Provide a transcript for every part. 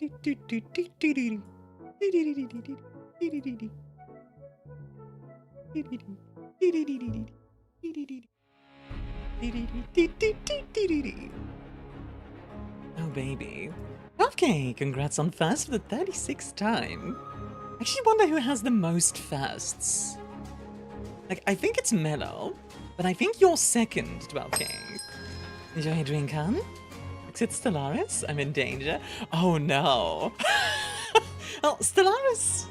Oh baby. Okay, congrats on first for the 36th time. I actually wonder who has the most firsts. Like, I think it's Mellow, but I think you're second, 12K. Enjoy your drink, hun? Exit Stellaris? I'm in danger. Oh no. Well, Stellaris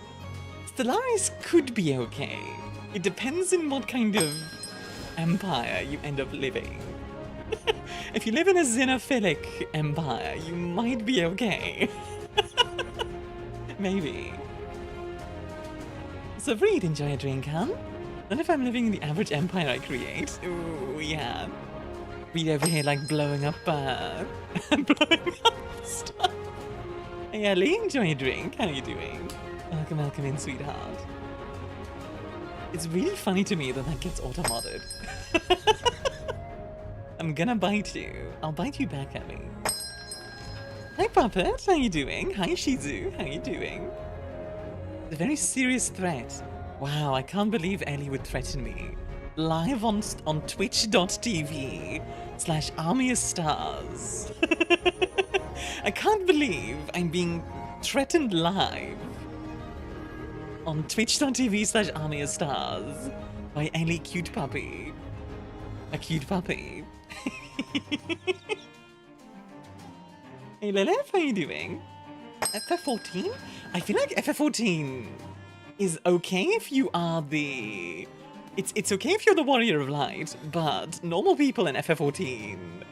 could be okay. It depends on what kind of empire you end up living. If you live in a xenophilic empire, you might be okay. Maybe. So Reed, enjoy a drink, huh? Not if I'm living in the average empire I create. Ooh, yeah. Reed over here like blowing up stuff. Hey Ellie, enjoy a drink. How are you doing? Welcome, welcome in, sweetheart. It's really funny to me that gets auto-modded. I'm gonna bite you. I'll bite you back, Ellie. Hi, Puppet. How you doing? Hi, Shizu. How you doing? It's a very serious threat. Wow, I can't believe Ellie would threaten me. Live on twitch.tv/ArmiaStars. I can't believe I'm being threatened live on twitch.tv/ArmiaStars by Ellie Cute Puppy. A cute puppy. Hey Lilith, how you doing? FF14? I feel like FF14 is okay if you are the... It's okay if you're the Warrior of Light, but normal people in FF14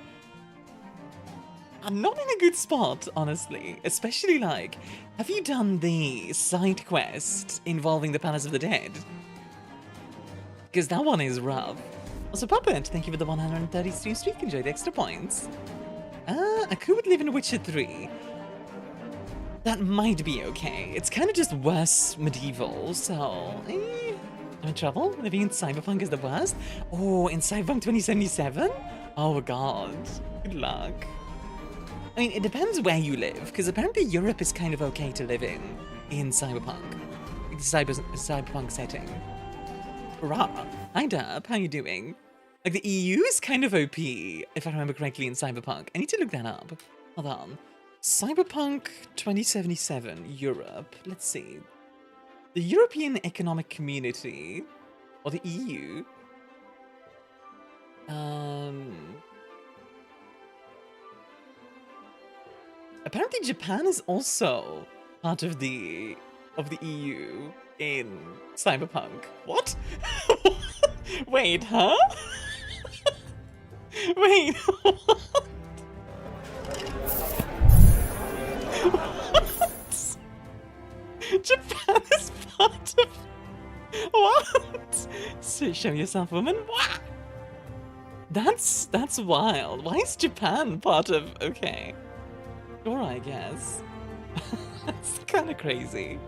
are not in a good spot, honestly. Especially like, have you done the side quest involving the Palace of the Dead? Because that one is rough. Also, Puppet, thank you for the 133 streak. Enjoy the extra points. I could live in Witcher 3. That might be okay. It's kind of just worse medieval, so... I'm in trouble? Living in Cyberpunk is the worst? Oh, in Cyberpunk 2077? Oh god. Good luck. I mean, it depends where you live, because apparently Europe is kind of okay to live in Cyberpunk. Cyberpunk setting. Hurrah! Hi Dab, how you doing? Like, the EU is kind of OP, if I remember correctly, in Cyberpunk. I need to look that up. Hold on. Cyberpunk 2077, Europe. Let's see. The European Economic Community, or the EU. Apparently Japan is also part of the EU in Cyberpunk. What? Wait, huh? Wait, what? What? Japan is part of... What? So show yourself, woman. What? That's wild. Why is Japan part of... Okay. Sure, I guess. That's kind of crazy.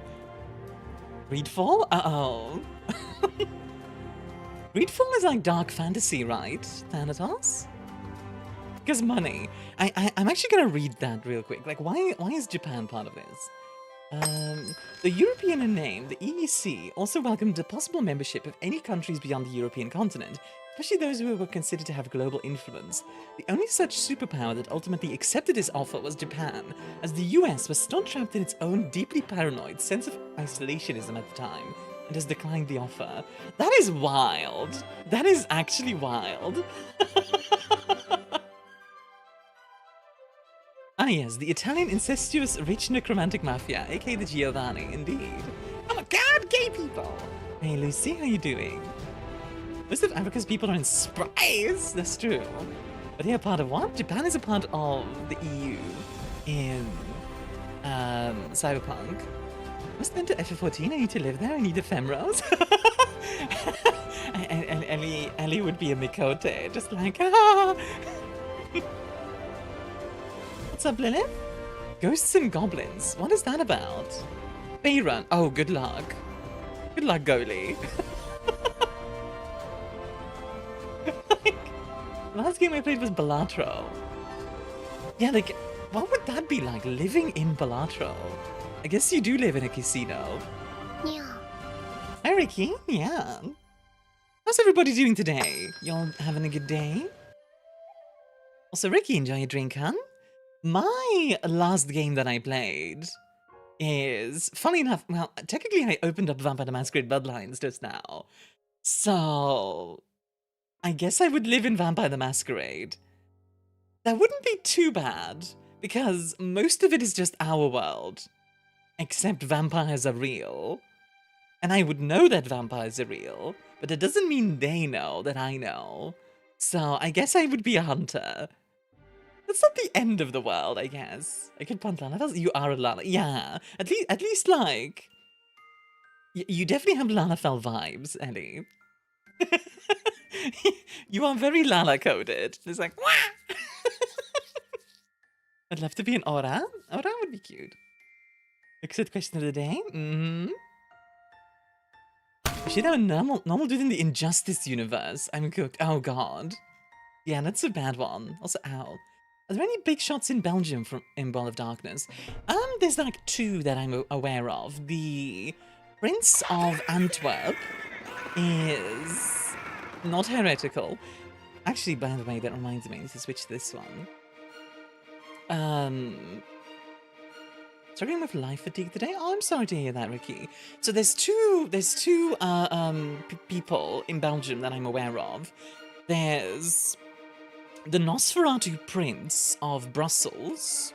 Readfall? Uh-oh. Readfall is like dark fantasy, right, Thanatos? Because money. I'm actually gonna read that real quick. Like, why is Japan part of this? The European in name, the EEC, also welcomed the possible membership of any countries beyond the European continent, especially those who were considered to have global influence. The only such superpower that ultimately accepted this offer was Japan, as the US was still trapped in its own deeply paranoid sense of isolationism at the time, and has declined the offer. That is wild. That is actually wild. Ah yes, the Italian incestuous rich necromantic mafia, aka the Giovanni, indeed. Oh my god, gay people! Hey Lucy, how you doing? Most of Africa's people are in sprays, that's true. But they are part of what? Japan is a part of the EU in Cyberpunk. Must enter FF14, I need to live there, I need ephemerals. and Ellie would be a Mikote, just like, ah! What's up, Lilith? Ghosts and Goblins, what is that about? Bayrun, oh, good luck. Good luck, Goalie. Like, last game I played was Balatro. Yeah, like, what would that be like, living in Balatro? I guess you do live in a casino. Yeah. Hi, Ricky. Yeah. How's everybody doing today? Y'all having a good day? Also, Ricky, enjoy your drink, huh? My last game that I played is, funny enough, well, technically I opened up Vampire the Masquerade Bloodlines just now. So, I guess I would live in Vampire the Masquerade. That wouldn't be too bad, because most of it is just our world. Except vampires are real. And I would know that vampires are real, but it doesn't mean they know that I know. So I guess I would be a hunter. That's not the end of the world, I guess. I could punt Lana. You are a Lana. Yeah. At least like... you definitely have Lalafell vibes, Ellie. You are very Lala-coded. It's like, wah! I'd love to be an Aura. Aura would be cute. Exit question of the day. Mm-hmm. We should have a normal dude in the Injustice universe. I'm cooked. Oh god. Yeah, that's a bad one. Also, ow. Are there any big shots in Belgium in Ball of Darkness? There's like 2 that I'm aware of. The Prince of Antwerp is not heretical. Actually, by the way, that reminds me, I need to switch to this one. Struggling with life fatigue today? Oh, I'm sorry to hear that, Ricky. So there's two people in Belgium that I'm aware of. There's the Nosferatu Prince of Brussels,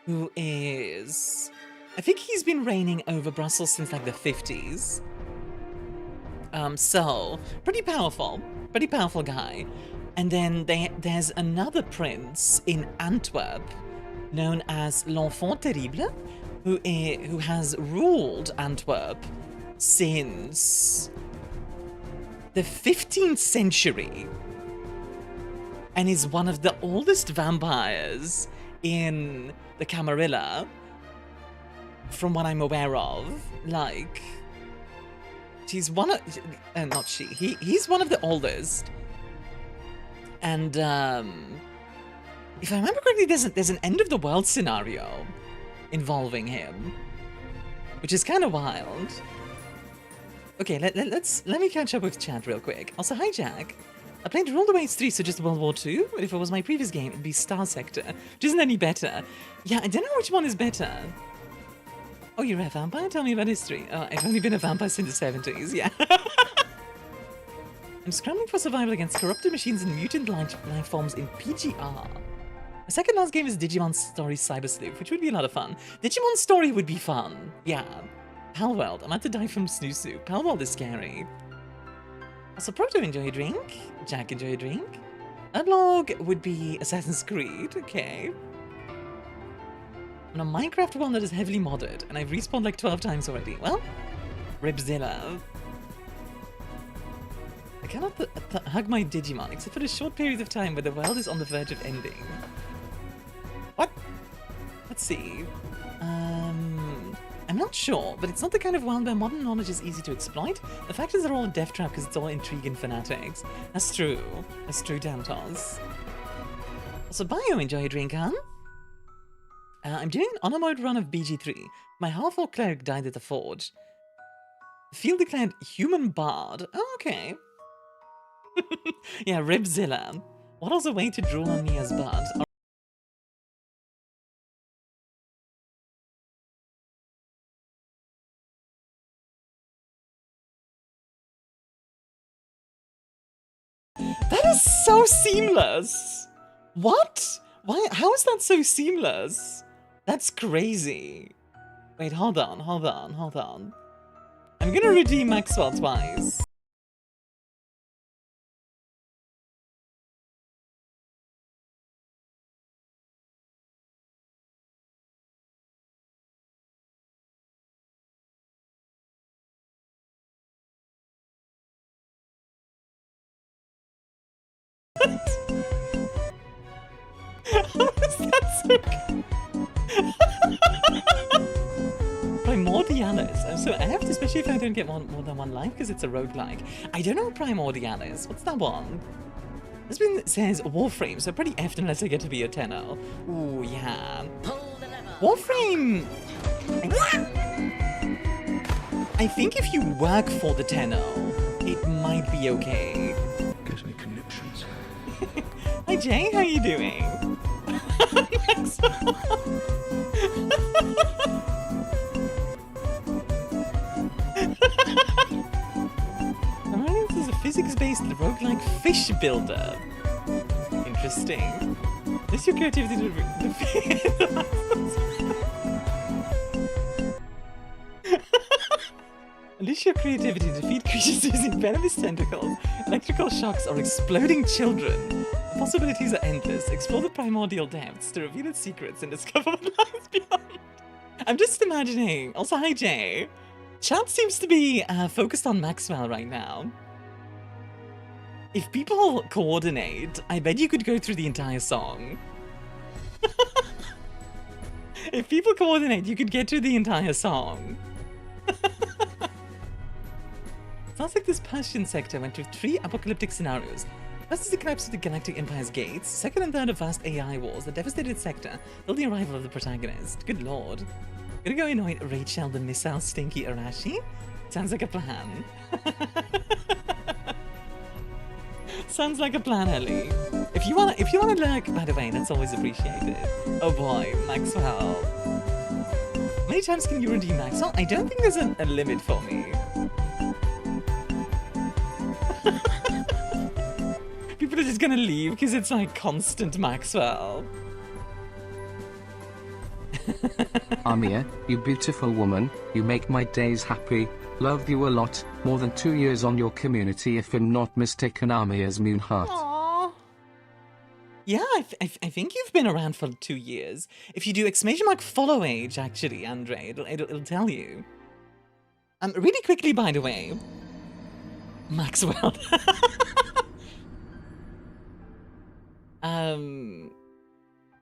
who is... I think he's been reigning over Brussels since like the 50s. So, pretty powerful guy. And then there's another prince in Antwerp, known as L'Enfant Terrible, who has ruled Antwerp since the 15th century and is one of the oldest vampires in the Camarilla, from what I'm aware of. Like, she's one of... not she. He's one of the oldest. And, if I remember correctly, there's an end of the world scenario involving him, which is kind of wild. Okay, let me catch up with chat real quick. Also, hi Jack. I played World 3, so just World War II, but if it was my previous game, it'd be Star Sector, which isn't any better. Yeah, I don't know which one is better. Oh, you're a vampire? Tell me about history. Oh, I've only been a vampire since the 70s, yeah. I'm scrambling for survival against corrupted machines and mutant life forms in PGR. My second last game is Digimon Story Cyber Sleuth, which would be a lot of fun. Digimon Story would be fun. Yeah. Palworld. I'm about to die from snoo soup. Palworld is scary. Also, Proto, enjoy your drink. Jack, enjoy your drink. Adlog would be Assassin's Creed. Okay. On a Minecraft one that is heavily modded, and I've respawned like 12 times already. Well, Ribzilla. I cannot hug my Digimon, except for a short period of time where the world is on the verge of ending. What? Let's see. I'm not sure, but it's not the kind of world where modern knowledge is easy to exploit. The fact is they're all a death trap because it's all intrigue and fanatics. That's true. That's true, Dantos. Also, Bio, enjoy your drink, huh? I'm doing an honor mode run of BG3. My half-orc cleric died at the forge. Field declared human bard. Oh, okay. Yeah, Ribzilla. What else a way to drool on me as bard? That is so seamless! What? Why? How is that so seamless? That's crazy. Wait, hold on. I'm gonna redeem Maxwell twice. How is that so good? Primordialis. So I have to, especially if I don't get more than one life, because it's a roguelike. I don't know Primordialis. What's that one? This one says Warframe, so pretty effed unless I get to be a 10-0. Ooh, yeah. Warframe! I think if you work for the 10-0, it might be okay. Get any connections? Hi Jay, how you doing? Alright, this is a physics-based roguelike fish builder. Interesting. This your creativity to defeat. Unleash your creativity to defeat creatures using venomous tentacles, electrical shocks, or exploding children. The possibilities are endless. Explore the primordial depths to reveal its secrets and discover what lies beyond. I'm just imagining. Also, hi Jay. Chat seems to be focused on Maxwell right now. If people coordinate, I bet you could go through the entire song. If people coordinate, you could get through the entire song. Sounds like this Persian sector went through 3 apocalyptic scenarios. First is the collapse of the Galactic Empire's gates. Second and third are vast AI wars that devastated sector till the arrival of the protagonist. Good lord. Gonna go annoy Rachel the missile stinky Arashi? Sounds like a plan. Sounds like a plan, Ellie. If you wanna lurk, by the way, that's always appreciated. Oh boy, Maxwell. How many times can you redeem Maxwell? I don't think there's a limit for me. People are just gonna leave because it's like constant Maxwell. Armia, you beautiful woman, you make my days happy. Love you a lot. More than 2 years on your community, if I'm not mistaken. Armia's Moon Heart. Aww. Yeah, I think you've been around for 2 years. If you do ! follow age, actually, Andre, it'll tell you. Really quickly, by the way, Maxwell.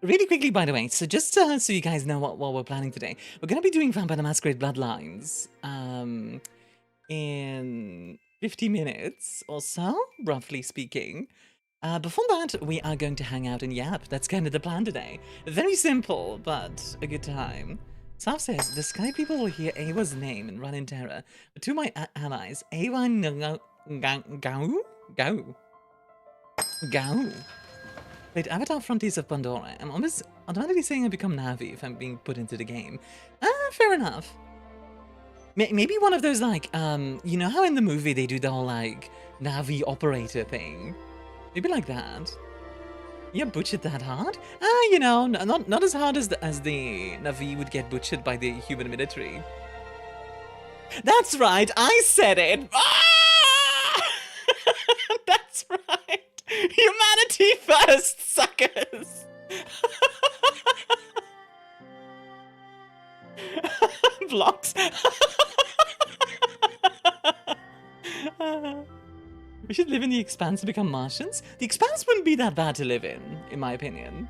Really quickly, by the way, so just so you guys know what we're planning today, we're going to be doing Vampire the Masquerade Bloodlines in 50 minutes or so, roughly speaking. Before that, we are going to hang out and yap. That's kind of the plan today. Very simple, but a good time. Saf says, the Sky people will hear Awa's name and run in terror. But to my allies, Awa Gao. Played Avatar Frontiers of Pandora. I'm almost automatically saying I become Navi if I'm being put into the game. Fair enough. Maybe one of those, like, you know how in the movie they do the whole, like, Navi operator thing? Maybe like that. Yeah, butchered that hard? You know, not as hard as the Navi would get butchered by the human military. That's right, I said it! Ah! That's right! Humanity first, suckers! Blocked. We should live in the Expanse to become Martians? The Expanse wouldn't be that bad to live in my opinion.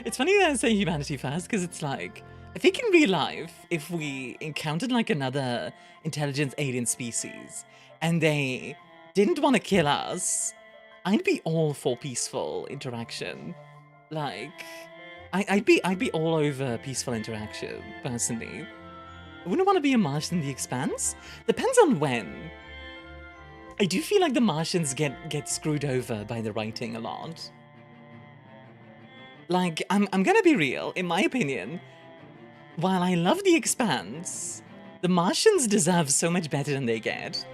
It's funny that I say humanity first, because it's like, I think in real life, if we encountered like another intelligent alien species, and they didn't want to kill us, I'd be all for peaceful interaction. Like, I'd be all over peaceful interaction, personally. I wouldn't want to be a Martian in the Expanse. Depends on when. I do feel like the Martians get screwed over by the writing a lot. Like, I'm gonna be real, in my opinion, while I love the Expanse, the Martians deserve so much better than they get.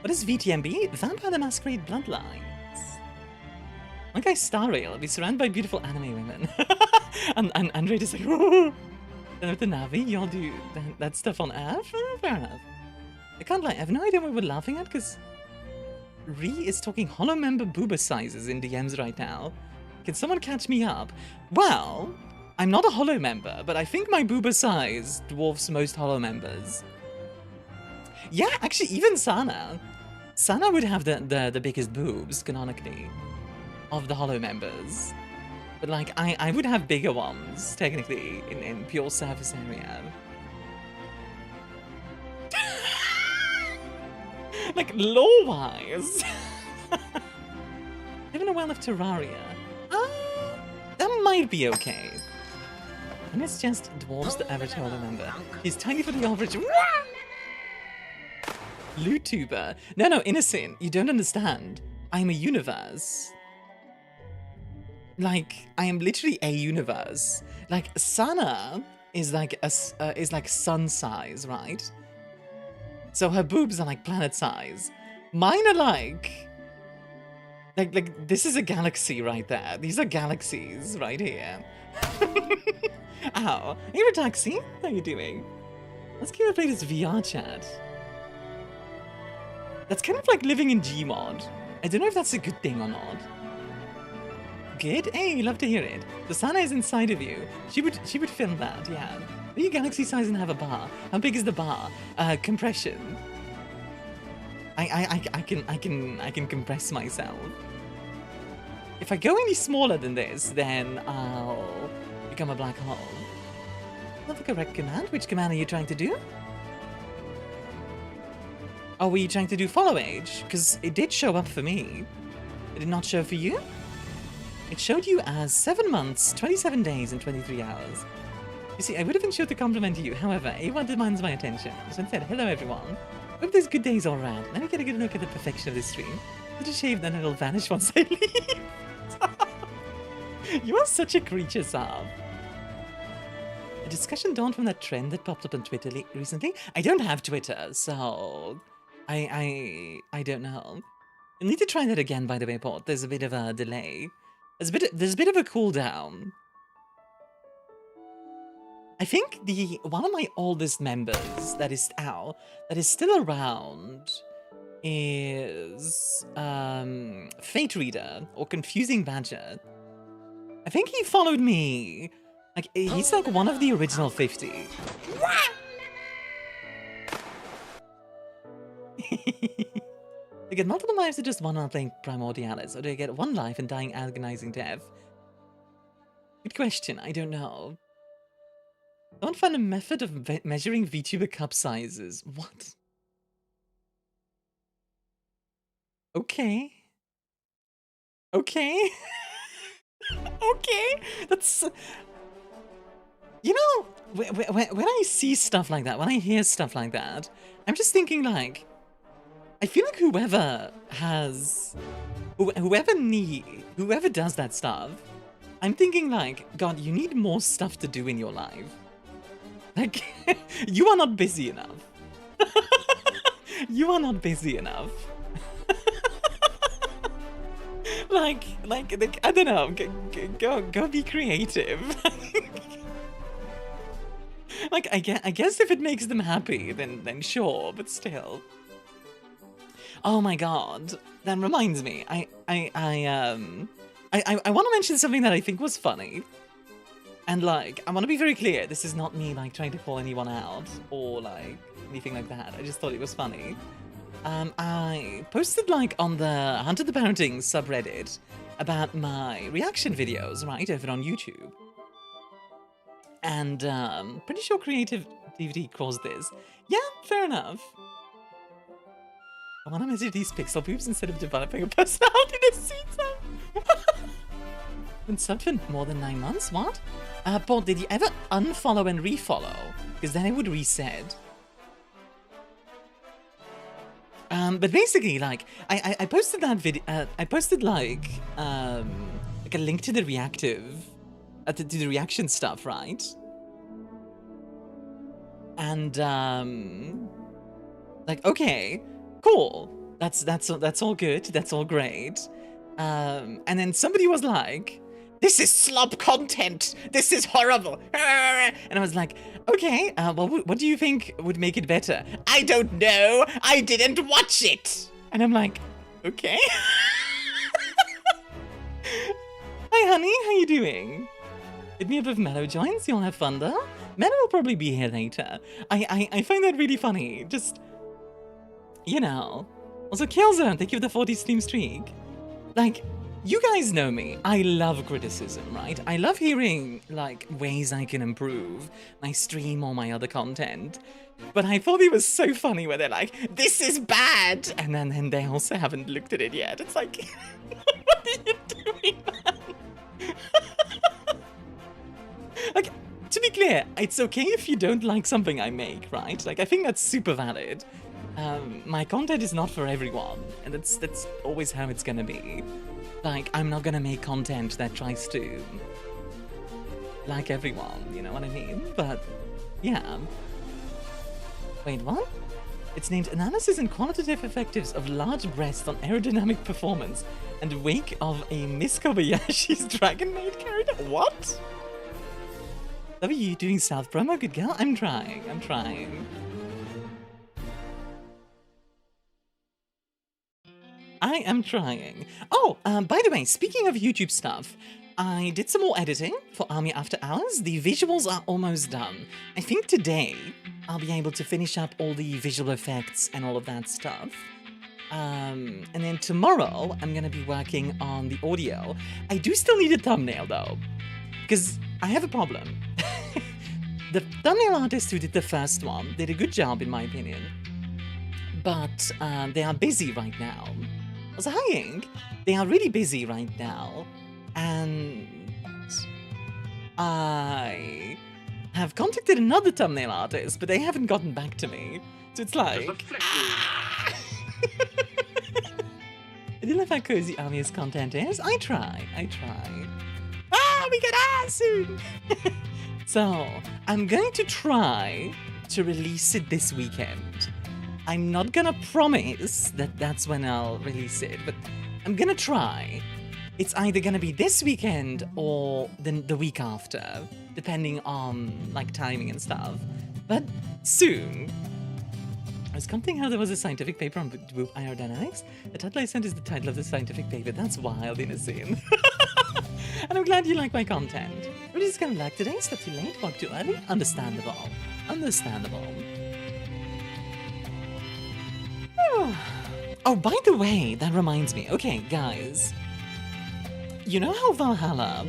What is VTMB? Vampire the Masquerade Bloodlines. One guy's Star Rail. Be surrounded by beautiful anime women. and Andre just like, whoa. Then with the Navi, y'all do that stuff on Earth? Fair enough. I can't lie, I have no idea what we're laughing at, because Ree is talking hollow member booba sizes in DMs right now. Can someone catch me up? Well, I'm not a hollow member, but I think my booba size dwarfs most hollow members. Yeah, actually, even Sana. Sana would have the biggest boobs, canonically, of the hollow members. But, like, I would have bigger ones, technically, in pure surface area. Like, lore-wise. Living a well of Terraria. That might be okay. And it's just dwarves the average holder member. He's tiny for the average. Loot-tuber. No, innocent. You don't understand. I'm a universe. Like, I am literally a universe. Like, Sana is like sun size, right? So her boobs are like planet size. Mine are like this is a galaxy right there. These are galaxies right here. Ow. Hey, Taxi. How you doing? Let's keep play this VR chat. That's kind of like living in Gmod. I don't know if that's a good thing or not. Good? Hey, love to hear it. The Sana is inside of you. She would film that, yeah. Are you galaxy size and have a bar? How big is the bar? Compression. I can compress myself. If I go any smaller than this, then I'll become a black hole. Not the correct command. Which command are you trying to do? Are we trying to do follow age? Because it did show up for me. It did not show for you? It showed you as 7 months, 27 days, and 23 hours. You see, I would have been sure to compliment you. However, A1 demands my attention. So instead, hello everyone. Hope there's good days all around. Let me get a good look at the perfection of this stream. Little shave, then it'll vanish once I leave. You are such a creature, Sav. A discussion dawned from that trend that popped up on Twitter recently. I don't have Twitter, so I don't know. You'll need to try that again, by the way, Port. There's a bit of a delay. There's a bit of a cooldown. I think one of my oldest members that is still around is Fate Reader or ConfusedBadger. I think he followed me. Like he's like one of the original 50. Do I get multiple lives or just one while playing Primordialis, or do I get one life and dying agonizing death? Good question. I don't know. I want to find a method of measuring VTuber cup sizes. What? Okay. Okay. Okay. That's... You know, when I see stuff like that, when I hear stuff like that, I'm just thinking like, I feel like whoever does that stuff, I'm thinking like, God, you need more stuff to do in your life. Like, you are not busy enough. You are not busy enough. like, I don't know, go be creative. Like, I guess if it makes them happy, then sure, but still. Oh my God, that reminds me. I want to mention something that I think was funny. And like, I want to be very clear, this is not me like trying to call anyone out or like anything like that. I just thought it was funny. I posted like on the Hunter the Parenting subreddit about my reaction videos, right, over on YouTube. And pretty sure Creative DVD caused this. Yeah, fair enough. I want to measure these pixel boobs instead of developing a personality to see them. Been subbed for more than 9 months? What? Paul, did you ever unfollow and refollow? Because then it would reset. But basically, like, I posted that video. I posted like a link to the reactive, to the reaction stuff, right? And like, okay, cool. That's all good. That's all great. And then somebody was like, "This is slop content. This is horrible." And I was like, "Okay, well, what do you think would make it better?" "I don't know. I didn't watch it." And I'm like, "Okay." Hi, honey. How you doing? Hit me up if Mellow joins. You'll have fun though. Mellow will probably be here later. I find that really funny. Just, you know. Also, Killzone, thank you for the 40 stream streak. Like, You guys know me. I love criticism, right? I love hearing, like, ways I can improve my stream or my other content. But I thought it was so funny where they're like, this is bad! And then they also haven't looked at it yet. It's like, what are you doing, man? Like, to be clear, it's okay if you don't like something I make, right? Like, I think that's super valid. My content is not for everyone, and that's always how it's gonna be. Like, I'm not gonna make content that tries to like everyone, you know what I mean? But, yeah. Wait, what? It's named Analysis and Quantitative Effectives of Large Breasts on Aerodynamic Performance and Wake of a Miss Kobayashi's Dragon Maid character? What? Love you doing South promo, good girl? I'm trying. I am trying. Oh, by the way, speaking of YouTube stuff, I did some more editing for Army After Hours. The visuals are almost done. I think today I'll be able to finish up all the visual effects and all of that stuff. And then tomorrow I'm gonna be working on the audio. I do still need a thumbnail though, because I have a problem. The thumbnail artist who did the first one did a good job in my opinion, but they are busy right now. I was saying, they are really busy right now, and I have contacted another thumbnail artist, but they haven't gotten back to me. So it's like, I don't know how cozy Armia's content is. I try. We get ass soon! So, I'm going to try to release it this weekend. I'm not gonna promise that that's when I'll release it, but I'm gonna try. It's either gonna be this weekend or the week after, depending on, like, timing and stuff. But soon. I was commenting how there was a scientific paper on Boop aerodynamics. The title I sent is the title of the scientific paper. That's wild in a scene. And I'm glad you like my content. We're just gonna like today, slept too late, woke too early. Understandable. Oh, by the way, that reminds me. Okay, guys. You know how Valhalla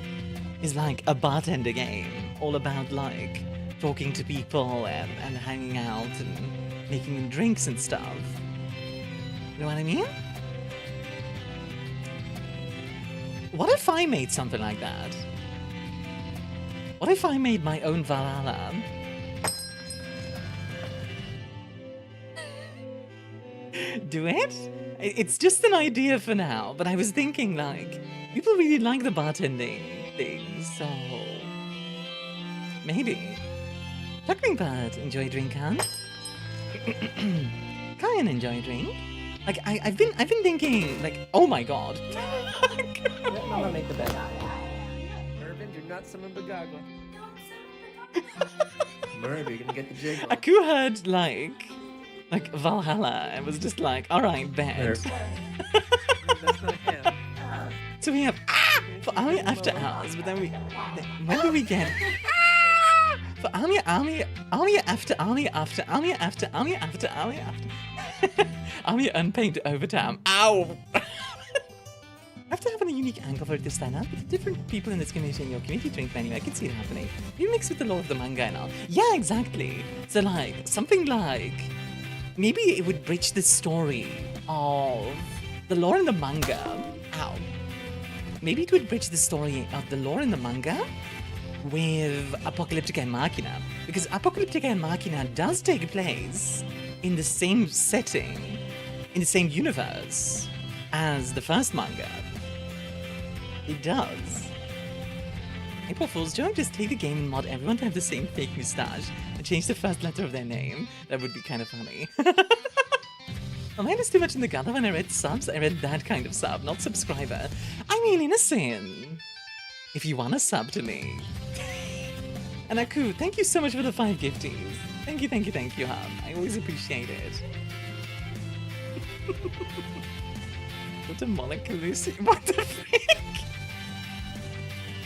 is like a bartender game? All about, like, talking to people and hanging out and making them drinks and stuff. You know what I mean? What if I made something like that? What if I made my own Valhalla? Do it? It's just an idea for now, but I was thinking, like, people really like the bartending thing, so maybe. Tuckling bird, enjoy a drink, huh? Kyan, enjoy a drink. Like, I've been thinking, like, oh my god. Let Mama make the bed. Mervin, do not summon Bagagwa. Merv, you're gonna get the jig. Aku heard, like Valhalla, and was just like, alright, bed. That's not him. So we have, for Army After Hours, but then when do we get, for Army After, Army Unpaid Overtime. Ow! I have to have a unique angle for it this time, huh? With different people in this community in your community drink menu, I can see it happening. You mix with the lore of the manga and all. Yeah, exactly. So, like, something like, maybe it would bridge the story of the lore in the manga. Ow. Maybe it would bridge the story of the lore in the manga with Apocalyptica and Machina. Because Apocalyptica and Machina does take place in the same setting, in the same universe as the first manga. It does. April Fool's joke, just take the game and mod everyone to have the same fake mustache and change the first letter of their name. That would be kind of funny. Well, I was too much in the gutter when I read subs. I read that kind of sub, not subscriber. I mean, innocent. If you want to sub to me. And Aku, thank you so much for the 5 gifties. Thank you, hon. I always appreciate it. What a molecule, Lucy. What the frick?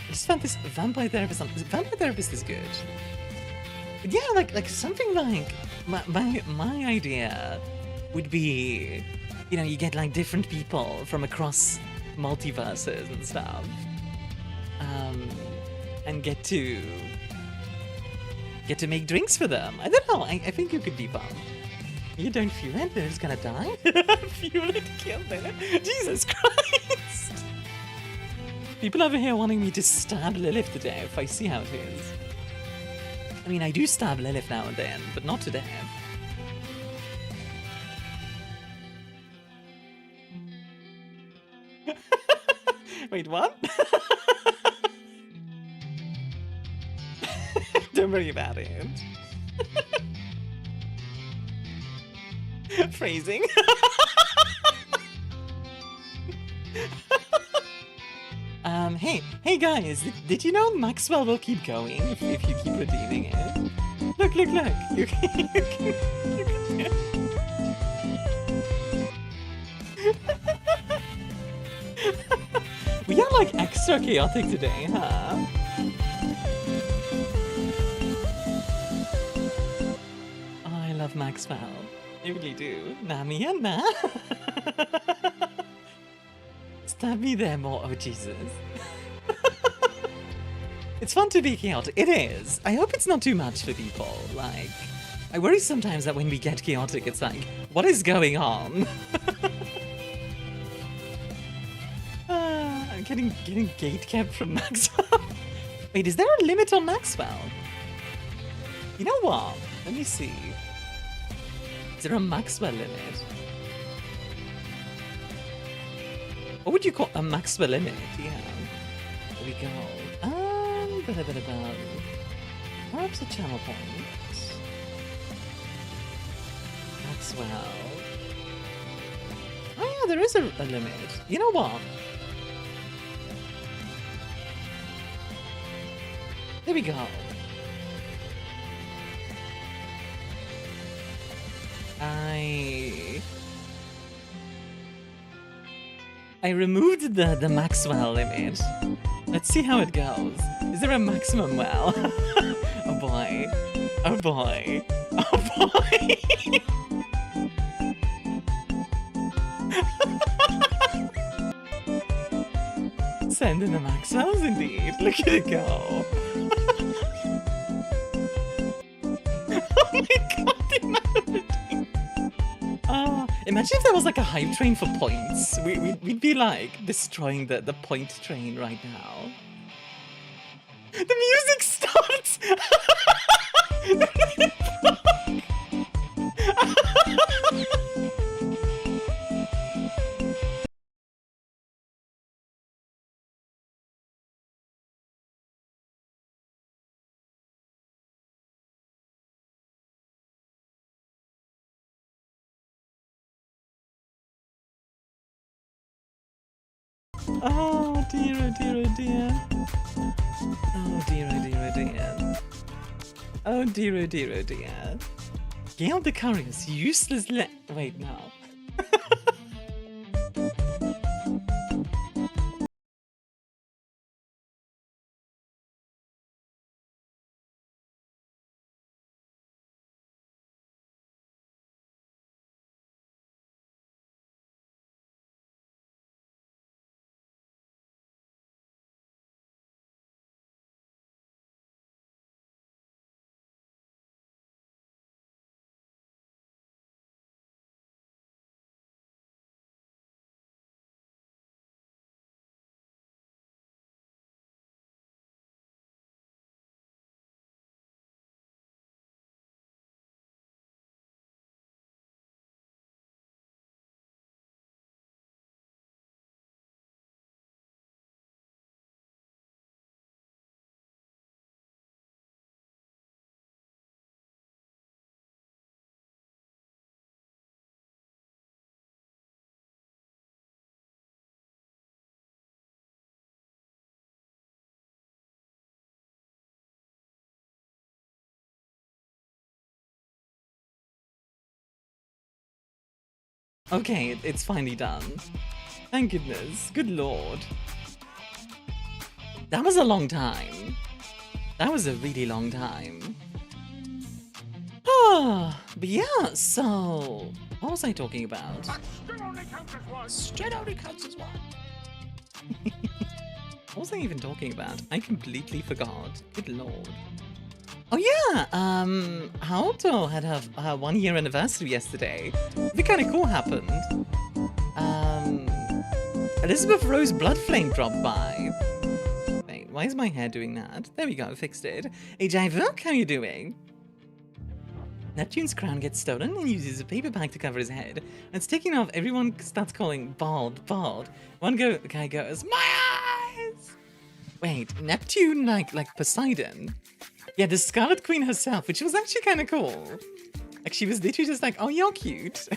I just found this Vampire Therapist on... Vampire Therapist is good. But yeah, like something like... My idea would be... You know, you get like different people from across multiverses and stuff. And get to make drinks for them. I don't know, I think it could be fun. You don't fuel it, they're just gonna die? Fuel it, kill them. Jesus Christ! People over here wanting me to stab Lilith to death. I see how it is. I mean, I do stab Lilith now and then, but not to death. Wait, what? Don't worry about it. Phrasing. Hey guys, did you know Maxwell will keep going if you keep redeeming it? Look, you can We are like extra chaotic today, huh? Oh, I love Maxwell. I really do. Nami and Na. Stab me there more. Oh, Jesus. It's fun to be chaotic. It is. I hope it's not too much for people. Like, I worry sometimes that when we get chaotic, it's like, what is going on? I'm getting gate kept from Maxwell. Wait, is there a limit on Maxwell? You know what? Let me see. Is there a Maxwell limit? What would you call a Maxwell limit? Yeah. There we go. Perhaps a channel point. Maxwell. Oh yeah, there is a limit. You know what? There we go. I removed the Maxwell limit. Let's see how it goes. Is there a maximum well? Oh boy. Oh boy. Oh boy. Send in the Maxwells indeed. Look at it go. Oh my god, the amount of redeem. Imagine if there was like a hype train for points. We'd be like destroying the point train right now. The music starts! Oh dear, oh dear, oh dear. Oh dear, oh dear, oh dear. Oh dear, oh dear, oh dear. Gale the Courier's useless wait, no. Okay, it's finally done. Thank goodness. Good lord. That was a long time. That was a really long time. Ah, but yeah, so... What was I talking about? Still only counts as one. Still only counts as one. What was I even talking about? I completely forgot. Good lord. Oh yeah, Haoto had her 1 year anniversary yesterday. Something kind of cool happened. Elizabeth Rose Bloodflame dropped by. Wait, why is my hair doing that? There we go, fixed it. Hey Jivuk, how you doing? Neptune's crown gets stolen and uses a paper bag to cover his head. And it's taken off, everyone starts calling bald, bald. One guy goes, my eyes! Wait, Neptune like Poseidon? Yeah, the Scarlet Queen herself, which was actually kind of cool. Like, she was literally just like, oh, you're cute.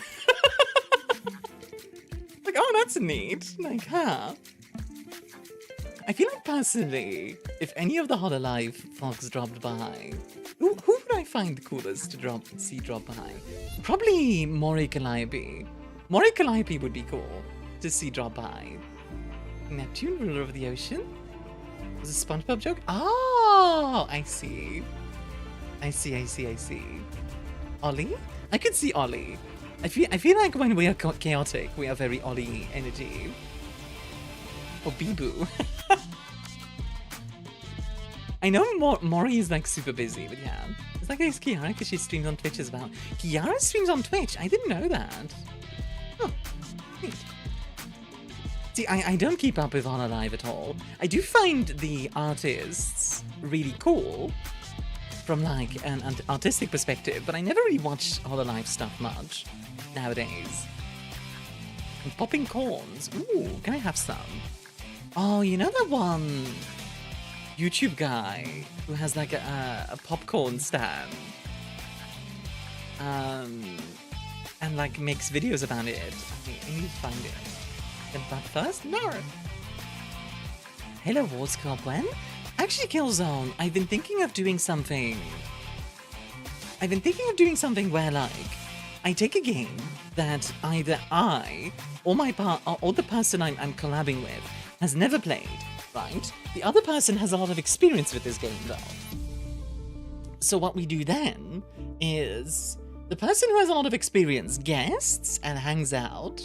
Like, oh, that's neat. Like, huh? I feel like, personally, if any of the Hololive folks dropped by, who would I find the coolest to see drop by? Probably Mori Calliope. Mori Calliope would be cool to see drop by. Neptune, ruler of the ocean? Was it a SpongeBob joke? Oh, I see. I see. Ollie? I could see Ollie. I feel like when we are chaotic, we are very Ollie energy. Or Bibu. I know Mori is like super busy, but yeah. It's like it's Kiara because she streams on Twitch as well. Kiara streams on Twitch? I didn't know that. Oh, neat. See, I don't keep up with Hololive at all. I do find the artists really cool from like an artistic perspective, but I never really watch Hololive stuff much nowadays. I'm popping corns. Ooh, can I have some? Oh, you know that one YouTube guy who has like a popcorn stand? And like makes videos about it. I need to find it. But first, no. Hello, Wars Club. When? Actually, Killzone, I've been thinking of doing something. Where, like, I take a game that either I or or the person I'm collabing with has never played, right? The other person has a lot of experience with this game, though. So what we do then is the person who has a lot of experience guests and hangs out,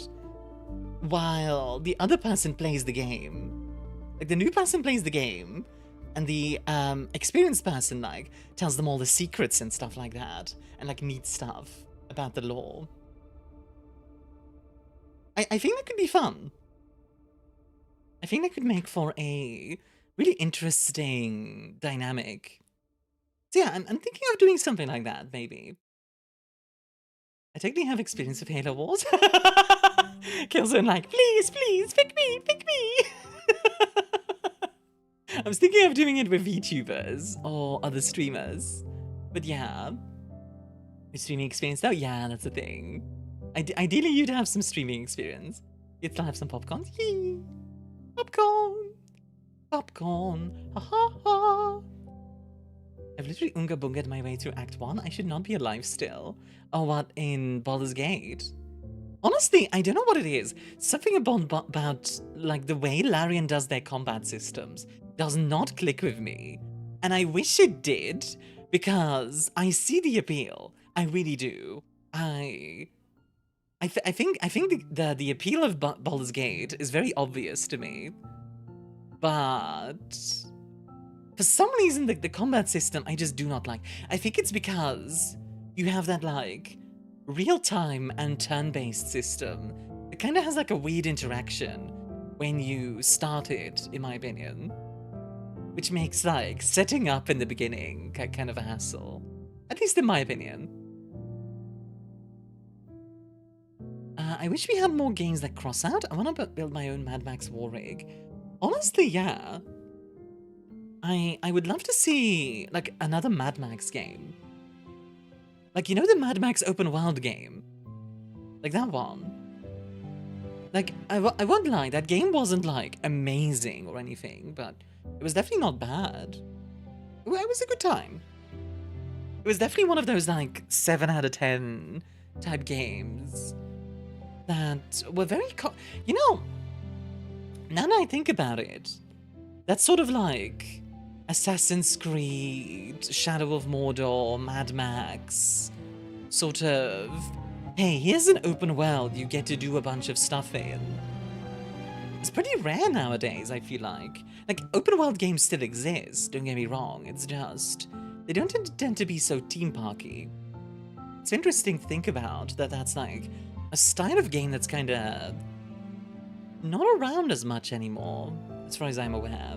while the other person plays the game. Like, the new person plays the game, and the experienced person, like, tells them all the secrets and stuff like that, and, like, neat stuff about the lore. I think that could be fun. I think that could make for a really interesting dynamic. So yeah, I'm thinking of doing something like that, maybe. I technically have experience with Halo Wars. Killzone like, please, pick me. I was thinking of doing it with VTubers or other streamers. But yeah. With streaming experience though? Yeah, that's the thing. Ideally, you'd have some streaming experience. You'd still have some popcorn. Yee. Popcorn. Ha ha ha. I've literally Unga Bunga'd my way through Act 1. I should not be alive still. Oh, what? In Baldur's Gate? Honestly, I don't know what it is. Something about like, the way Larian does their combat systems does not click with me. And I wish it did, because I see the appeal. I really do. I think the appeal of Baldur's Gate is very obvious to me. But for some reason, the combat system I just do not like. I think it's because you have that, like, real-time and turn-based system. It kind of has, like, a weird interaction when you start it, in my opinion. Which makes, like, setting up in the beginning kind of a hassle. At least in my opinion. I wish we had more games that cross out. I want to build my own Mad Max War Rig. Honestly, yeah. I would love to see, like, another Mad Max game. Like, you know the Mad Max open world game? Like, that one. Like, I won't lie, that game wasn't, like, amazing or anything, but it was definitely not bad. It was a good time. It was definitely one of those, like, 7 out of 10 type games that were very... You know, now that I think about it, that's sort of like Assassin's Creed, Shadow of Mordor, Mad Max, sort of, hey, here's an open world you get to do a bunch of stuff in. It's pretty rare nowadays, I feel like. Like, open world games still exist, don't get me wrong. It's just, they don't tend to be so theme parky. It's interesting to think about that that's like a style of game that's kind of not around as much anymore, as far as I'm aware.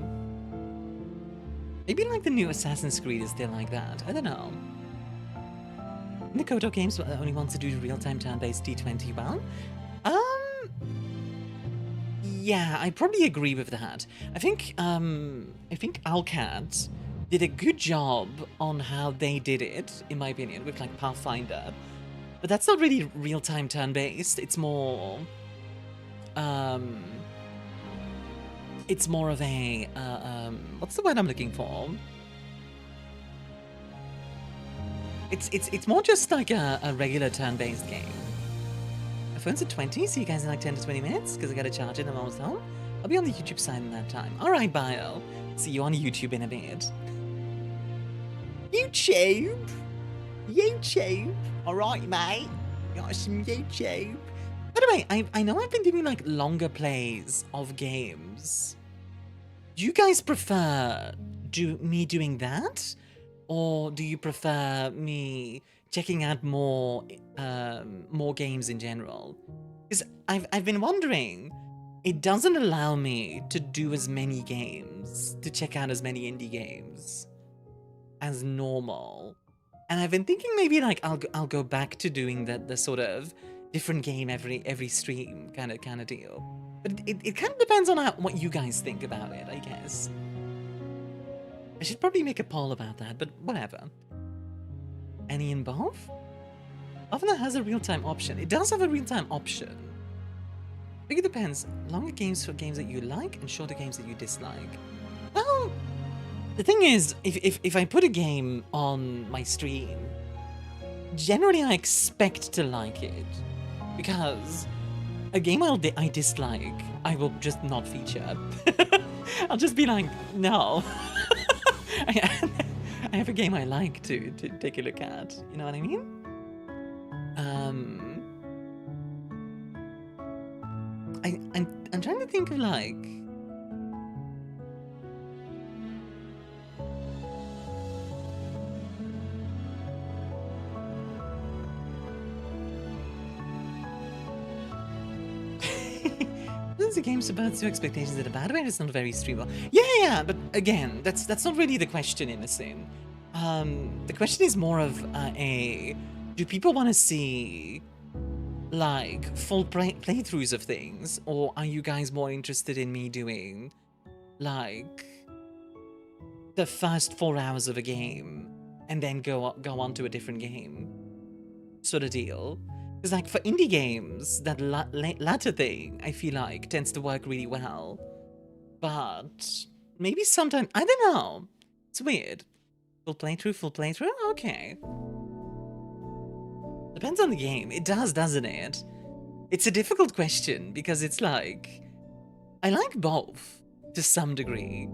Maybe like the new Assassin's Creed is still like that, I don't know. The Koto games only wants to do real-time turn-based T20 well. Yeah, I probably agree with that. I think Alcat did a good job on how they did it, in my opinion, with like Pathfinder. But that's not really real-time turn-based. It's more of a what's the word I'm looking for? It's more just like a regular turn-based game. My phone's at 20, see you guys in like 10 to 20 minutes, because I gotta charge it and I'm almost home. I'll be on the YouTube side in that time. Alright, Bio. See you on YouTube in a bit. YouTube! YouTube! Alright, mate. Got some YouTube. By the way, I know I've been doing like longer plays of games. Do you guys prefer me doing that? Or do you prefer me checking out more games in general? Because I've been wondering, it doesn't allow me to do as many games, to check out as many indie games as normal. And I've been thinking maybe like I'll go back to doing the sort of different game every stream kind of deal. But it kind of depends on what you guys think about it, I guess. I should probably make a poll about that, but whatever. Any in both? Often that has a real-time option. It does have a real-time option. I think it depends. Longer games for games that you like and shorter games that you dislike. Well, the thing is, if I put a game on my stream, generally I expect to like it. Because a game I dislike, I will just not feature. I'll just be like, no. I have a game I like to take a look at. You know what I mean? I'm trying to think of like. The game subverts your expectations in a bad way. It's not very streamable. Yeah, but again, that's not really the question in the scene. The question is more of do people want to see like full playthroughs of things, or are you guys more interested in me doing like the first 4 hours of a game and then go on to a different game sort of deal? Because, like, for indie games, that latter thing, I feel like, tends to work really well. But maybe sometimes, I don't know. It's weird. Full playthrough? Okay. Depends on the game. It does, doesn't it? It's a difficult question, because it's like, I like both, to some degree.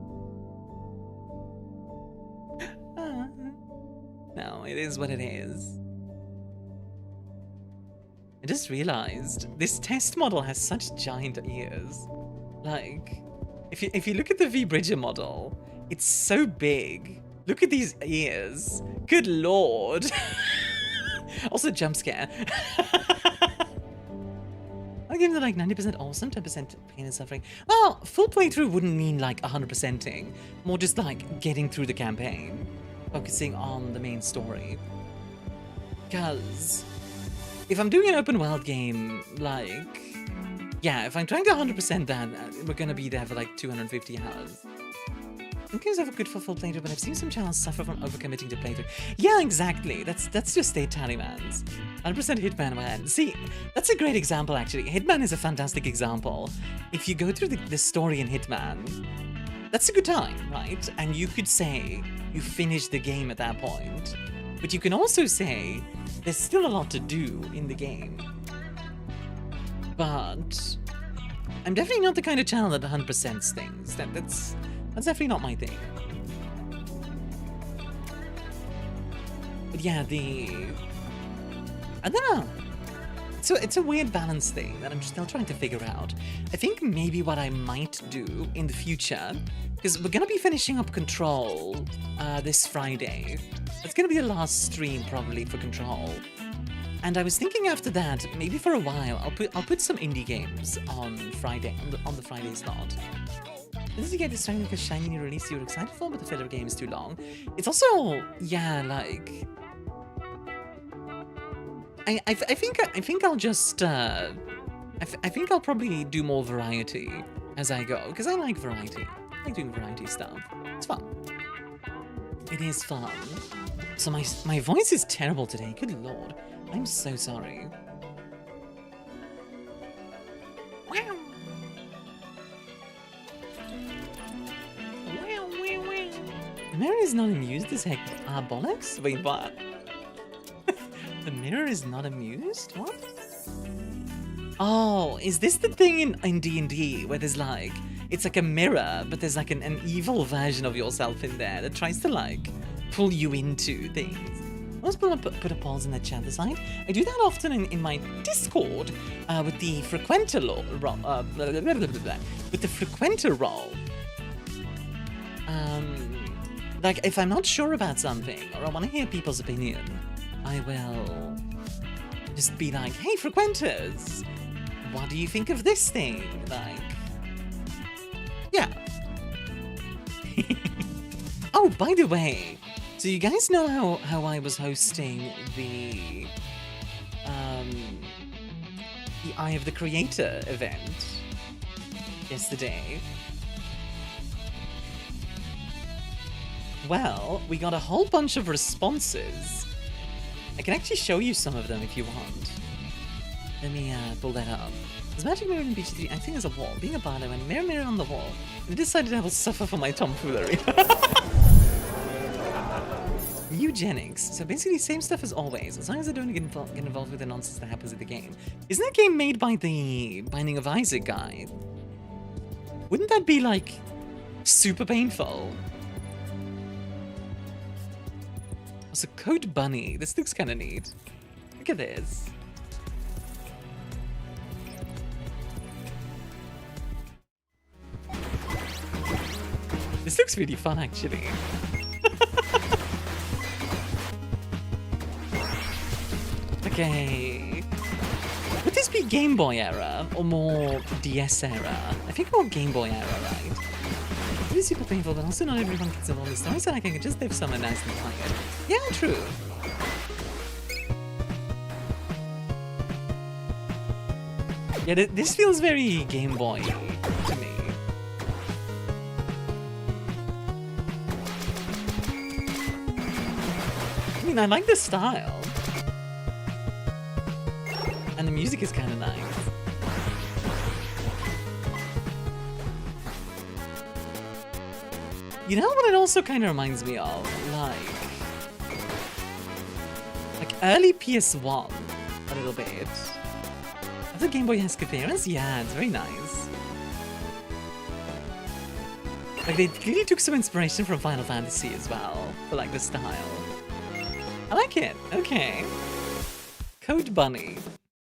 No, it is what it is. I just realized this test model has such giant ears. Like, if you look at the V-Bridger model, it's so big. Look at these ears. Good lord. Also, jump scare. Other games are like 90% awesome, 10% pain and suffering. Well, full playthrough wouldn't mean like 100%ing. More just like getting through the campaign. Focusing on the main story. Because if I'm doing an open world game, like, yeah, if I'm trying to 100% that, we're gonna be there for like 250 hours. Some games are good for full playthrough, but I've seen some channels suffer from overcommitting to playthrough. Yeah, exactly. That's just state Tallymans. 100% Hitman, man. See, that's a great example, actually. Hitman is a fantastic example. If you go through the story in Hitman, that's a good time, right? And you could say you finished the game at that point. But you can also say there's still a lot to do in the game. But I'm definitely not the kind of channel that 100%s things. That's definitely not my thing. But yeah, I don't know. it's a weird balance thing that I'm still trying to figure out. I think maybe what I might do in the future, because we're gonna be finishing up Control this Friday. It's gonna be the last stream probably for Control. And I was thinking after that, maybe for a while, I'll put some indie games on Friday, on the Friday slot. This is get starting like a shiny new release you were excited for, but the filler game is too long. It's also, yeah, like I think I'll just I think I'll probably do more variety as I go, because I like variety. I like doing variety stuff. It's fun. It is fun. So my voice is terrible today. Good lord. I'm so sorry. Wow. The mirror is not amused as heck. Bollocks? Wait, what? The mirror is not amused? What? Oh, is this the thing in D&D where there's like, it's like a mirror, but there's like an evil version of yourself in there that tries to like pull you into things? Let's put a pause in the chat aside. I do that often in my Discord with the frequenter role. Like if I'm not sure about something or I want to hear people's opinion, I will just be like, hey, frequenters, what do you think of this thing? Like, yeah. Oh, by the way, so you guys know how I was hosting the Eye of the Creator event yesterday? Well, we got a whole bunch of responses. I can actually show you some of them if you want. Let me pull that up. There's magic mirror in BG3. I think there's a wall. Being a bard, I went mirror on the wall. And I decided I will suffer for my tomfoolery. Eugenics. So basically, same stuff as always. As long as I don't get involved with the nonsense that happens in the game. Isn't that game made by the Binding of Isaac guy? Wouldn't that be like super painful? Also, Code Bunny. This looks kind of neat. Look at this. This looks really fun, actually. Okay. Would this be Game Boy era or more DS era? I think more Game Boy era, right? It is super painful, but also not everyone gets involved in stories, so I can just live somewhere nice and quiet. Yeah, true. Yeah, this feels very Game Boy to me. I mean, I like the style. And the music is kind of nice. You know what it also kind of reminds me of? Like early PS1, a little bit. Have the Game Boy has appearance? Yeah, it's very nice. Like they clearly took some inspiration from Final Fantasy as well, for like the style. I like it, okay. Code Bunny.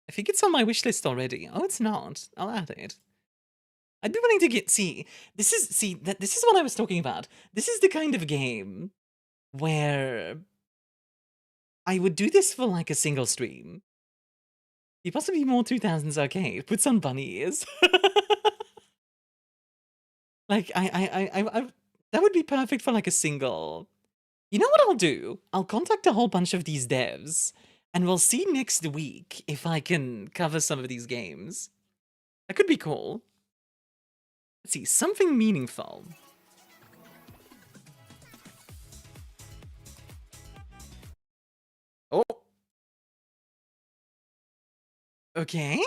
I think it's on my wish list already. Oh, it's not. I'll add it. I'd be willing to this is what I was talking about. This is the kind of game where I would do this for like a single stream. You possibly more 2000s arcade. Put some bunny ears. Like I that would be perfect for like a single. You know what I'll do? I'll contact a whole bunch of these devs and we'll see next week if I can cover some of these games. That could be cool. Let's see, something meaningful. Oh. Okay.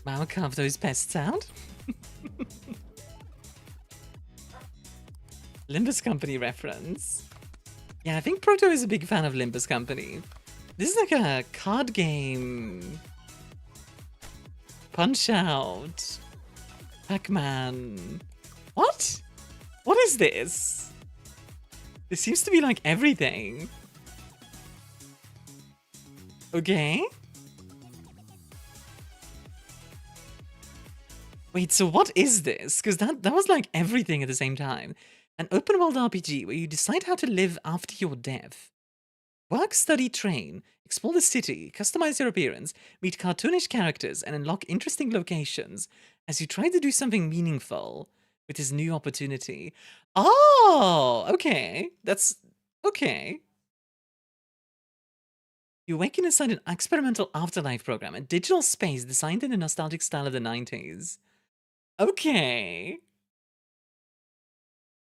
Wow, carve those pests out. Limbus Company reference. Yeah, I think Proto is a big fan of Limbus Company. This is like a card game. Punch Out. Pac-Man. What? What is this? This seems to be like everything. Okay. Wait, so what is this? Because that was like everything at the same time. An open world RPG where you decide how to live after your death. Work, study, train, explore the city, customize your appearance, meet cartoonish characters, and unlock interesting locations as you try to do something meaningful with this new opportunity. Oh, okay. That's okay. You awaken inside an experimental afterlife program, a digital space designed in the nostalgic style of the 90s. Okay.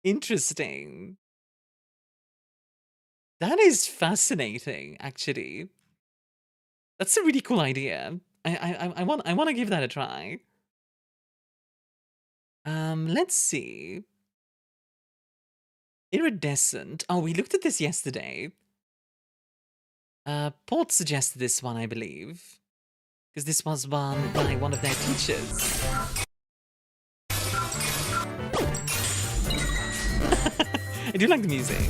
Interesting. That is fascinating, actually. That's a really cool idea. I want to give that a try. Let's see. Iridescent. Oh, we looked at this yesterday. Port suggested this one, I believe. Because this was one by one of their teachers. I do like the music.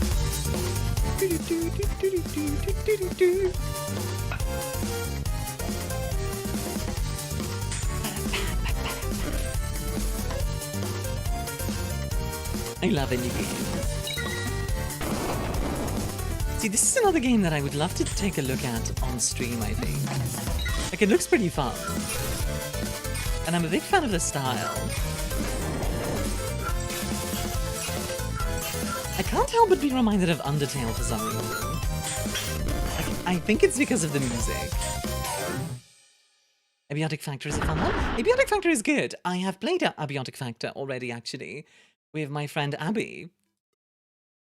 I love a new game. See, this is another game that I would love to take a look at on stream, I think. Like, it looks pretty fun. And I'm a big fan of the style. I can't help but be reminded of Undertale for some reason. I think it's because of the music. Abiotic Factor is a fun one. Abiotic Factor is good. I have played Abiotic Factor already, actually, with my friend Abby.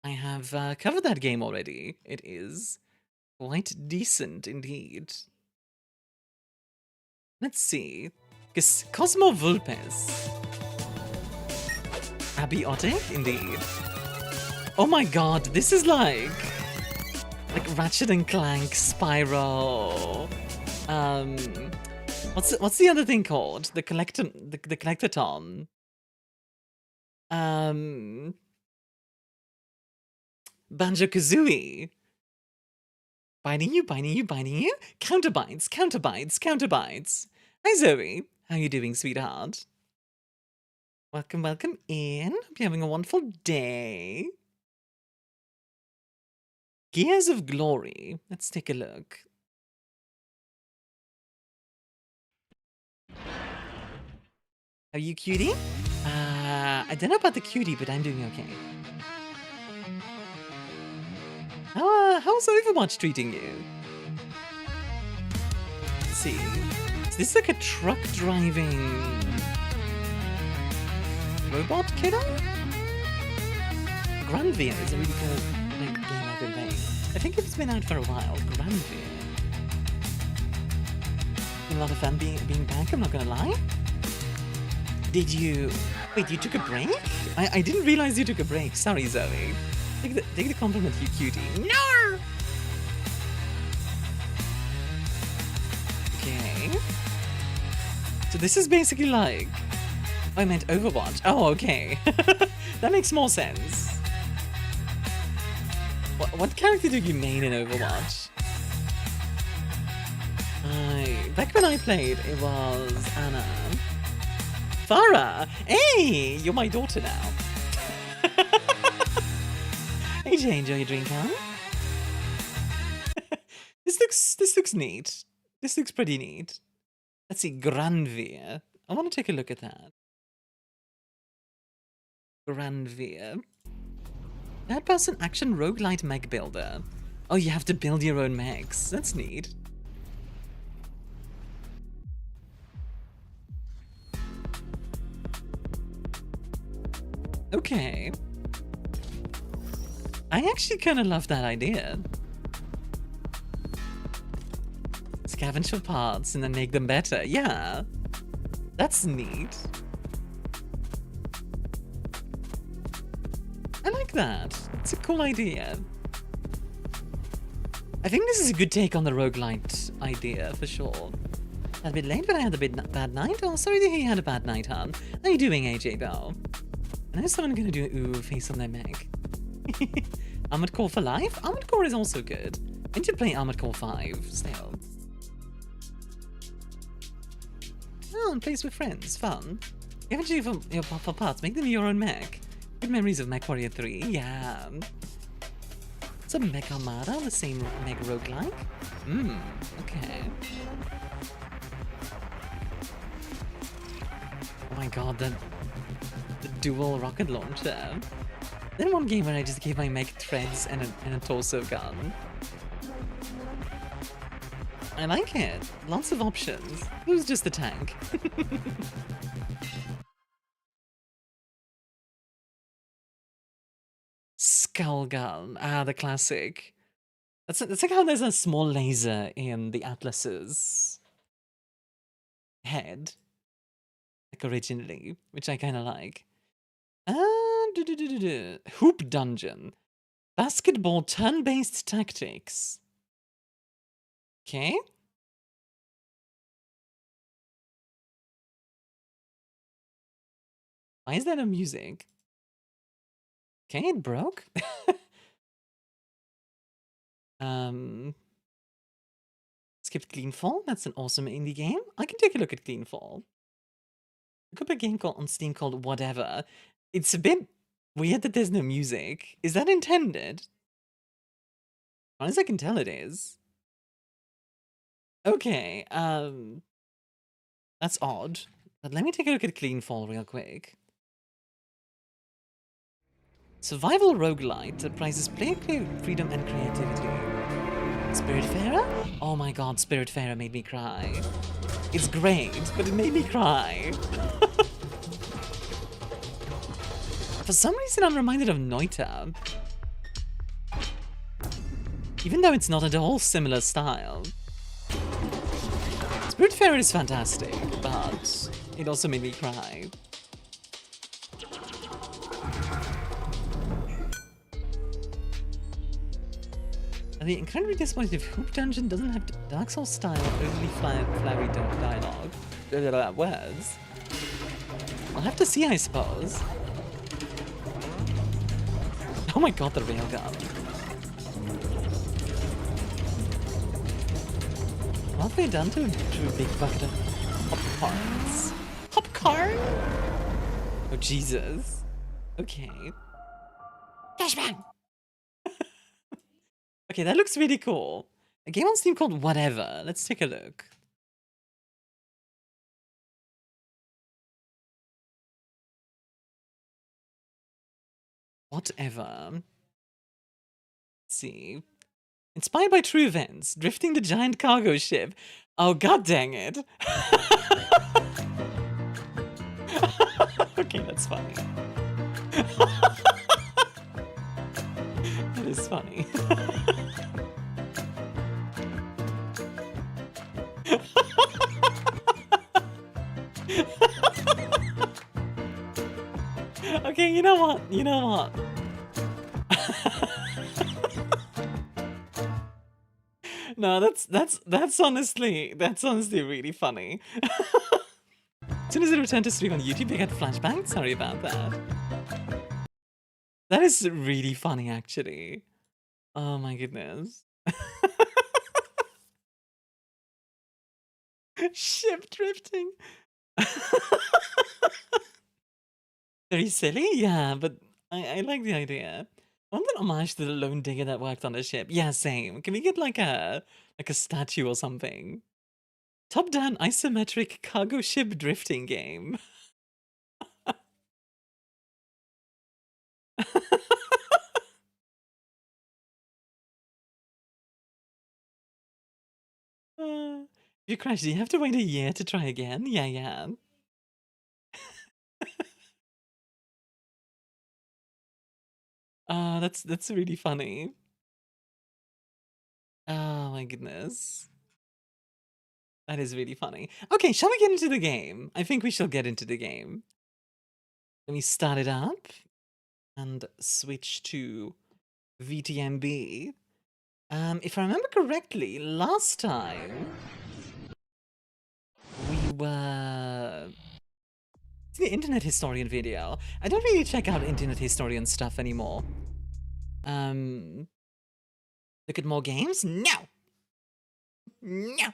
I have covered that game already. It is quite decent indeed. Let's see. Cosmo Vulpes. Abiotic, indeed. Oh my god, this is like Ratchet and Clank, Spyro. What's the other thing called? The Collectathon. Banjo-Kazooie. Binding you. Counterbites. Hi Zoe, how you doing, sweetheart? Welcome in. Hope you're having a wonderful day. Gears of Glory. Let's take a look. Are you cutie? I don't know about the cutie, but I'm doing okay. How's Overwatch treating you? Let's see. Is this like a truck driving robot killer? Granville is a really cool game I've been playing. I think it's been out for a while. Granville. Been a lot of fun being back, I'm not gonna lie. Did you... Wait, you took a break? I didn't realize you took a break. Sorry, Zoe. Take the compliment, you cutie. No! Okay. So this is basically like... I meant Overwatch. Oh, okay. That makes more sense. What character do you main in Overwatch? Back when I played, it was Anna. Farah! Hey! You're my daughter now. Hey Jay, enjoy your drink, huh? This looks neat. This looks pretty neat. Let's see, Granville. I want to take a look at that. Granville. Third-person action roguelite mech builder. Oh, you have to build your own mechs. That's neat. Okay. I actually kind of love that idea. Scavenge for parts and then make them better. Yeah. That's neat. I like that. It's a cool idea. I think this is a good take on the roguelite idea, for sure. A bit late, but I had a bad night. Oh, sorry to hear you had a bad night, hon. How are you doing, AJ, though? I know someone gonna do ooh face on their mech. Armored Core for life? Armored Core is also good. I need to play Armored Core 5 still. Oh, and plays with friends. Fun. Eventually for parts, make them your own mech. Good memories of MechWarrior 3. Yeah. It's a Mech Armada, the same Mech roguelike. Okay. Oh my god, the dual rocket launcher. Then one game where I just gave my mech threads and a torso gun. I like it. Lots of options. Who's just the tank? Skull gun. Ah, the classic. That's like how there's a small laser in the Atlas's head. Like originally, which I kind of like. Hoop dungeon. Basketball turn-based tactics. Okay. Why is there no music? Okay, it broke. Skipped Cleanfall. That's an awesome indie game. I can take a look at Cleanfall. I got a game on Steam called Whatever. It's a bit weird that there's no music. Is that intended? As far as I can tell, it is. Okay, that's odd. But let me take a look at Cleanfall real quick. Survival roguelite that prizes player freedom and creativity. Spiritfarer? Oh my god, Spiritfarer made me cry. It's great, but it made me cry. For some reason, I'm reminded of Noita. Even though it's not at all similar style. Spiritfarer is fantastic, but it also made me cry. The incredibly disappointed if Hoop Dungeon doesn't have Dark Souls style overly flowery dialogue. Words. I'll have to see, I suppose. Oh my god, the railgun. What have they done to a big bucket of popcorns? Popcorn? Oh, Jesus. Okay. Flashbang! Okay, that looks really cool. A game on Steam called Whatever. Let's take a look. Whatever. Let's see. Inspired by true events, drifting the giant cargo ship. Oh, god dang it. Okay, that's funny. That is funny. Okay, you know what? You know what? No, that's honestly really funny. As soon as it returned to stream on YouTube, they got flashbang. Sorry about that. That is really funny, actually. Oh my goodness. Ship drifting. Very silly, yeah, but I like the idea. I want an homage to the lone digger that worked on the ship. Yeah, same. Can we get like a statue or something? Top-down isometric cargo ship drifting game. If you crash, do you have to wait a year to try again? Yeah, yeah. That's really funny. Oh my goodness. That is really funny. Okay, shall we get into the game? I think we shall get into the game. Let me start it up and switch to VTMB. If I remember correctly, last time we were It's the Internet Historian video. I don't really check out Internet Historian stuff anymore. Look at more games? No! No!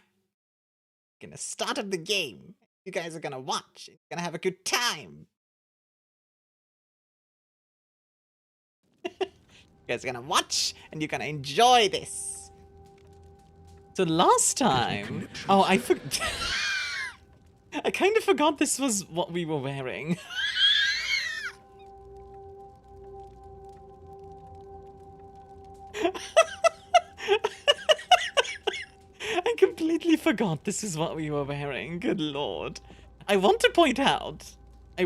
Gonna start up the game. You guys are gonna watch. You're gonna have a good time. You guys are gonna watch, and you're gonna enjoy this. So last time... Oh, I forgot... I kind of forgot this was what we were wearing. I completely forgot this is what we were wearing. Good lord. I want to point out, I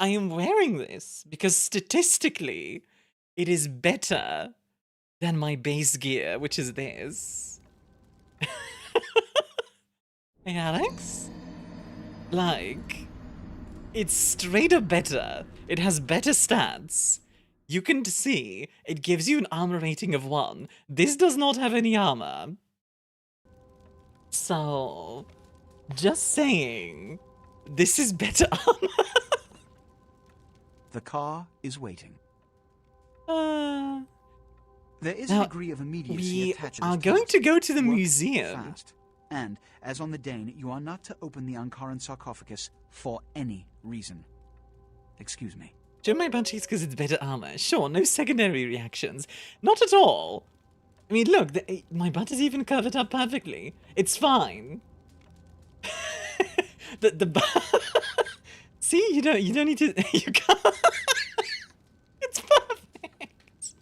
am wearing this because statistically, it is better than my base gear, which is this. Hey, Alex? Like, it's straight up better. It has better stats. You can see it gives you an armor rating of 1. This does not have any armor. So, just saying, this is better armor. The car is waiting. There is a degree of immediacy we attached. are going to go to the Work museum. Fast. And, as on the Dane, you are not to open the Ankaran sarcophagus for any reason. Excuse me. Show my butt cheeks because it's better armor. Sure, no secondary reactions. Not at all. I mean, look, my butt is even covered up perfectly. It's fine. See, you don't need to. You can't. It's perfect.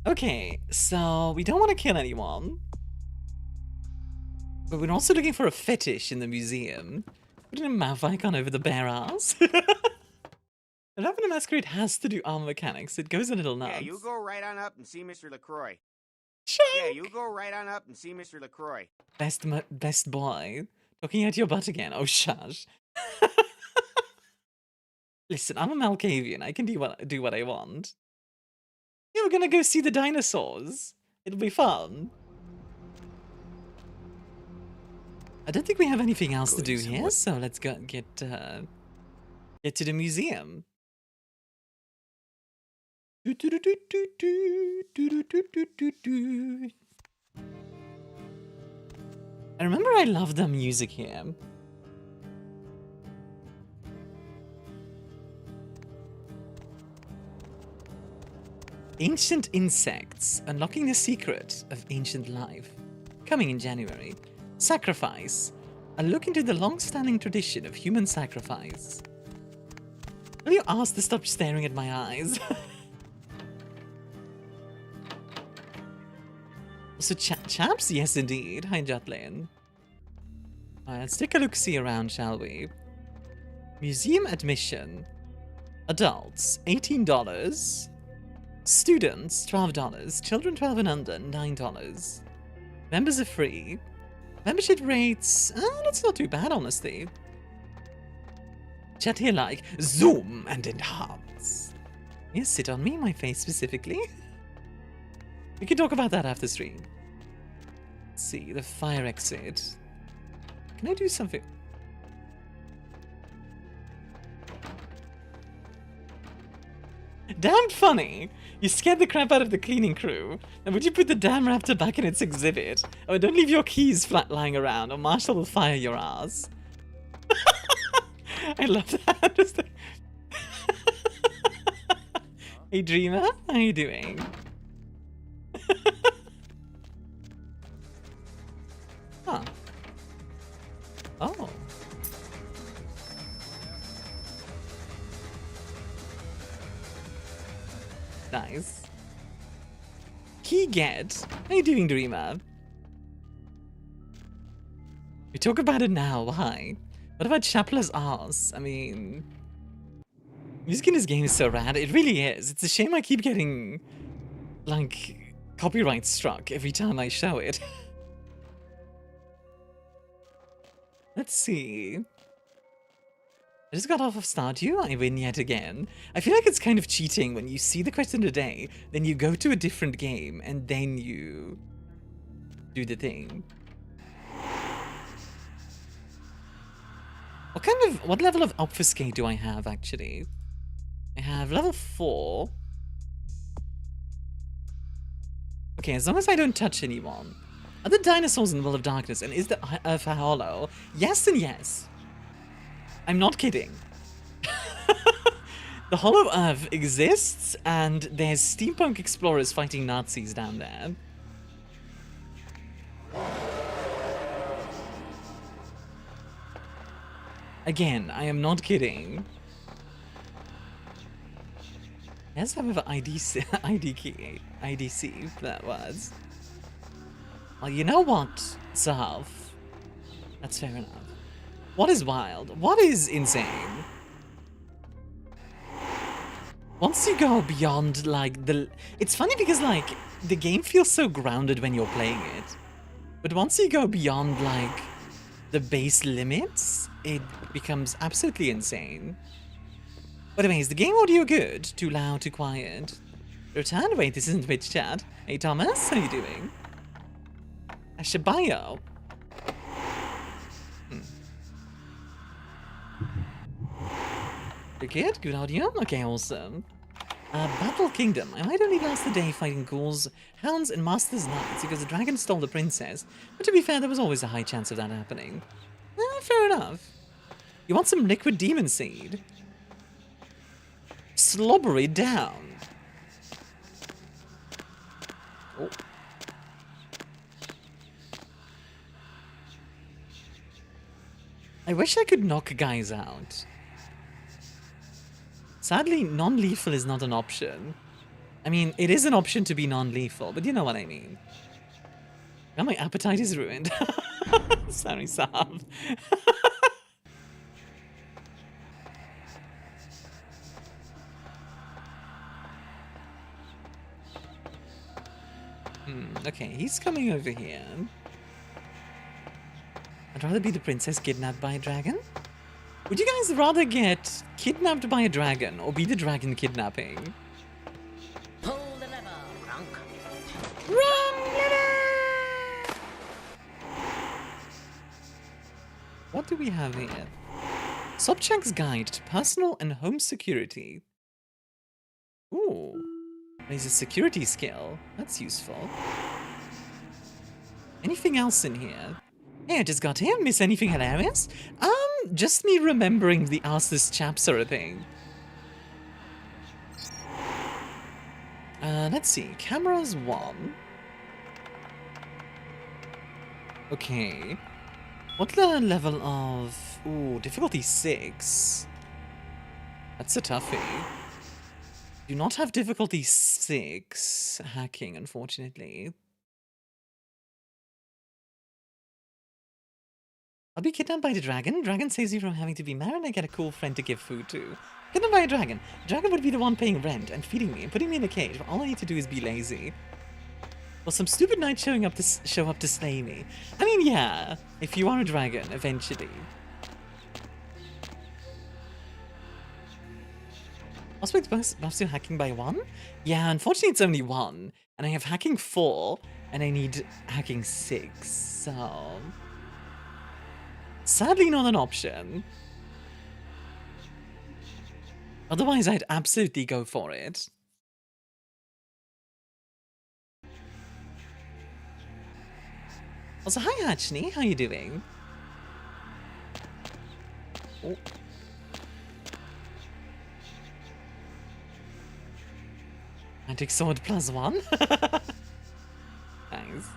Okay, so we don't want to kill anyone. But we're also looking for a fetish in the museum. Put in a mouth icon over the bare ass. And having a Masquerade has to do armor mechanics. It goes a little nuts. Yeah, you go right on up and see Mr. LaCroix. Shank! Yeah, you go right on up and see Mr. LaCroix. Best boy. Talking out your butt again. Oh, shush. Listen, I'm a Malkavian. I can do what I want. Yeah, we're gonna go see the dinosaurs. It'll be fun. I don't think we have anything else to do here, so let's go get to the museum. I remember I loved the music here. Ancient Insects, Unlocking the Secret of Ancient Life. Coming in January. Sacrifice, a look into the long-standing tradition of human sacrifice. Will you ask to stop staring at my eyes? So chaps? Yes indeed. Hi Jutlin. Alright, let's take a look-see around, shall we? Museum admission. Adults, $18. Students, $12. Children 12 and under, $9. Members are free. Membership rates, that's not too bad, honestly. Chat here like, zoom and enhance. Yes, sit on me, my face specifically. We can talk about that after stream. Let's see, the fire exit. Can I do something? Damn funny! You scared the crap out of the cleaning crew. And would you put the damn raptor back in its exhibit? Oh, don't leave your keys flat lying around or Marshall will fire your ass. I love that. Hey Dreamer, how are you doing? Huh. Oh. Nice. Key get. How you doing, Dreamer? We talk about it now, why? What about Chapler's ass? I mean... music in this game is so rad, it really is. It's a shame I keep getting, like, copyright struck every time I show it. Let's see. I just got off of Stardew, I win yet again. I feel like it's kind of cheating when you see the question today, then you go to a different game, and then you do the thing. What level of obfuscate do I have actually? I have level 4. Okay, as long as I don't touch anyone. Are the dinosaurs in the world of darkness? And is the Earth hollow? Yes and yes. I'm not kidding. The hollow Earth exists, and there's steampunk explorers fighting Nazis down there. Again, I am not kidding. Yes, however, IDC, that was. Well, you know what, Sav? That's fair enough. What is wild? What is insane? Once you go beyond, like, it's funny because, like, the game feels so grounded when you're playing it. But once you go beyond, like, the base limits, it becomes absolutely insane. By the way, is the game audio good? Too loud, too quiet? Return? Wait, this isn't Twitch chat. Hey Thomas, how you doing? Ashabayo. You're good? Good audio? Okay, awesome. Battle Kingdom. I might only last the day fighting ghouls, hounds, and masters' knights because the dragon stole the princess. But to be fair, there was always a high chance of that happening. Fair enough. You want some liquid demon seed? Slobbery down. Oh. I wish I could knock guys out. Sadly, non-lethal is not an option. I mean, it is an option to be non-lethal, but you know what I mean. Now my appetite is ruined. Sorry, Sav. Okay, he's coming over here. I'd rather be the princess kidnapped by a dragon. Would you guys rather get kidnapped by a dragon or be the dragon kidnapping? Pull the lever, Gronk. Run! What do we have here? Sobchak's Guide to Personal and Home Security. Ooh. There's a security skill. That's useful. Anything else in here? Hey, I just got here. Miss anything hilarious? Just me remembering the Ask This Chap sort of thing. Let's see. Cameras 1. Okay. What's the level of... Ooh, difficulty 6. That's a toughie. Do not have difficulty 6 hacking, unfortunately. I'll be kidnapped by the dragon. Dragon saves you from having to be married and I get a cool friend to give food to. Kidnapped by a dragon. Dragon would be the one paying rent and feeding me and putting me in a cage. All I need to do is be lazy. Well, some stupid knight show up to slay me. I mean, yeah, if you are a dragon, eventually. Also, it buffs you hacking by 1? Yeah, unfortunately it's only 1. And I have hacking 4, and I need hacking 6, so... Sadly not an option. Otherwise, I'd absolutely go for it. Also, hi Hatchney, how you doing? Oh. Magic sword +1. Nice.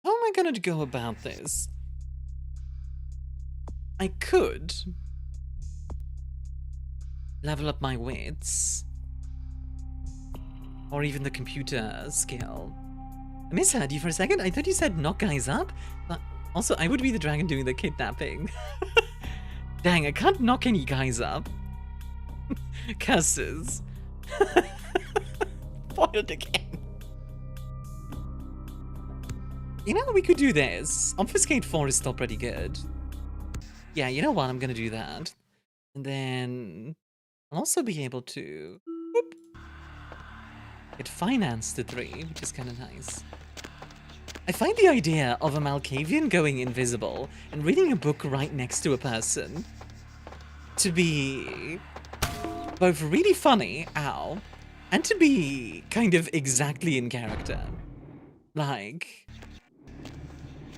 How am I gonna go about this? I could level up my wits. Or even the computer skill. I misheard you for a second. I thought you said knock guys up. But also, I would be the dragon doing the kidnapping. Dang, I can't knock any guys up. Curses. Foiled again. You know, we could do this. Obfuscate 4 is still pretty good. Yeah, you know what? I'm gonna do that. And then I'll also be able to whoop, get finance to 3, which is kind of nice. I find the idea of a Malkavian going invisible and reading a book right next to a person to be both really funny, ow, and to be kind of exactly in character. Like,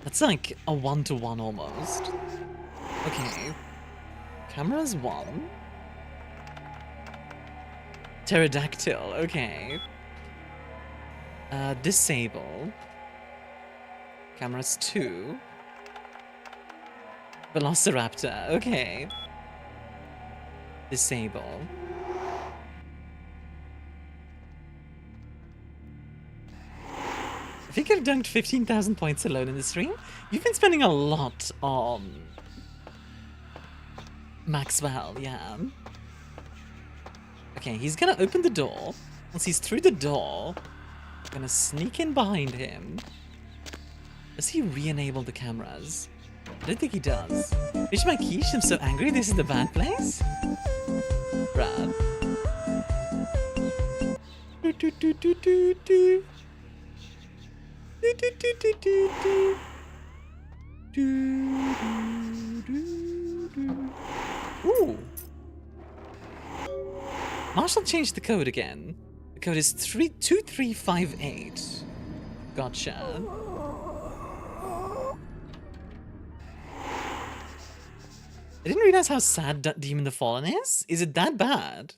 that's like a 1-to-1 almost. Okay. Camera's 1. Pterodactyl, okay. Disable. Camera's 2. Velociraptor, okay. Disable. I think I've dunked 15,000 points alone in the stream. You've been spending a lot on Maxwell, yeah. Okay, he's gonna open the door. Once he's through the door, I'm gonna sneak in behind him. Does he re-enable the cameras? I don't think he does. Bitch, my quiche, I'm so angry. This is the bad place? Bruh. Do do do do do do. Do do do do do do. Do do do do. Ooh. Marshall changed the code again. The code is 2358. Gotcha. I didn't realize how sad Demon the Fallen is. Is it that bad?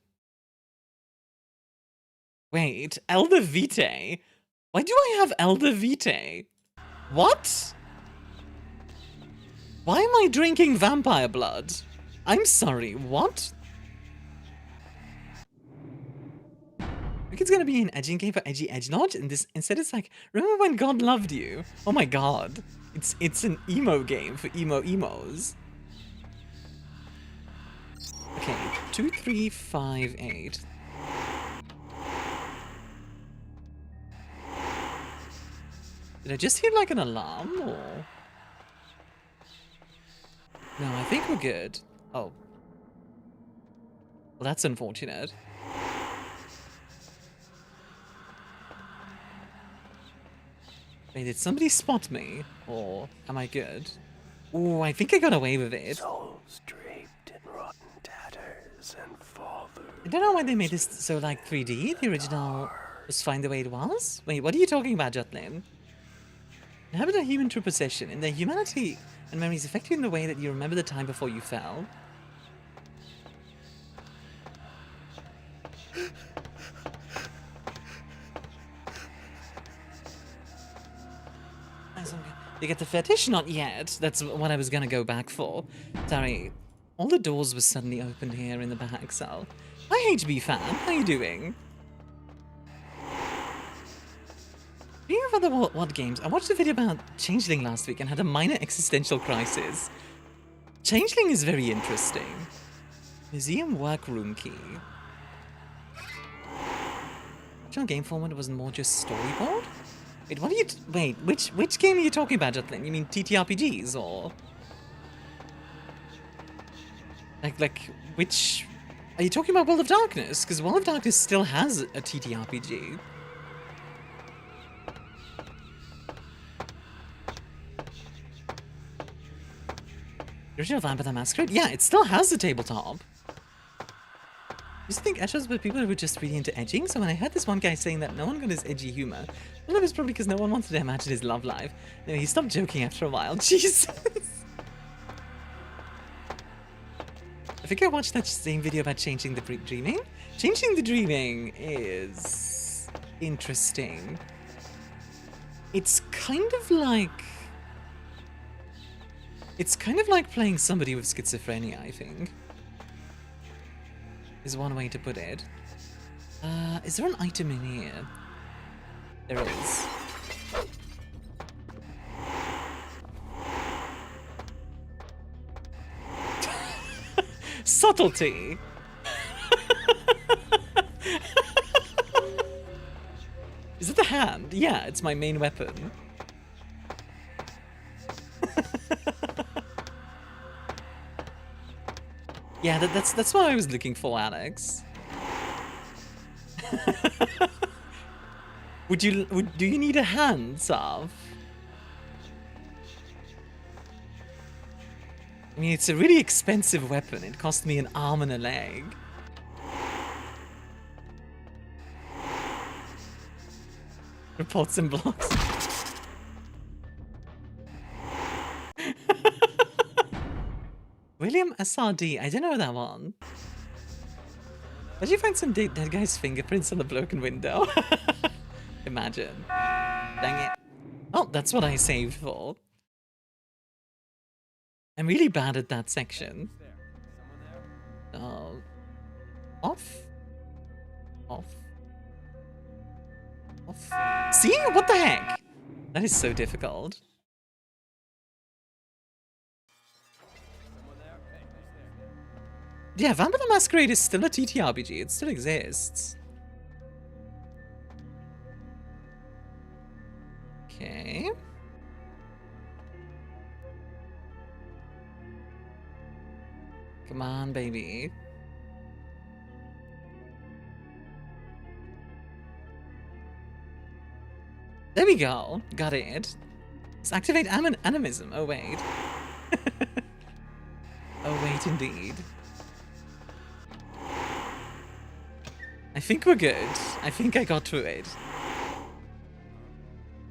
Wait, Elder Vitae? Why do I have Elder Vitae? What? Why am I drinking vampire blood? I'm sorry, what? I think it's gonna be an edging game for Edgy Edgelodge, and this instead it's like, remember when God loved you? Oh my god. It's an emo game for emos. Okay, 2358. Did I just hear like an alarm or? No, I think we're good. Oh. Well, that's unfortunate. Wait, did somebody spot me? Or am I good? Ooh, I think I got away with it. Souls draped in rotten tatters and fathers. I don't know why they made this so like 3D. The original was fine the way it was. Wait, what are you talking about, Jutlin? Inhabit a human true possession. In their humanity and memories affect you in the way that you remember the time before you fell. You get the fetish? Not yet. That's what I was gonna go back for. Sorry. All the doors were suddenly opened here in the back cell. Hi HB fan, how you doing? Speaking of other what games, I watched a video about Changeling last week and had a minor existential crisis. Changeling is very interesting. Museum workroom key. Original game format was more just storyboard? Wait, what are you... Wait, which game are you talking about, Jutlin? You mean TTRPGs, or... Like, which... Are you talking about World of Darkness? Because World of Darkness still has a TTRPG. The original Vampire the Masquerade? Yeah, it still has a tabletop. I used to think edgers were people who were just really into edging, so when I heard this one guy saying that no one got his edgy humor, well, it was probably because no one wanted to imagine his love life. No, he stopped joking after a while. Jesus! I think I watched that same video about changing the dreaming. Changing the dreaming is interesting. It's kind of like playing somebody with schizophrenia, I think. Is one way to put it. Is there an item in here? There is. Subtlety! Is it the hand? Yeah, it's my main weapon. Yeah, that's what I was looking for, Alex. do you need a hand, Sav? I mean, it's a really expensive weapon. It cost me an arm and a leg. Reports and blocks. William SRD, I don't know that one. Did you find some dead guy's fingerprints on the broken window? Imagine. Dang it. Oh, that's what I saved for. I'm really bad at that section. Off? Off? Off? See? What the heck? That is so difficult. Yeah, Vampire the Masquerade is still a TTRPG. It still exists. Okay. Come on, baby. There we go. Got it. Let's activate animism. Oh, wait. Oh, wait, indeed. I think we're good. I think I got through it.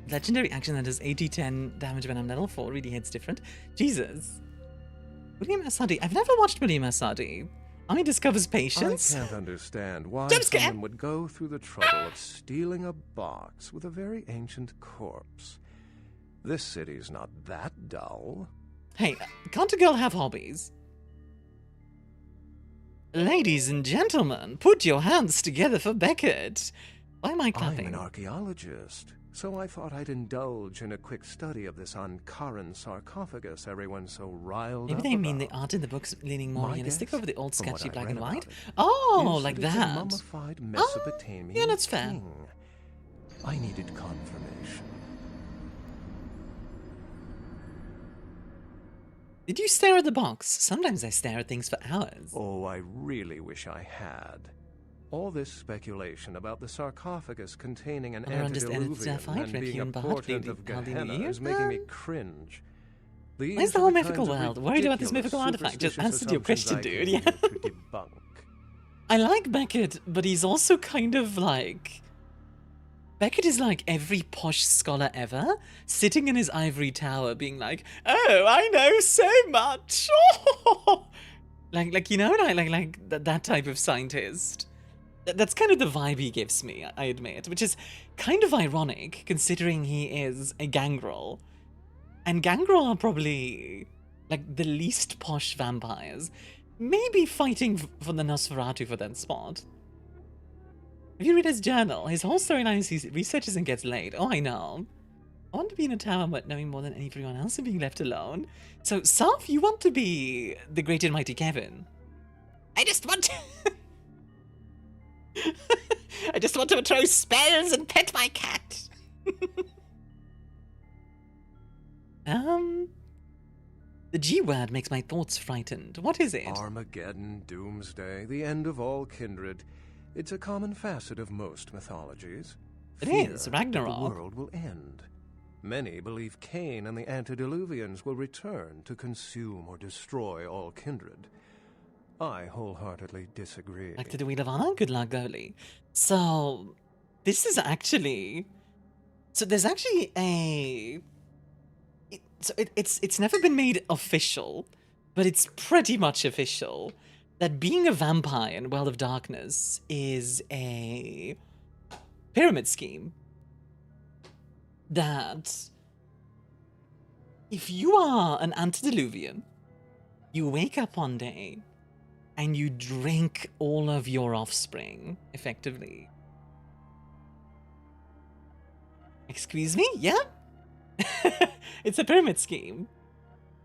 Legendary action that does 80-10 damage when I'm level 4 really hits different. Jesus. William SRD. I've never watched William SRD. Army discovers patience. I can't understand why Jump scare. someone would go through the trouble of stealing a box with a very ancient corpse. This city's not that dull. Hey, can't a girl have hobbies? Ladies and gentlemen, put your hands together for Beckett. Why am I clapping? I'm an archaeologist, so I thought I'd indulge in a quick study of this Ankaran sarcophagus everyone's so riled Maybe up they mean the about. art in the books leaning more My realistic guess, over the old from what sketchy I black read and white. about it, Oh, is like that it's a that. mummified Mesopotamian yeah, that's fair. king. I needed confirmation. Did you stare at the box? Sometimes I stare at things for hours. Oh, I really wish I had. All this speculation about the sarcophagus containing an I don't understand its antediluvian fight, and being a Refuge, portent Bahad, of Haldini, Gehenna is making me cringe. These Where's the are whole kinds mythical of world? Worried about this ridiculous mythical artifact? Just superstitious answer your question, assumptions dude. I Yeah. came here to debunk. I like Beckett, but he's also kind of like... Beckett is like every posh scholar ever, sitting in his ivory tower being like, oh, I know so much! like you know, like that type of scientist. That's kind of the vibe he gives me, I admit, which is kind of ironic, considering he is a gangrel. And gangrel are probably, like, the least posh vampires. Maybe fighting for the Nosferatu for that spot. If you read his journal, his whole storyline is he researches and gets laid. Oh, I know. I want to be in a tower but knowing more than everyone else and being left alone. So, Saf, you want to be the great and mighty Kevin. I just want to... I just want to throw spells and pet my cat. The G word makes my thoughts frightened. What is it? Armageddon, Doomsday, the end of all kindred. It's a common facet of most mythologies. It Fear is, that Ragnarok. the world will end. Many believe Cain and the antediluvians will return to consume or destroy all kindred. I wholeheartedly disagree. Back to the Wheel of Honor? Good luck, Bowli. So, this is actually... So there's actually a... It's never been made official, but it's pretty much official that being a vampire in World of Darkness is a pyramid scheme. That if you are an antediluvian, you wake up one day and you drink all of your offspring, effectively. Excuse me? Yeah? It's a pyramid scheme.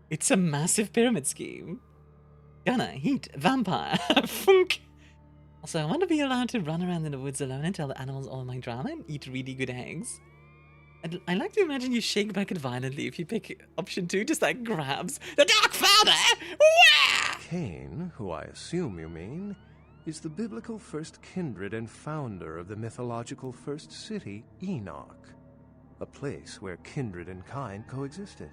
It's a massive pyramid scheme. Gonna heat vampire. Funk. Also, I want to be allowed to run around in the woods alone and tell the animals all my drama and eat really good eggs. I like to imagine you shake back it violently if you pick option 2, just like grabs the Dark Father! Wah! Cain, who I assume you mean, is the biblical first kindred and founder of the mythological first city, Enoch, a place where kindred and kind coexisted.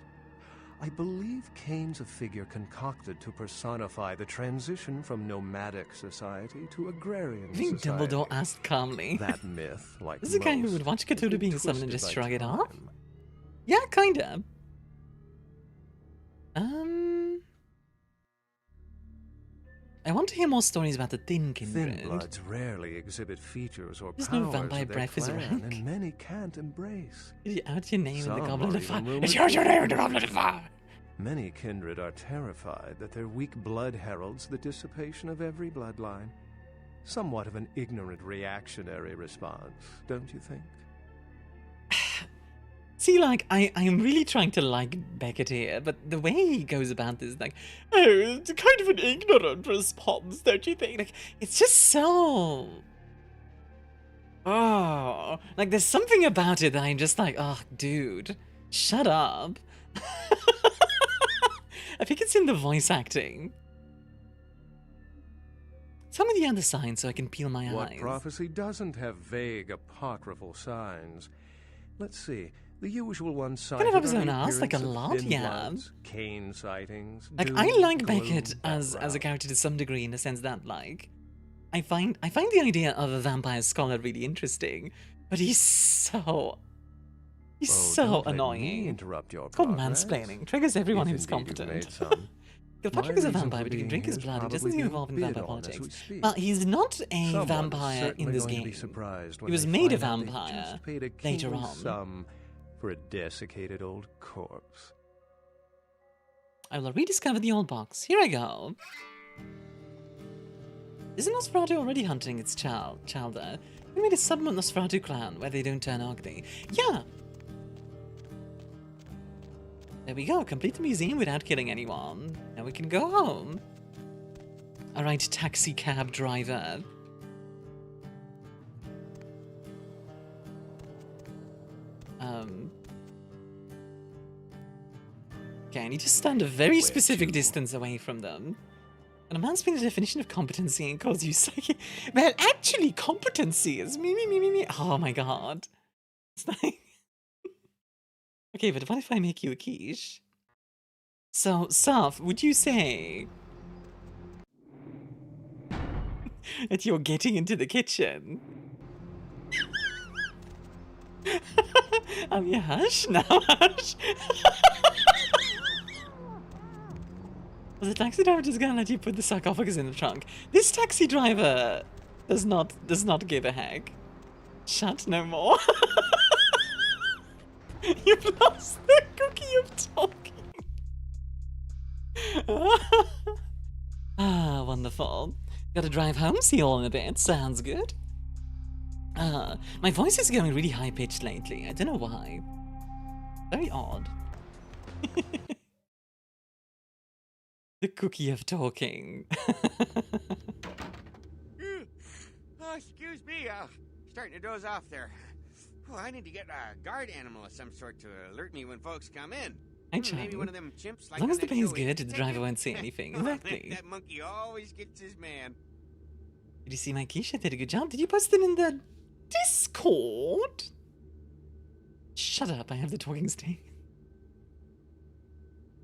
I believe Cain's a figure concocted to personify the transition from nomadic society to agrarian I think society. Dumbledore asked calmly. That myth, like This is a guy who most, would watch has Cthulhu been being summoned and twisted just by shrug it off? time. Yeah, kinda. I want to hear more stories about the Thin Kindred. Thin bloods rarely exhibit features or There's powers no vampire of their breath is clan, rank. and many can't embrace. Did you out your name in the Some Goblet are of Fire? even rumored It's your to name in the Goblet of Fire! Many kindred are terrified that their weak blood heralds the dissipation of every bloodline. Somewhat of an ignorant reactionary response, don't you think? See, like, I am really trying to like Beckett here, but the way he goes about this, like, oh, it's kind of an ignorant response, don't you think? Like, it's just so... Oh, like, there's something about it that I'm just like, oh, dude, shut up. I think it's in the voice acting. Tell me the other sign so I can peel my What eyes. prophecy doesn't have vague apocryphal signs? Let's see. The usual ones cited Kind of have his are own the ass, like a appearance of lot, thin yeah. bloods, Cain sightings, Like, doom, I like gloom, Beckett as a background. character to some degree in the sense that, like, I find the idea of a vampire scholar really interesting, but he's so Oh, so don't let me annoying. interrupt your It's called progress. mansplaining. Triggers everyone If who's indeed you've competent. made some. Patrick My is a reason vampire, for but he can being drink his here is blood. He probably doesn't seem being involved in bid vampire on as politics. we speak. But he's not a Someone is vampire in certainly this going to be game. surprised when He was they made a find out they've vampire just paid a later kingly on. sum for a desiccated old corpse. I will rediscover the old box. Here I go. Isn't Nosferatu already hunting its child there? We made a sub-mod Nosferatu clan where they don't turn ugly. Yeah! There we go, complete the museum without killing anyone. Now we can go home. Alright, taxi cab driver. Okay, I need to stand a very specific distance away from them. And a man's been the definition of competency and calls you psychic. Well, actually, competency is me. Oh my god. It's like... Okay, but what if I make you a quiche? So, Saf, would you say that you're getting into the kitchen? Yeah, hush, now hush. Well, the taxi driver just gonna let you put the sarcophagus in the trunk. This taxi driver does not give a heck. Shut no more. You've lost the cookie of talking. Ah, wonderful. Gotta drive home, see you all in a bit. Sounds good. My voice is going really high-pitched lately. I don't know why. Very odd. The cookie of talking. Oh, excuse me, starting to doze off there. Oh, I need to get a guard animal of some sort to alert me when folks come in. I Maybe try. one of them chimps like As long on as the that pay is show, good, the Take driver It. won't say anything. Oh, Exactly. that monkey always gets his man. Did you see my quiche? I did a good job. Did you post it in the Discord? Shut up, I have the talking stick.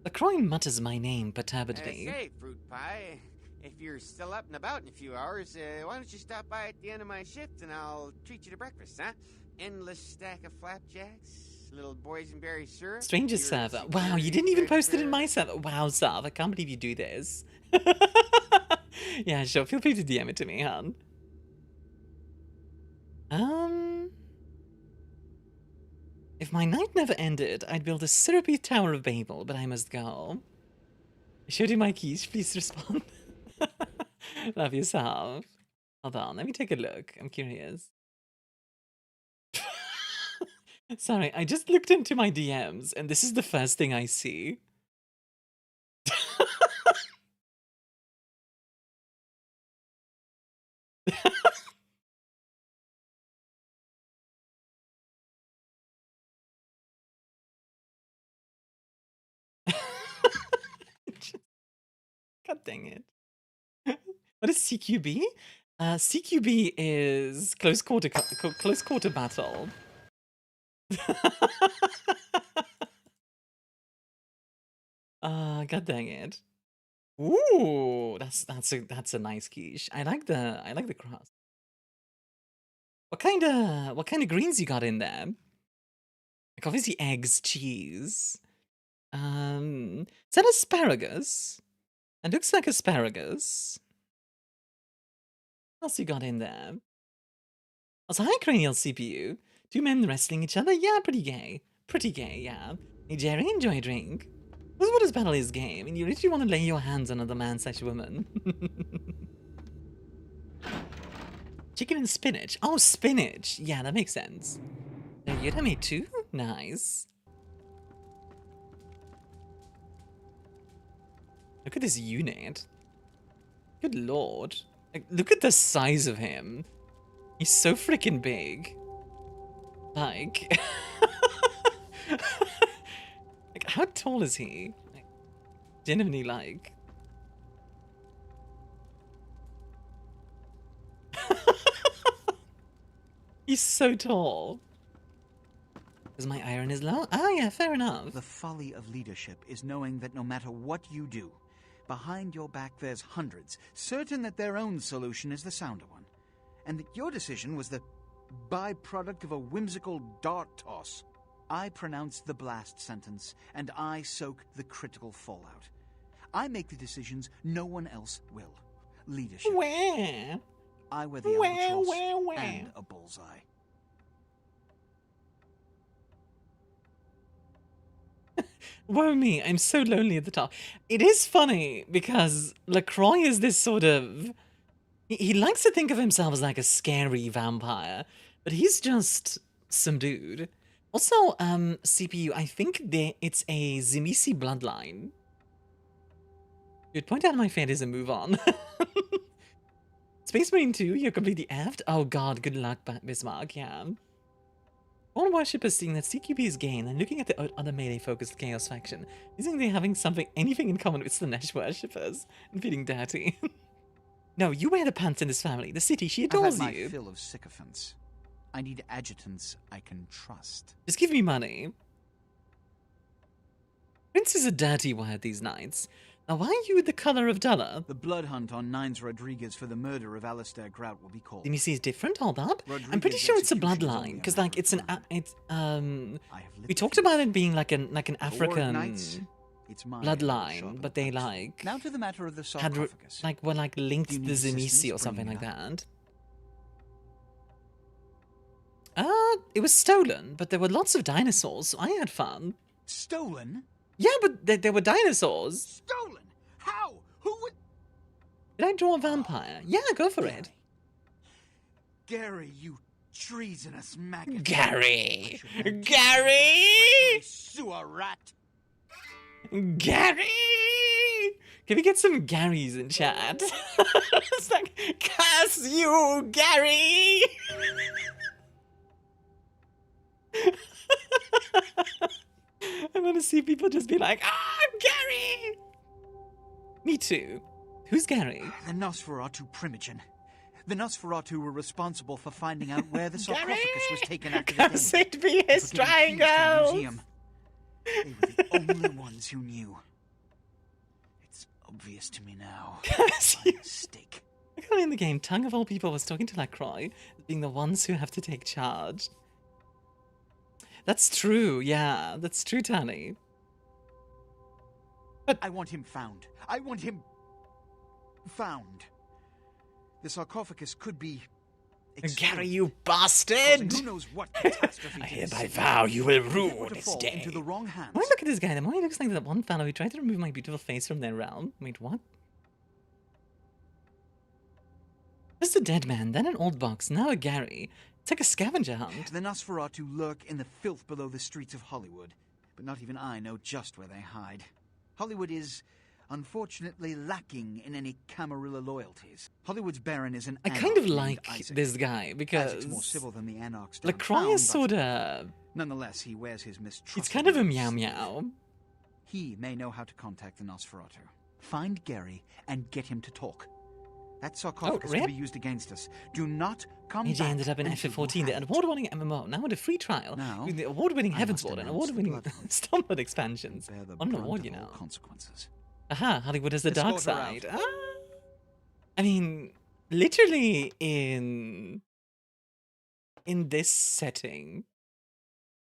LaCroix mutters my name perturbedly. Say, Fruit Pie, if you're still up and about in a few hours, why don't you stop by at the end of my shift and I'll treat you to breakfast, huh? Endless stack of flapjacks, little boysenberry syrup. Stranger's your server. Wow, you security didn't even credit post it in my card. server. Wow, Sav, I can't believe you do this. Yeah, sure. Feel free to DM it to me, hon. If my night never ended, I'd build a syrupy Tower of Babel, but I must go. I showed you my keys. Please respond. Love yourself. Hold on, let me take a look. I'm curious. Sorry, I just looked into my DMs, and this is the first thing I see. God dang it. What is CQB? CQB is close quarter battle. God dang it. Ooh, that's a nice quiche. I like the crust. What kind of greens you got in there? Like obviously eggs, cheese. Is that asparagus? It looks like asparagus. What else you got in there? Also, hi Cranial CPU. Two men wrestling each other? Yeah, pretty gay. Pretty gay, yeah. Hey Jerry, enjoy a drink. This is what this battle is game, and you literally want to lay your hands on another man/woman. Chicken and spinach. Oh, spinach. Yeah, that makes sense. You had me too? Nice. Look at this unit. Good lord. Like, look at the size of him. He's so freaking big. Like... like, how tall is he? Like, genuinely, like... He's so tall. Because my iron is low? Ah, yeah, fair enough. The folly of leadership is knowing that no matter what you do, behind your back there's hundreds, certain that their own solution is the sounder one. And that your decision was the byproduct of a whimsical dart toss. I pronounce the blast sentence, and I soak the critical fallout. I make the decisions no one else will. Leadership. Where? I wear the albatross and a bullseye. Woe me, I'm so lonely at the top. It is funny because LaCroix is this sort of... He likes to think of himself as like a scary vampire, but he's just some dude. Also, CPU, I think it's a Tzimisce bloodline. You'd point out my fate and move on. Space Marine 2, you're completely effed? Oh god, good luck, Bismarck, yeah. All worshippers seeing that CQB is gain and looking at the other melee-focused Chaos faction, using they having anything in common with Slanesh worshippers and feeling dirty. No, you wear the pants in this family. The city, she adores I've had you. my fill of sycophants. I need adjutants I can trust. Just give me money. Prince is a dirty word these nights. Now, why are you the color of Dulla? The blood hunt on Nines Rodriguez for the murder of Alistair Grout will be called. Didn't you see it's different? Hold up. I'm pretty sure it's a bloodline because, like, it's an we talked about it being like an African bloodline, but they like now to the matter of the had sarcophagus. were like linked to the Tzimisce or assistance something bringing like it that. It was stolen, but there were lots of dinosaurs, so I had fun. Stolen? Yeah, but there were dinosaurs. Stolen? How? Who would... Did I draw a vampire? Yeah, go for it. Gary, you treasonous maggot. Gary! Gary! Gary! Sewer rat! Gary! Can we get some Garys in chat? It's like, curse you, Gary! I want to see people just be like, Gary! Me too. Who's Gary? The Nosferatu Primogen. The Nosferatu were responsible for finding out where the sarcophagus was taken after the Curse it be his triangles! They were the only ones who knew. It's obvious to me now. Curse My you. mistake. Early in the game, Tongue of all people was talking to LaCroix, being the ones who have to take charge. That's true, yeah. That's true, Tanny. But I want him found. I want him found. The sarcophagus could be Gary, you bastard! who knows what catastrophe. I hereby vow you will rue to this fall day. into the wrong hands. Why look at this guy? The more he looks like that one fellow who tried to remove my beautiful face from their realm. Wait, what? Just a dead man, then an old box, now a Gary. It's like a scavenger hunt. The Nosferatu lurk in the filth below the streets of Hollywood, but not even I know just where they hide. Hollywood is, unfortunately, lacking in any Camarilla loyalties. Hollywood's Baron is an I anarch kind of named like Isaac. this guy because Isaac's more civil than the anarchs. LaCroix is sorta... Nonetheless, he wears his mistrust. It's kind of a meow meow. He may know how to contact the Nosferatu. Find Gary and get him to talk. That sarcophagus rip. can be used against us. Do not come AJ back ended up in until FF14, you the have it. award-winning MMO, now with a free trial, Now, with the award-winning I Heaven's must Ward and announce the award-winning Bloodlines. Stormblood expansions. Bear the On an brunt award, of you all know. consequences. Aha, Hollywood is the dark Escort her side. Ah. I mean, literally in this setting,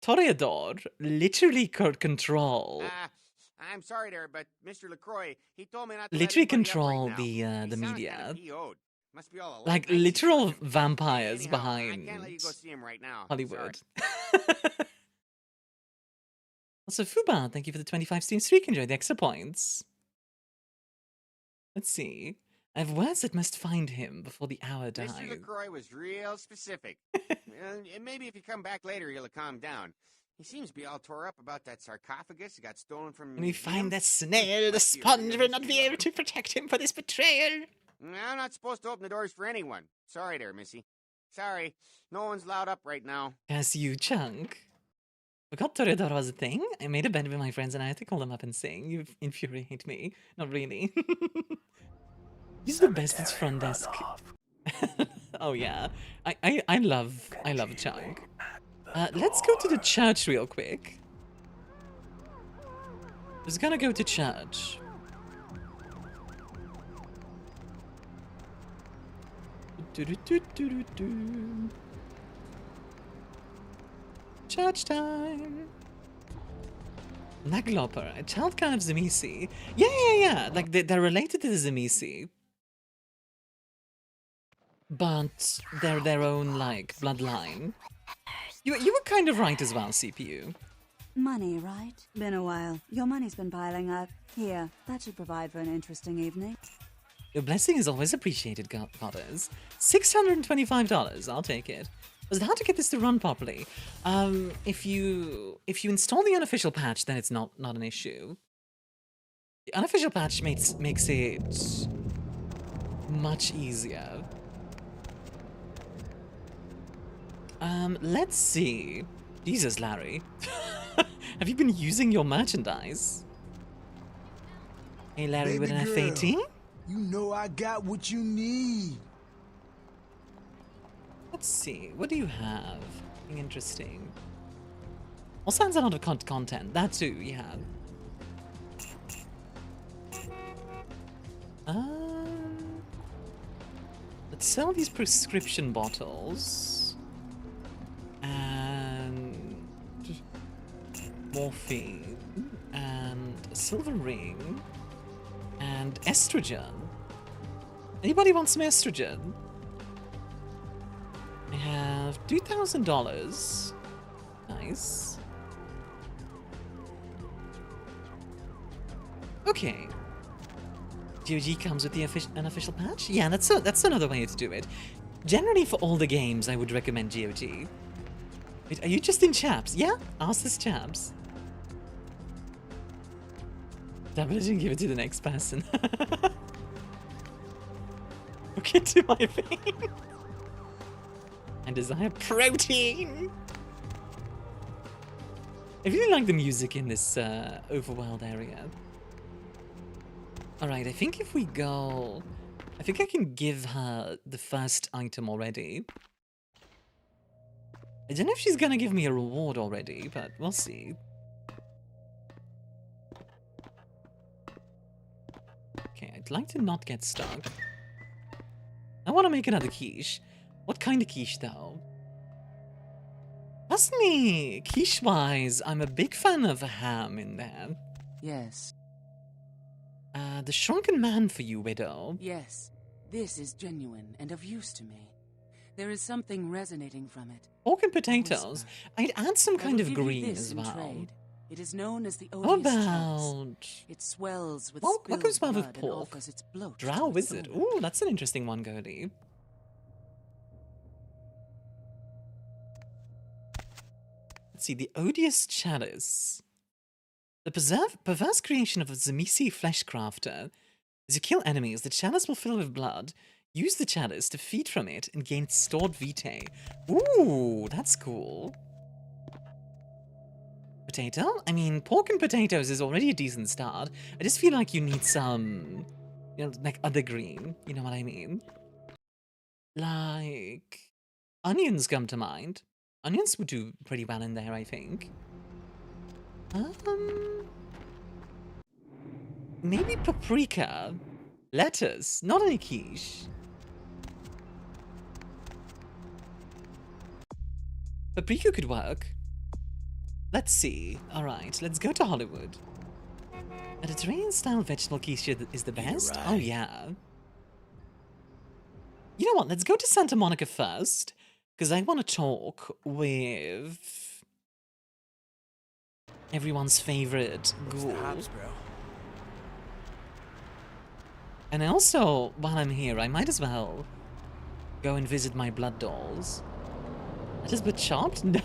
Toreador literally could control, I'm sorry there, but Mr. LaCroix, he told me not to literally let anybody up control right now. the He sounds media. kinda PO'd. Must be all Like alike. literal vampires Anyhow, behind I can't let you go see him right now. Hollywood. Sorry. Also, Fuba, thank you for the 25 Steam streak. Enjoy the extra points. Let's see. I have words that must find him before the hour dies. Mr. LaCroix was real specific. And maybe if you come back later, he'll calm down. He seems to be all tore up about that sarcophagus that got stolen from When we museum. find that snail, the Must be a sponge real will not be mystery. able to protect him for this betrayal. I'm not supposed to open the doors for anyone. Sorry there, Missy. Sorry. No one's loud up right now. As you, Chunk. Forgot Toreador was a thing. I made a bed with my friends and I had to call them up and sing. You infuriate me. Not really. He's the best at front desk. Oh yeah. I love Chunk. Let's go to the church real quick. Just gonna go to church. Church time. Naglopper, a child kind of Zemisi. Yeah. Like they're related to the Zemisi. But they're their own, like, bloodline. You were kind of right as well, CPU. Money, right? Been a while. Your money's been piling up. Here, that should provide for an interesting evening. Your blessing is always appreciated, goddess. $625, I'll take it. Was it hard to get this to run properly? If you install the unofficial patch, then it's not an issue. The unofficial patch makes it much easier. Let's see. Jesus, Larry. Have you been using your merchandise? Hey, Larry, with an Baby FAT? girl, you know I got what you need. Let's see. What do you have? Something interesting. All sounds a lot of content. That too, yeah. Let's sell these prescription bottles. And morphine. And a silver ring. And estrogen. Anybody want some estrogen? I have $2,000. Nice. Okay. GOG comes with the unofficial patch? Yeah, that's another way to do it. Generally, for all the games, I would recommend GOG. Wait, are you just in chaps? Yeah? Ask this chaps. Double it and give it to the next person. Look into my vein. I desire protein. I really like the music in this overworld area. Alright, I think if we go... I think I can give her the first item already. I don't know if she's gonna give me a reward already, but we'll see. Okay, I'd like to not get stuck. I want to make another quiche. What kind of quiche, though? Personally, quiche-wise, I'm a big fan of a ham in there. Yes. The shrunken man for you, widow. Yes. This is genuine and of use to me. There is something resonating from it. Pork and potatoes. I'd add some kind of green this as in well. trade. It is known as the How odious about... chalice. It swells with What spilled goes well with blood and pork? offers its bloat to Drow its wizard. owner. Ooh, that's an interesting one, Gertie. Let's see, the odious chalice. The perverse creation of a Zemisi fleshcrafter. As you kill enemies, the chalice will fill with blood. Use the chalice to feed from it and gain stored vitae. Ooh, that's cool. potato? I mean, pork and potatoes is already a decent start. I just feel like you need some, you know, like other green. You know what I mean? Like, onions come to mind. Onions would do pretty well in there, I think. Maybe paprika. Lettuce, not any quiche. Paprika could work. Let's see. Alright, let's go to Hollywood. Mediterranean-style vegetable quiche is the best? Right. Oh, yeah. You know what? Let's go to Santa Monica first, because I want to talk with everyone's favorite ghoul. And also, while I'm here, I might as well go and visit my blood dolls. That is but chopped? No.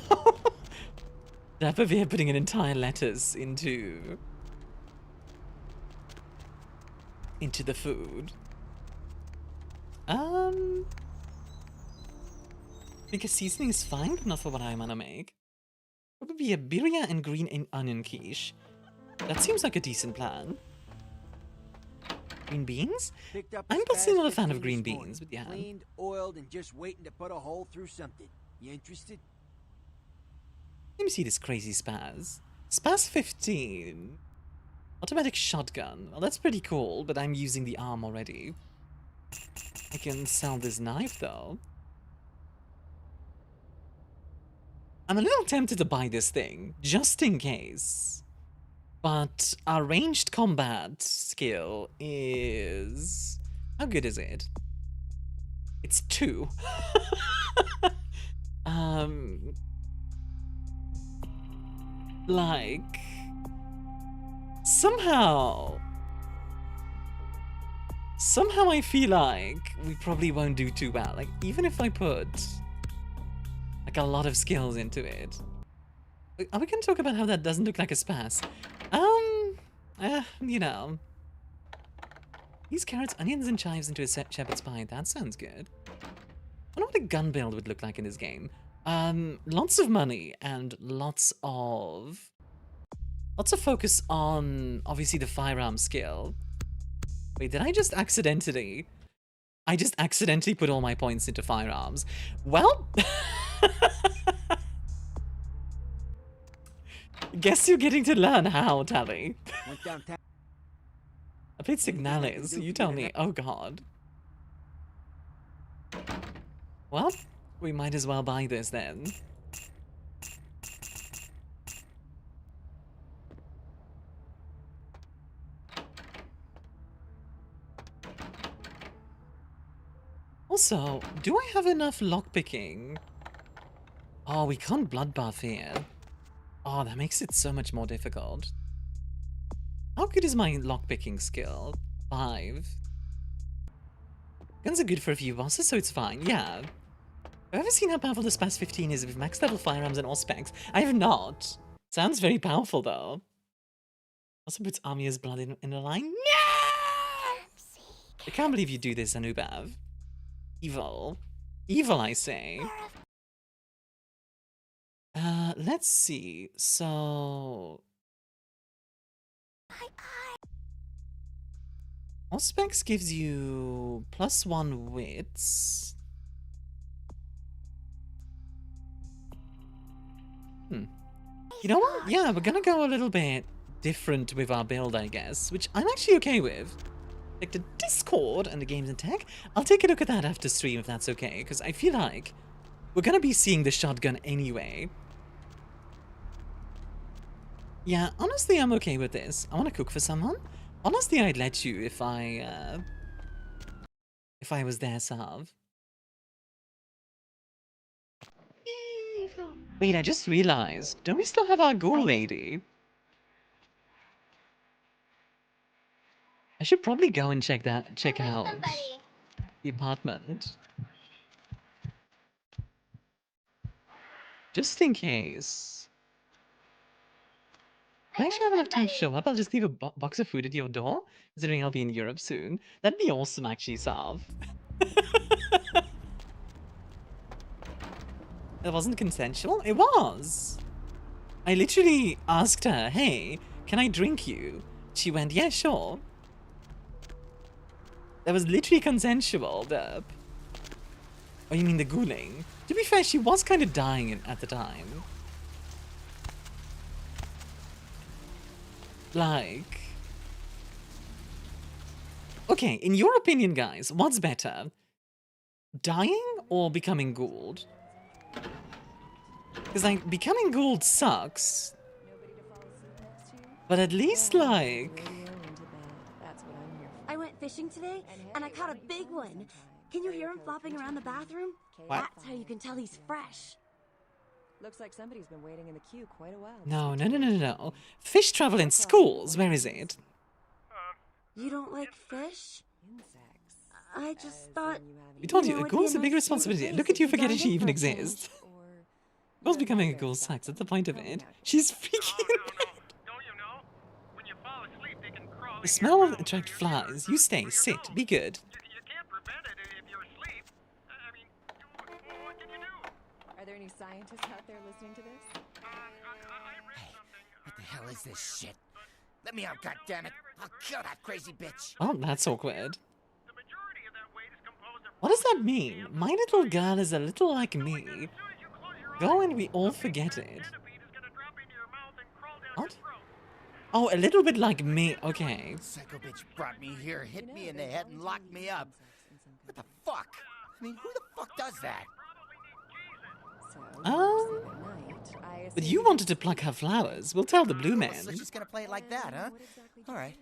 Dapper Veer putting an entire lettuce into the food. Because seasoning is fine, but not for what I want to make. Probably a birria and green onion quiche. That seems like a decent plan. Green beans? I'm personally not a fan of green beans, but yeah. Cleaned, oiled, and just waiting to put a hole through something. You interested? Let me see this crazy spaz. Spaz 15. Automatic shotgun. Well, that's pretty cool, but I'm using the arm already. I can sell this knife, though. I'm a little tempted to buy this thing, just in case. But our ranged combat skill is... How good is it? It's 2. Like... Somehow I feel like we probably won't do too well. Like, even if I put like a lot of skills into it. Are we gonna talk about how that doesn't look like a spaz? You know. These carrots, onions, and chives into a shepherd's pie. That sounds good. I wonder what a gun build would look like in this game. Lots of money and lots of focus on, obviously, the firearm skill. Wait, did I just accidentally... I just accidentally put all my points into firearms. Well... Guess you're getting to learn how, Tally. I played Signales. You tell me. Oh, God. Well, we might as well buy this, then. Also, do I have enough lockpicking? Oh, we can't bloodbath here. Oh, that makes it so much more difficult. How good is my lockpicking skill? 5. Guns are good for a few bosses, so it's fine. Yeah. Have you ever seen how powerful the Spaz 15 is with max level firearms and all specs? I have not. Sounds very powerful, though. Also puts Armia's blood in a line. No! I can't believe you do this, Anubav. Evil. Evil, I say. Let's see. So... All specs gives you +1 wits. You know what? Yeah, we're gonna go a little bit different with our build, I guess, which I'm actually okay with. Like the Discord and the games and tech, I'll take a look at that after stream if that's okay, because I feel like we're gonna be seeing the shotgun anyway. Yeah, honestly, I'm okay with this. I want to cook for someone. Honestly, I'd let you if I was there, Sav. Wait, I just realized. Don't we still have our ghoul lady? I should probably go and check out the apartment. Just in case. If I actually have enough time to show up, I'll just leave a box of food at your door, considering I'll be in Europe soon. That'd be awesome, actually, Sav. It wasn't consensual? It was! I literally asked her, hey, can I drink you? She went, yeah, sure. That was literally consensual, Derp. Oh, you mean the ghouling? To be fair, she was kind of dying at the time. Like... Okay, in your opinion, guys, what's better? Dying or becoming ghouled? Because, like, becoming ghouled sucks. But at least, like... I went fishing today, and I caught a big one. Can you hear him flopping around the bathroom? What? That's how you can tell he's fresh. Looks like somebody's been waiting in the queue quite a while. No. Fish travel in schools. Where is it? You don't like fish? I just thought... We told you, a ghoul's a big responsibility. Look at you forgetting she even exists. Ghoul's becoming a ghoul sucks. That's the point of it. She's freaking The smell will attract flies. You stay, sit, be good. Are there any scientists out there listening to this? Hey, what the hell is this shit? Let me out, goddammit! I'll kill that crazy bitch! Oh, that's awkward. What does that mean? My little girl is a little like me. Go and we all forget it. What? Oh, a little bit like me. Okay. Psycho bitch brought me here, hit me in the head, and locked me up. What the fuck? I mean, who the fuck does that? But you wanted to pluck her flowers. We'll tell the blue man. So she's gonna play it like that, huh? All right.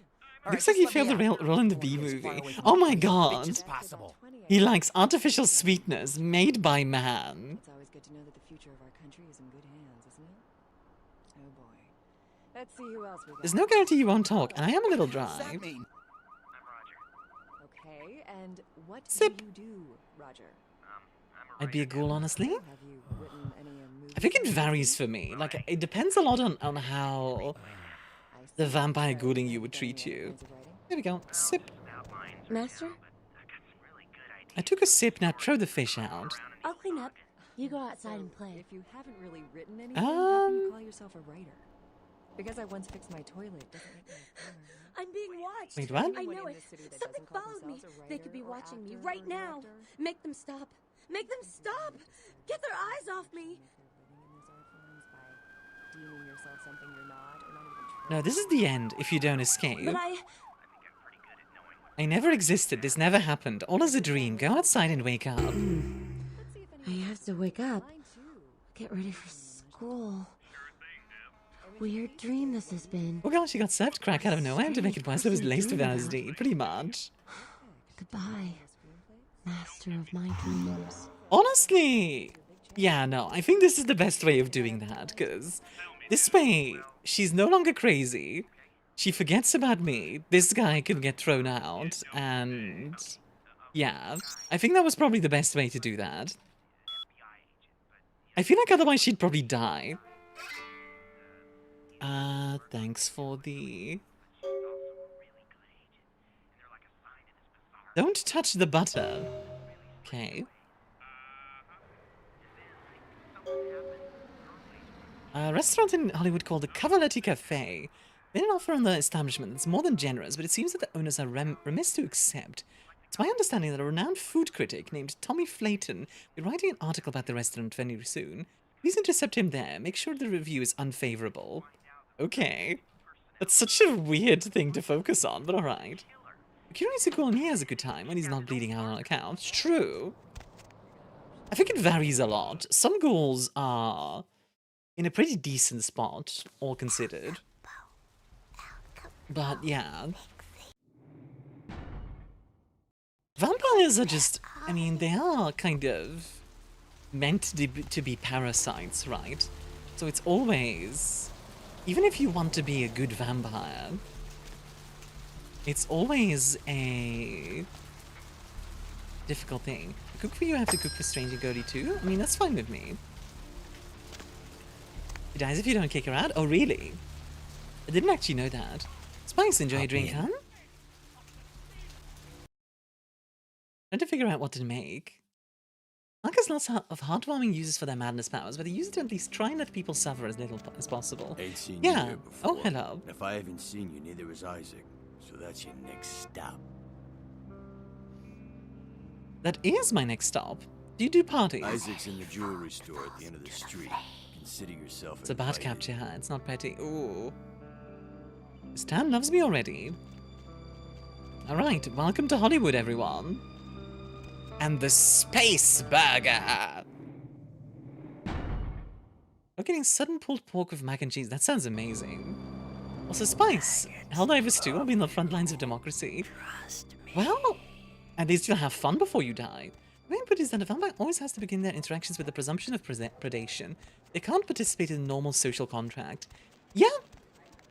Looks like he failed the role in the B movie. Oh my god. He likes artificial sweetness made by man. It's always good to know that the future of our country is in good hands, isn't it? Oh boy. Let's see who else we got. There's no guarantee you won't talk, and I am a little dry. Okay, and what Sip. do you do, Roger? I'd be a ghoul, honestly. I think it varies for me. Like, it depends a lot on how the vampire ghouling you would treat you. There we go. Sip. Master? I took a sip, now throw the fish out. I'll clean up. You go outside and play. If you haven't really written anything, how can you call yourself a writer? Because I once fixed my toilet doesn't make me a writer. I'm being watched. Wait, what? I know it. Something followed me. They could be watching me right now. Make them stop. Make them stop. Get their eyes off me. No, this is the end if you don't escape. But I never existed. This never happened. All is a dream. Go outside and wake up. I have to wake up. Get ready for school. Weird dream this has been. Oh gosh, she got served crack out of nowhere to make it worse. It was laced with LSD, pretty much. Goodbye, master of my dreams. Honestly, yeah, no, I think this is the best way of doing that, because this way, she's no longer crazy. She forgets about me. This guy can get thrown out, and yeah, I think that was probably the best way to do that. I feel like otherwise she'd probably die. Thanks for the... Don't touch the butter. Okay. A restaurant in Hollywood called the Kavalliere Cafe. Made an offer on the establishment that's more than generous, but it seems that the owners are remiss to accept. It's my understanding that a renowned food critic named Tommy Flayton will be writing an article about the restaurant very soon. Please intercept him there. Make sure the review is unfavorable. Okay. That's such a weird thing to focus on, but alright. Curious to go and he has a good time when he's not bleeding out on account. It's true. I think it varies a lot. Some ghouls are in a pretty decent spot, all considered. But yeah. Vampires are just, I mean, they are kind of meant to be parasites, right? So it's always, even if you want to be a good vampire, it's always a difficult thing. Cook for you, I have to cook for Stranger Gertie too? I mean, that's fine with me. She dies if you don't kick her out? Oh, really? I didn't actually know that. Spice, enjoy a drink, huh? Trying to figure out what to make. Ark has lots of heartwarming uses for their madness powers, but they use it to at least try and let people suffer as little as possible. Ain't seen you Yeah. here before. Oh, hello. And if I haven't seen you, neither has Isaac. So that's your next stop. That is my next stop. Do you do parties? Isaac's in the jewelry store at the end of the street. Consider yourself It's a bad invited. capture. It's not petty. Ooh. Stan loves me already. Alright, welcome to Hollywood, everyone. And the Space Burger! We're getting sudden pulled pork with mac and cheese. That sounds amazing. Also, spice. Helldivers 2 will be in the front lines of democracy. Well, at least you'll have fun before you die. The main point is that a vampire always has to begin their interactions with the presumption of predation. They can't participate in normal social contract. Yeah,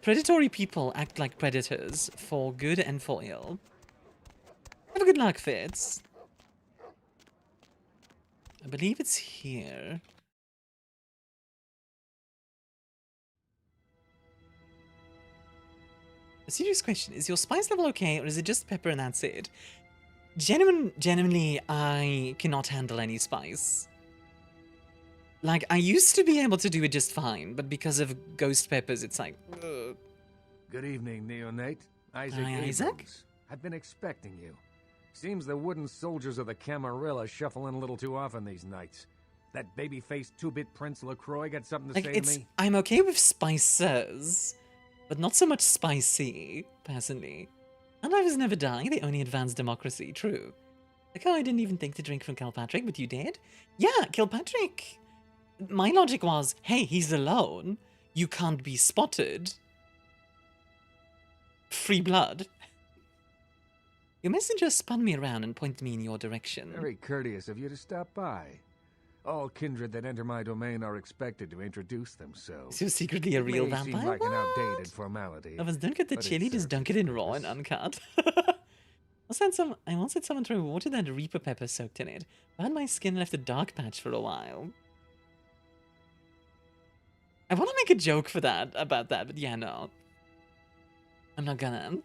predatory people act like predators, for good and for ill. Have a good luck, Fitz. I believe it's here. A serious question, is your spice level okay, or is it just pepper and that's it? Genuinely, I cannot handle any spice. Like, I used to be able to do it just fine, but because of ghost peppers, it's like, ugh. Good evening, Neonate. Isaac Hi, Abrams. Isaac? I've been expecting you. Seems the wooden soldiers of the Camarilla shuffle in a little too often these nights. That baby-faced two-bit Prince LaCroix got something to Like, say to me? I'm okay with spices, but not so much spicy, personally. Helldivers never die, they only advance democracy, true. Like, oh, I didn't even think to drink from Kilpatrick, but you did? Yeah, Kilpatrick. My logic was, hey, he's alone. You can't be spotted. Free blood. Your messenger spun me around and pointed me in your direction. Very courteous of you to stop by. All kindred that enter my domain are expected to introduce themselves. Is you secretly a It real may vampire? seem like an What? outdated formality. Lovers, don't get the but it chili, just serves dunk it in raw and uncut. I once had someone throw water that had Reaper pepper soaked in it. Burned my skin and left a dark patch for a while. I want to make a joke for that, about that, but yeah, no. I'm not gonna.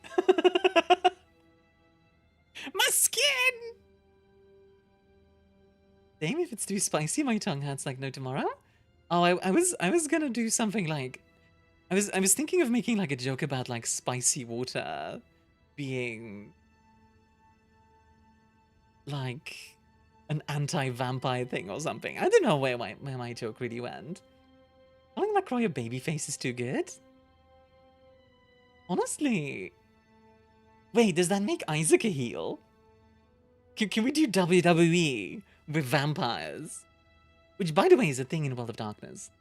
My skin! Damn, if it's too spicy, my tongue hurts like no tomorrow. Oh, I was gonna do something like, I was thinking of making like a joke about like spicy water being like an anti-vampire thing or something. I don't know where my joke really went. Calling LaCroix a babyface is too good. Honestly. Wait, does that make Isaac a heel? Can we do WWE with vampires? Which, by the way, is a thing in World of Darkness.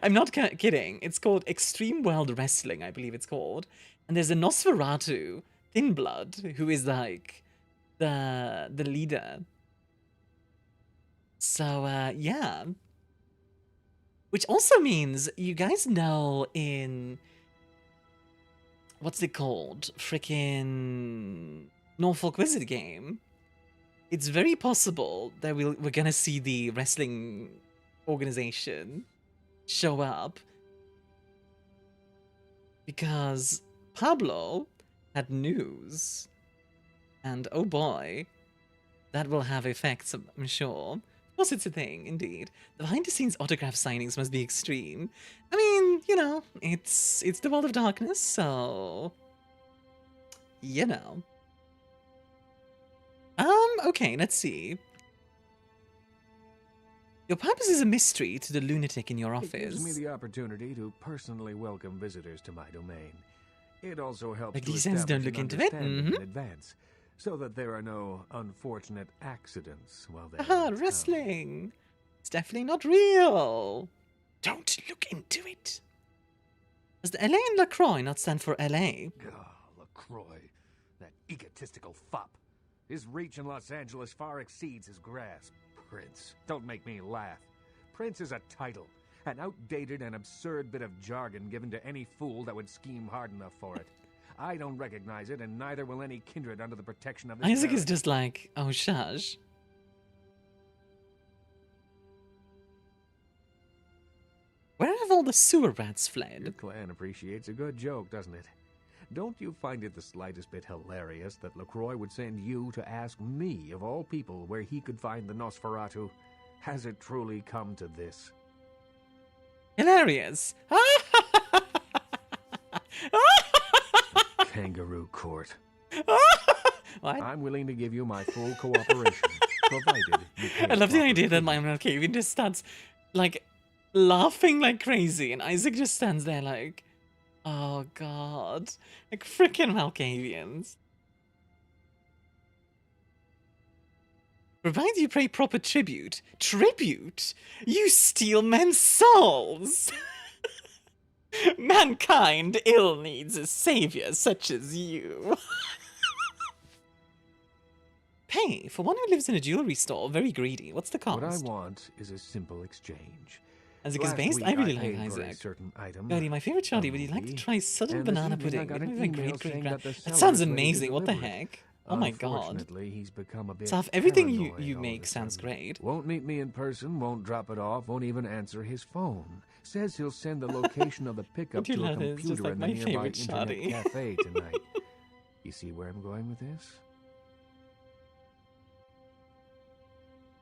I'm not kidding. It's called Extreme World Wrestling, I believe it's called. And there's a Nosferatu, Thin Blood, who is like the leader. So, yeah. Which also means, you guys know in... What's it called? Frickin' Norfolk Wizard game. It's very possible that we're gonna see the wrestling organization show up. Because Pablo had news. And oh boy, that will have effects, I'm sure. Of course it's a thing, indeed. The behind-the-scenes autograph signings must be extreme. I mean, you know, it's the World of Darkness, so... You know. Okay, let's see. Your purpose is a mystery to the lunatic in your office. It gives me the opportunity to personally welcome visitors to my domain. It also helps Like to these ends don't establish look an into it? understanding in advance, so that there are no unfortunate accidents while they're Aha, in town. wrestling! It's definitely not real! Don't look into it! Does the LA in LaCroix not stand for LA? LaCroix, that egotistical fop. His reach in Los Angeles far exceeds his grasp. Prince, don't make me laugh. Prince is a title, an outdated and absurd bit of jargon given to any fool that would scheme hard enough for it. I don't recognize it, and neither will any kindred under the protection of this Isaac is barrack. just like, oh shush. Where have all the sewer rats fled? Your clan appreciates a good joke, doesn't it? Don't you find it the slightest bit hilarious that LaCroix would send you to ask me, of all people, where he could find the Nosferatu? Has it truly come to this? Hilarious. Kangaroo court. What? I'm willing to give you my full cooperation, provided you pay I love the proper idea that fee. my Malkavian just starts, like, laughing like crazy, and Isaac just stands there like, oh god. Like, freaking Malkavians. Provided you pay proper tribute. Tribute? You steal men's souls! Mankind ill needs a savior such as you. Pay for one who lives in a jewelry store, very greedy. What's the cost? What I want is a simple exchange. Isaac is Last based? week I really paid like for a Isaac. certain item, Birdie, my favorite Charlie, a would you like to movie, try southern and this banana evening I pudding? got With an my email great saying grand. that the That seller's sounds ready to amazing. What the deliver it. heck? Oh my god. Unfortunately, he's become a bit Saf, everything paranoid you all make of a sounds sudden. great. Won't meet me in person, won't drop it off, won't even answer his phone. Says he'll send the location of the pickup Don't you to a love it? It's just computer like in the my nearby favorite internet Shadi. cafe tonight. You see where I'm going with this?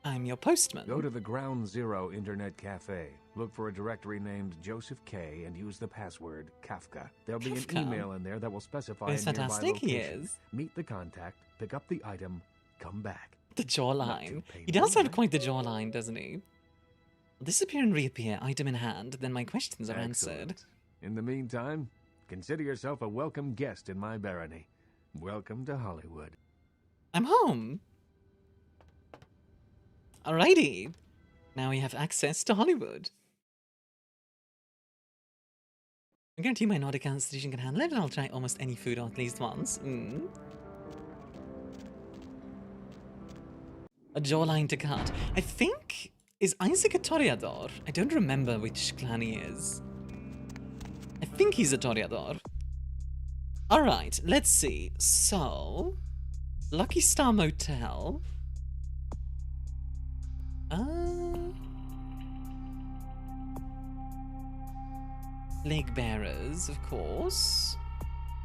I'm your postman. Go to the Ground Zero Internet Cafe. Look for a directory named Joseph K. and use the password Kafka. There'll be Kafka? an email in there that will specify It's a nearby fantastic, he location. is. Meet the contact, pick up the item, come back. The jawline. too He does painful, have quite the jawline, doesn't he? Disappear and reappear, item in hand, then my questions are answered. Excellent. In the meantime, consider yourself a welcome guest in my barony. Welcome to Hollywood. I'm home. Alrighty. Now we have access to Hollywood. I guarantee my Nordic constitution can handle it, and I'll try almost any food at least once. A jawline to cut. I think... Is Isaac a Toreador? I don't remember which clan he is. I think he's a Toreador. Alright, let's see. So... Lucky Star Motel... Lake Bearers, of course.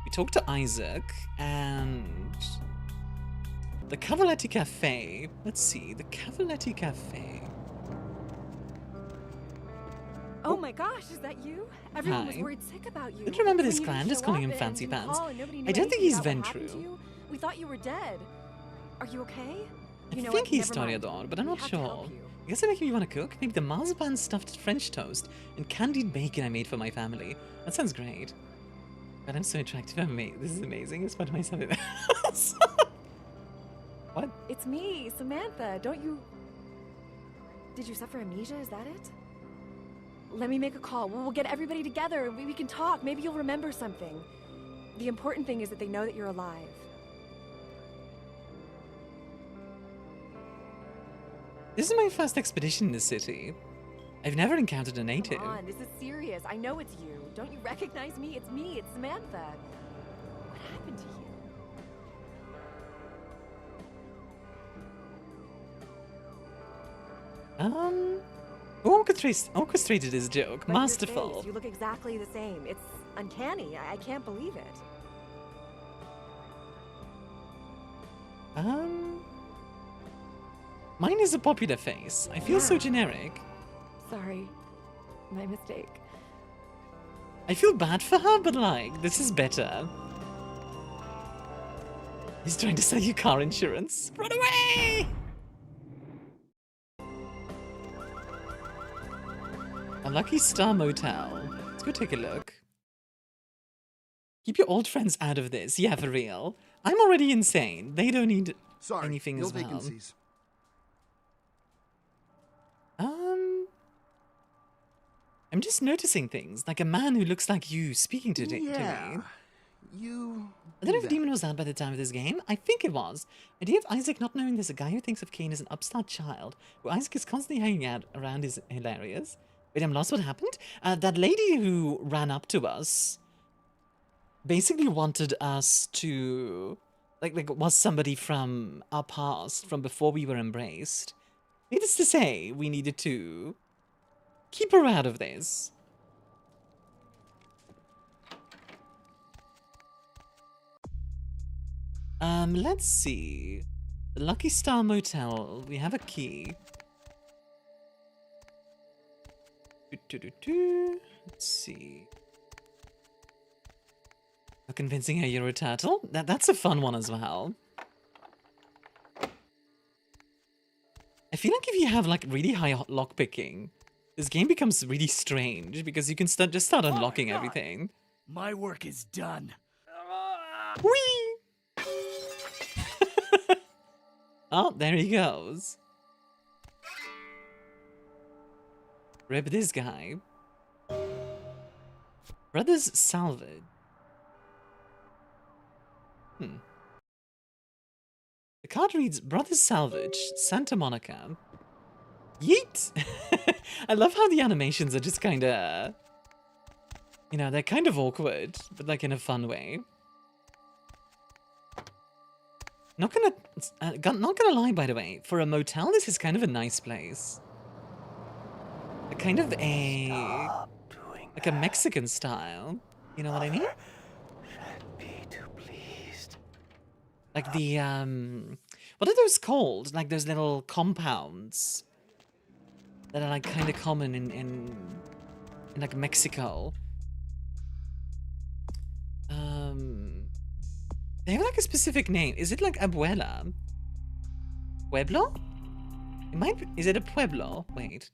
We talked to Isaac, and... The Kavalliere Cafe. Let's see, the Kavalliere Cafe. Oh my gosh, is that you? Everyone was Hi. worried sick about you. Don't you remember When this you clan didn't just show calling up him Fancy and didn't Pants? call and nobody knew I don't think anything he's about what happened Ventru. to you. We thought you were dead. Are you okay? I You know think what? he's Never mind. Toreador, but I'm We not have to sure. help you. I guess they're making me want to cook. Maybe the marzipan stuffed French toast and candied bacon I made for my family. That sounds great. God, I'm so attractive. This is amazing. It's part of myself. What? It's me, Samantha. Don't you... Did you suffer amnesia? Is that it? Let me make a call. We'll get everybody together and we can talk. Maybe you'll remember something. The important thing is that they know that you're alive. This is my first expedition in the city. I've never encountered a native. Come on, this is serious. I know it's you. Don't you recognize me? It's me. It's Samantha. What happened to you? Who orchestrated his joke? But your Masterful. face, you look exactly the same. It's uncanny. I can't believe it. Mine is a popular face. I feel so Yeah. generic. Sorry. My mistake. I feel bad for her, but like, this is better. He's trying to sell you car insurance. Run away! A Lucky Star Motel. Let's go take a look. Keep your old friends out of this. Yeah, for real. I'm already insane. They don't need anything no as well. vacancies. I'm just noticing things, like a man who looks like you speaking to me. You... I don't know if Demon was out by the time of this game. I think it was. Idea of Isaac not knowing there's a guy who thinks of Cain as an upstart child, who Isaac is constantly hanging out around is hilarious. Wait, I'm lost. What happened? That lady who ran up to us basically wanted us to... Like was somebody from our past, from before we were embraced. Needless to say, we needed to keep her out of this. Let's see. The Lucky Star Motel. We have a key. Let's see. Oh, convincing a Euro turtle? That's a fun one as well. I feel like if you have like really high lockpicking, this game becomes really strange because you can just start unlocking everything. My work is done. Whee! Oh, there he goes. Rip this guy. Brothers Salvage. The card reads Brothers Salvage, Santa Monica. Yeet! I love how the animations are just kinda... You know, they're kind of awkward, but like in a fun way. Not gonna lie, by the way, for a motel, this is kind of a nice place. Kind of like a Mexican style. You know what I mean? Be too pleased. Like the what are those called? Like those little compounds that are like kind of common in like Mexico. They have like a specific name. Is it like Abuela? Pueblo? It might be, is it a pueblo? Wait.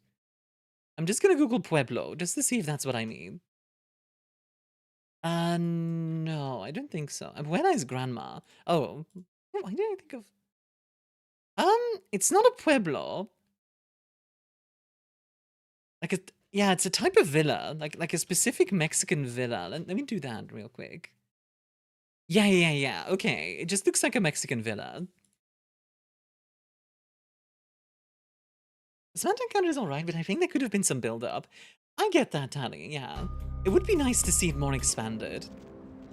I'm just gonna Google Pueblo, just to see if that's what I mean. No, I don't think so. Abuela is grandma. Oh, why did I think of... it's not a Pueblo. Like a... Yeah, it's a type of villa, like a specific Mexican villa. Let me do that real quick. Yeah, okay. It just looks like a Mexican villa. The Samantha encounter is alright, but I think there could have been some build-up. I get that, Tally, yeah. It would be nice to see it more expanded.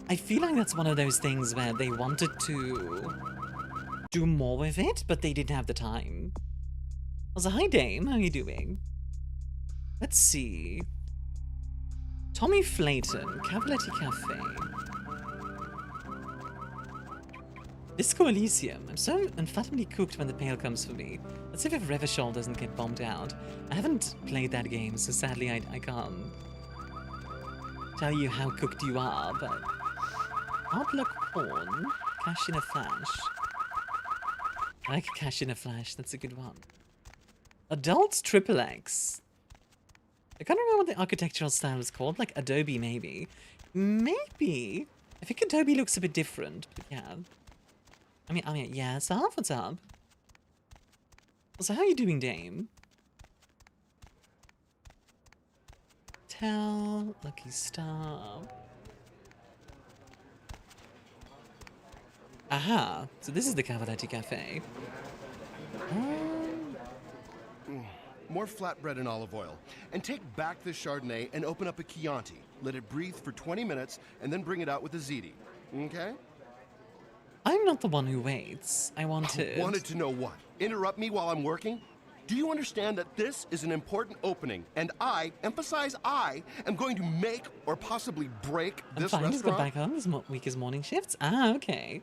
I feel like that's one of those things where they wanted to do more with it, but they didn't have the time. Also, hi Dame, how are you doing? Let's see. Tommy Flayton, Cavalletti Cafe. Disco Elysium. I'm so unfathomably cooked when the pail comes for me. Let's see if Revachol doesn't get bombed out. I haven't played that game, so sadly I can't tell you how cooked you are, but... Odd luck porn. Cash in a flash. I like Cash in a flash, that's a good one. Adults Triple X. I can't remember what the architectural style is called, like Adobe maybe. Maybe. I think Adobe looks a bit different, but yeah. I mean, yeah, Sav, what's up? Also, how are you doing, Dame? Tell, Lucky Star. Aha, so this is the Cavalletti Cafe. More flatbread and olive oil. And take back this Chardonnay and open up a Chianti. Let it breathe for 20 minutes and then bring it out with a ziti. Okay? I'm not the one who waits. I wanted... Wanted to know what? Interrupt me while I'm working? Do you understand that this is an important opening, and I, emphasize I, am going to make or possibly break this restaurant? Just got back home this week is morning shifts? Ah, okay.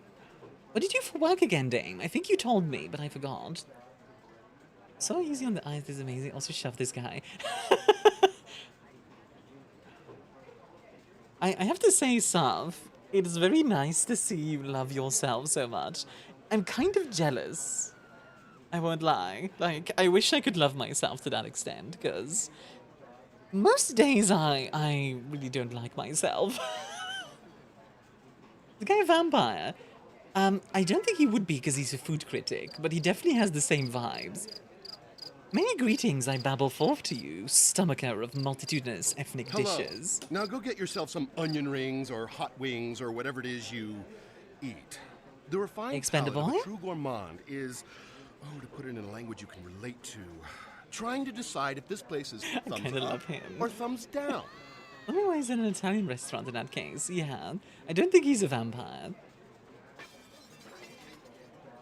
What did you do for work again, Dame? I think you told me, but I forgot. So easy on the eyes, this is amazing. Also shove this guy. I have to say, Sav, it's very nice to see you love yourself so much. I'm kind of jealous. I won't lie. Like, I wish I could love myself to that extent, because most days I really don't like myself. The guy vampire. I don't think he would be because he's a food critic, but he definitely has the same vibes. Many greetings I babble forth to you, stomacher of multitudinous ethnic dishes. Now go get yourself some onion rings or hot wings or whatever it is you eat. The refined palate of a true gourmand is, to put it in a language you can relate to, trying to decide if this place is thumbs up or thumbs down. I wonder why he's in an Italian restaurant in that case. Yeah, I don't think he's a vampire.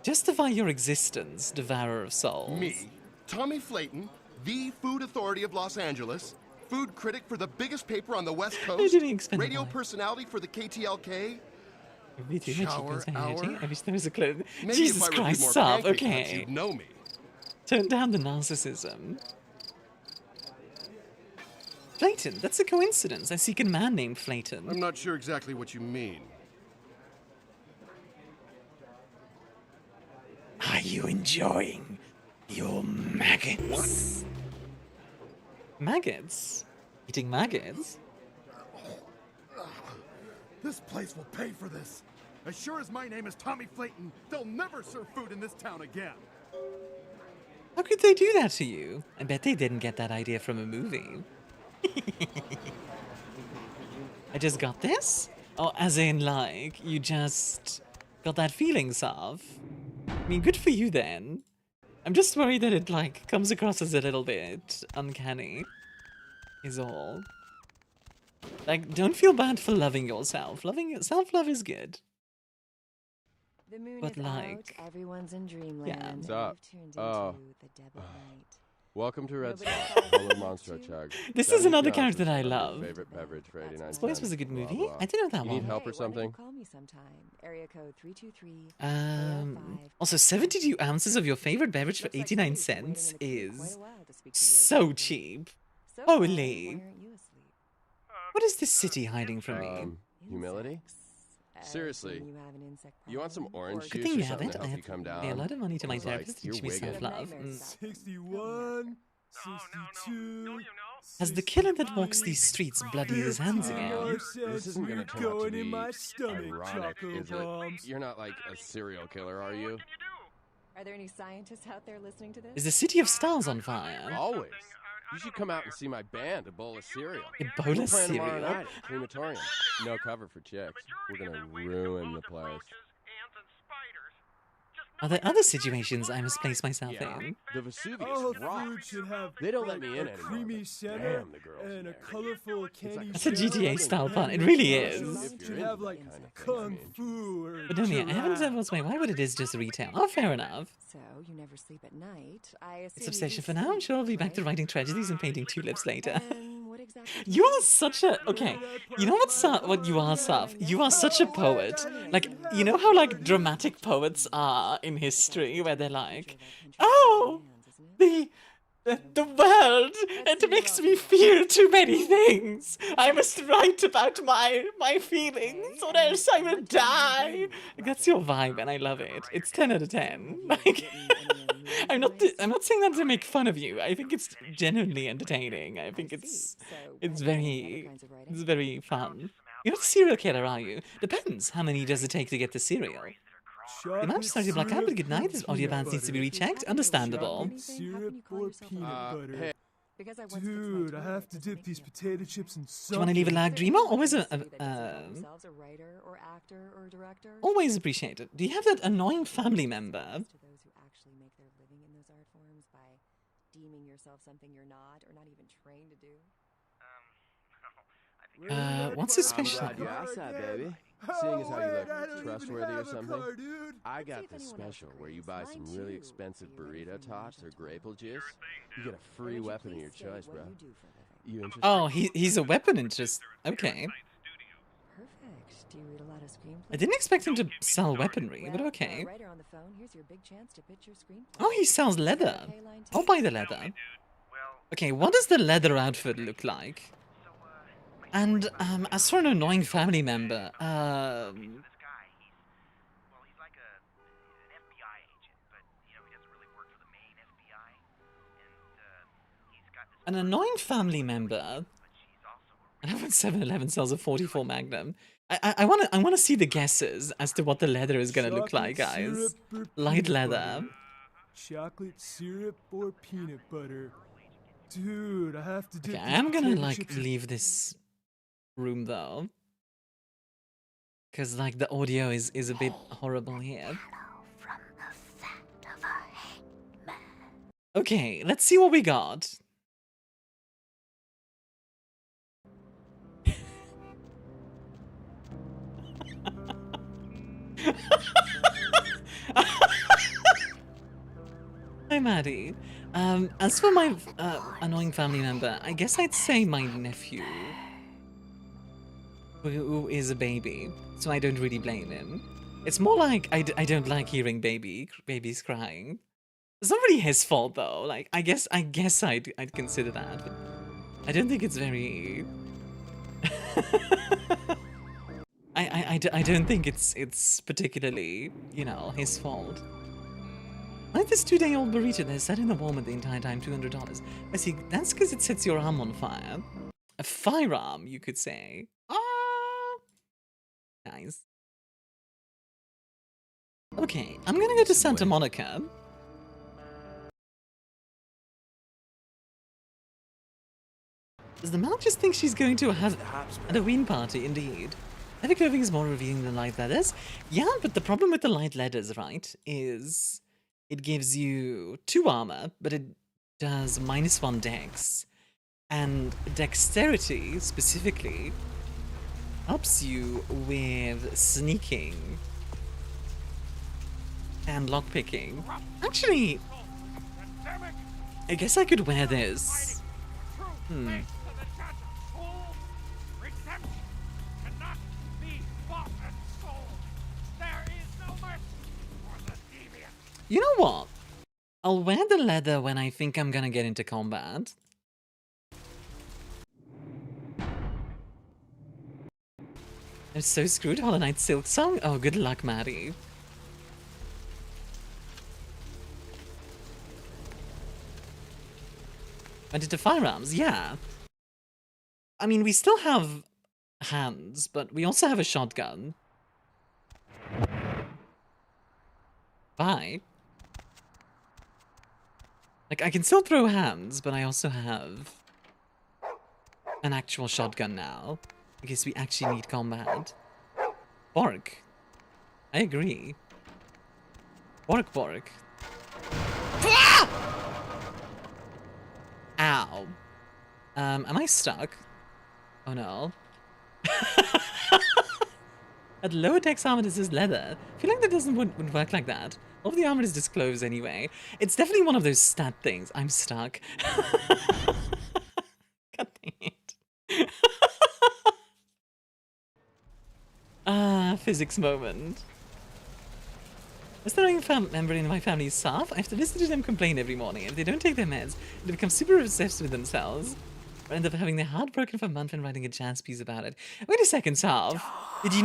Justify your existence, devourer of souls. Me, Tommy Flayton, the food authority of Los Angeles, food critic for the biggest paper on the West Coast, radio personality for the KTLK. Shower hour? I wish there was a clue. Maybe Jesus if I Christ, more stop, pancake nuts, okay. you'd know me. Turn down the narcissism. Flayton, that's a coincidence. I seek a man named Flayton. I'm not sure exactly what you mean. Are you enjoying your maggots? What? Maggots? Eating maggots? This place will pay for this. As sure as my name is Tommy Flayton, they'll never serve food in this town again. How could they do that to you? I bet they didn't get that idea from a movie. I just got this? Oh, as in, like, you just got that feeling, Sav. I mean, good for you then. I'm just worried that it, like, comes across as a little bit uncanny, is all. Like, don't feel bad for loving yourself. Self-love is good. The moon But is like, out, everyone's in dreamland. yeah. What's up? Oh. Welcome to Red Monster Chug. This is another character that I love. Favorite beverage for 89 This voice was a good movie. I didn't know that you one. Need help or something? Call me sometime. Area code 323. Also, 72 ounces of your favorite beverage for 89 cents is so cheap. Holy. What is this city hiding from me? Humility? Seriously, you want some orange Good juice thing or you something haven't. to I help you have come to down? pay a lot of money to my It's like, therapist to you're teach me wicked. self-love. 61, 62. Has the killer that walks these streets bloodied his hands again? This isn't gonna turn out to going be in my stomach, ironic, Choco is Bombs. it? You're not like a serial killer, are you? Are there any scientists out there listening to this? Is the city of stars on fire? Always. You should come out and see my band, A Bowl of Cereal. A Bowl We're of playing tomorrow Cereal? night at Crematorium. No cover for chicks. We're gonna ruin the place. Are there other situations I must place myself in? The Vesuvius All rocks. food should have They don't let me in a anymore. creamy but center damn, the girls and in a there. colorful candy. That's a shell. GTA style pun. It really is. It should have like kung fu or But don't I haven't giraffe. what's my why would it is just retail? Oh, fair enough. So, you never sleep at night. I assume It's you obsession do for now. I'm sleep, sure I'll be back to right? writing tragedies and painting tulips later. And what exactly do You are such a okay. You know what you are, Saf? You are such a poet. Like, you know how like dramatic poets are in history, where they're like, "Oh, the world, it makes me feel too many things. I must write about my feelings, or else I will die." Like, that's your vibe, and I love it. It's 10 out of 10. Like, I'm not saying that to make fun of you. I think it's genuinely entertaining. I think it's very fun. You're not a serial killer, are you? Depends. How many does it take to get the cereal? The match started Black Apple. Good night. This audio balance needs to be rechecked. Understandable. Syrup or peanut butter. Hey. Dude, I have to dip these potato chips in Do something. you want to leave a lag dreamer? Always always appreciated. Do you have that annoying family member? to those who actually make their living in those art forms by deeming yourself something you're not or not even trained to do? What's his special? I'm glad you asked that, baby. Seeing as how you look trustworthy or something, I got this special where you buy some really expensive burrito tots or grapefruit juice. You get a free weapon of your choice, bro. You interested? Oh, he's a weapon interest. Okay. Perfect. Do you read a lot of screenplays? I didn't expect him to sell weaponry, but okay. Writer on the phone, here's your big chance to pitch your screenplay. Oh, he sells leather. I'll buy the leather. Okay, what does the leather outfit look like? And as for an annoying family member, an annoying family member. And when 7-Eleven sells a 44 Magnum, I wanna see the guesses as to what the leather is gonna look like, guys. Light leather. Chocolate syrup or peanut butter. Dude, I have to dip Okay, I these am gonna potato like chips in- leave this room though, because like the audio is a bit horrible here. Okay, let's see what we got. Hi, Maddie. As for my annoying family member, I guess I'd say my nephew. who is a baby, so I don't really blame him. It's more like I don't like hearing babies crying. It's not really his fault though. Like I guess I'd consider that, but I don't think it's very. I don't think it's particularly, you know, his fault. Like this 2-day-old burrito that's sat in the Walmart the entire time, $200. I see. That's because it sets your arm on fire. A firearm, you could say. Ah, nice. Okay, I'm gonna go to Santa Monica. Does the mouth just think she's going to a Halloween party? Indeed. Heavy clothing is more revealing than light leathers. Yeah, but the problem with the light leathers, right, is it gives you 2 armor, but it does -1 dex. And dexterity, specifically, helps you with sneaking and lockpicking. Actually, I guess I could wear this. You know what? I'll wear the leather when I think I'm gonna get into combat. I'm so screwed. Hollow Knight Silk Song? Oh, good luck, Maddie. Went into firearms, yeah. I mean, we still have hands, but we also have a shotgun. Bye. Like, I can still throw hands, but I also have an actual shotgun now. I guess we actually need combat. Bork. I agree. Bork, Bork. Ah! Ow. Am I stuck? Oh no. At lower dex armor, this is leather. I feel like that wouldn't work like that. All of the armor is disclosed anyway. It's definitely one of those stat things. I'm stuck. God dang it. Physics moment. As the annoying member in my family is Saf, I have to listen to them complain every morning. If they don't take their meds, they become super obsessed with themselves. Or end up having their heart broken for a month and writing a jazz piece about it. Wait a second, Saf. Did you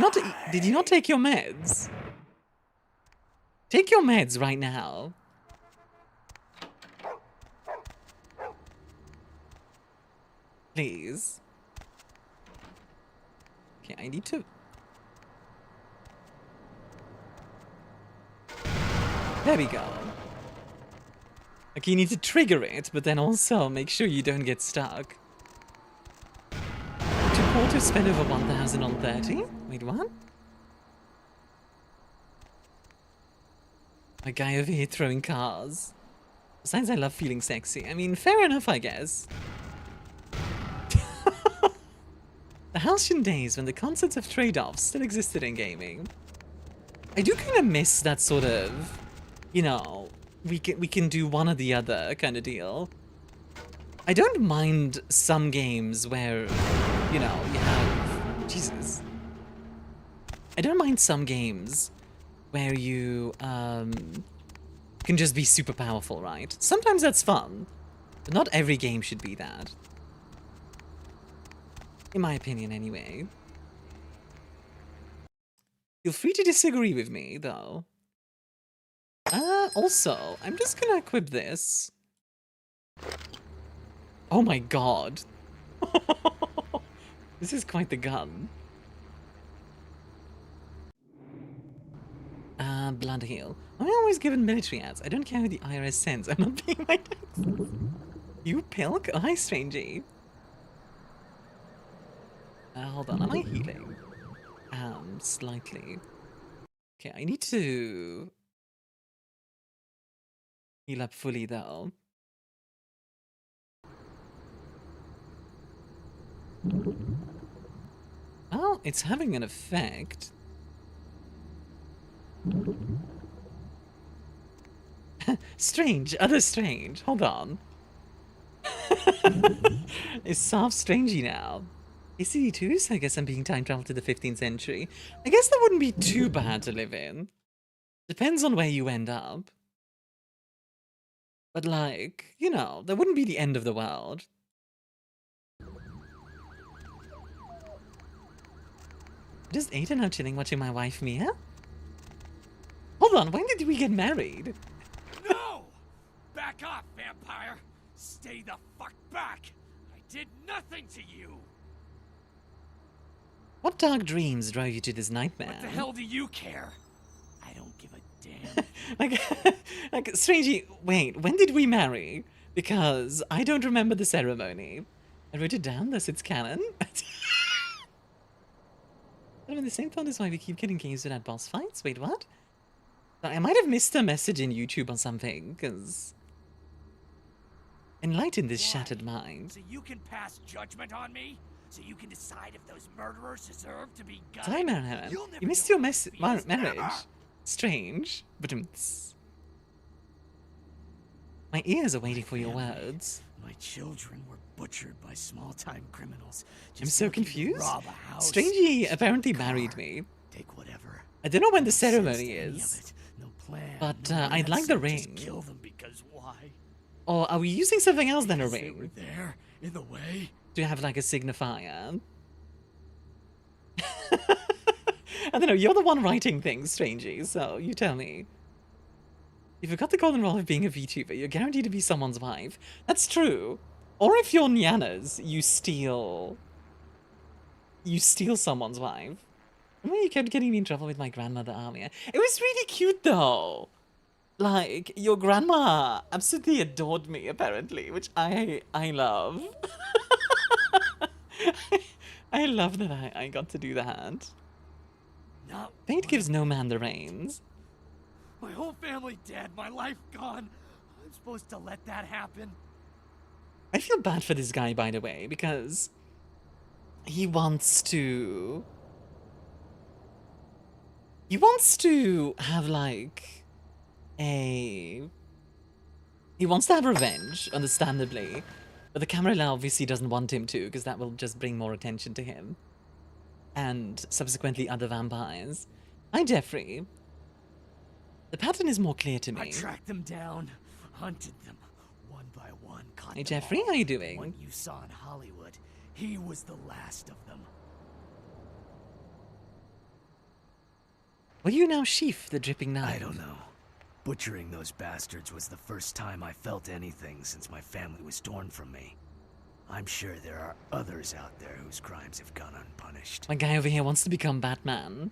not take your meds? Take your meds right now. Please. Okay, I need to... There we go. Okay, you need to trigger it, but then also make sure you don't get stuck. 2 quarters spend over 1,000 on 30? Wait, what? A guy over here throwing cars. Besides, I love feeling sexy. I mean, fair enough, I guess. The halcyon days when the concepts of trade-offs still existed in gaming. I do kind of miss that sort of, you know, we can do one or the other kind of deal. I don't mind some games where, you know, you have... Jesus. I don't mind some games where you can just be super powerful, right? Sometimes that's fun, but not every game should be that. In my opinion, anyway. Feel free to disagree with me, though. Also, I'm just gonna equip this. Oh my god. This is quite the gun. Blood heal. I'm always given military ads. I don't care who the IRS sends. I'm not paying my taxes. You pilk? Oh, hi, strangey. Hold on, am I healing? Slightly. Okay, I need to heal up fully, though. Oh, it's having an effect. Strange, other strange. Hold on. Is Soft strangey now? ACD2, so I guess I'm being time traveled to the 15th century. I guess that wouldn't be too bad to live in. Depends on where you end up. But like, you know, that wouldn't be the end of the world. Just Aiden now chilling watching my wife Mia? Hold on, when did we get married? No! Back off, vampire! Stay the fuck back! I did nothing to you! What dark dreams drove you to this nightmare? What the hell do you care? I don't give a damn. like, strangely, wait, when did we marry? Because I don't remember the ceremony. I wrote it down, thus it's canon. But in the same thought is why we keep getting games without boss fights? Wait, what? I might have missed a message in YouTube or something, because... Enlighten this shattered mind. So you can pass judgment on me? So you can decide if those murderers deserve to be gutted? Sorry, Marin. You missed your marriage. Strange, but my ears are waiting for your words. My children were butchered by small-time criminals. I'm so confused. House, Strangey apparently married me. Take whatever. I don't know when the ceremony is, no plan, but no I'd like the ring. Just kill them because why? Or are we using something else than a ring? They were there in the way. Do you have like a signifier? I don't know, you're the one writing things, Strangey, so you tell me. If you've got the golden role of being a VTuber, you're guaranteed to be someone's wife. That's true. Or if you're Nyanas, you steal someone's wife. Remember you kept getting me in trouble with my grandmother, Armia? It was really cute though. Like, your grandma absolutely adored me, apparently, which I love. I love that I got to do that. Fate gives no man the reins. My whole family dead, my life gone. I'm supposed to let that happen? I feel bad for this guy, by the way, because he wants to have like he wants to have revenge, understandably, but the camera obviously doesn't want him to, because that will just bring more attention to him and subsequently other vampires. Hi, Jeffrey. The pattern is more clear to me. I tracked them down, hunted them one by one, caught Hey, them Jeffrey, all. how you doing? What you saw in Hollywood, he was the last of them. Will you now sheath the dripping knife? I don't know. Butchering those bastards was the first time I felt anything since my family was torn from me. I'm sure there are others out there whose crimes have gone unpunished. My guy over here wants to become Batman.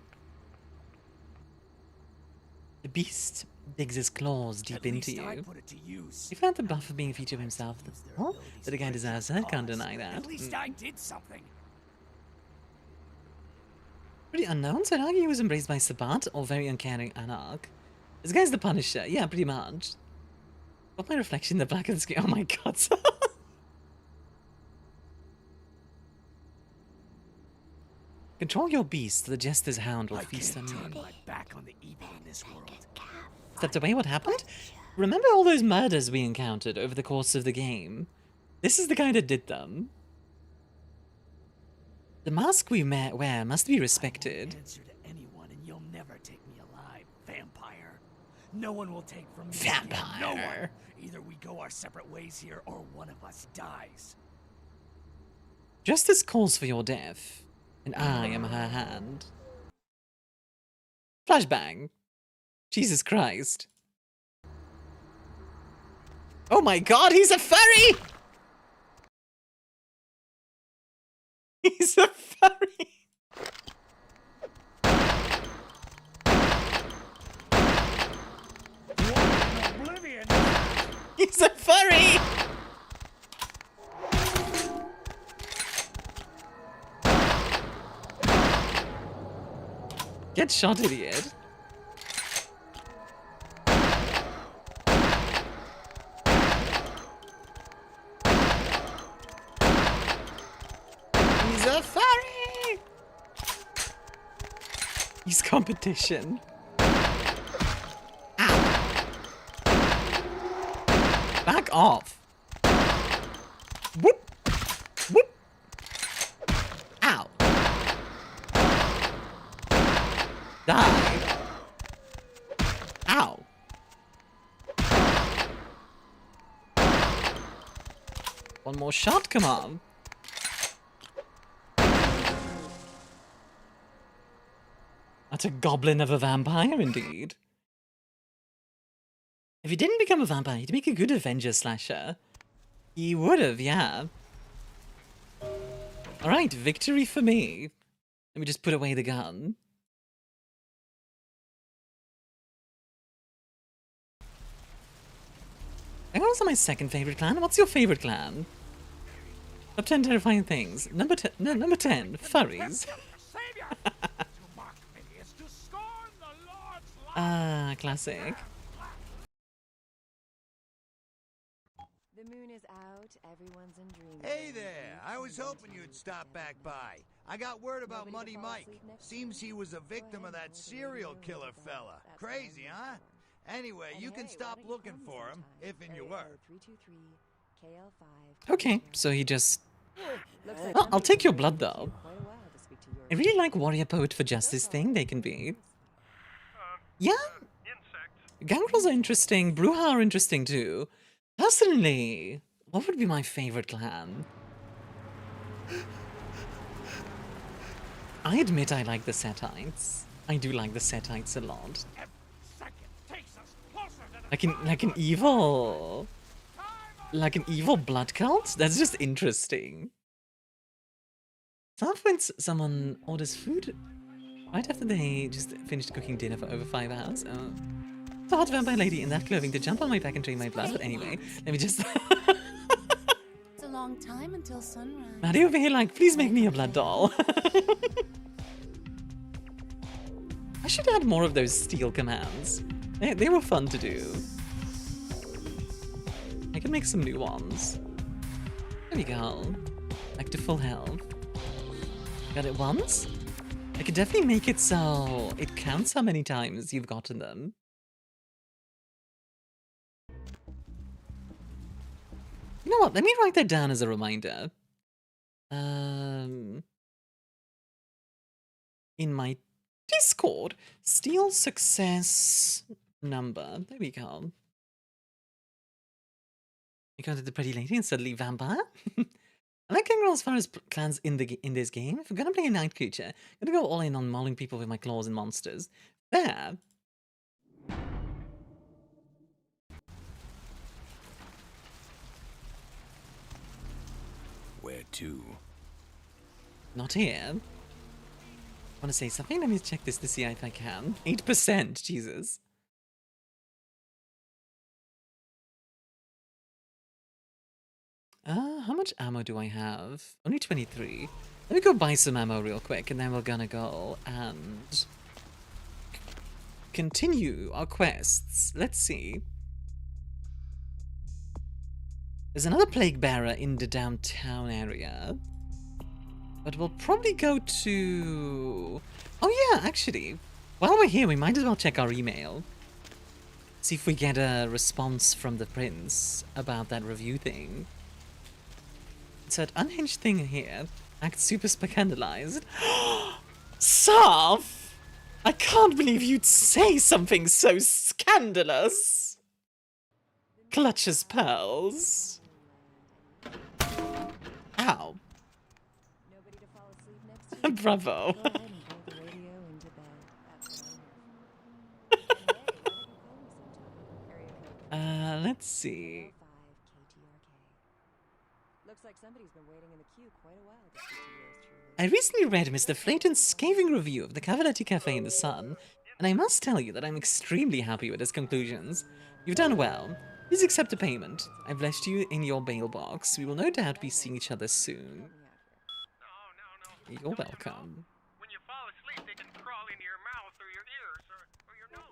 The beast digs his claws deep into you. If he had the buff of being a feature of himself, well, that the guy deserves it, I can't deny that. At least I did something. Pretty unknown, so I'd argue he was embraced by Sabat, or very uncaring Anarch. This guy's the Punisher, yeah, pretty much. Got my reflection in the back of the screen. Oh my god. Control your beast, the Jester's hound will feast on you. My back on the evil in this world. Stepped away, what happened? Remember all those murders we encountered over the course of the game? This is the guy that did them. The mask we wear must be respected. Answer to anyone and you'll never take me alive, vampire. No one will take from me. Vampire. No one. Either we go our separate ways here or one of us dies. Justice calls for your death, and I am her hand. Flashbang. Jesus Christ. Oh my god, he's a furry! He's a furry! He's a furry! Get shot, idiot. He's a furry! He's competition. Ow. Back off. Whoop. Whoop. Die. Ow. One more shot, come on. That's a goblin of a vampire, indeed. If he didn't become a vampire, he'd make a good Avenger slasher. He would have, yeah. Alright, victory for me. Let me just put away the gun. That was my second favorite clan. What's your favorite clan? Top 10 terrifying things. Number 10, furries. Ah, classic. The moon is out, everyone's in dream. Hey there, I was hoping you'd stop back by. I got word about Muddy Mike. Seems he was a victim of that serial killer fella. Crazy, huh? Anyway, you can stop looking for him, if in your word. Okay, so he just... Oh, I'll take your blood, though. I really like Warrior Poet for Justice thing they can be. Yeah? Gangrels are interesting, Bruja are interesting too. Personally, what would be my favorite clan? I admit I like the Setites. I do like the Setites a lot. Like an evil blood cult? That's just interesting. Sometimes when someone orders food right after they just finished cooking dinner for over 5 hours. The hot vampire lady in that clothing to jump on my back and drain my blood. But anyway, let me just... It's a long time until sunrise. Maddie over here like, please make me a blood doll. I should add more of those steal commands. They were fun to do. I can make some new ones. There we go. Back to full health. Got it once? I could definitely make it so it counts how many times you've gotten them. You know what? Let me write that down as a reminder. In my Discord, steal success number. There we go. You counted the pretty lady and suddenly vampire. I like going as far as clans in this game. If I'm gonna play a night creature, I'm gonna go all in on mauling people with my claws and monsters. There. Where to? Not here. Want to say something? Let me check this to see if I can. 8%, Jesus. How much ammo do I have? Only 23. Let me go buy some ammo real quick, and then we're gonna go and continue our quests. Let's see. There's another plague bearer in the downtown area. But we'll probably go to... Oh yeah, actually. While we're here, we might as well check our email. See if we get a response from the prince about that review thing. It's that unhinged thing here. Act super scandalized. Sarf! I can't believe you'd say something so scandalous. Clutches pearls. Ow. Bravo. Let's see. Looks like somebody's been waiting in the queue quite a while to speak to yours truly. I recently read Mr. Flayton's scathing review of the Kavalliere Cafe in the Sun, and I must tell you that I'm extremely happy with his conclusions. You've done well. Please accept the payment. I've left you in your mailbox. We will no doubt be seeing each other soon. You're welcome. When you fall asleep, they can crawl into your mouth or your ears or your nose.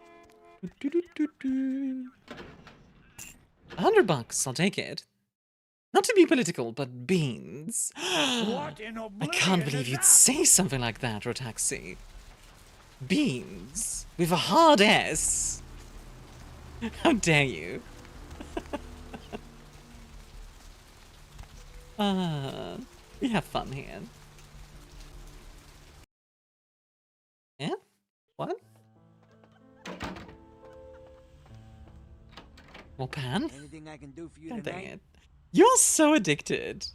$100, I'll take it. Not to be political, but beans. What in I can't believe you'd say something like that, Rotaxi. Beans. With a hard S. How dare you? We have fun here. Yeah? What? More pan? Anything I can do for you God tonight? dang it. You're so addicted.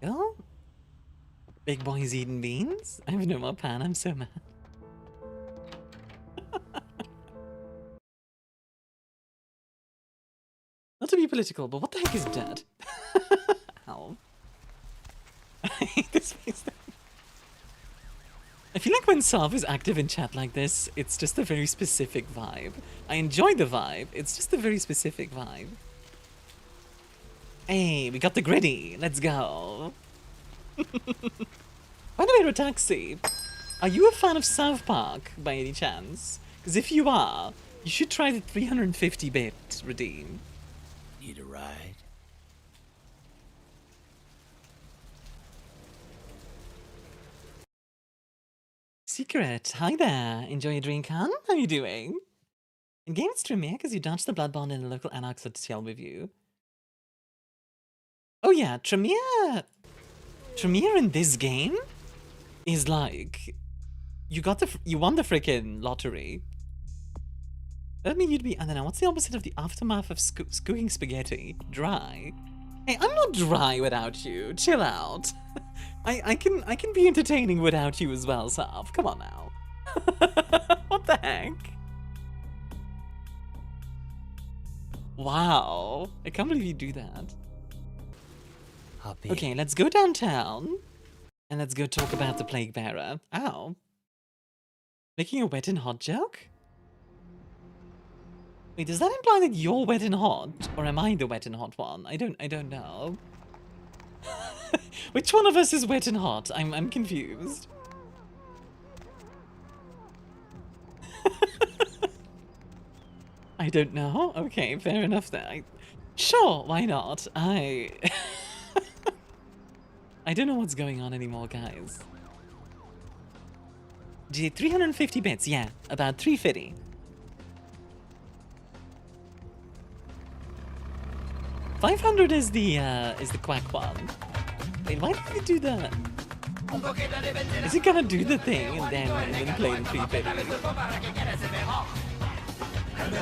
Oh? Big boys eating beans? I have no more pan, I'm so mad. Not to be political, but what the heck is dead? Ow. I hate this face. I feel like when Sav is active in chat like this, it's just a very specific vibe. I enjoy the vibe, it's just a very specific vibe. Hey, we got the gritty. Let's go. By the way, Rotaxi, are you a fan of South Park by any chance? Because if you are, you should try the 350-bit redeem. Need a ride? Secret, hi there. Enjoy your drink, huh? How you doing? In-game it's Tremere because you dodged the blood bond in a local Anarchs at Shell with you. Oh yeah, Tremere in this game is like you won the freaking lottery. That mean you'd be, I don't know, what's the opposite of the aftermath of cooking spaghetti? Dry. Hey, I'm not dry without you. Chill out. I can be entertaining without you as well, Sav. Come on now. What the heck? Wow. I can't believe you do that. Okay, let's go downtown. And let's go talk about the Plague Bearer. Ow. Making a wet and hot joke? Wait, does that imply that you're wet and hot? Or am I the wet and hot one? I don't know. Which one of us is wet and hot? I'm confused. I don't know. Okay, fair enough then. Sure, why not? I don't know what's going on anymore, guys. 350 bits, yeah, about 350. 500 is the quack one. Wait, why did it do that? Is it gonna do the thing and then play the 350?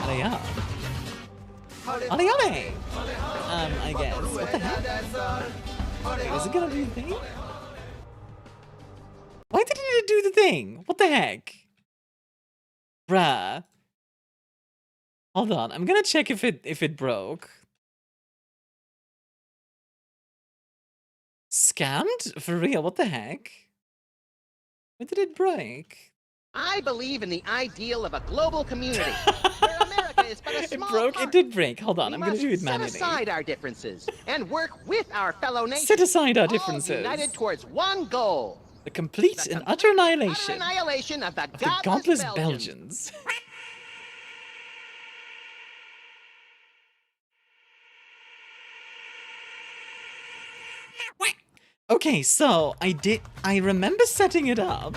They are. Ollie Ollie! I guess. What the heck? Wait, is it gonna do the thing? Why didn't it do the thing? What the heck? Bruh. Hold on, I'm gonna check if it broke. Scammed? For real? What the heck? When did it break? I believe in the ideal of a global community, where America is but a small It broke? part. It did break. Hold on, I'm gonna do it Set manually. aside our differences and work with our fellow nations. Set aside our all differences. united towards one goal. The complete and utter annihilation Annihilation of the of the godless Belgians. Belgians. Okay, so I remember setting it up.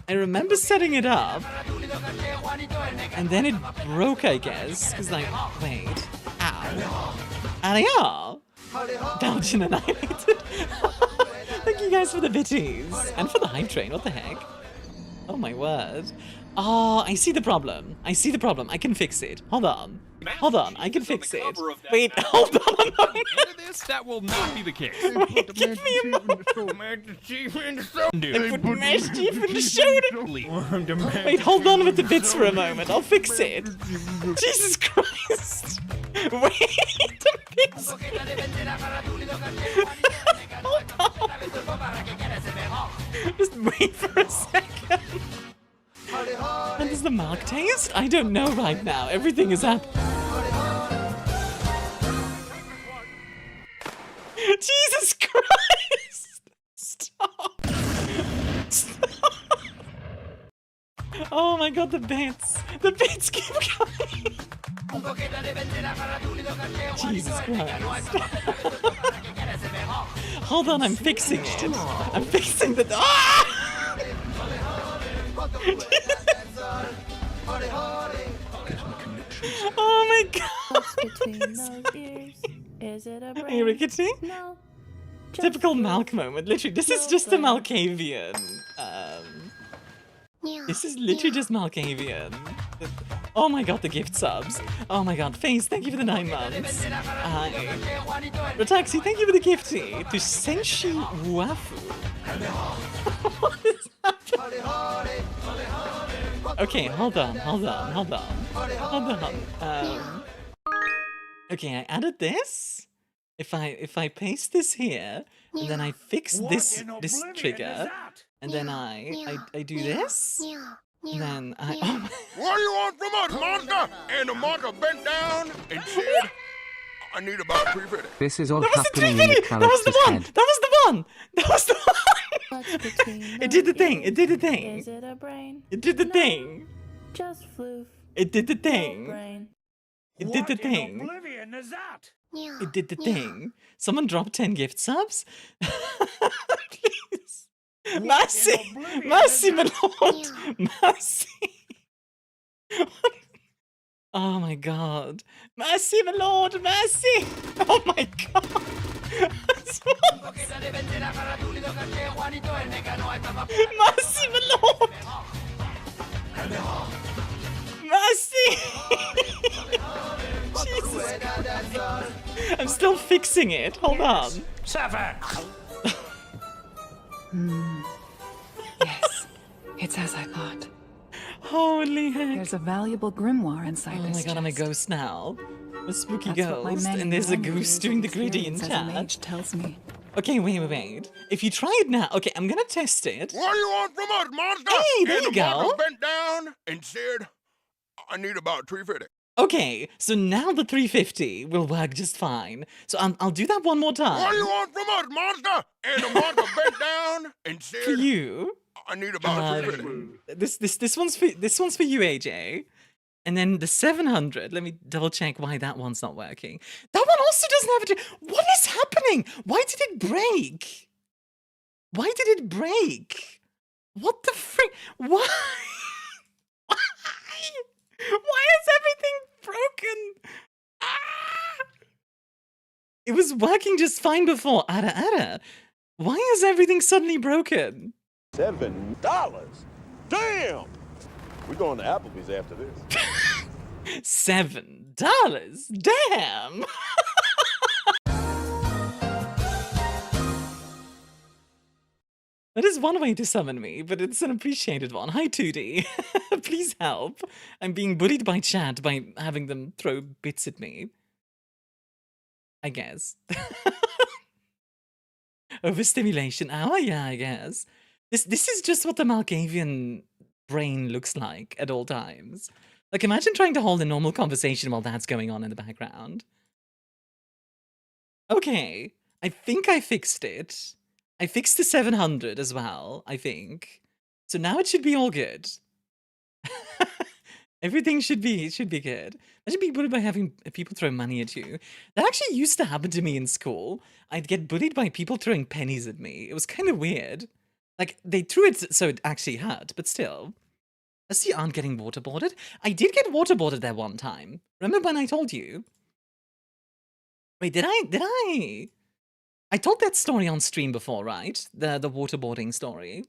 And then it broke, I guess. Because like, wait. Ow. And yeah. Belgian annihilated. Thank you guys for the bitties. And for the hype train, what the heck? Oh my word. Oh, I see the problem. I can fix it. Hold on, I can fix it. Wait, hold on a moment. That will not be the case. Wait, give me a moment. I put mischief in the shoulder. Wait, hold on with the bits for a moment. I'll fix it. Jesus Christ. Wait, to fix it. Hold on. Just wait for a second. And does the mark taste? I don't know right now. Everything is up. Jesus Christ! Stop! Oh my god, the bits! The bits keep coming! Jesus Christ. Hold on, I'm fixing it. I'm fixing the... Ah! Oh my god! What's between those ears? Is it a brain? Hey, Rickety? No. Typical Malk moment. Literally, this is just a Malkavian. This is literally just Malkavian. Oh my god, the gift subs. Oh my god, Face, thank you for the 9 months. Rotaxi, thank you for the gifty. To Senshi Wafu. What is happening? Okay, hold on. Okay, I added this. If I paste this here, and then I fix this trigger, and then I do this, and then I. Oh my. What do you want from us, monster? And the monster bent down and said, I need about 350. This is all That was the happening in the 350! That was the one! head. That was the one! That was the one! It did the thing! It did the thing! Is it a brain? It did the thing! Just floof. It did the thing! Brain. It did the thing! Oblivion is that? It did the thing! Someone dropped 10 gift subs? Please! Mercy! Mercy, my lord! Mercy! Oh my god. Mercy, my lord! Mercy! Oh my god! Mercy, my lord! Mercy! Jesus Christ. I'm still fixing it. Hold on. 7. Yes, it's as I thought. Holy heck. There's a valuable grimoire inside this Oh my god, I'm a chest. ghost now. A spooky That's what my ghost, many and there's a years ghost of doing the gritty in experience as a chat. mage tells me. Okay, wait. If you try it now, okay, I'm gonna test it. What do you want from us, monster? Hey, there you and the monster go. bent down and said, I need about 350. Okay, so now the 350 will work just fine. So I'll do that one more time. What do you want from us, monster? And the monster bent down and said, For you. I need about 350. This one's for you, AJ. And then the 700, let me double check why that one's not working. That one also doesn't have it. What is happening? Why did it break? Why did it break? What the frick? Why? Why is everything broken? Ah! It was working just fine before. Ada. Why is everything suddenly broken? $7? Damn! We're going to Applebee's after this. $7? Damn! That is one way to summon me, but it's an appreciated one. Hi, 2D. Please help. I'm being bullied by chat by having them throw bits at me. I guess. Overstimulation hour? Yeah, I guess. This is just what the Malkavian brain looks like at all times. Like, imagine trying to hold a normal conversation while that's going on in the background. Okay, I think I fixed it. I fixed the 700 as well, I think. So now it should be all good. Everything should be good. Imagine being bullied by having people throw money at you. That actually used to happen to me in school. I'd get bullied by people throwing pennies at me. It was kind of weird. Like, they threw it so it actually hurt, but still. Unless you aren't getting waterboarded. I did get waterboarded there one time. Remember when I told you? Wait, did I? I told that story on stream before, right? The waterboarding story.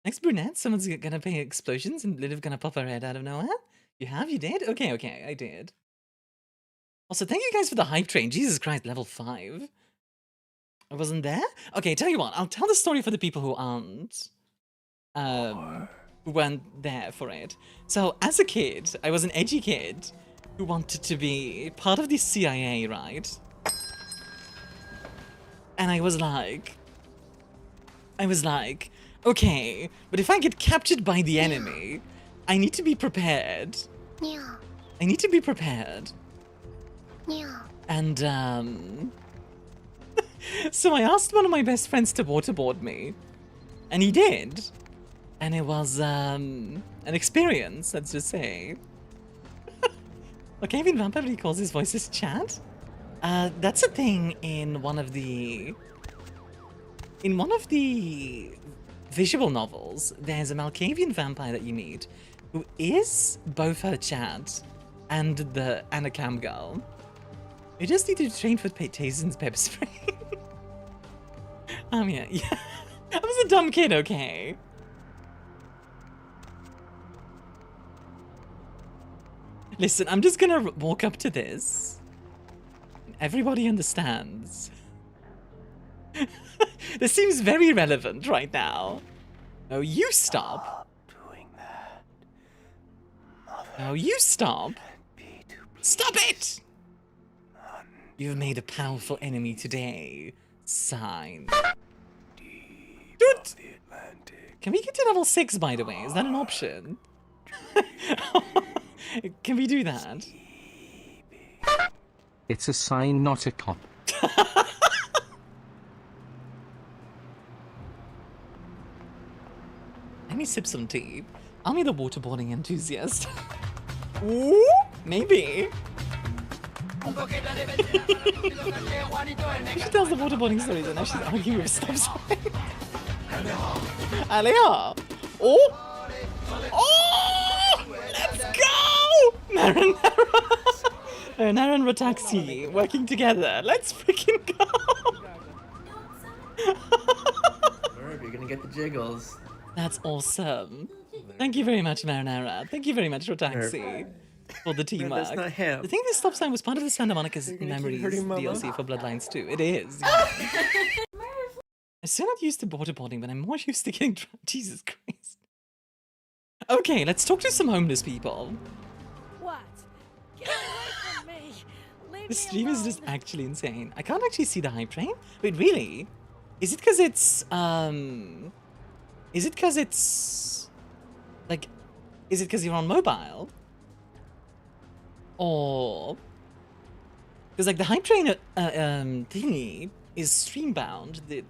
Next brunette, someone's gonna pay explosions and Liv gonna pop her head out of nowhere? You have? You did? Okay, I did. Also, thank you guys for the hype train. Jesus Christ, level 5. I wasn't there? Okay, tell you what, I'll tell the story for the people who aren't. Who weren't there for it. So, as a kid, I was an edgy kid who wanted to be part of the CIA, right? And I was like, okay, but if I get captured by the enemy, I need to be prepared. Yeah. I need to be prepared. Yeah. And, so I asked one of my best friends to waterboard me. And he did. And it was, an experience, let's just say. Okay, Vampire really calls his voices chat? That's a thing in one of the visual novels. There's a Malkavian vampire that you meet who is both her chat and a cam girl. You just need to train for Taysen's pepper spray. Yeah. I was a dumb kid, okay? Listen, I'm just gonna walk up to this. Everybody understands. This seems very relevant right now. No, you stop. Doing that. No, you stop. Stop it! You've made a powerful enemy today. Sign. Dude! Can we get to level 6, by the way? Is that an option? Can we do that? It's a sign, not a cop. Let me sip some tea. I'll be the waterboarding enthusiast. Ooh, maybe. She tells the waterboarding stories and now she's arguing with stop sign. Alea! Oh! Oh! Let's go! Nara and Rotaxi working together. Let's freaking go! Alright, you're gonna get the jiggles. That's awesome. Thank you very much, Marinara. Thank you very much, Rotaxi, for the teamwork. That's not him. I think this stop sign was part of the Santa Monica's Memories DLC for Bloodlines 2. It is. I'm still not used to waterboarding, but I'm more used to getting drunk. Jesus Christ. Okay, let's talk to some homeless people. What? Get away from me! Leave The stream is just actually insane. I can't actually see the hype train. Wait, really? Is it because it's like, is it because you're on mobile? Or because like the hype train thingy is stream bound. The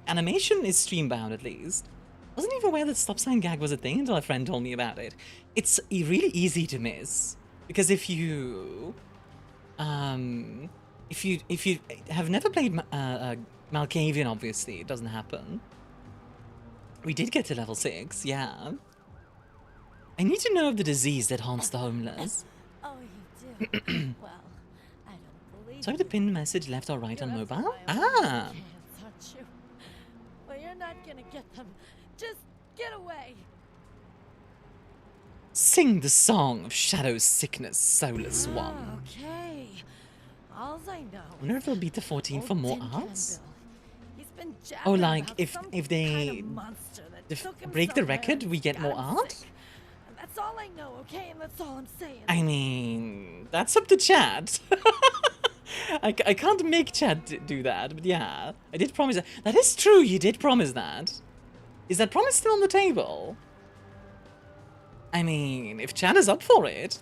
animation is stream bound at least. Wasn't even aware that stop sign gag was a thing until a friend told me about it. It's really easy to miss because if you have never played Malkavian, obviously it doesn't happen. We did get to level 6, yeah. I need to know of the disease that haunts the homeless. Oh, you do? Well, I don't believe So I have the pinned message left or right on mobile? Ah! Aren't you? Well, you're not gonna get them. Just get away. Sing the song of shadow sickness, soulless one. Okay. All I know. I wonder if they'll beat the 14 for more arts? Oh, like if they break the record, we get more art? That's all I know, okay? And that's all I'm saying. I mean, that's up to chat. I can't make chat do that, but yeah. I did promise that. That is true, you did promise that. Is that promise still on the table? I mean, if chat is up for it.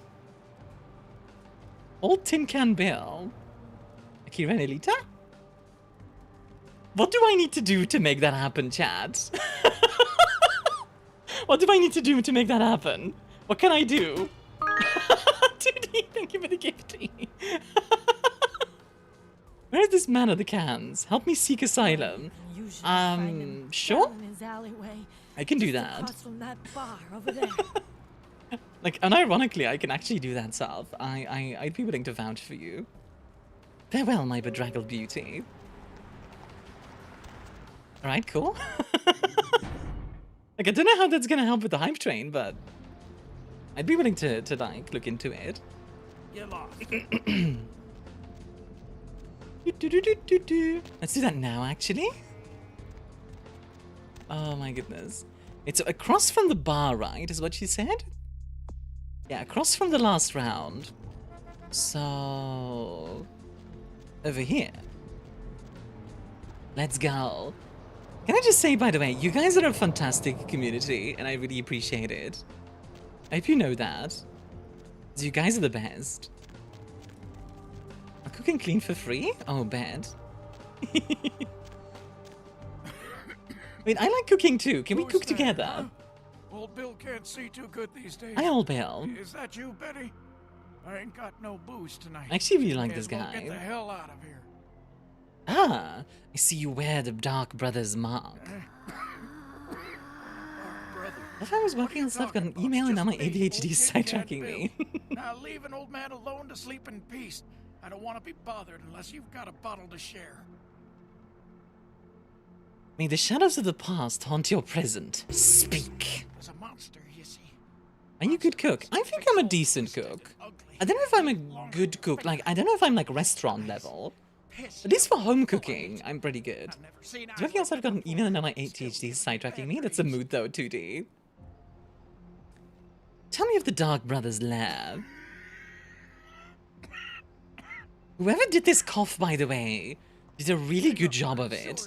Old Tin Can Bill. Akira and Elita? What do I need to do to make that happen, chat? What do I need to do to make that happen? What can I do? 2D, thank you for the gifting. Where is this man of the cans? Help me seek asylum. Sure? I can do that. Like, unironically, I can actually do that, Salve. I'd be willing to vouch for you. Farewell, my bedraggled beauty. Alright, cool. Like, I don't know how that's gonna help with the hype train, but I'd be willing to like, look into it. Get lost. Let's do that now, actually. Oh my goodness. It's across from the bar, right, is what she said? Yeah, across from the last round. So... over here. Let's go. Can I just say, by the way, you guys are a fantastic community, and I really appreciate it. I hope you know that. You guys are the best. Are cooking clean for free? Oh, bad. Wait, I like cooking too. Can we cook together? Huh? Old Bill can't see too good these days. Hi, Old Bill. Is that you, Betty? I ain't got no booze tonight. I actually really like this We'll guy. get the hell out of here. Ah, I see you wear the Dark Brothers mark. If I was working on stuff, got an email and now my ADHD is sidetracking me. Now leave an old man alone to sleep in peace. I don't want to be bothered unless you've got a bottle to share. May the shadows of the past haunt your present. Speak. There's a monster, you see. Are you a good cook? I think I'm a decent cook. I don't know if I'm a good cook. Like, I don't know if I'm like restaurant level. At least for home cooking, I'm pretty good. Is there anything else I've gotten even though my ADHD is sidetracking me? That's a mood though, 2D. Tell me of the Dark Brothers' lab. Whoever did this cough, by the way, did a really good job of it.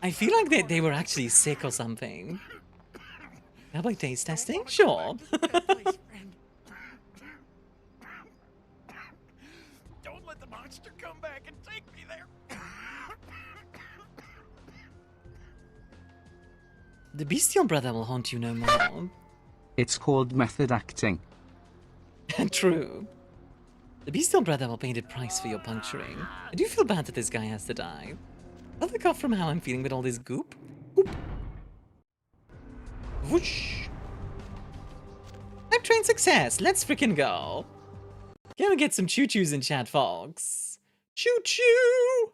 I feel like they were actually sick or something. How about taste testing? Sure. Don't let the monster come back and take me there. The bestial brother will haunt you no more. It's called method acting. True. The bestial brother will pay the price for your puncturing. I do feel bad that this guy has to die. I'll look off from how I'm feeling with all this goop. Oop. Whoosh. Hype train success. Let's freaking go. Gonna get some choo-choos in chat, folks. Choo-choo!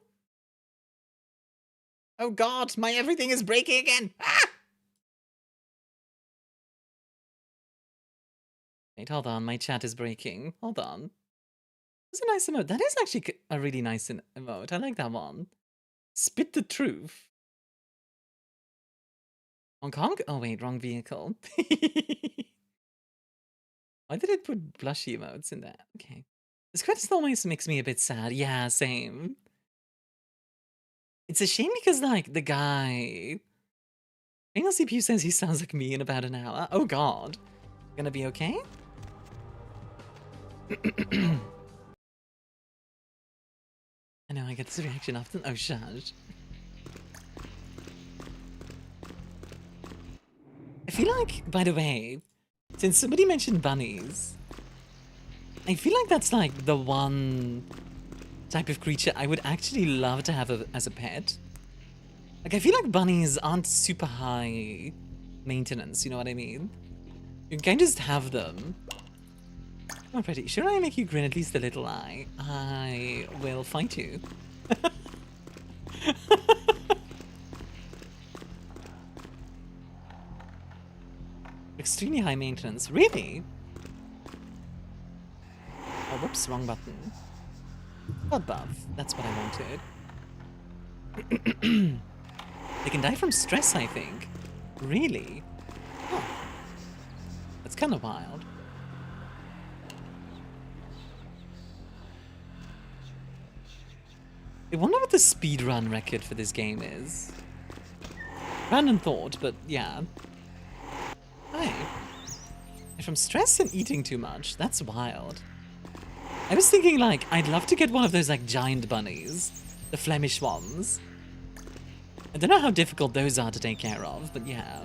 Oh god, my everything is breaking again. Ah! Wait, hold on, my chat is breaking. Hold on. That's a nice emote. That is actually a really nice emote. I like that one. Spit the truth. Hong Kong? Oh wait, wrong vehicle. Why did it put blushy emotes in there? Okay. This quest always makes me a bit sad. Yeah, same. It's a shame because, like, the guy... Anal CPU says he sounds like me in about an hour. Oh god. Gonna be okay? I know, I get this reaction often. Oh, shush. I feel like, by the way, since somebody mentioned bunnies, I feel like that's like the one type of creature I would actually love to have as a pet. Like, I feel like bunnies aren't super high maintenance, you know what I mean? You can just have them. Come on, Freddy, should I make you grin at least a little? I will fight you. Extremely high maintenance. Really? Oh, whoops, wrong button. Blood buff. That's what I wanted. They can die from stress, I think. Really? Oh. That's kind of wild. I wonder what the speedrun record for this game is. Random thought, but yeah. Hi. From stress and eating too much, that's wild. I was thinking, like, I'd love to get one of those, like, giant bunnies. The Flemish ones. I don't know how difficult those are to take care of, but yeah.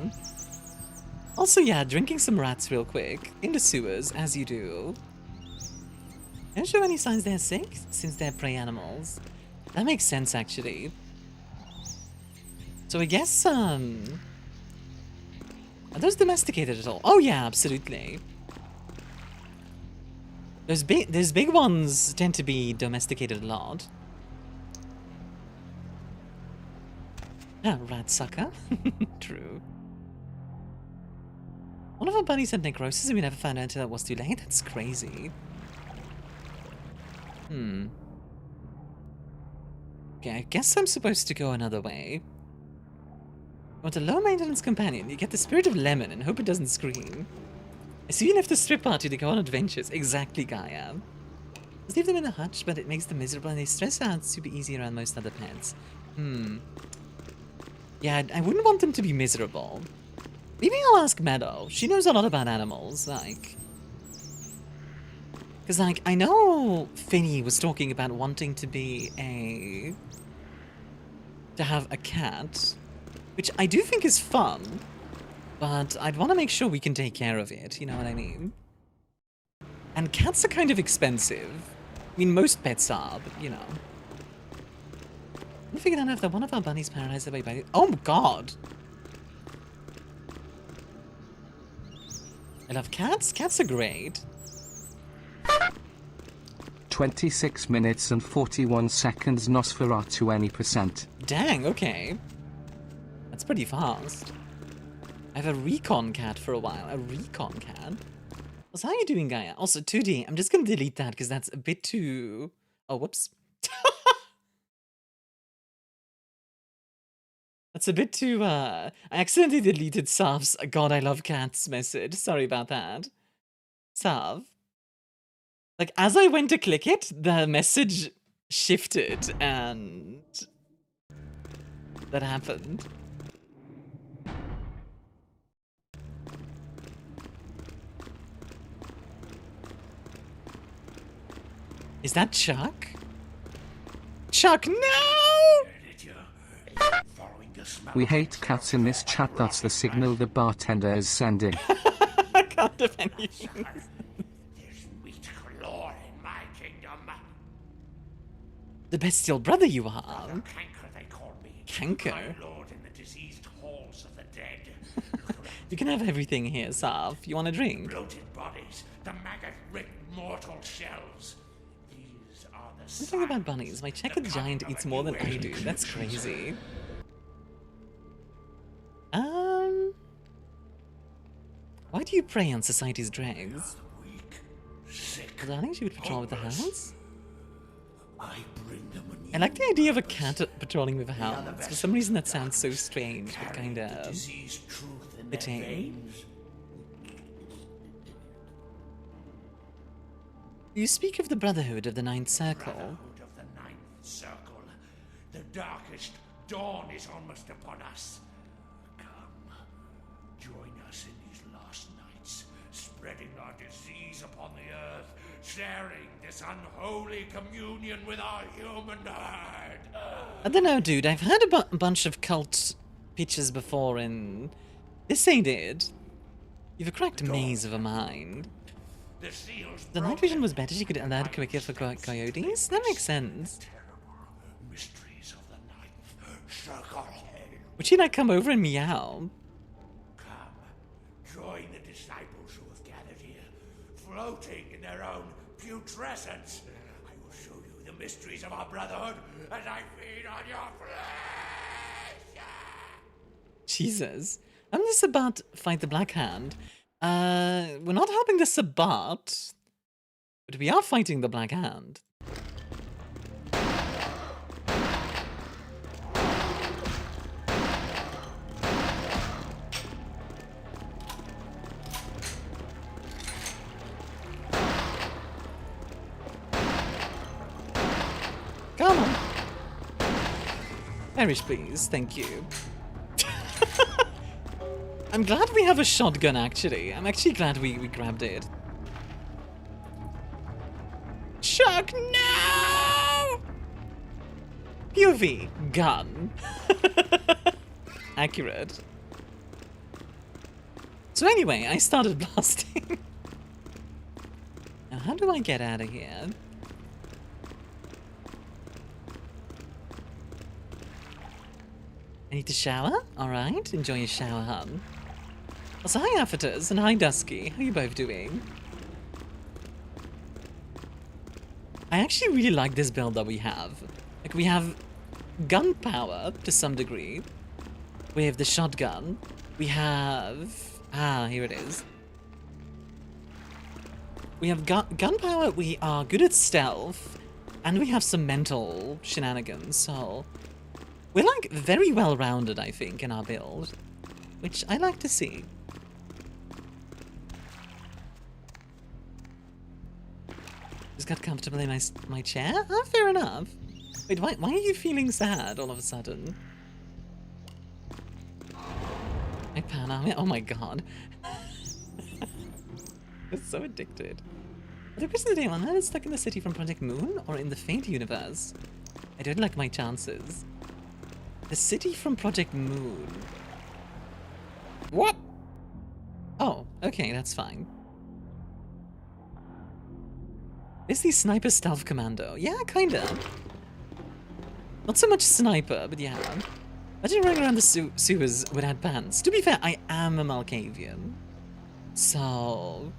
Also, yeah, drinking some rats real quick. In the sewers, as you do. Don't show any signs they're sick, since they're prey animals. That makes sense, actually. So I guess, are those domesticated at all? Oh yeah, absolutely. Those big ones tend to be domesticated a lot. Ah, rat sucker. True. One of our bunnies had necrosis and we never found out until it was too late. That's crazy. Okay, I guess I'm supposed to go another way. You want a low-maintenance companion? You get the spirit of lemon and hope it doesn't scream. So you left the strip party to go on adventures. Exactly, Gaia. Just leave them in the hutch, but it makes them miserable and they stress out super easy around most other pets. Yeah, I wouldn't want them to be miserable. Maybe I'll ask Meadow. She knows a lot about animals, like... Because, like, I know Finny was talking about wanting to be to have a cat, which I do think is fun, but I'd want to make sure we can take care of it, you know what I mean? And cats are kind of expensive. I mean, most pets are, but, you know. I'm figuring out if one of our bunnies paralyzed away by... Oh, God! I love cats. Cats are great. 26 minutes and 41 seconds Nosferatu any percent. Dang, okay. That's pretty fast. I have a recon cat for a while. A recon cat? So how are you doing, Gaia? Also, 2D. I'm just gonna delete that because that's a bit too... Oh, whoops. That's a bit too, I accidentally deleted Sav's God, I love cats message. Sorry about that. Sav. Like, as I went to click it, the message shifted and... that happened. Is that Chuck? Chuck, no! We hate cats in this chat, that's the signal the bartender is sending. I can't defend you. The bestial brother you are. Canker. You can have everything here, Sav. You want a drink? Bloated bodies, the maggot-riddled mortal shells. These are the One thing about bunnies, my checkered giant eats more than I do. That's crazy. Why do you prey on society's dregs? Well, I think she would patrol with the hounds. I like the idea of a cat patrolling with a hound. For some reason that sounds so strange, but kind of fitting. You speak of the Brotherhood of the Ninth Circle. The darkest dawn is almost upon us. Come, join us in these last nights, spreading our disease upon the earth, sharing this unholy communion with our human herd. I don't know, dude. I've heard a bunch of cult pitches before, and this ain't it. You've a cracked maze of a mind. The night vision was better. She could alert quicker for coyotes. That makes sense. Would she not come over and meow? Come, join the disciples who have gathered here, floating in their own putrescence. I will show you the mysteries of our brotherhood as I feed on your flesh. Jesus. I'm just about to fight the Black Hand. We're not helping the Sabbat, but we are fighting the Black Hand. Come on. Perish, please. Thank you. I'm glad we have a shotgun, actually. I'm actually glad we grabbed it. Chuck, no! POV, gun. Accurate. So anyway, I started blasting. Now, how do I get out of here? I need to shower? Alright, enjoy your shower, hun. Also, hi Afatas and hi Dusky. How are you both doing? I actually really like this build that we have. Like, we have gunpowder to some degree. We have the shotgun. We have... Ah, here it is. We have gunpowder, we are good at stealth, and we have some mental shenanigans, so... We're, like, very well-rounded, I think, in our build. Which I like to see. Just got comfortable in my chair? Ah, fair enough. Wait, why are you feeling sad all of a sudden? My pan army? Oh my god. I'm so addicted. The question of the day, am I stuck in the city from Project Moon or in the Fate universe? I don't like my chances. The city from Project Moon. What? Oh, okay, that's fine. Is the sniper stealth commando? Yeah, kinda. Not so much sniper, but yeah. Imagine running around the sewers without pants. To be fair, I am a Malkavian. So...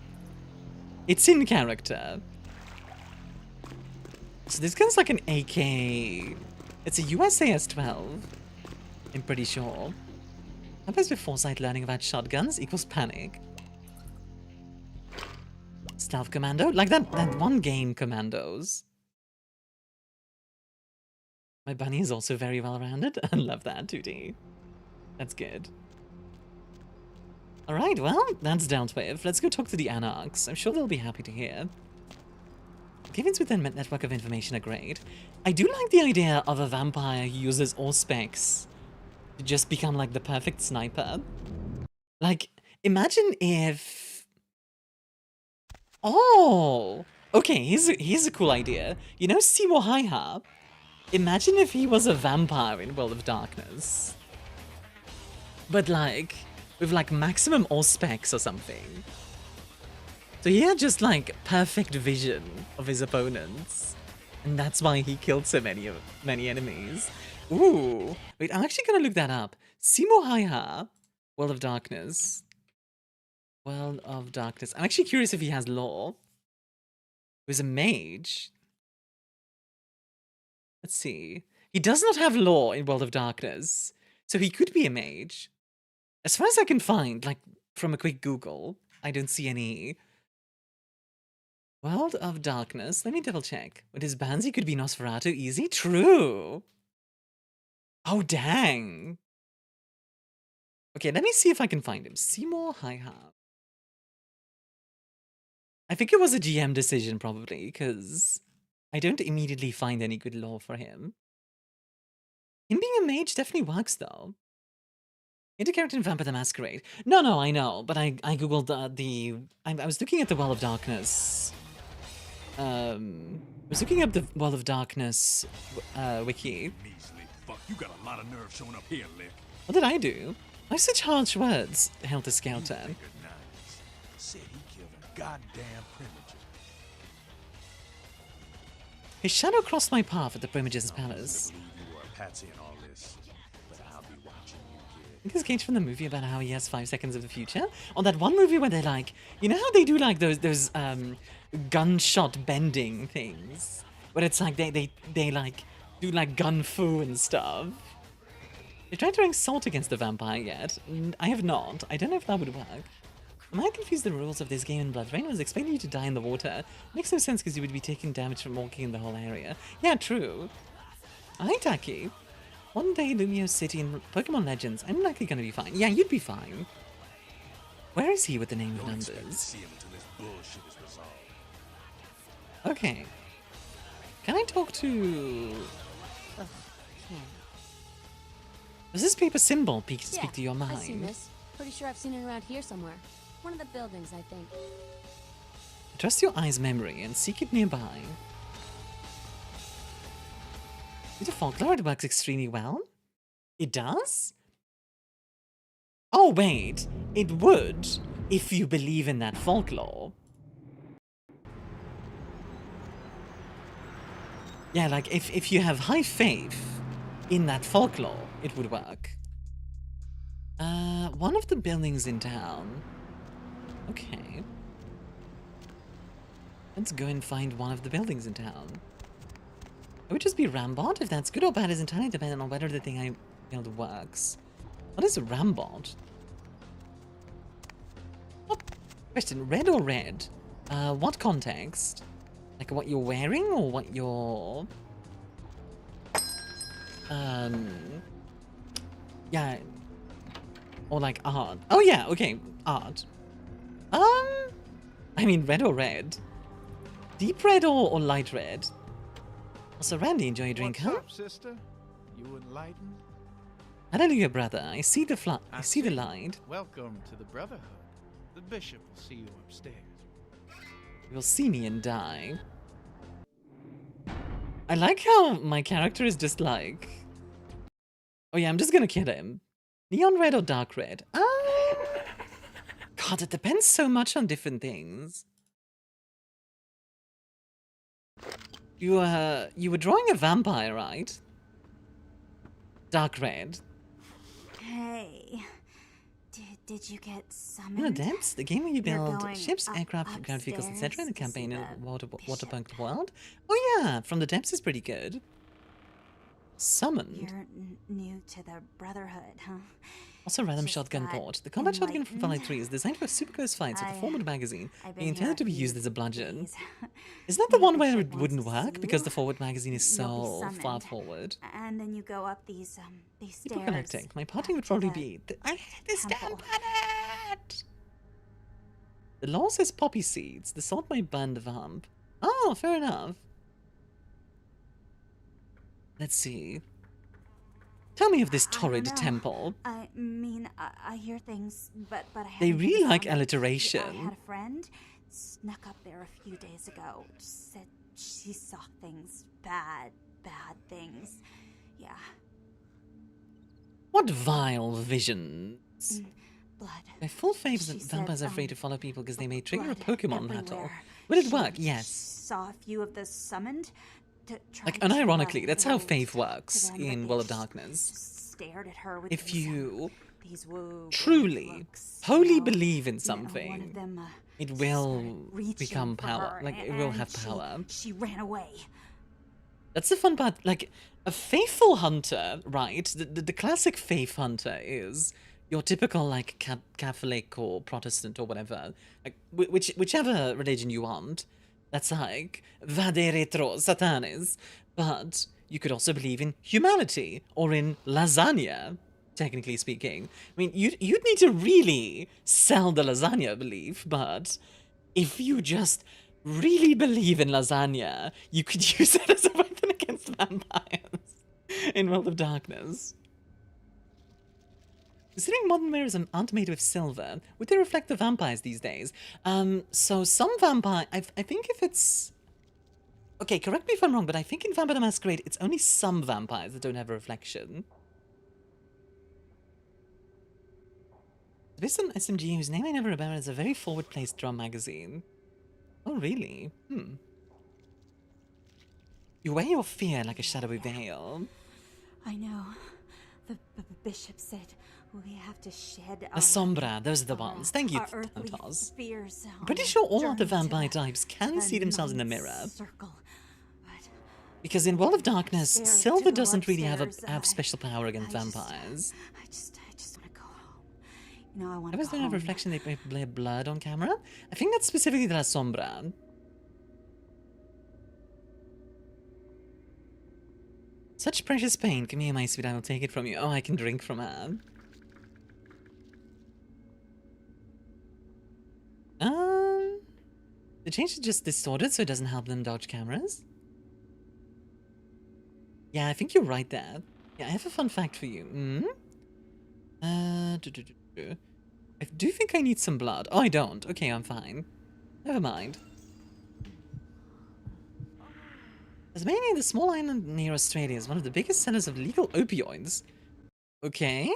It's in character. So this gun's like an AK. It's a USAS-12. I'm pretty sure. Happens with foresight learning about shotguns equals panic. Stealth Commando? Like that one game, Commandos. My bunny is also very well-rounded. I love that, 2D. That's good. Alright, well, that's dealt with. Let's go talk to the Anarchs. I'm sure they'll be happy to hear. Givens with their network of information are great. I do like the idea of a vampire who uses all specs to just become like the perfect sniper. Like, imagine if... Oh! Okay, here's a cool idea. You know Seymour Hi-Ha? Imagine if he was a vampire in World of Darkness. But like, with like maximum all specs or something. So he had just like perfect vision of his opponents. And that's why he killed so many enemies. Ooh. Wait, I'm actually gonna look that up. Seymour Hi-Ha, World of Darkness. World of Darkness. I'm actually curious if he has lore. He was a mage. Let's see. He does not have lore in World of Darkness. So he could be a mage. As far as I can find, like, from a quick Google, I don't see any. World of Darkness. Let me double check. With his bands, he could be Nosferatu easy. True. Oh, dang. Okay, let me see if I can find him. Seymour Hi-Ha. I think it was a GM decision, probably, because I don't immediately find any good lore for him. Him being a mage definitely works, though. Intercharacter in Vampire the Masquerade. No, I know, but I googled I was looking at the World of Darkness. I was looking up the World of Darkness wiki. Fuck, you got a lot of nerve showing up here, Lick. What did I do? Why such harsh words, Helter Skelter? Said he killed a goddamn primitive. His shadow crossed my path at the Primogen's Palace. You were a patsy in all this, but I'll be watching you, kid. I think this came from the movie about how he has 5 seconds of the future. Or that one movie where they're like, you know how they do like those gunshot bending things? Where it's like they like do like gun fu and stuff. They tried throwing salt against the vampire yet? I have not. I don't know if that would work. Am I confused? The rules of this game in Blood Rain was expecting you to die in the water. Makes no sense because you would be taking damage from walking in the whole area. Yeah, true. Hi, Taki. One day, Lumio City in Pokemon Legends. I'm likely gonna be fine. Yeah, you'd be fine. Where is he with the name of numbers? Okay. Can I talk to... Does this paper symbol speak to your mind? I've seen this. Pretty sure I've seen it around here somewhere. One of the buildings, I think. Trust your eye's memory and seek it nearby. The folklore, it works extremely well. It does? Oh, wait. It would, if you believe in that folklore. Yeah, like, if you have high faith in that folklore, it would work. One of the buildings in town. Okay. Let's go and find one of the buildings in town. It would just be Rambot. If that's good or bad is entirely dependent on whether the thing I build works. What is a Rambot? Oh, question, red or red? What context? Like what you're wearing or what you're... Yeah. Or like art. Oh yeah, okay, art. I mean red or red? Deep red or light red? Also, Randy, enjoy your drink, What's huh? up, sister? You enlightened? Hallelujah, brother. I see the light. Welcome to the Brotherhood. The bishop will see you upstairs. You will see me and die. I like how my character is just like... Oh yeah, I'm just gonna kill him. Neon red or dark red? God, it depends so much on different things. You were drawing a vampire, right? Dark red. Hey, did Did you get summoned? In the depths, the game where you You're build going ships, aircraft, ground vehicles, etc. in the upstairs to campaign see in the Waterpunk World. Oh yeah, From the Depths is pretty good. Summoned. You're new to the Brotherhood, huh? Also, Random Just Shotgun got Port. The combat shotgun from Fallout enlightened. 3 is designed for super close fights at the forward magazine, I've being been here intended to a be few used as a bludgeon. days. Isn't that the one where Leadership it wants wouldn't to work see because you. the forward magazine is You'll be so far summoned. forward? And then you go up these People stairs. collecting. My party would probably be. I hate this damn planet! The law says poppy seeds. The salt might burn the vamp. Oh, fair enough. Let's see. Tell me of this torrid temple. I mean, I hear things, but I They haven't been really like summoned. alliteration. I had a friend snuck up there a few days ago. Said she saw things, bad things. Yeah. What vile visions. Blood. My full faith is She that said, vampires are afraid to follow people because they may trigger a blood Pokemon battle. everywhere. Will it She work? Yes. Saw a few of the summoned. Like, unironically, that's how relate faith to works them, in but World they of Darkness. just stared at her with If you these woo truly, wholly believe in one of something, them, it will reaching become for power. her, Like, it will and have power. She ran away. That's the fun part. Like, a faithful hunter, right? The classic faith hunter is your typical, like, Catholic or Protestant or whatever. Like, whichever religion you want. That's like, vade retro satanis. But you could also believe in humanity or in lasagna, technically speaking. I mean, you'd need to really sell the lasagna belief, but if you just really believe in lasagna, you could use it as a weapon against vampires in World of Darkness. Considering modern mirrors aren't made with silver, would they reflect the vampires these days? So some vampire... I think if it's... Okay, correct me if I'm wrong, but I think in Vampire the Masquerade, it's only some vampires that don't have a reflection. Based on SMG, whose name I never remember, is a very forward-placed drum magazine. Oh, really? You wear your fear like a shadowy veil. I know. The bishop said we have to shed La Sombra, those are the ones. Thank you, Tantos. I'm pretty sure all other vampire types can see themselves in the mirror. Because in World of Darkness, silver doesn't really have special power against vampires. I just want to go home. You know, I want to Vampires go don't have home. reflection, they play blood on camera. I think that's specifically the La Sombra. Such precious pain. Come here, my sweet, I will take it from you. Oh, I can drink from her. The change is just distorted, so it doesn't help them dodge cameras. Yeah, I think you're right there. Yeah, I have a fun fact for you. I do think I need some blood. Oh, I don't. Okay, I'm fine. Never mind. Tasmania, the small island near Australia, is one of the biggest sellers of legal opioids. Okay.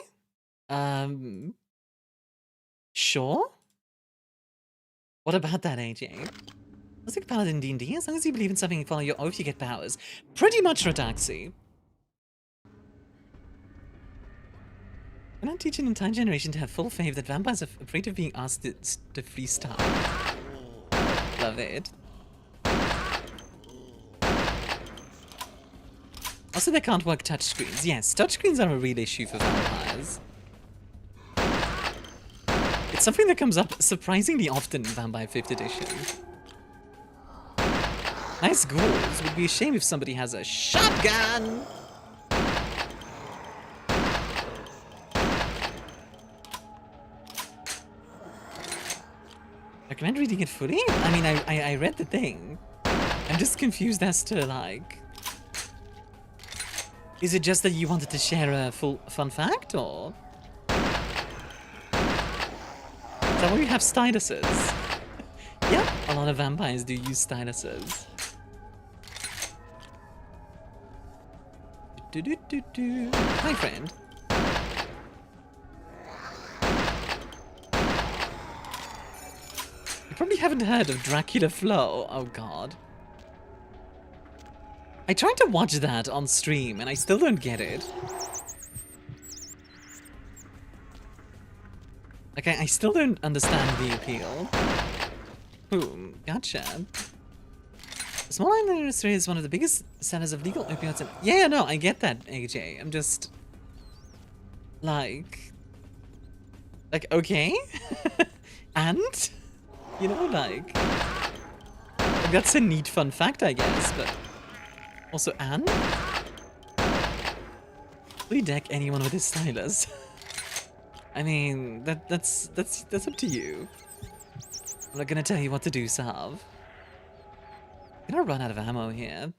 Sure. What about that, AJ? It's like Paladin D&D. As long as you believe in something and follow your oath, you get powers. Pretty much Rodaxi. Can I teach an entire generation to have full faith that vampires are afraid of being asked to freestyle? Love it. Also, they can't work touchscreens. Yes, touchscreens are a real issue for vampires. It's something that comes up surprisingly often in Vampire 5th Edition. Nice ghouls. Would be a shame if somebody has a shotgun! Recommend reading it fully? I mean, I read the thing. I'm just confused as to, like... Is it just that you wanted to share a fun fact, or...? Is that why you have styluses? Yep, a lot of vampires do use styluses. Hi, friend. You probably haven't heard of Dracula Flow. Oh, God. I tried to watch that on stream, and I still don't get it. Like, I still don't understand the appeal. Boom. Gotcha. The small island industry is one of the biggest sellers of legal opioids. Yeah, no, I get that, AJ. I'm just... Like, okay? And? You know, like, that's a neat fun fact, I guess, but... Also, and? Really deck anyone with his stylus. I mean, that's up to you. I'm not gonna tell you what to do, Sav. I'm gonna run out of ammo here.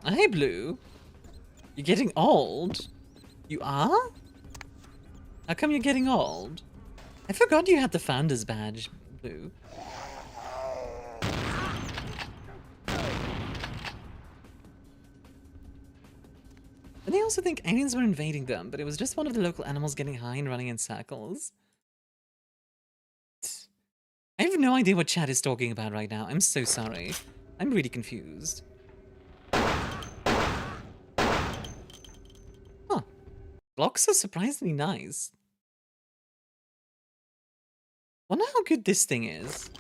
Hey, Blue. You're getting old. You are? How come you're getting old? I forgot you had the Founder's Badge, Blue. And they also think aliens were invading them, but it was just one of the local animals getting high and running in circles. I have no idea what chat is talking about right now. I'm so sorry. I'm really confused. Huh. Blocks are surprisingly nice. Wonder how good this thing is.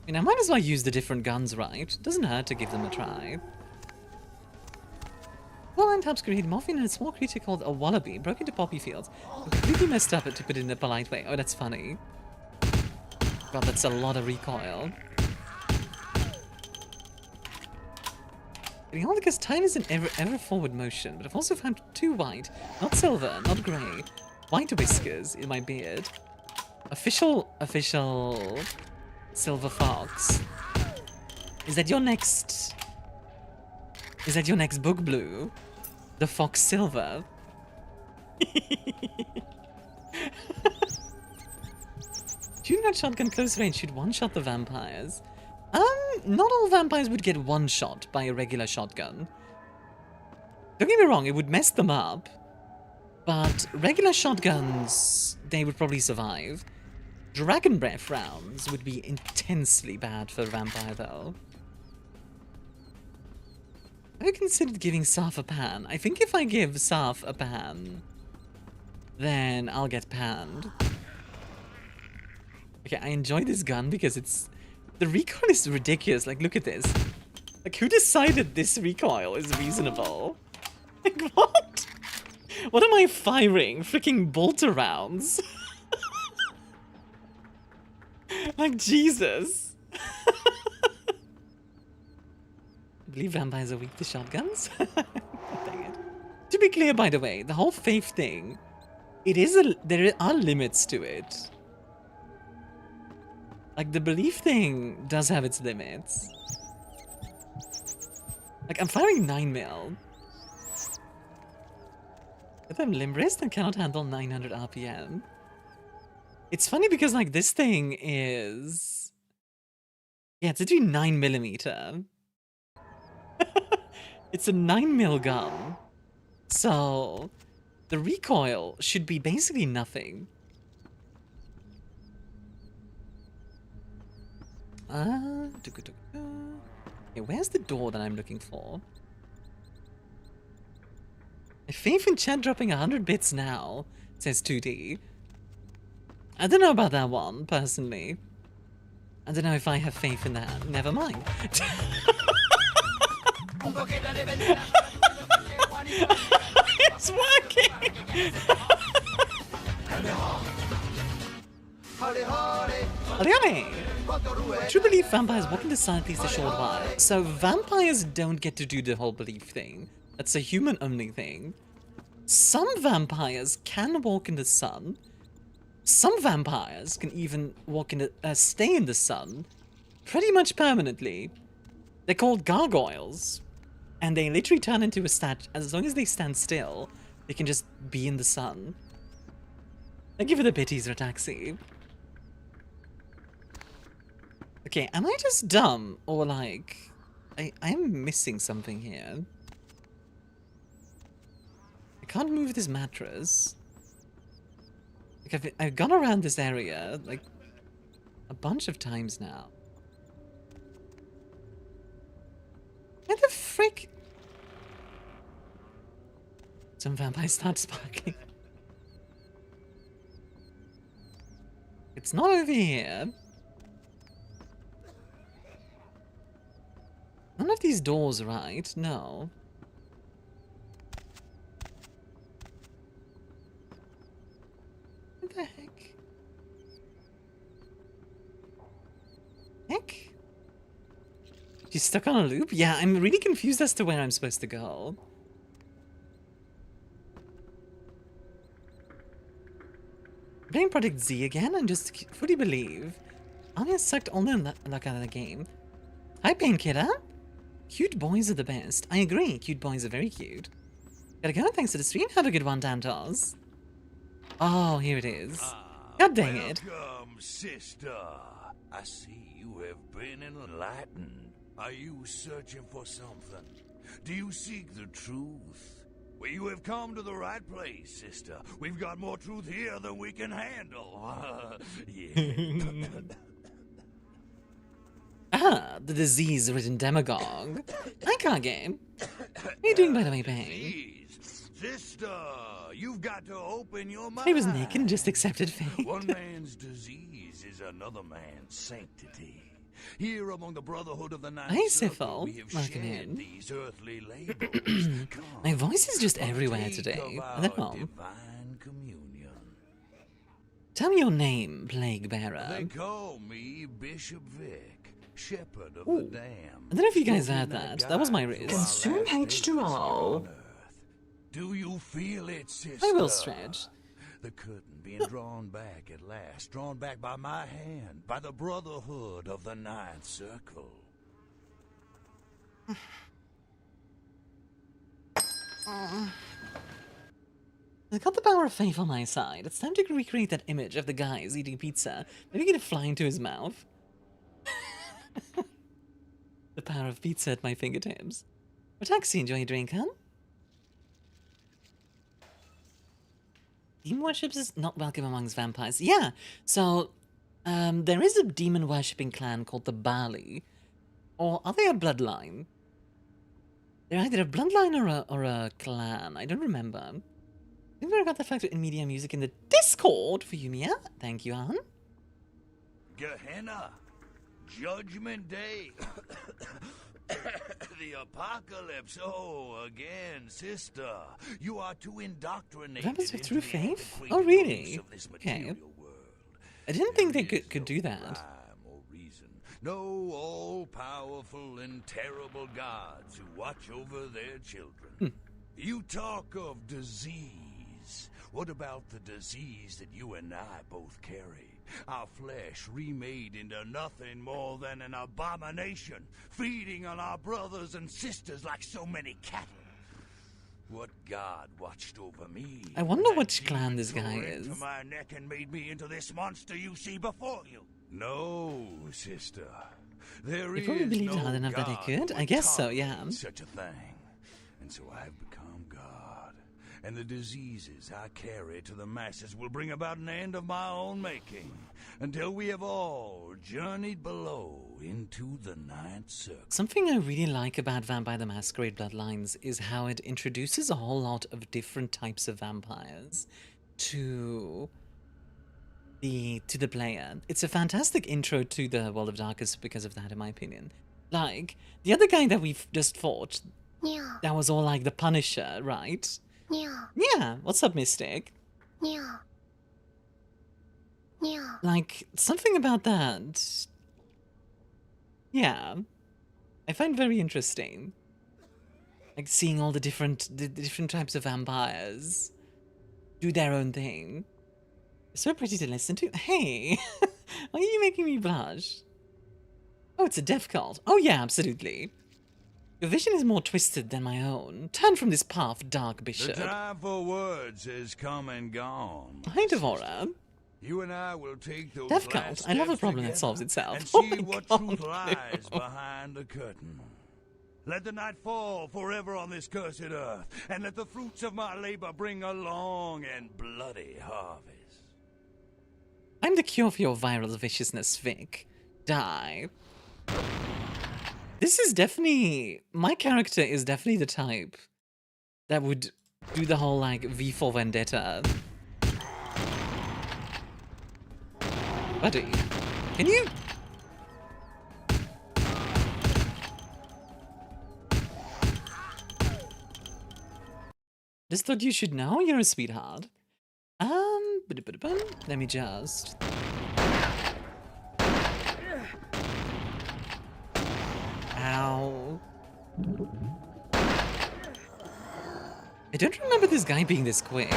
I mean, I might as well use the different guns, right? Doesn't hurt to give them a try. Well, and helps create morphine and a small creature called a wallaby broke into poppy fields. Completely messed up to put it in a polite way. Oh, that's funny. God, that's a lot of recoil. Getting all because time is in ever forward motion, but I've also found 2 white, not silver, not grey, white whiskers in my beard. Official Silver Fox. Is that your next book, Blue? The Fox Silver? Shooting that shotgun close range should one-shot the vampires. Not all vampires would get one-shot by a regular shotgun. Don't get me wrong, it would mess them up. But regular shotguns, they would probably survive. Dragon Breath rounds would be intensely bad for a vampire, though. Have you considered giving Saf a pan? I think if I give Saf a pan, then I'll get panned. Okay, I enjoy this gun because it's... The recoil is ridiculous. Like, look at this. Like, who decided this recoil is reasonable? Like, what? What am I firing? Freaking bolter rounds? Like, Jesus. I believe vampires are weak to shotguns. Dang it. To be clear, by the way, the whole faith thing, there are limits to it. Like, the belief thing does have its limits. Like, I'm firing 9mm. But I'm limbrist and cannot handle 900 RPM. It's funny because, like, this thing is... Yeah, it's actually 9mm. It's a 9mm gun. So, the recoil should be basically nothing. Okay, where's the door that I'm looking for? I faith in chat dropping 100 bits now, says 2D. I don't know about that one, personally. I don't know if I have faith in that. Never mind. It's working! True belief vampires walk into sun at least a short while. So vampires don't get to do the whole belief thing. That's a human-only thing. Some vampires can walk in the sun. Some vampires can even walk in the, stay in the sun pretty much permanently. They're called gargoyles. And they literally turn into a statue. As long as they stand still, they can just be in the sun. Thank you for the bitties, Rataxi. Okay, am I just dumb? Or like... I'm missing something here. I can't move this mattress. Like, I've gone around this area, like, a bunch of times now. Where the frick? Some vampires start sparking. It's not over here. None of these doors, right? No. What the heck? Heck? She's stuck on a loop? Yeah, I'm really confused as to where I'm supposed to go. Playing Project Z again and just fully believe Armia sucked all the luck out of the game. Hi, Painkiller. Cute boys are the best. I agree, cute boys are very cute. Gotta go, thanks for the stream. Have a good one, Dantos. Oh, here it is. God dang it. Welcome, sister. I see you have been enlightened. Are you searching for something? Do you seek the truth? Well, you have come to the right place, sister. We've got more truth here than we can handle. Yeah. Ah, the disease-ridden demagogue. Hi, Kage. How are you doing, by the way, Bang? Sister, you've got to open your mind. He was naked and just accepted fate. One man's disease is another man's sanctity. Here among the Brotherhood of the Ninth Hi, Circle, Sifal. we have Welcome shared in. these earthly labels. My voice is just everywhere today. I don't know. Divine communion. Tell me your name, Plague Bearer. They call me Bishop Vic, Shepherd of Ooh. the Dam. I don't know if you guys heard that. That was my wrist. Consume H2O. Do you feel it, sister? I will stretch. The curtain being drawn back at last, drawn back by my hand, by the Brotherhood of the Ninth Circle. I've got the power of faith on my side. It's time to recreate that image of the guys eating pizza. Maybe get it fly into his mouth. The power of pizza at my fingertips. Taxi, enjoy your drink, huh? Demon worships is not welcome amongst vampires. Yeah, so there is a demon worshipping clan called the Bali. Or are they a bloodline? They're either a bloodline or a clan. I don't remember. I think we got the fact in media music in the Discord for you, Mia. Thank you, Anne. Gehenna, Judgment Day, the apocalypse. Oh, again, sister, you are too indoctrinated. That was into through the faith? antiquated Oh, really? beliefs of this Okay. material world. I didn't think they could do that. Rhyme or reason. No all-powerful and terrible gods who watch over their children. You talk of disease. What about the disease that you and I both carry? Our flesh remade into nothing more than an abomination, feeding on our brothers and sisters like so many cattle. What god watched over me? I wonder which clan this guy Tore is. into my neck and made me into this monster you see before you. No, sister. There They is probably believed no hard enough that they God could. who I would guess so, tolerate yeah. Such a thing. And so I've become God. And the diseases I carry to the masses will bring about an end of my own making. Until we have all journeyed below into the Ninth Circle. Something I really like about Vampire the Masquerade Bloodlines is how it introduces a whole lot of different types of vampires to the player. It's a fantastic intro to the World of Darkness because of that, in my opinion. Like, the other guy that we've just fought, Yeah. that was all like the Punisher, right? Yeah. Yeah, what's up, Mystic? Yeah. Yeah. Like, something about that. Yeah. I find very interesting. Like, seeing all the different types of vampires do their own thing. So pretty to listen to. Hey! Why are you making me blush? Oh, it's a death cult. Oh yeah, absolutely. Your vision is more twisted than my own. Turn from this path, Dark Bishop. The time for words has come and gone. Hi, Devora. You and I will take those Death last cult. I love a steps problem that together solves itself. and Oh see my what God, truth lies no. behind the curtain. Let the night fall forever on this cursed earth, and let the fruits of my labor bring a long and bloody harvest. I'm the cure for your viral viciousness, Vic. Die. This is definitely... My character is definitely the type that would do the whole, like, V for Vendetta. Buddy, can you... Just thought you should know you're a sweetheart. Let me just... Ow. I don't remember this guy being this quick.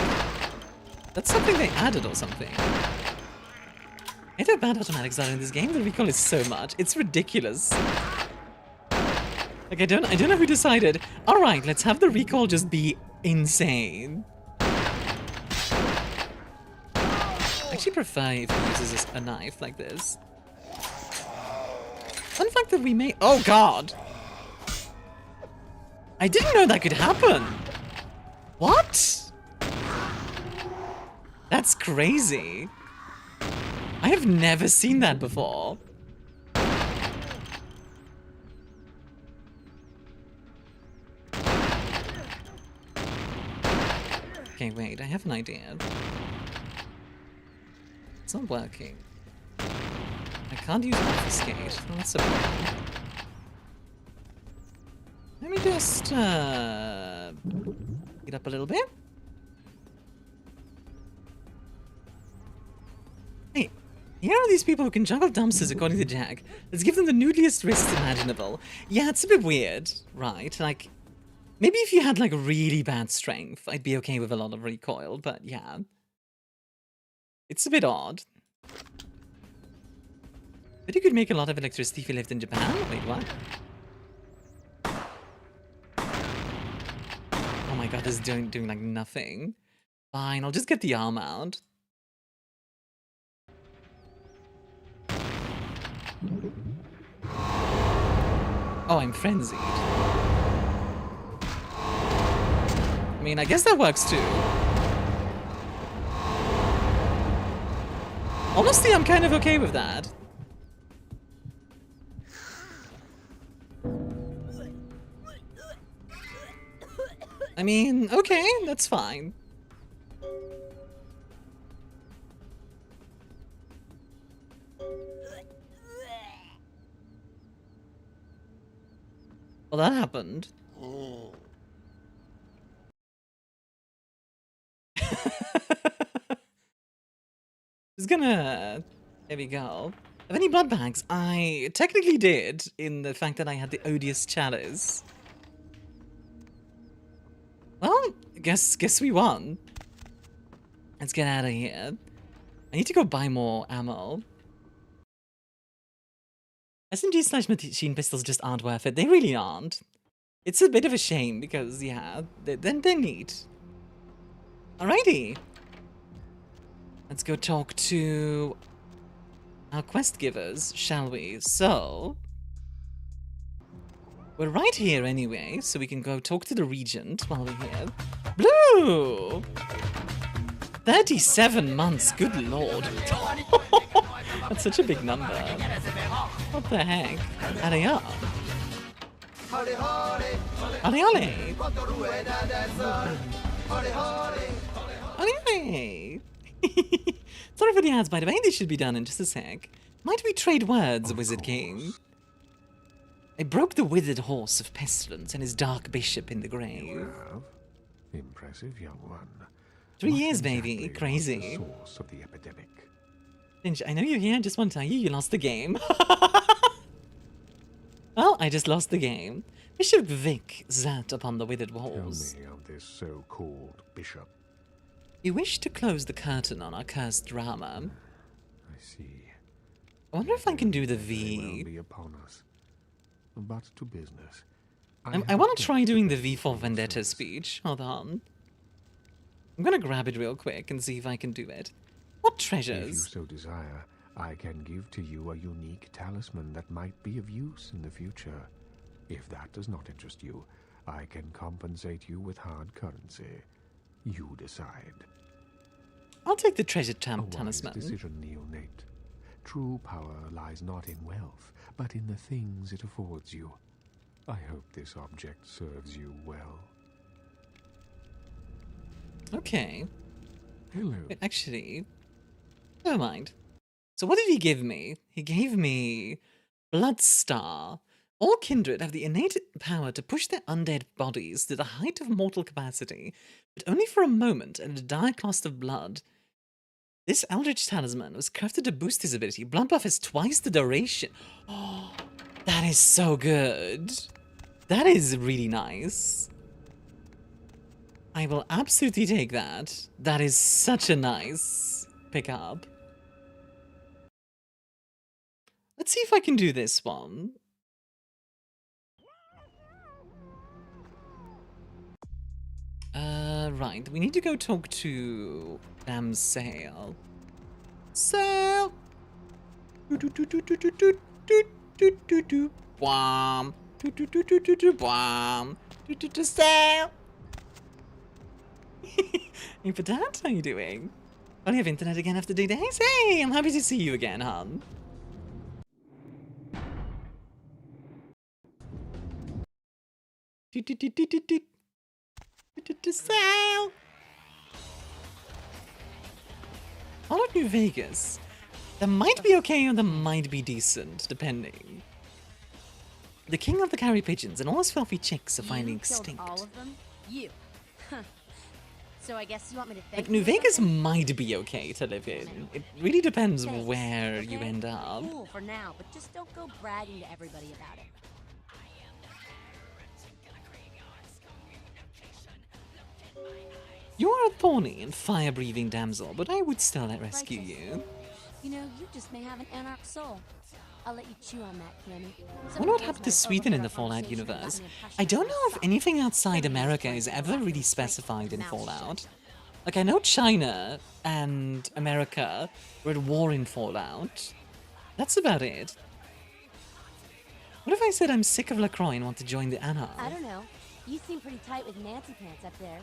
That's something they added or something. I know bad automatics are in this game. The recoil is so much. It's ridiculous. Like, I don't know who decided, alright, let's have the recoil just be insane. I actually prefer if he uses a knife like this. Fun fact that we made... Oh, God! I didn't know that could happen! What? That's crazy. I have never seen that before. Okay, wait, I have an idea. It's not working. I can't use obfuscate. That's a problem. Let me just get up a little bit. Hey, here are these people who can juggle dumpsters according to Jack. Let's give them the noodliest wrists imaginable. Yeah, it's a bit weird, right? Like, maybe if you had like really bad strength, I'd be okay with a lot of recoil, but yeah. It's a bit odd. But you could make a lot of electricity if you lived in Japan? Wait, what? Oh my god, this is doing like nothing. Fine, I'll just get the arm out. Oh, I'm frenzied. I mean, I guess that works too. Honestly, I'm kind of okay with that. I mean, okay, that's fine. Well, that happened. Just gonna... There we go. Have any blood bags? I technically did, in the fact that I had the odious chalice. Well, guess we won. Let's get out of here. I need to go buy more ammo. SMG/machine pistols just aren't worth it. They really aren't. It's a bit of a shame because, yeah, they're neat. Alrighty. Let's go talk to our quest givers, shall we? So, we're right here anyway, so we can go talk to the regent while we're here. Blue! 37 months, good lord. That's such a big number. What the heck? Aria. Ale. Ale. Sorry for the ads, by the way. They should be done in just a sec. Might we trade words, Wizard King? I broke the withered horse of pestilence and his dark bishop in the grave. Impressive young one. 3 years, baby. Crazy. The source of the epidemic? Finch, I know you're here. I just want to tell you, you lost the game. Well, I just lost the game. Bishop Vic sat upon the withered walls. Tell me of this so-called bishop. You wish to close the curtain on our cursed drama. I see. I wonder if I can do the V. They will be upon us. But to business. I want to try doing the V for Vendetta speech. Hold on. I'm gonna grab it real quick and see if I can do it. What treasures? If you so desire, I can give to you a unique talisman that might be of use in the future. If that does not interest you, I can compensate you with hard currency. You decide. I'll take the treasure A wise talisman. decision, neonate. True power lies not in wealth, but in the things it affords you. I hope this object serves you well. Okay. Hello. Wait, actually, never mind. So what did he give me? He gave me Bloodstar. All kindred have the innate power to push their undead bodies to the height of mortal capacity, but only for a moment and at a dire cost of blood. This Eldritch Talisman was crafted to boost his ability. Blood buff is twice the duration. Oh, that is so good. That is really nice. I will absolutely take that. That is such a nice pickup. Let's see if I can do this one. Right. We need to go talk to Sale. Sale! Bwam! Bwam! Sale! Hey, Patat, how you doing? Oh, you have internet again after 2 days? Hey, I'm happy to see you again, hon. Sale! Fallout New Vegas. That might be okay or that might be decent, depending. The king of the carry pigeons and all his filthy chicks are finally extinct. All of them? You. So I guess you want me to thank Like, New Vegas might be okay to live in. It really depends where you end up. Cool for now, but just don't go bragging to everybody about it. You are a thorny and fire-breathing damsel, but I would still rescue you. You know, you just may have an anarch soul. I'll let you chew on that, Kenny. I wonder what happened to Sweden in the Fallout universe. I don't know if anything outside America is ever really specified in Fallout. Like, I know China and America were at war in Fallout. That's about it. What if I said I'm sick of LaCroix and want to join the Anarch? I don't know. You seem pretty tight with Nancy Pants up there.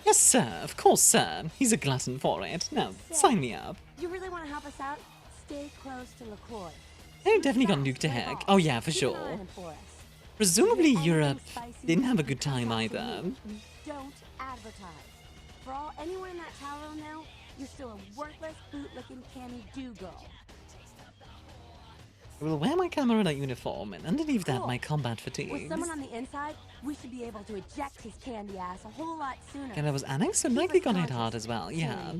Yes, sir. Of course, sir. He's a glutton for it. Now, sign me up. You really want to help us out? Stay close to LaCroix. They definitely got nuked to heck. Oh yeah, for sure. Presumably Europe didn't have a good time either. Don't advertise. For all anyone in that tower will know, you're still a worthless, boot-licking canny do-girl. I will wear my Camarilla uniform, and underneath that, my combat fatigues. With someone on the inside, we should be able to eject his candy ass a whole lot sooner. And I was Annex, so likely got hit hard as well, yeah.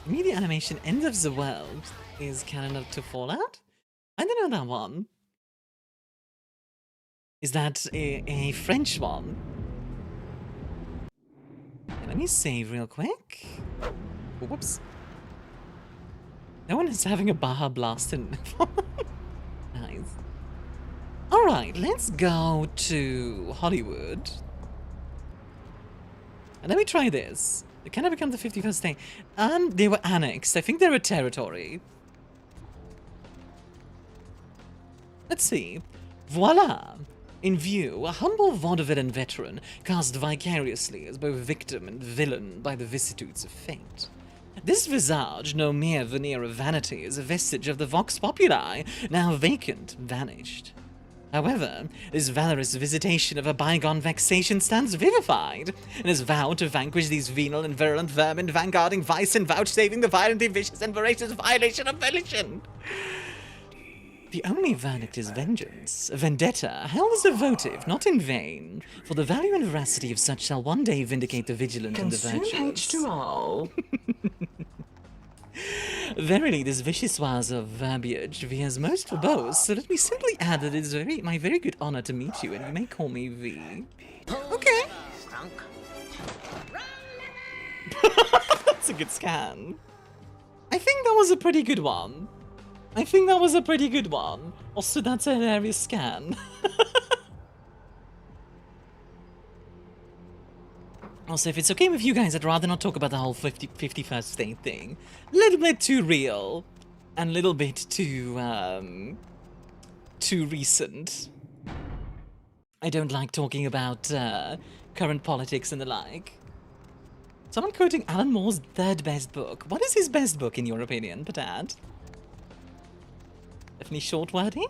Me, the animation End of the World is canon to Fallout? I don't know that one. Is that a French one? Okay, let me save real quick. Whoops. No one is having a Baja Blast in Nice. Alright, let's go to Hollywood. And let me try this. Can I become the 51st state? They were annexed. I think they're a territory. Let's see. Voila! In view, a humble vaudevillain veteran cast vicariously as both victim and villain by the vicissitudes of fate. This visage, no mere veneer of vanity, is a vestige of the vox populi, now vacant, vanished. However, this valorous visitation of a bygone vexation stands vivified, and his vow to vanquish these venal and virulent vermin, vanguarding vice and vouchsafing the violently vicious and voracious violation of volition. The only verdict is vengeance, a vendetta, held as a votive, not in vain, for the value and veracity of such shall one day vindicate the vigilant and the virtuous. H2O. Verily, this vichyssoise of verbiage veers most verbose, so let me simply add that it is my very good honor to meet you, and you may call me V. Okay. That's a good scan. I think that was a pretty good one. Also, that's a hilarious scan. Also, if it's okay with you guys, I'd rather not talk about the whole 51st state thing. A little bit too real, and a little bit too recent. I don't like talking about current politics and the like. Someone quoting Alan Moore's third best book. What is his best book in your opinion, Patad? Definitely short wordy.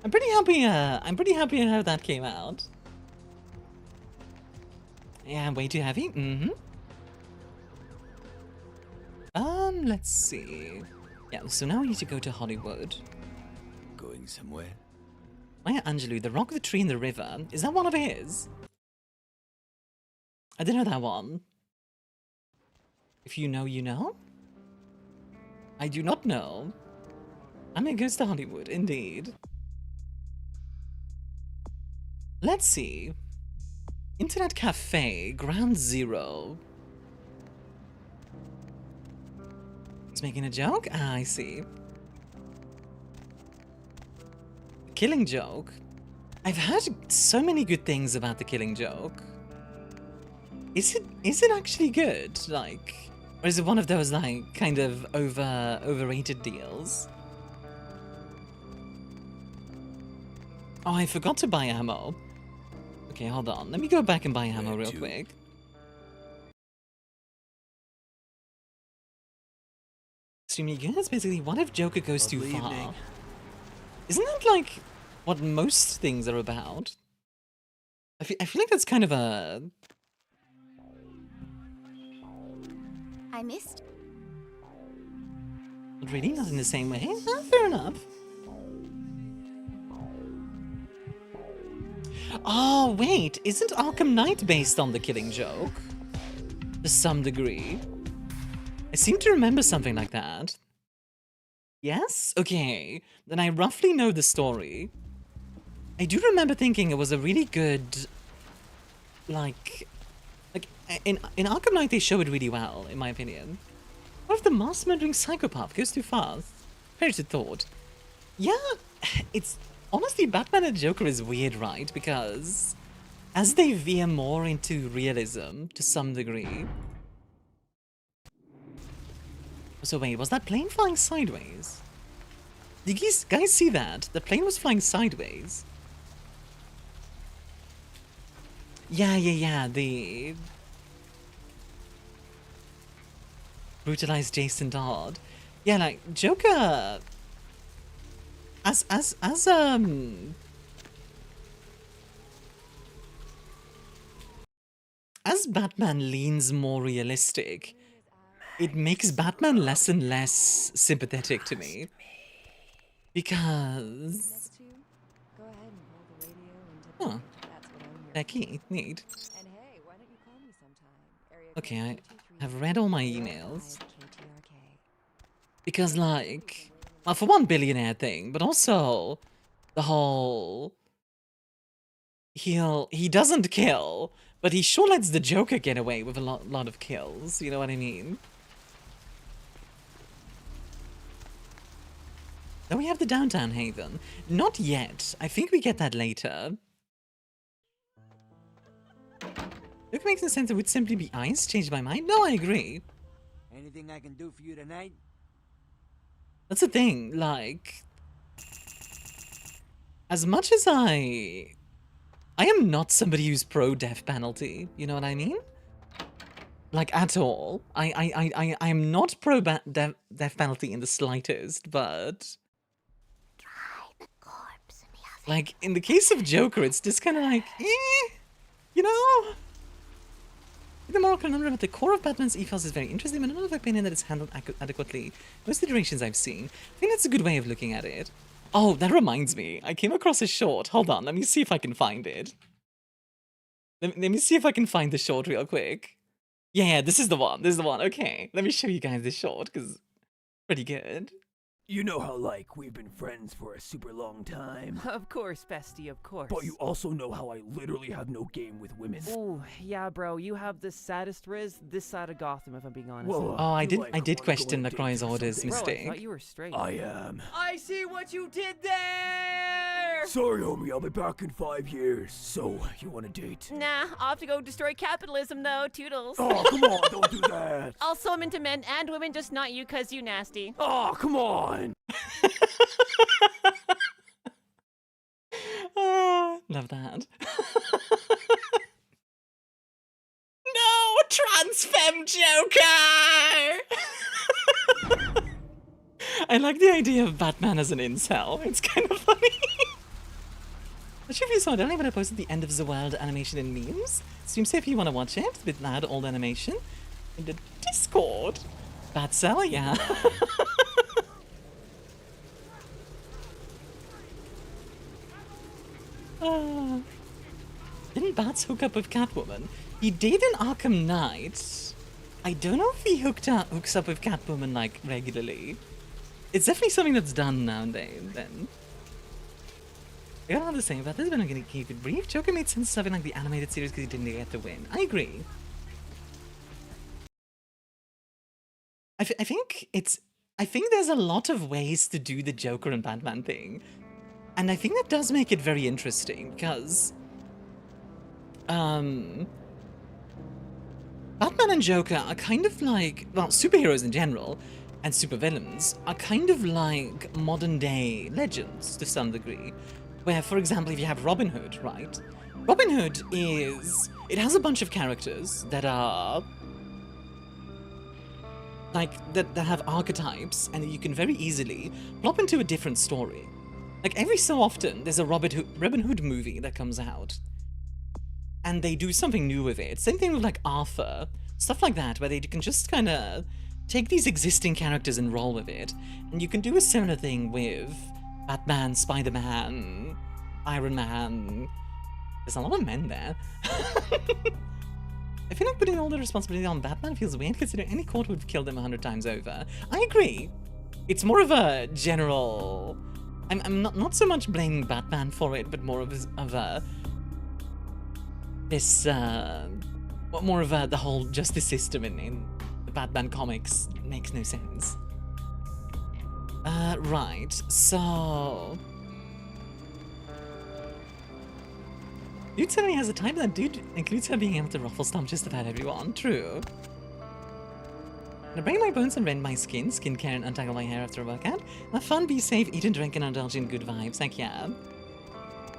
I'm pretty happy. I'm pretty happy how that came out. Yeah, way too heavy. Let's see. Yeah, so now we need to go to Hollywood. Going somewhere? Maya Angelou, The Rock, the Tree, and the River. Is that one of his? I didn't know that one. If you know, you know? I do not know. Amir goes to Hollywood, indeed. Let's see. Internet Cafe, Ground Zero. It's making a joke? Ah, I see. Killing Joke. I've heard so many good things about the Killing Joke. Is it actually good? Like, or is it one of those like kind of overrated deals? Oh, I forgot to buy ammo. Okay, hold on. Let me go back and buy ammo real quick. Extremely good. That's basically, what if Joker goes too far? Isn't that like what most things are about? I feel like that's kind of a... I missed. Really? Not in the same way? Fair enough. Oh, wait. Isn't Arkham Knight based on the Killing Joke? To some degree. I seem to remember something like that. Yes? Okay. Then I roughly know the story. I do remember thinking it was a really good... Like in Arkham Knight they show it really well, in my opinion. What if the mass-murdering psychopath goes too fast? Period of thought. Yeah, it's... Honestly, Batman and Joker is weird, right? Because as they veer more into realism, to some degree... So wait, was that plane flying sideways? Did you guys see that? The plane was flying sideways. Yeah, the... brutalized Jason Todd. Yeah, like, Joker... As Batman leans more realistic, it makes Batman less and less sympathetic to me. Because... Huh. Becky, neat. Okay, I have read all my emails. Because, like... Well, for one, billionaire thing, but also the whole... He doesn't kill, but he sure lets the Joker get away with a lot of kills, you know what I mean? Then we have the Downtown Haven. Not yet. I think we get that later. It makes no sense it would simply be ice. Changed my mind? No, I agree. Anything I can do for you tonight? That's the thing, like... As much as I am not somebody who's pro-death penalty, you know what I mean? Like, at all. I am not pro-death penalty in the slightest, but... Like, in the case of Joker, it's just kind of like, you know? The moral conundrum at the core of Batman's ethos is very interesting, but I'm not of the opinion that it's handled adequately. Most iterations I've seen. I think that's a good way of looking at it. Oh, that reminds me. I came across a short. Hold on, let me see if I can find it. Let me see if I can find the short real quick. Yeah, this is the one. This is the one. Okay, let me show you guys this short, because pretty good. You know how, like, we've been friends for a super long time. Of course, bestie, of course. But you also know how I literally have no game with women. Ooh, yeah, bro, you have the saddest riz this side of Gotham, if I'm being honest. Whoa, oh, I did question LaCroix's orders mistake. Bro, I thought you were straight. I am. I see what you did there! Sorry, homie, I'll be back in 5 years. So, you want a date? Nah, I'll have to go destroy capitalism, though. Toodles. Oh, come on, don't do that. Also, I'm into men and women, just not you, cause you nasty. Oh, come on. Love that. No! Transfem Joker! I like the idea of Batman as an incel. It's kind of funny. Not sure if you saw it earlier, but I posted the End of the World animation in memes. Stream say if you want to watch it. It's a bit loud, old animation. In the Discord. Batcell, yeah. Didn't Bats hook up with Catwoman? He did in Arkham Knight. I don't know if he hooks up with Catwoman, like, regularly. It's definitely something that's done now and then. I got a lot to say about this, but I'm gonna keep it brief. Joker made sense stuff in like the animated series because he didn't get the win. I agree. I think there's a lot of ways to do the Joker and Batman thing. And I think that does make it very interesting, because Batman and Joker are kind of like, well, superheroes in general, and supervillains are kind of like modern-day legends to some degree. Where, for example, if you have Robin Hood, right? Robin Hood it has a bunch of characters that are like, that have archetypes, and you can very easily plop into a different story. Like, every so often, there's a Robin Hood movie that comes out, and they do something new with it. Same thing with, like, Arthur, stuff like that, where they can just kind of take these existing characters and roll with it. And you can do a similar thing with Batman, Spider-Man, Iron Man. There's a lot of men there. I feel like putting all the responsibility on Batman feels weird, considering any court would kill them 100 times over. I agree. It's more of a general... I'm not so much blaming Batman for it, but more of the whole justice system in the Batman comics makes no sense. Right, so... Dude certainly has a type that dude includes her being able to ruffle stomp just about everyone. True. I'm gonna break my bones and rend my skin, skincare and untangle my hair after a workout. Have fun, be safe, eat and drink and indulge in good vibes. Heck yeah.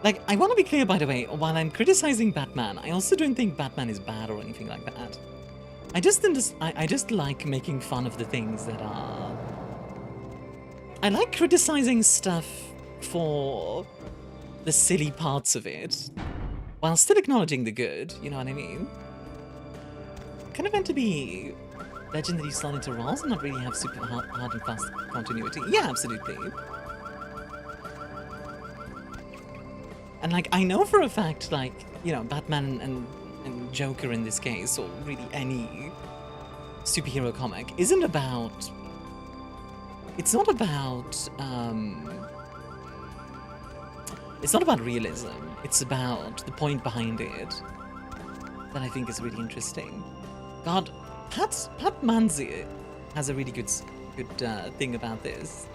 Like, I want to be clear, by the way, while I'm criticizing Batman, I also don't think Batman is bad or anything like that. I just like making fun of the things that are... I like criticizing stuff for the silly parts of it, while still acknowledging the good, you know what I mean? Kind of meant to be legend that you slide into roles and not really have super hard and fast continuity. Yeah, absolutely. And like, I know for a fact, like, you know, Batman and Joker in this case, or really any superhero comic, isn't about... It's not about realism. It's about the point behind it that I think is really interesting. God, Pat Manzi has a really good thing about this.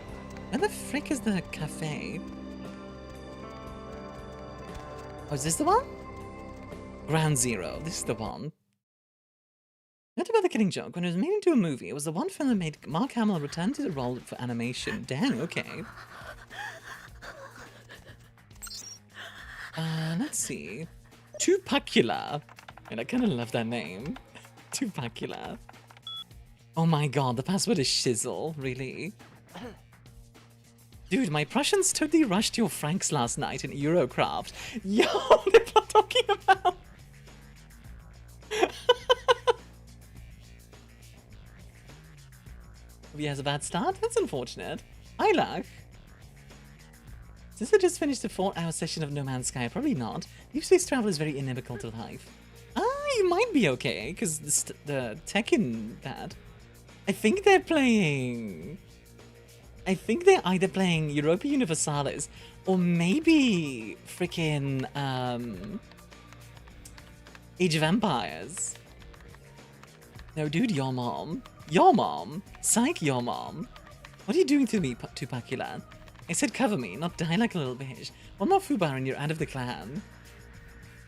Where the frick is the cafe? Oh, is this the one? Ground Zero. This is the one. Not about the Killing Joke. When it was made into a movie, it was the one film that made Mark Hamill return to the role for animation. Dang, okay. Let's see. Tupacula. And I kind of love that name. Tupacula. Oh my god, the password is shizzle. Really? Dude, my Prussians totally rushed your Franks last night in Eurocraft. Yo, they're not talking about... He has a bad start? That's unfortunate. I laugh. Since I just finished a 4-hour session of No Man's Sky, probably not. Deep space travel is very inimical to life. You might be okay, because the tech in that. I think they're either playing Europa Universalis, or maybe freaking Age of Empires. No, dude, your mom. Your mom? Psych, your mom. What are you doing to me, Tupacula? I said cover me, not die like a little bitch. One more foobar and you're out of the clan.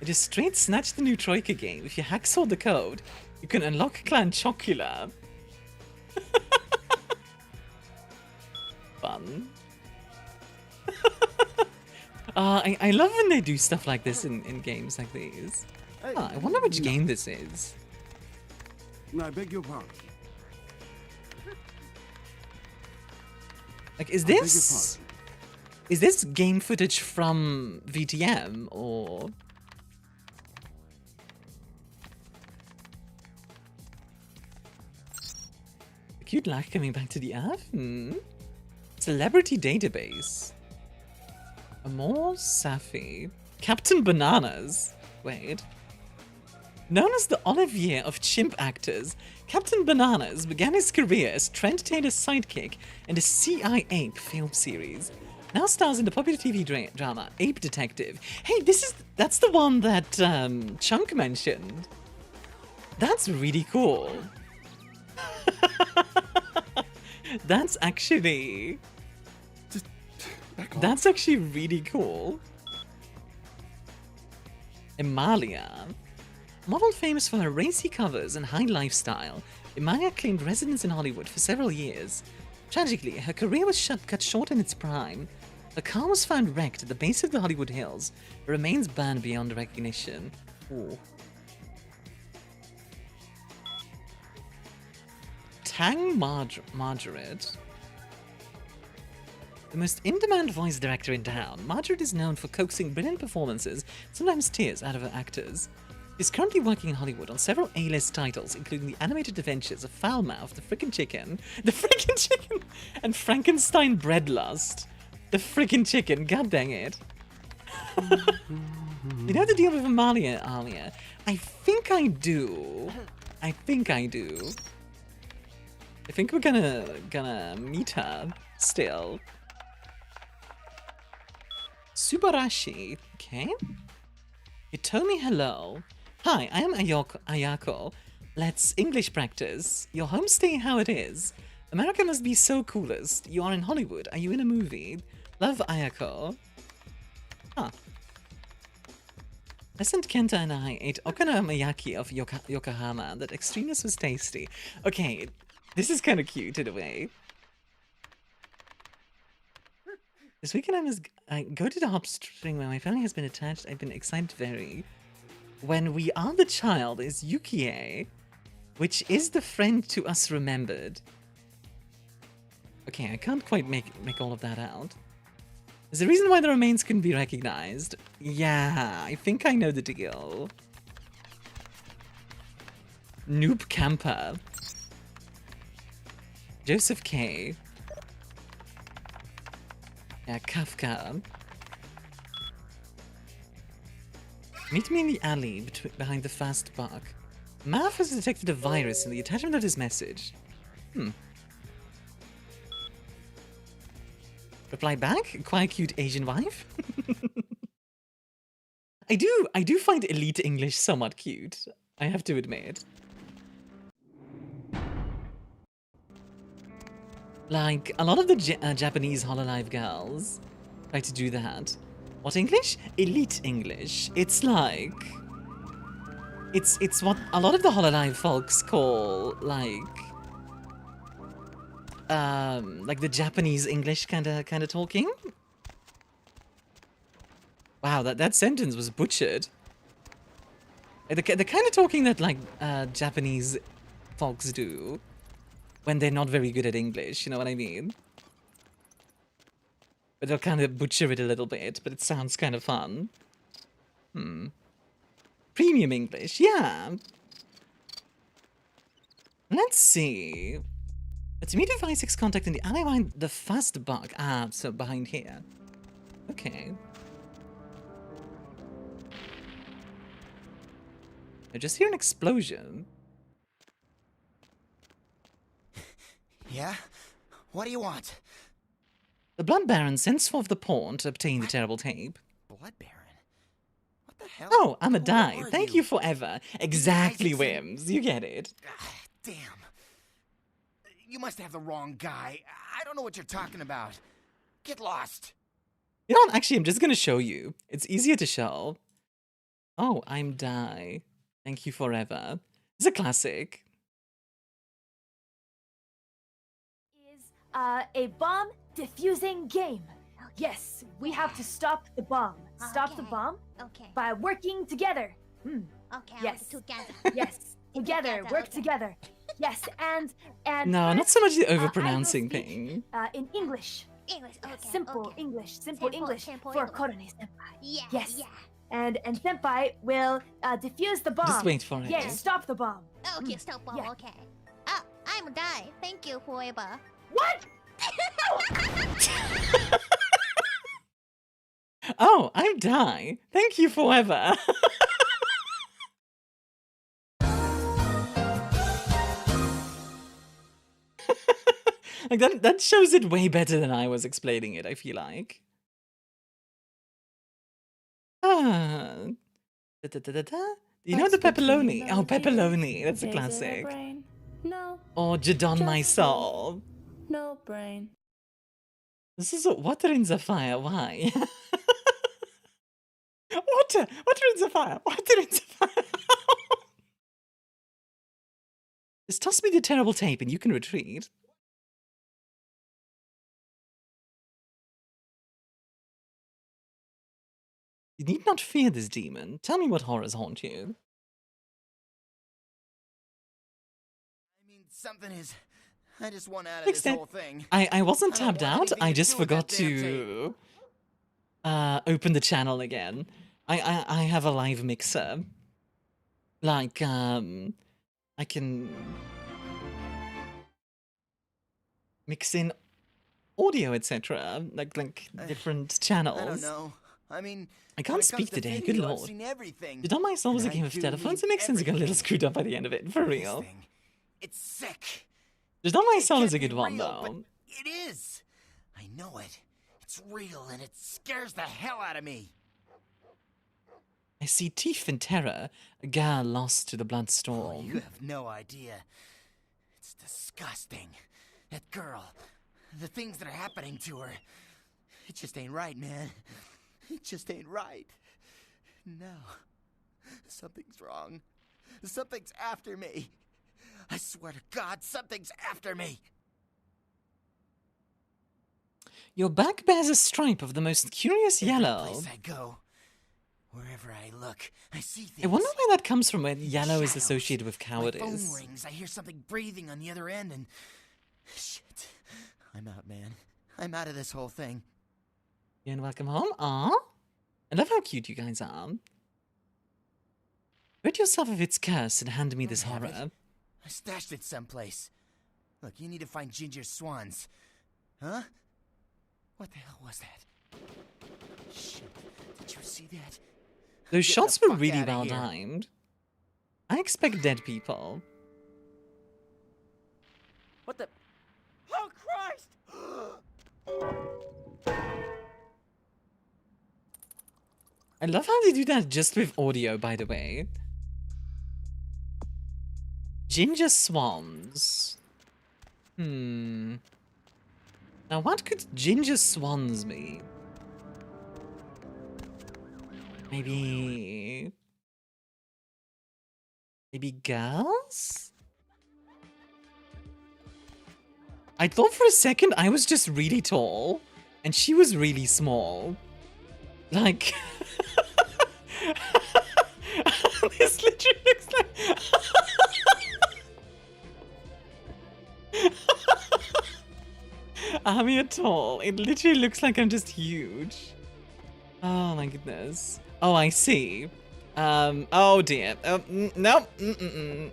I just straight snatched the new Troika game. If you hacksaw the code, you can unlock Clan Chocula. Fun. I love when they do stuff like this in games like these. I wonder which game this is. I beg your pardon. Like, is this game footage from VTM or? A cute laugh coming back to the Earth? Celebrity database. Amor Safi. Captain Bananas. Wait. Known as the Olivier of chimp actors, Captain Bananas began his career as Trent Taylor's sidekick in the C.I. Ape film series. Now stars in the popular TV drama Ape Detective. Hey, that's the one that Chunk mentioned. That's really cool. That's actually really cool. Emalia. Model famous for her racy covers and high lifestyle, Emalia claimed residence in Hollywood for several years. Tragically, her career was cut short in its prime. Her car was found wrecked at the base of the Hollywood Hills. Her remains burned beyond recognition. Ooh. Tang Margaret. The most in-demand voice director in town, Margaret is known for coaxing brilliant performances, sometimes tears, out of her actors. She's currently working in Hollywood on several A-list titles, including the animated adventures of Foulmouth, The Frickin' Chicken, and Frankenstein Breadlust. The Frickin' Chicken, god dang it. You know the deal with Amalia, Armia? I think I do. I think we're gonna meet her still. Subarashi, okay. You told me hello. Hi, I am Ayako. Let's English practice. Your homestay, how it is. America must be so coolest. You are in Hollywood. Are you in a movie? Love, Ayako. Huh. Pleasant Kenta and I ate okonomiyaki of Yokohama. That extremeness was tasty. Okay, this is kind of cute in a way. This weekend I go to the hop string where my family has been attached. I've been excited very. When we are the child is Yukie, which is the friend to us remembered. Okay, I can't quite make all of that out. There's a reason why the remains couldn't be recognized. Yeah, I think I know the deal. Noob Camper. Joseph K. Yeah, Kafka. Meet me in the alley behind the fast park. Mav has detected a virus in the attachment of his message. Reply back? Quite a cute Asian wife? I do find elite English somewhat cute, I have to admit. Like, a lot of the Japanese Hololive girls try to do that. What English? Elite English. It's like... It's what a lot of the Hololive folks call, like the Japanese English kind of talking. Wow, that sentence was butchered. The kind of talking that, like, Japanese folks do when they're not very good at English, you know what I mean? But they'll kind of butcher it a little bit, but it sounds kind of fun. Premium English, yeah. Let's see. Let's meet with I6 contact in the alley behind the fast bug. Ah, so behind here. Okay. I just hear an explosion. Yeah? What do you want? The Blood Baron sends forth the pawn to obtain the terrible tape. Blood Baron? What the hell? Oh, I'm a die. Thank you forever. Exactly, Wims. You get it. Damn. You must have the wrong guy. I don't know what you're talking about. Get lost. You know what? Actually, I'm just going to show you. It's easier to show. Oh, I'm die. Thank you forever. It's a classic. A bomb diffusing game. Oh Yes, we have to stop the bomb. Stop the bomb by working together. Okay, yes. together. Yes, together, work together. Yes, and No, not so much the overpronouncing thing. In English. English, okay. Simple English, simple English for Korone senpai. Yeah, yes. yeah. And senpai will defuse the bomb. Just wait for it. Yes, stop the bomb. Okay, stop bomb, okay. I'm die. Thank you forever. What? Oh, I'm die. Thank you forever. Like that shows it way better than I was explaining it, I feel like. Do you know the pepperoni? Oh, pepperoni. That's a classic. No. Or Jadon My Soul. No brain. This is water in the fire. Why? Water in the fire. Water in the fire. Just toss me the terrible tape and you can retreat. You need not fear this demon. Tell me what horrors haunt you. I mean, something is... I just want out of this whole thing. I wasn't tabbed out. I just forgot to open the channel again. I have a live mixer. Like, I can mix in audio, etc. Like different channels. I don't know. I mean, I can't speak today, good lord. Did on myself was a game of telephones? It makes sense to get a little screwed up by the end of it, for real. It's sick. Did on myself is a good one, though. It is. I know it. It's real, and it scares the hell out of me. I see teeth and terror, a girl lost to the bloodstorm. Oh, you have no idea. It's disgusting. That girl, the things that are happening to her. It just ain't right, man. It just ain't right. No. Something's wrong. Something's after me. I swear to God, something's after me. Your back bears a stripe of the most curious yellow. Every place I go, wherever I look, I see things. I wonder where that comes from, when yellow is associated with cowardice. My phone rings, I hear something breathing on the other end, and... Shit. I'm out, man. I'm out of this whole thing. And welcome home. Aww. I love how cute you guys are. Rid yourself of its curse and hand me this horror. I stashed it someplace. Look, you need to find Ginger Swans. Huh? What the hell was that? Shit. Did you see that? Those shots were really well timed. I expect dead people. What the? Oh, Christ! I love how they do that just with audio, by the way. Ginger swans. Now what could ginger swans be? Maybe girls? I thought for a second I was just really tall and she was really small. Like this literally looks like Armia tall. It literally looks like I'm just huge. Oh my goodness. Oh, I see. Oh dear. No.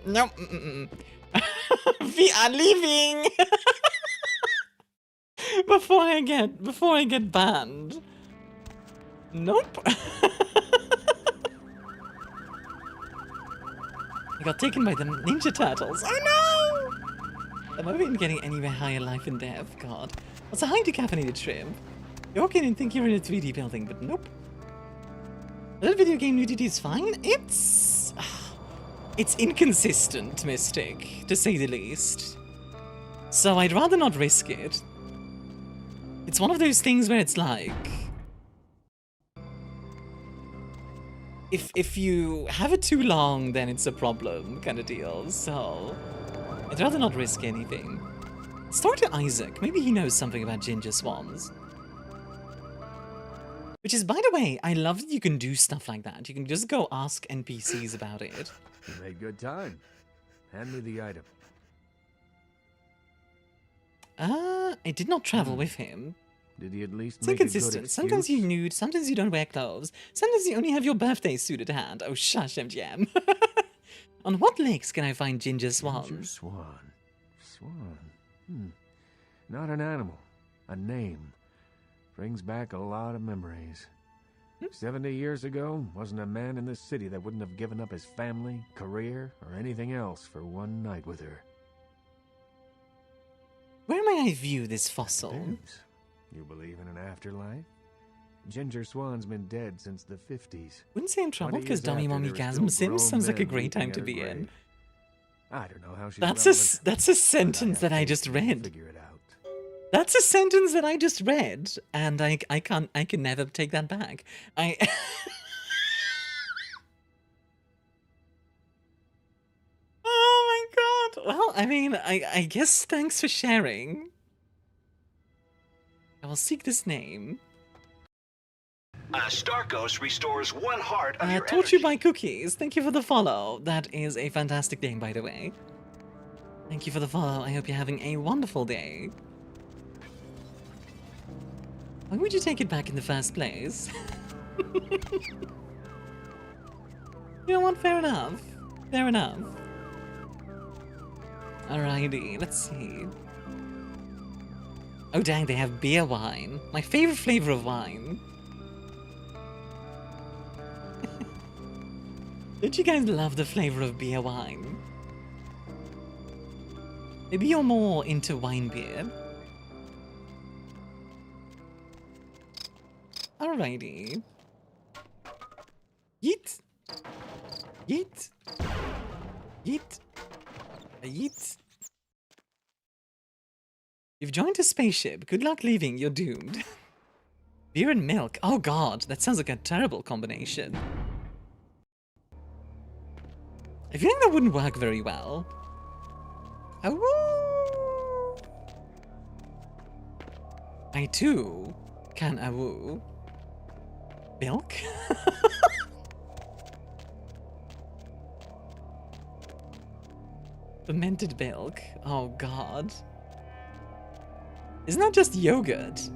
No. We are leaving. before I get banned. Nope. I got taken by the Ninja Turtles. Oh no! Am I even getting anywhere higher in life and death? God. Also, hi decaffeinated shrimp. You walk in and think you're in a 3D building, but nope. That video game nudity is fine. It's inconsistent, Mystic, to say the least. So I'd rather not risk it. It's one of those things where it's like, if you have it too long, then it's a problem, kind of deal. So I'd rather not risk anything. Let's talk to Isaac. Maybe he knows something about ginger swans. Which is, by the way, I love that you can do stuff like that. You can just go ask NPCs about it. You made good time. Hand me the item. I did not travel with him. Did he at least It's make a good inconsistent. excuse? Sometimes you're nude, sometimes you don't wear clothes, sometimes you only have your birthday suit at hand. Oh, shush, MGM. On what lakes can I find ginger swans? Ginger swan. Swan. Not an animal. A name. Brings back a lot of memories. 70 years ago, wasn't a man in this city that wouldn't have given up his family, career, or anything else for one night with her. Where may I view this fossil? Depends. You believe in an afterlife? Ginger Swan's been dead since the 50s. Wouldn't say in trouble 20 because years Dummy after, Mommy there were still Gasm Sims grown sounds like a men great weeping time to at be her in. grave. I don't know how she's That's a sentence that I just read. Figure it out. That's a sentence that I just read, and I can never take that back. Oh my god. Well, I mean, I guess thanks for sharing. I will seek this name. Starkos restores 1 heart of your Taught you by Cookies. Thank you for the follow. That is a fantastic name, by the way. Thank you for the follow. I hope you're having a wonderful day. Why would you take it back in the first place? You know what? Fair enough. Fair enough. Alrighty, let's see. Oh dang, they have beer wine. My favorite flavor of wine. Don't you guys love the flavor of beer wine? Maybe you're more into wine beer. Alrighty. Yeet. Yeet. Yeet. Yeet. You've joined a spaceship. Good luck leaving. You're doomed. Beer and milk. Oh god, that sounds like a terrible combination. I feel like that wouldn't work very well. Awoo! I too can awoo. Milk? Fermented milk. Oh god. Isn't that just yogurt?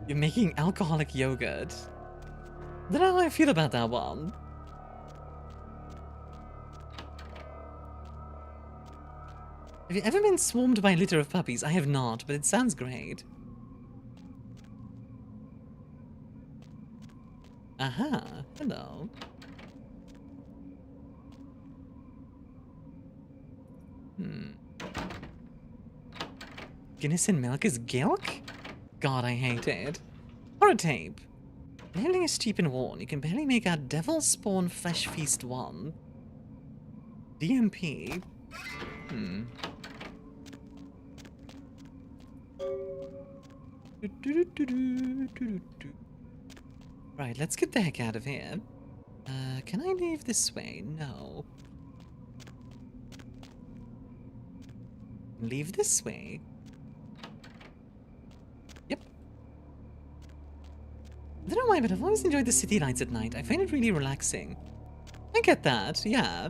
You're making alcoholic yogurt. I don't know how I feel about that one. Have you ever been swarmed by a litter of puppies? I have not, but it sounds great. Aha, hello. Guinness and milk is gilk? God, I hate it. Or a tape. Nailing is cheap and worn. You can barely make out Devil Spawn Flesh Feast 1. DMP. Right, let's get the heck out of here. Can I leave this way? No. Leave this way. Yep. I don't know why, but I've always enjoyed the city lights at night. I find it really relaxing. I get that, yeah.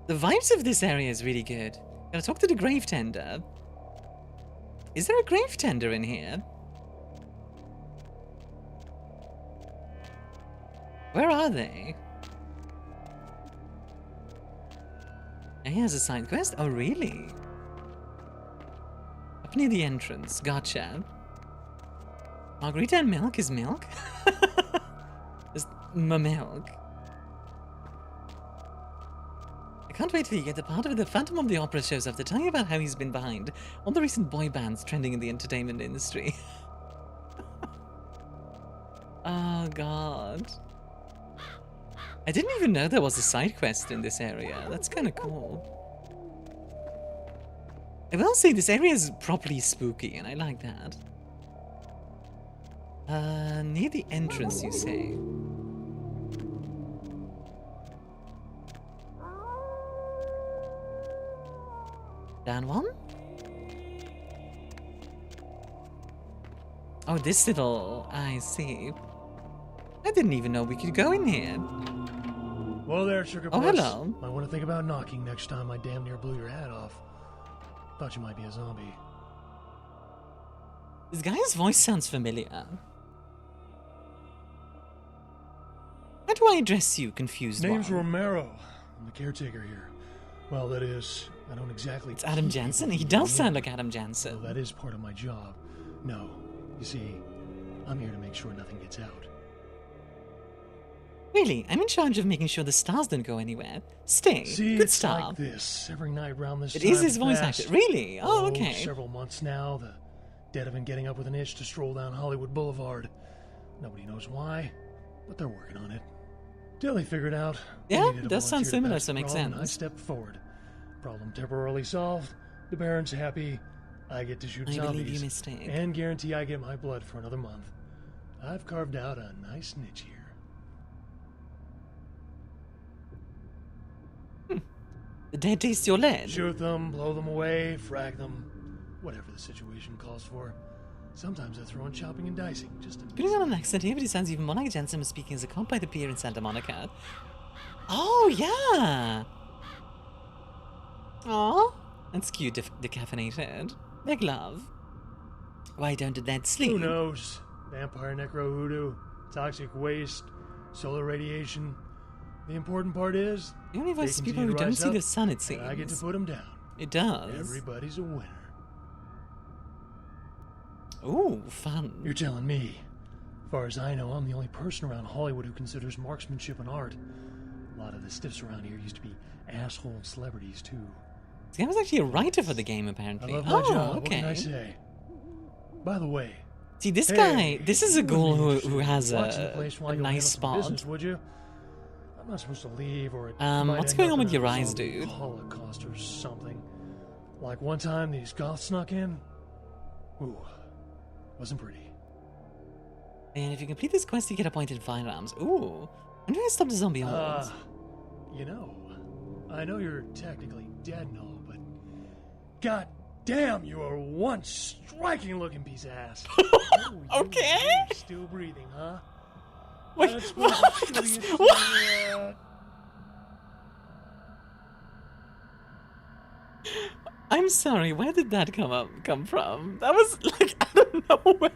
The vibes of this area is really good. Gotta talk to the grave tender. Is there a grave tender in here? Where are they? And here's a side quest. Oh, really? Up near the entrance. Gotcha. Margarita and milk is milk? Just milk. I can't wait till you get the part of the Phantom of the Opera shows up to tell you about how he's been behind all the recent boy bands trending in the entertainment industry. Oh, God. I didn't even know there was a side quest in this area. That's kind of cool. I will say this area is properly spooky, and I like that. Near the entrance, you say? Down one? Oh, this little... I see. I didn't even know we could go in here. Well there, Sugar Oh, Puss. hello. I want to think about knocking next time I damn near blew your hat off. Thought you might be a zombie. This guy's voice sounds familiar. How do I address you, confused Name's one? Romero. I'm the caretaker here. Well, that is, I don't exactly... It's Adam Jansen? He does sound like Adam Jansen. Well, that is part of my job. No, you see, I'm here to make sure nothing gets out. Really? I'm in charge of making sure the stars don't go anywhere. Stay. See, Good it's star. like this. Every night round this It time is his voice past, actor. Really? Oh, okay. Several months now, the dead have been getting up with an itch to stroll down Hollywood Boulevard. Nobody knows why, but they're working on it. Till they figure it out. Yeah, it does sound similar, so it makes I sense. stepped forward. Problem temporarily solved. The Baron's happy. I get to shoot I zombies. believe you, mistake. And guarantee I get my blood for another month. I've carved out a nice niche here. The dead taste your lead. Shoot them, blow them away, frag them, whatever the situation calls for. Sometimes I throw in chopping and dicing, just to... Putting on an accent here, but he sounds even more like Jensen was speaking as a cop by the pier in Santa Monica. Oh, yeah! Aw, that's cute, decaffeinated. Big love. Why don't the dead sleep? Who knows? Vampire necro hoodoo, toxic waste, solar radiation. The important part is... It only invites they people who continue don't to see rise the up, sun, it seems. and I get to put them down. It does. Everybody's a winner. Ooh, fun. You're telling me. As far as I know, I'm the only person around Hollywood who considers marksmanship an art. A lot of the stiffs around here used to be asshole celebrities, too. This guy was actually a writer for the game, apparently. I love my job. Okay. What can I say? By the way... See, this hey, guy, this is a ghoul who has watching the place while a you nice handle some spot. business, would you? I'm not supposed to leave, or it might What's end going up on in with a your eyes, zombie dude? Holocaust or something. Like one time these goths snuck in. Ooh, wasn't pretty. And if you complete this quest, you get appointed firearms. Ooh, when do I stop the zombie hordes? You know, I know you're technically dead and all, but god damn, you are one striking-looking piece of ass. Okay. You're still breathing, huh? Wait, what? I'm sorry, where did that come from? That was like out of nowhere.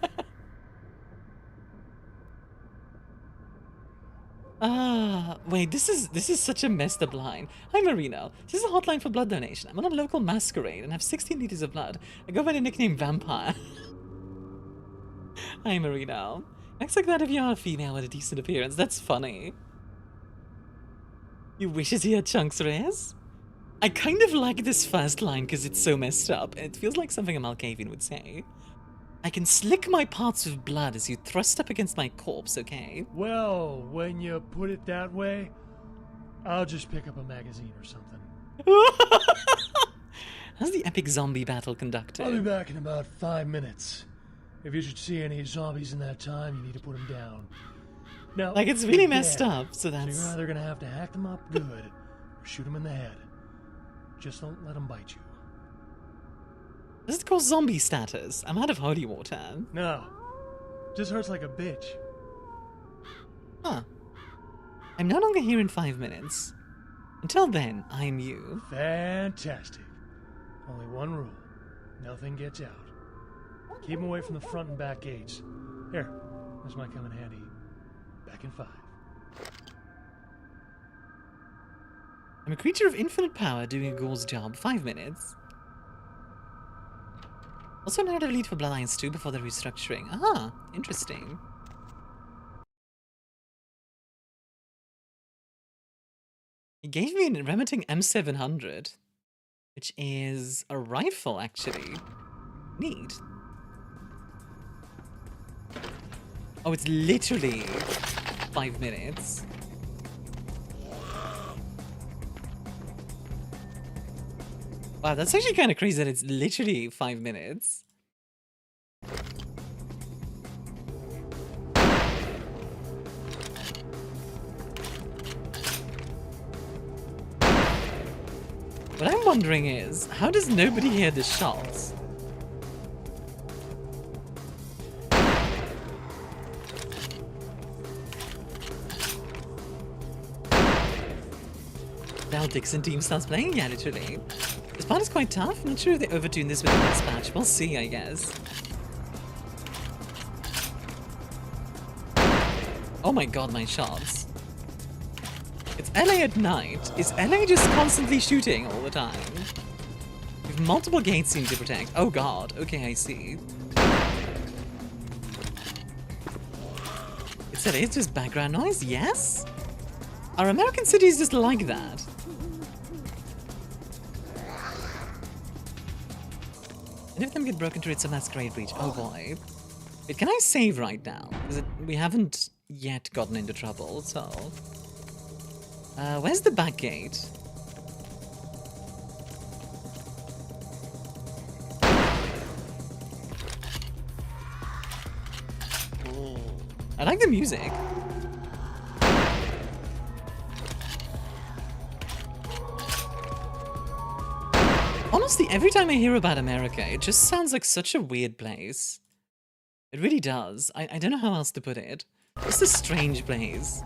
Wait, this is such a messed up line. Hi Marino, this is a hotline for blood donation. I'm on a local masquerade and have 16 liters of blood. I go by the nickname Vampire. Hi Marino. Looks like that if you are a female with a decent appearance. That's funny. You wishes he had chunks rares? I kind of like this first line because it's so messed up. It feels like something a Malkavian would say. I can slick my parts with blood as you thrust up against my corpse, okay? Well, when you put it that way, I'll just pick up a magazine or something. How's the epic zombie battle conducted? I'll be back in about 5 minutes. If you should see any zombies in that time, you need to put them down. Now, like, it's really messed up, so that's... So you're either gonna have to hack them up good, or shoot them in the head. Just don't let them bite you. Does it call zombie status? I'm out of holy water. No. Just hurts like a bitch. Huh. I'm no longer here in 5 minutes. Until then, I'm you. Fantastic. Only one rule. Nothing gets out. Keep them away from the front and back gates. Here, this might come in handy. Back in 5. I'm a creature of infinite power doing a ghoul's job. 5 minutes. Also narrative lead for Bloodlines 2 before the restructuring. Ah, interesting. He gave me a Remington M700, which is a rifle, actually. Neat. Oh, it's literally 5 minutes. Wow, that's actually kind of crazy that it's literally 5 minutes. What I'm wondering is, how does nobody hear the shots? Now Dixon team starts playing? Yeah, literally. This part is quite tough. I'm not sure if they overtune this with the next patch. We'll see, I guess. Oh my god, my shots. It's LA at night. Is LA just constantly shooting all the time? We have multiple gates need to protect. Oh god. Okay, I see. It's just background noise? Yes? Are American cities just like that? And if them get broken through, it's a Masquerade breach. Oh boy. Wait, can I save right now? Because we haven't yet gotten into trouble, so... where's the back gate? I like the music. Honestly, every time I hear about America, it just sounds like such a weird place. It really does. I don't know how else to put it. Just a strange place.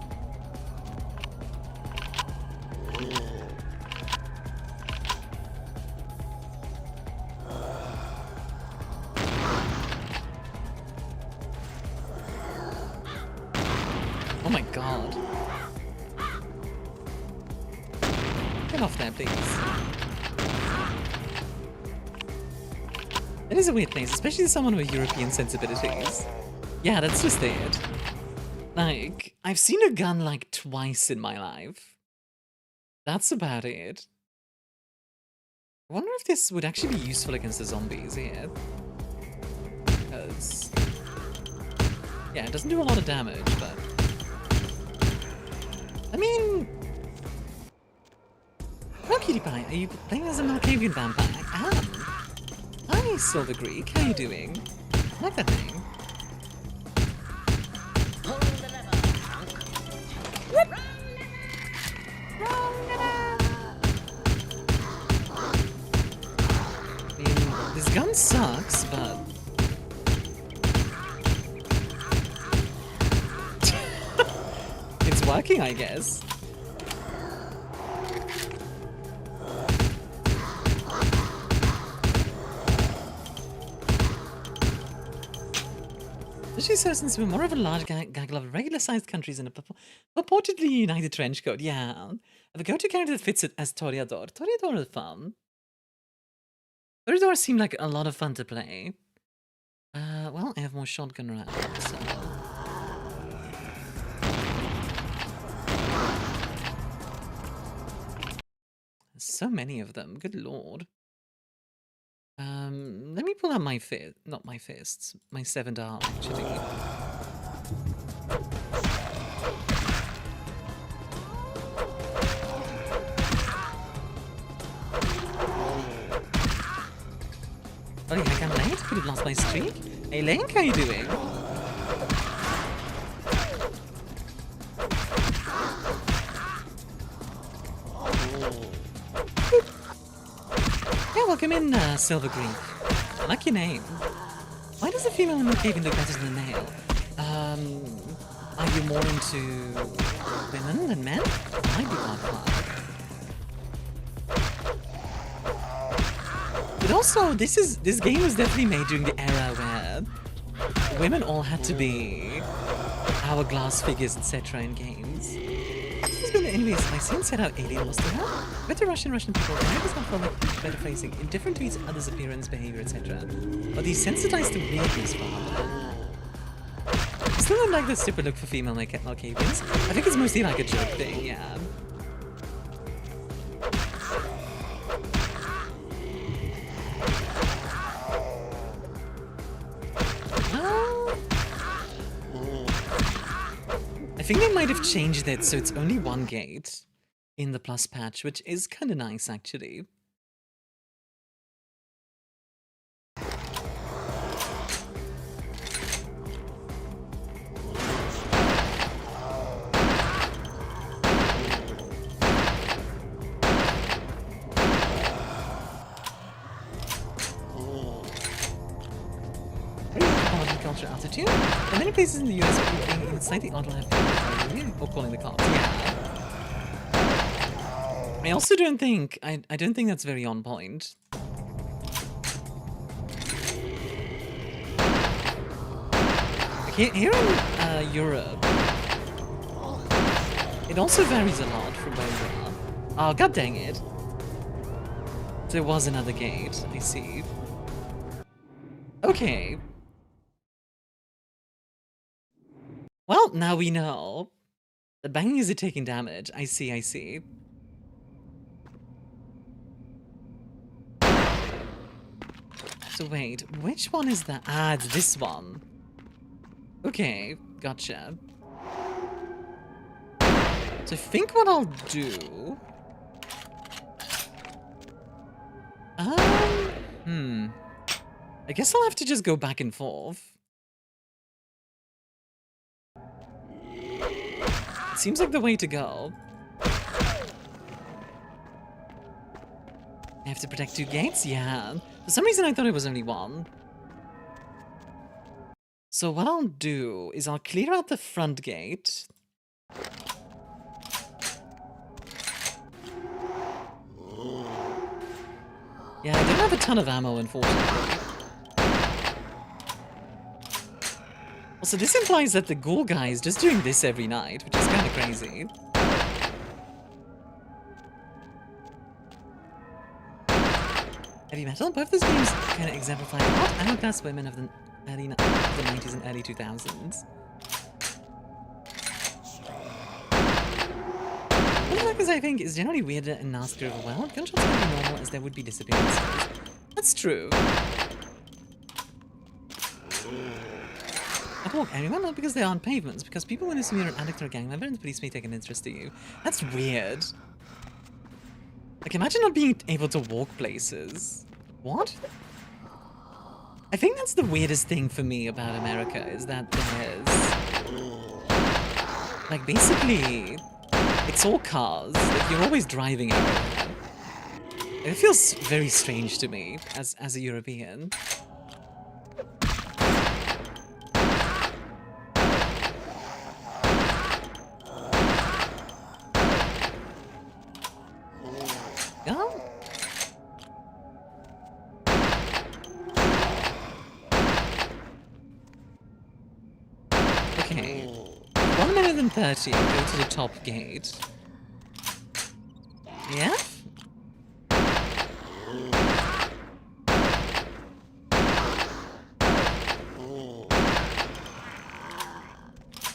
Oh my god. Get off there, please. It is a weird place, especially someone with European sensibilities. Yeah, that's just it. Like, I've seen a gun like twice in my life. That's about it. I wonder if this would actually be useful against the zombies here. Because... yeah, it doesn't do a lot of damage, but... I mean... Hello, Cutie Pie. Are you playing as a Malkavian vampire? I am. Hi, Silver Greek. How are you doing? I like that name. I mean, this gun sucks, but... it's working, I guess. She says since we're more of a large gaggle of regular-sized countries in a purportedly united trench coat, yeah. The go-to character that fits it as Toreador. Toreador is fun. Toreador seemed like a lot of fun to play. Well, I have more shotgun rounds, so... There's so many of them, good lord. Let me pull out my fist, not my fists, my 7th arm, actually. Oh, heck, I'm late? Could have lost my streak? Hey, Link, how you doing? Yeah, welcome in, Silver Green. I like your name. Why does the female in the cave look better than the male? Are you more into women than men? That might be quite hard. But also, this game was definitely made during the era where women all had to be hourglass figures, etc. in games. Anyways, my scene set out Alien was to have better Russian people. Why does not feel like better phrasing, indifferent to each other's appearance, behavior, etc. Or desensitized to weirdness for harm. I still don't like the stupid look for female Malkavians. I think it's mostly like a joke thing, yeah. I think they might have changed it so it's only one gate in the plus patch, which is kind of nice actually. Altitude. And many places in the US are being slightly odd have or calling the cops. Yeah. I also don't think I don't think that's very on point. Like here in Europe, it also varies a lot from where we are. Oh, god dang it! There was another gate. I see. Okay. Well, now we know. The banging is taking damage. I see, I see. So wait, which one is that? Ah, it's this one. Okay, gotcha. So I think what I'll do... I guess I'll have to just go back and forth. It seems like the way to go. I have to protect 2 gates? Yeah. For some reason I thought it was only 1. So what I'll do is I'll clear out the front gate. Yeah, I don't have a ton of ammo, unfortunately. Also, this implies that the ghoul guy is just doing this every night, which is kind of crazy. Heavy metal? Both those games kind of exemplify hot hourglass women of the early 90s and early 2000s. One of the workers, I think, is generally weirder and nastier overwhelmed. Gunshots can be normal as there would be disappearances. That's true. I walk everyone, not because they aren't pavements, because people will assume you're an addict or a gang member and the police may take an interest in you. That's weird. Like, imagine not being able to walk places. What? I think that's the weirdest thing for me about America, is that there's... like, basically, it's all cars. Like, you're always driving everywhere. It feels very strange to me, as a European. Okay, 1 minute and 30, I'll go to the top gate. Yeah?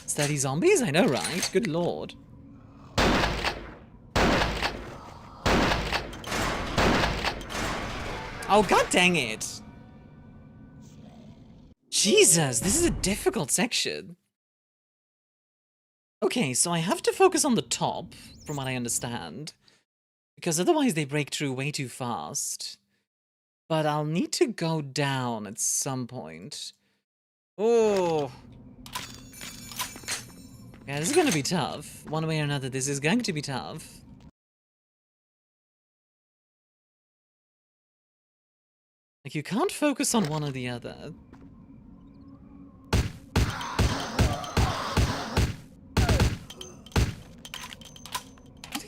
Steady zombies? I know, right? Good lord. Oh, god dang it! Jesus, this is a difficult section. Okay, so I have to focus on the top, from what I understand. Because otherwise they break through way too fast. But I'll need to go down at some point. Oh. Yeah, this is gonna be tough. One way or another, this is going to be tough. Like, you can't focus on one or the other.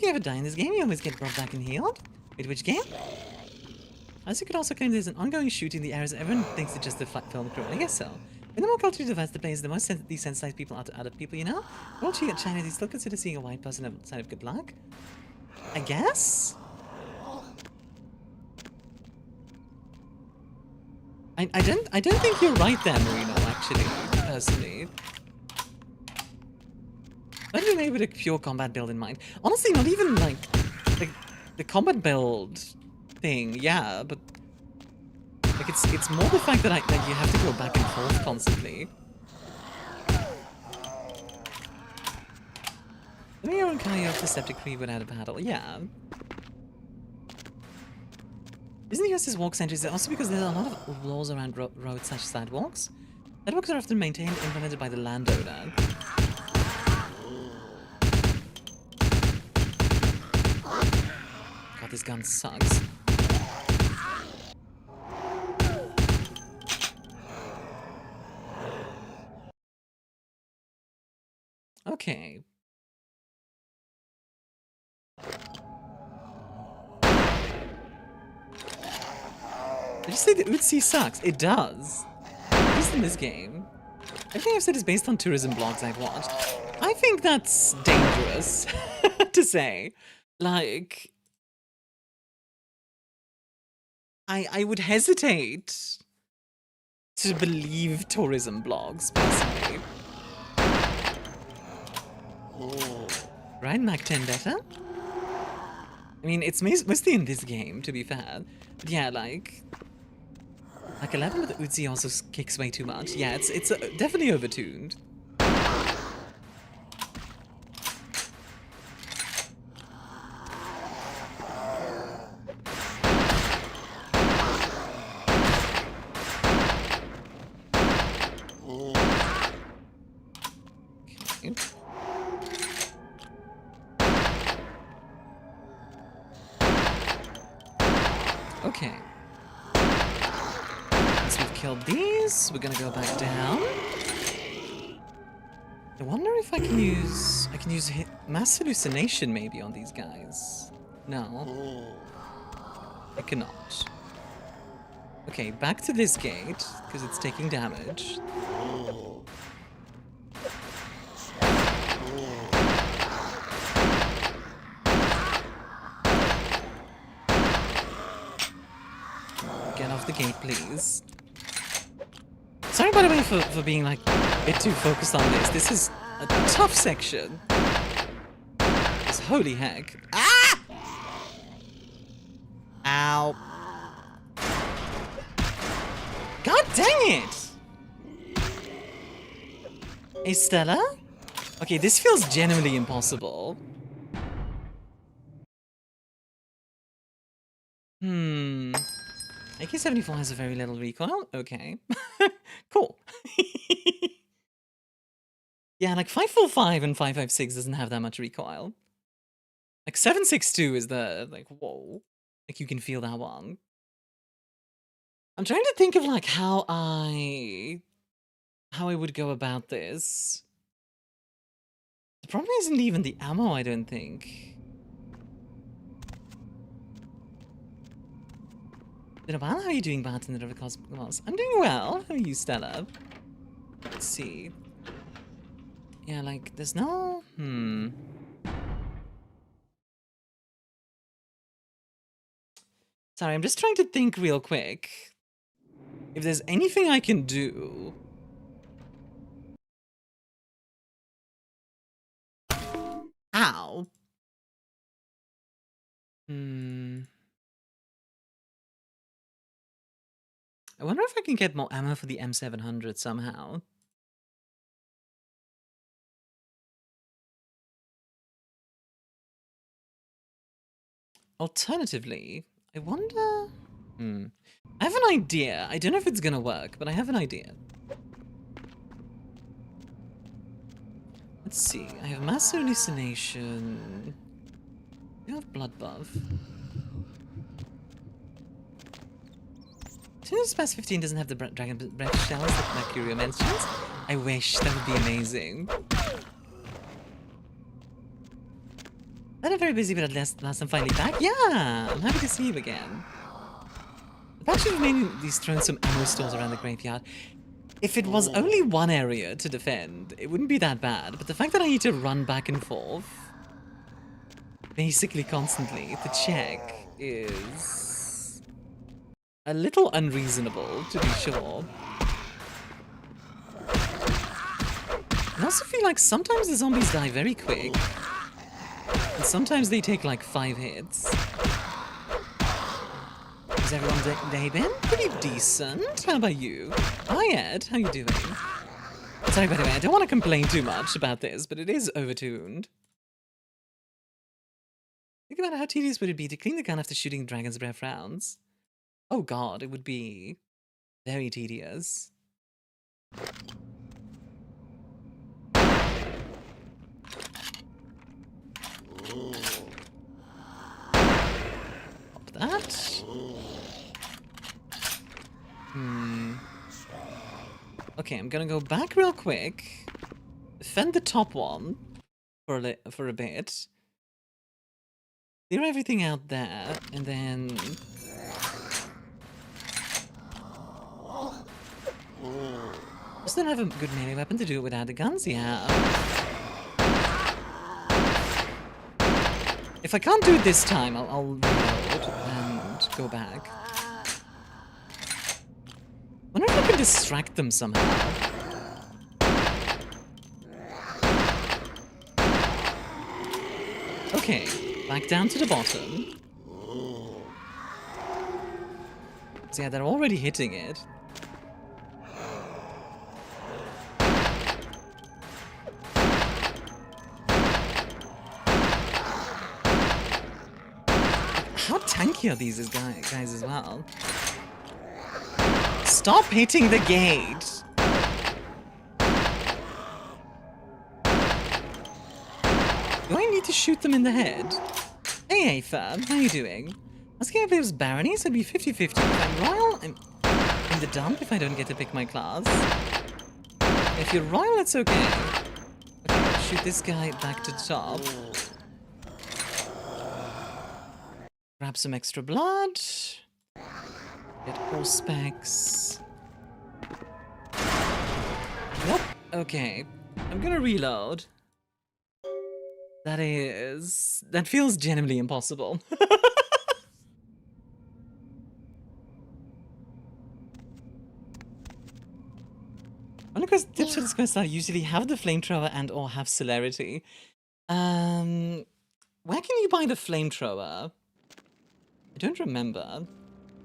You ever die in this game? You always get brought back and healed? Wait, which game? As you could also claim there's an ongoing shooting in the areas everyone thinks it's just a film crew. I guess so. When the more culturally diverse the place, the most desensitized people are to other people, you know? Won't you at China, do you still consider seeing a white person a sign of good luck? I guess? I don't think you're right there, Marino, actually, personally. I don't know, with a pure combat build in mind. Honestly, not even like the combat build thing, yeah, but like it's more the fact that you have to go back and forth constantly. Let me own carry off the septic tree without a battle, yeah. Isn't the US's walk centuries also because there are a lot of laws around roads such as sidewalks? Sidewalks are often maintained and implemented by the landowner. God, this gun sucks. Okay. Did you say the Utsi sucks? It does. At least in this game. Everything I've said is based on tourism blogs I've watched. I think that's dangerous to say. Like, I would hesitate to believe tourism blogs, personally. Right, Mac 10 better? I mean, it's mostly in this game, to be fair. But yeah, like 11 with the Uzi also kicks way too much. Yeah, it's definitely overtuned. Okay. Once we've killed these, we're gonna go back down. I wonder if I can use mass hallucination maybe on these guys. No. I cannot. Okay, back to this gate, because it's taking damage. Get off the gate, please. Sorry, by the way, for being like a bit too focused on this. This is a tough section. It's holy heck. Ah! Ow. God dang it! Hey, Stella? Okay, this feels genuinely impossible. AK-74 has a very little recoil. Okay. Cool. Yeah, like 545 and 556 doesn't have that much recoil. Like 762 is the, like, whoa. Like, you can feel that one. I'm trying to think of, like, how I would go about this. The problem isn't even the ammo, I don't think. Been a while. How are you doing, bartender of the Cosmos? I'm doing well. How are you, Stella? Let's see. Yeah, like, there's no... Sorry, I'm just trying to think real quick. If there's anything I can do... Ow. I wonder if I can get more ammo for the M700 somehow. Alternatively, I wonder... I have an idea. I don't know if it's gonna work, but I have an idea. Let's see. I have mass hallucination. You have blood buff. Since Pass 15 doesn't have the dragon breath shells that Mercurio mentions, I wish. That would be amazing. I'm very busy, but at last I'm finally back. Yeah, I'm happy to see you again. The patch should have made these thrown some ammo stores around the graveyard. If it was only one area to defend, it wouldn't be that bad. But the fact that I need to run back and forth, basically constantly, to check is a little unreasonable, to be sure. I also feel like sometimes the zombies die very quick. And sometimes they take like 5 hits. Has everyone's day been? Pretty decent. How about you? Hi Ed, how you doing? Sorry, by the way, I don't want to complain too much about this, but it is overtuned. Think about how tedious would it be to clean the gun after shooting Dragon's Breath rounds. Oh god, it would be very tedious. Pop that. Okay, I'm gonna go back real quick. Defend the top one for a bit. Clear everything out there, and then Just don't have a good melee weapon to do it without the guns, yeah. If I can't do it this time, I'll reload and go back. Wonder if I can distract them somehow. Okay, back down to the bottom. So yeah, they're already hitting it. How tanky are these guys as well? Stop hitting the gate! Do I need to shoot them in the head? Hey Aether, how you doing? Asking if it was barony, so it'd be 50-50. If I'm royal, I'm in the dump if I don't get to pick my class. If you're royal, it's okay. Okay, shoot this guy back to the top. Grab some extra blood. Get horse specs. Nope. Okay. I'm gonna reload. That feels genuinely impossible. Only because tips for this quest I usually have the flamethrower and or have celerity. Where can you buy the flamethrower? I don't remember.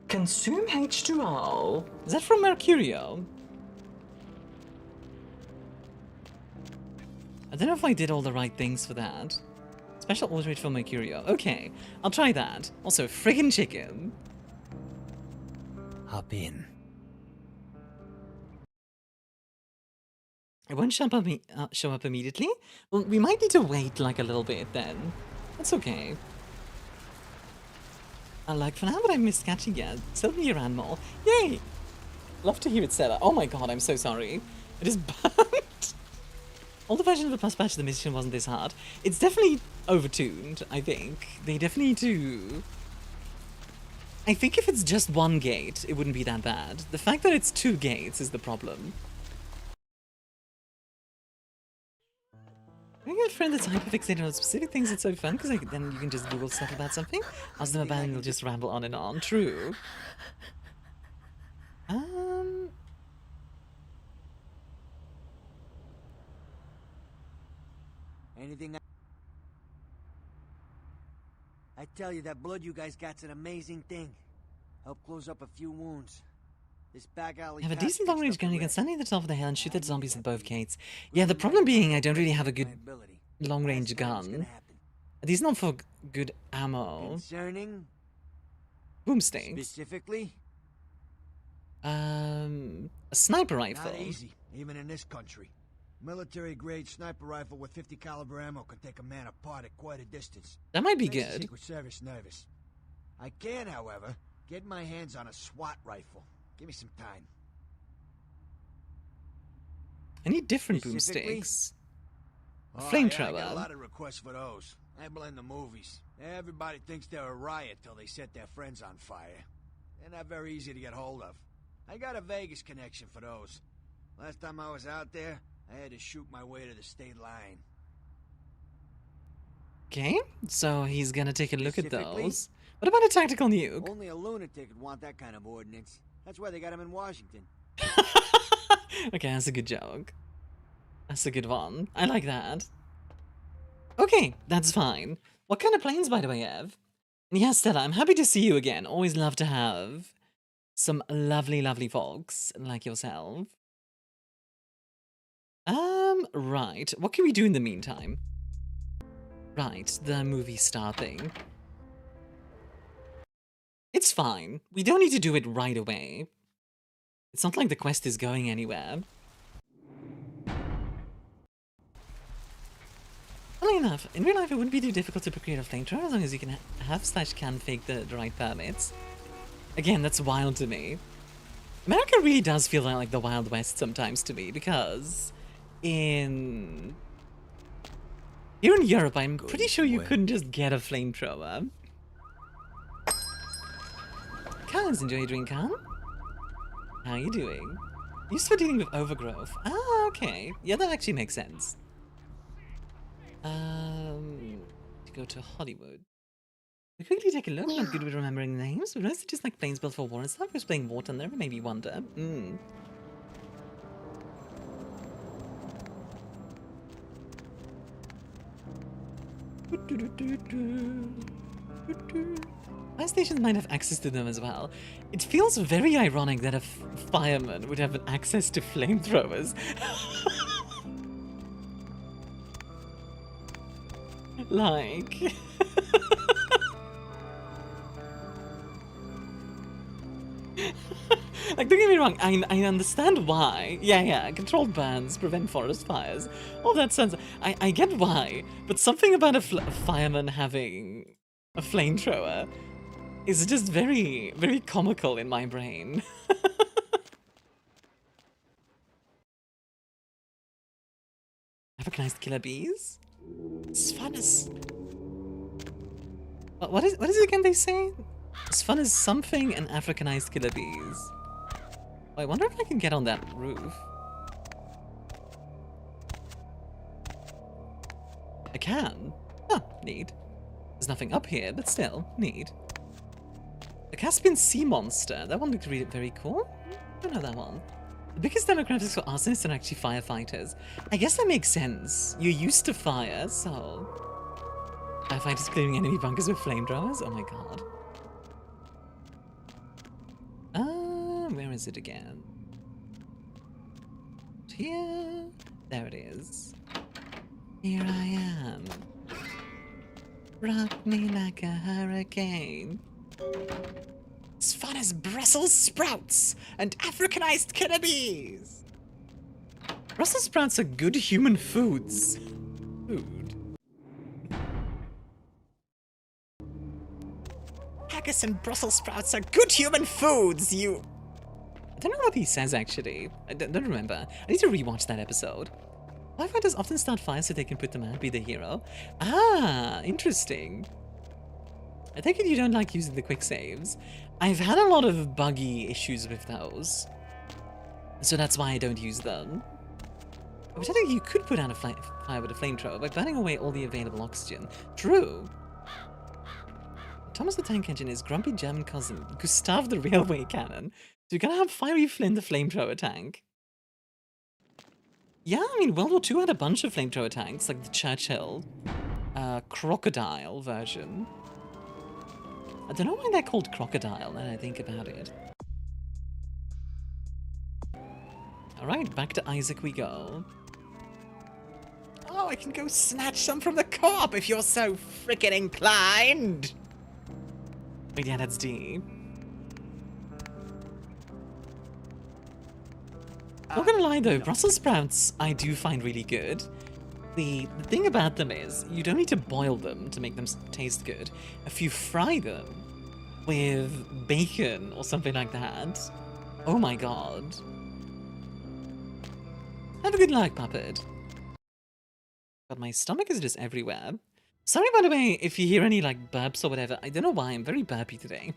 Consume H2O. Is that from Mercurio? I don't know if I did all the right things for that. Special order rate for Mercurio. Okay, I'll try that. Also, friggin' chicken. Hop in. It won't show up immediately? Well, we might need to wait like a little bit then. That's okay. Like, for now, but I missed catching yet. Still be around more. Yay! Love to hear it, Sarah. Oh my god, I'm so sorry. It is burnt. All the version of the plus patch, the mission wasn't this hard. It's definitely overtuned, I think. They definitely do. I think if it's just one gate, it wouldn't be that bad. The fact that it's 2 gates is the problem. I get a friend that's hyperfixated on specific things. It's so fun because then you can just Google stuff about something, ask them about it, and they'll just ramble on and on. True. Anything I tell you, that blood you guys got's an amazing thing. Help close up a few wounds. This back alley. I have a decent long-range gun. You can stand near the top of the hill and shoot at zombies at both gates. Yeah, the problem being I don't really have a good long-range gun. These not for good ammo. Concerning? Boomsticks. Specifically? A sniper rifle. Not easy, even in this country. Military-grade sniper rifle with 50 caliber ammo can take a man apart at quite a distance. That might be Makes the good. Secret Service nervous. I can, however, get my hands on a SWAT rifle. Give me some time. I need different boomsticks. A flamethrower. I got a lot of requests for those. I blame the movies. Everybody thinks they're a riot till they set their friends on fire. They're not very easy to get hold of. I got a Vegas connection for those. Last time I was out there, I had to shoot my way to the state line. Okay, so he's gonna take a look at those. What about a tactical nuke? Only a lunatic would want that kind of ordnance. That's why they got him in Washington. Okay, that's a good joke. That's a good one. I like that. Okay, that's fine. What kind of planes, by the way, Ev? And yes, Stella, I'm happy to see you again. Always love to have some lovely, lovely folks like yourself. Right. What can we do in the meantime? Right, the movie star thing. It's fine. We don't need to do it right away. It's not like the quest is going anywhere. Funnily enough, in real life it wouldn't be too difficult to procure a flamethrower as long as you can have/can fake the right permits. Again, that's wild to me. America really does feel like the Wild West sometimes to me, because here in Europe, I'm pretty sure you couldn't just get a flamethrower. Khan's enjoy your drink, Khan? How you doing? Used for dealing with overgrowth. Ah, okay. Yeah, that actually makes sense. To go to Hollywood. We quickly take a look. Not good with remembering names. But most just like planes built for war and stuff. I was playing War Thunder. Made me wonder. Fire stations might have access to them as well. It feels very ironic that a fireman would have access to flamethrowers. Like... Like, don't get me wrong, I understand why. Yeah, controlled burns, prevent forest fires. All that sense. I get why. But something about a fireman having a flamethrower is just very, very comical in my brain. Africanized killer bees? As fun as... What is it again they say? As fun as something and Africanized killer bees. I wonder if I can get on that roof. I can. Oh, neat. There's nothing up here, but still, neat. The Caspian Sea Monster. That one looks really very cool. I don't know that one. The biggest demographics for arsonists are actually firefighters. I guess that makes sense. You're used to fire, so... Firefighters clearing enemy bunkers with flamethrowers? Oh my god. Where is it again? Here? There it is. Here I am. Rock me like a hurricane. As fun as Brussels sprouts and Africanized killer bees. Brussels sprouts are good human foods. Haggis and Brussels sprouts are good human foods, you... I don't know what he says, actually. I don't remember. I need to rewatch that episode. Firefighters often start fires so they can put them out, be the hero. Ah, interesting. I take it you don't like using the quick saves. I've had a lot of buggy issues with those. So that's why I don't use them. But I think you could put out a fire with a flamethrower by burning away all the available oxygen. True. Thomas the Tank Engine is grumpy German cousin, Gustav the Railway Cannon. So you're gonna have Fiery Flynn the flamethrower tank. Yeah, I mean, World War II had a bunch of flamethrower tanks, like the Churchill, Crocodile version. I don't know why they're called Crocodile, now that I think about it. Alright, back to Isaac we go. Oh, I can go snatch some from the co-op if you're so frickin' inclined! Wait, yeah, that's D. Not gonna lie though, Brussels sprouts I do find really good. The thing about them is, you don't need to boil them to make them taste good. If you fry them with bacon or something like that, oh my god. Have a good luck, puppet. But my stomach is just everywhere. Sorry, by the way, if you hear any, like, burps or whatever. I don't know why, I'm very burpy today.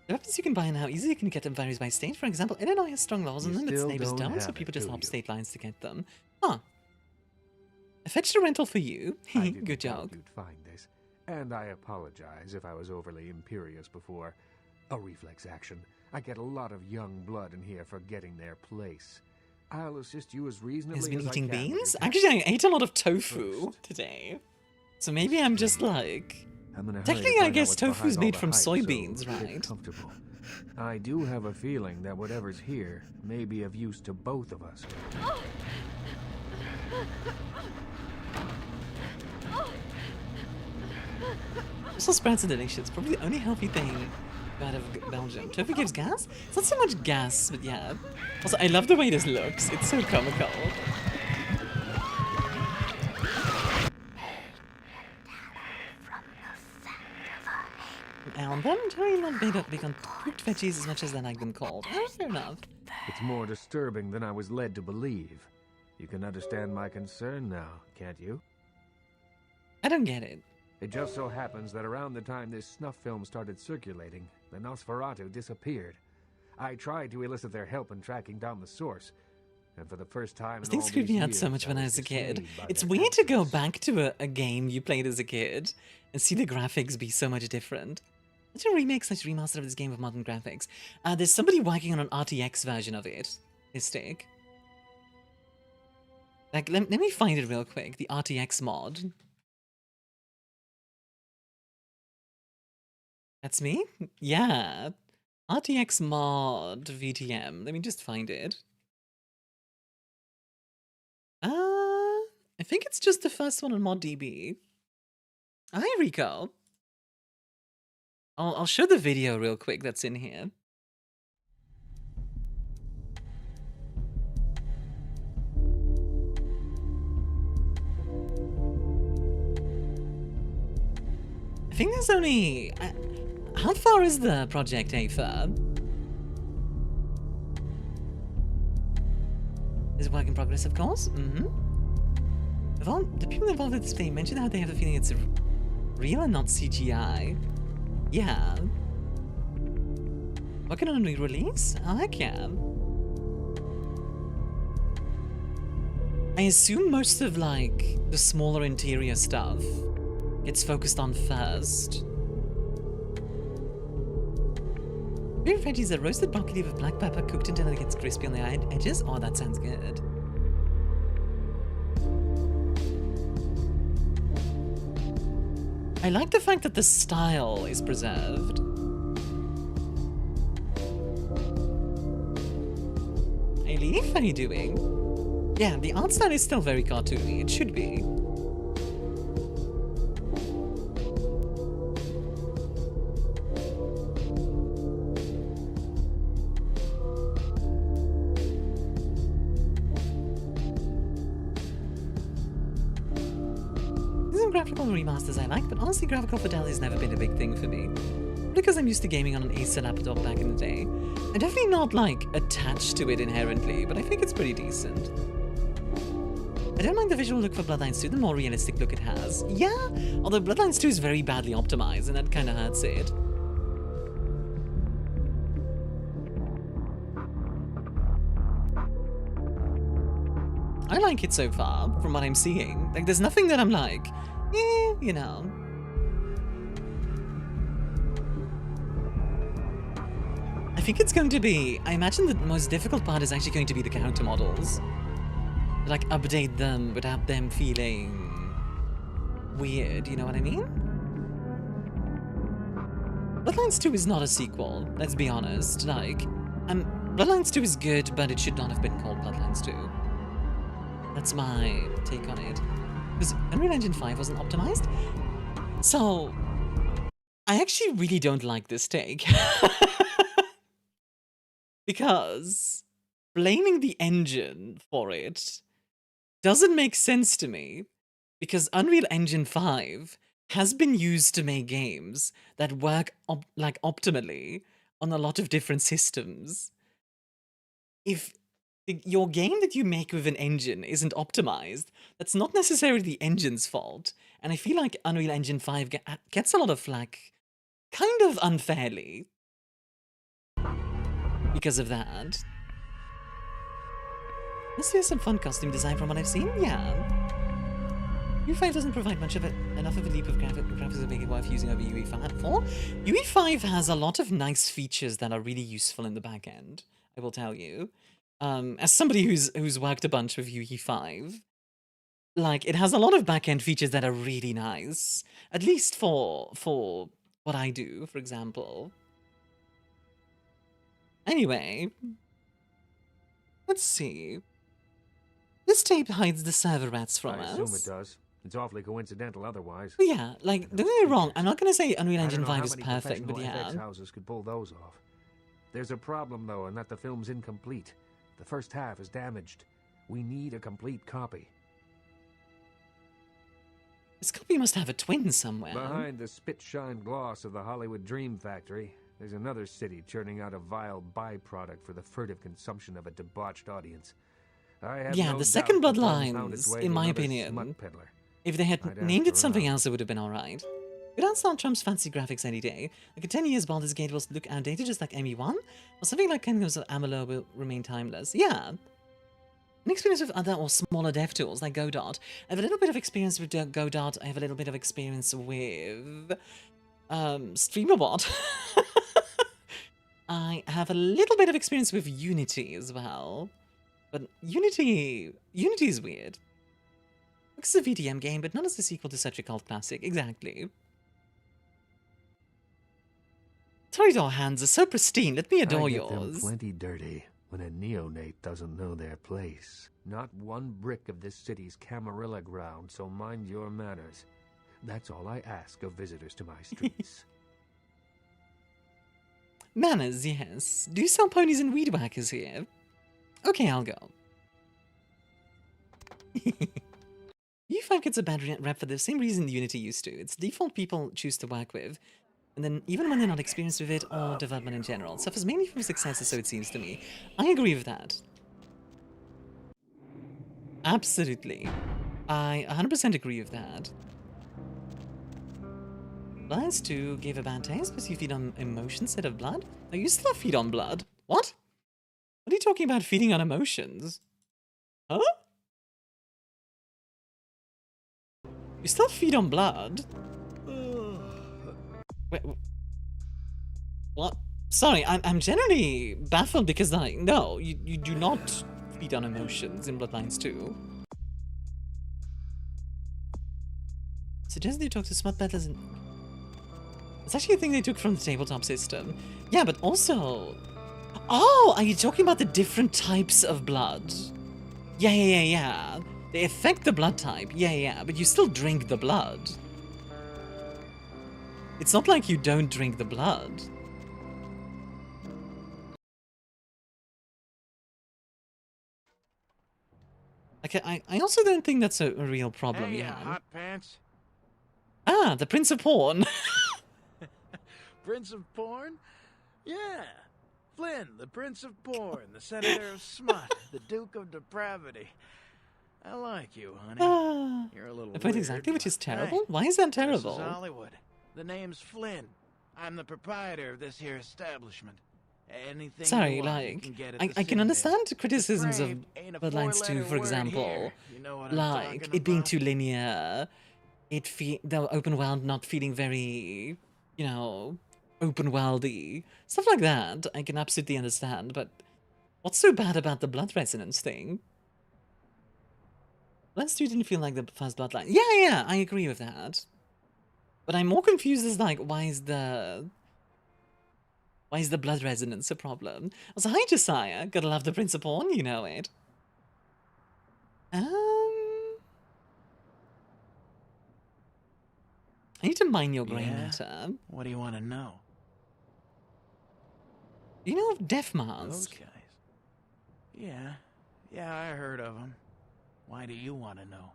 The weapons you can buy now easily can get them varies by state. For example, Illinois has strong laws and then its neighbors don't, so people just hop state lines to get them. Huh. I fetched a rental for you. Good job. You'd find this, and I apologize if I was overly imperious before. A reflex action. I get a lot of young blood in here forgetting their place. I'll assist you as reasonably as I can. Has been eating beans? Actually, I ate a lot of tofu today. So maybe I'm just like... Technically, I guess tofu's made from soybeans, right? I do have a feeling that whatever's here may be of use to both of us. Brussels sprouts are delicious. Probably the only healthy thing out of Belgium. Tofu gives gas? It's not so much gas, but yeah. Also, I love the way this looks. It's so comical. And I'm totally not big on cooked veggies as much as that I've been called. Oh, fair enough. It's more disturbing than I was led to believe. You can understand my concern now, can't you? I don't get it. It just so happens that around the time this snuff film started circulating, the Nosferatu disappeared. I tried to elicit their help in tracking down the source. And for the first time in Things all creeped these me out so years, much when I was a kid. dismayed by It's their weird to go back to a game you played as a kid and see the graphics be so much different. Such a remake, such a remaster of this game with modern graphics. There's somebody working on an RTX version of it. Mystic. Like, let me find it real quick. The RTX mod. That's me? Yeah. RTX mod VTM. Let me just find it. I think it's just the first one on ModDB. Hi, Rico. I'll show the video real quick that's in here. I think there's only... how far is the project, Aether? Is it work in progress, of course? Mm-hmm. Well, the people involved with this game mentioned how they have a feeling it's real and not CGI. Yeah. Working on a re-release? Oh, heck yeah. I assume most of, like, the smaller interior stuff gets focused on first. Beer veggies, a roasted broccoli with black pepper cooked until it gets crispy on the edges? Oh, that sounds good. I like the fact that the style is preserved. Hey Leaf, how are you doing? Yeah, the art style is still very cartoony. It should be. Graphical remasters I like, but honestly graphical fidelity has never been a big thing for me. Because I'm used to gaming on an Acer laptop back in the day. I'm definitely not, like, attached to it inherently, but I think it's pretty decent. I don't mind the visual look for Bloodlines 2, the more realistic look it has. Yeah, although Bloodlines 2 is very badly optimized, and that kind of hurts it. I like it so far, from what I'm seeing. Like, there's nothing that I'm like, you know. I think it's going to be... I imagine the most difficult part is actually going to be the character models. Like, update them without them feeling weird, you know what I mean? Bloodlines 2 is not a sequel, let's be honest. Like, Bloodlines 2 is good, but it should not have been called Bloodlines 2. That's my take on it. Because Unreal Engine 5 wasn't optimized. So, I actually really don't like this take. Because blaming the engine for it doesn't make sense to me. Because Unreal Engine 5 has been used to make games that work optimally on a lot of different systems. If your game that you make with an engine isn't optimized, that's not necessarily the engine's fault. And I feel like Unreal Engine 5 gets a lot of flack, kind of unfairly, because of that. This is some fun costume design from what I've seen, yeah. UE5 doesn't provide much of enough of a leap of graphics to make it worth using over UE4. UE5 has a lot of nice features that are really useful in the back end, I will tell you. As somebody who's worked a bunch with UE5, like, it has a lot of back-end features that are really nice. At least for what I do, for example. Anyway, let's see. This tape hides the server rats from us. I assume it does. It's awfully coincidental otherwise. But yeah, like, don't get me wrong, I'm not gonna say Unreal Engine 5 is perfect, but yeah. FX houses could pull those off. There's a problem, though, in that the film's incomplete. The first half is damaged. We need a complete copy. This copy must have a twin somewhere. Behind the spit-shine gloss of the Hollywood Dream Factory, there's another city churning out a vile byproduct for the furtive consumption of a debauched audience. Yeah, the second Bloodlines, in my opinion, if they had named it something else, it would have been alright. Good sound trumps fancy graphics any day. Like in 10 years, Baldur's Gate will look outdated just like ME1? Or something like Kingdoms of Amalur will remain timeless. Yeah. An experience with other or smaller dev tools like Godot. I have a little bit of experience with Godot. I have a little bit of experience with StreamerBot. I have a little bit of experience with Unity as well. But Unity is weird. It's a VDM game, but not as a sequel to such a cult classic. Exactly. Torador hands are so pristine. Let me adore I get them yours. plenty dirty when a neonate doesn't know their place. Not one brick of this city's Camarilla ground, so mind your manners. That's all I ask of visitors to my streets. Manners, yes. Do you sell ponies and weed whackers here? Okay, I'll go. U5 gets a bad rep for the same reason Unity used to. It's default people choose to work with. And then, even when they're not experienced with it or development in general, it suffers mainly from successes, so it seems to me. I agree with that. Absolutely. I 100% agree with that. Bloodlines 2 gave a bad taste, but you feed on emotions instead of blood? No, you still feed on blood. What? What are you talking about feeding on emotions? Huh? You still feed on blood? Wait, what? Sorry, I'm generally baffled because, like, no, you do not feed on emotions in Bloodlines 2. Suggest you talk to smart battlers and... It's actually a thing they took from the tabletop system. Yeah, but also... Oh, are you talking about the different types of blood? Yeah. They affect the blood type. Yeah, but you still drink the blood. It's not like you don't drink the blood. Okay, I also don't think that's a real problem, Hey, yeah. hot pants. Ah, the Prince of Porn. Prince of Porn? Yeah. Flynn, the Prince of Porn, the Senator of Smut, the Duke of Depravity. I like you, honey. You're a little I put weird, exactly which is but terrible? hey, Why is that This terrible? is Hollywood. The name's Flynn. I'm the proprietor of this here establishment. Anything Sorry, you want, like, you can get at I the can Sin understand Bin. criticisms of Depraved ain't a Bloodlines 2, four-letter for word example. here. You know what I'm Like, talking it being about? too linear, the open world not feeling very, you know, open worldy. Stuff like that, I can absolutely understand, but what's so bad about the blood resonance thing? Bloodlines 2 didn't feel like the first Bloodline. Yeah, I agree with that. But I'm more confused as, like, why is the blood resonance a problem? Also, hi, Josiah. Gotta love the Prince of Porn, you know it. I need to mine your grey matter. What do you want to know? You know of Death Mask? Those guys. Yeah, I heard of them. Why do you want to know?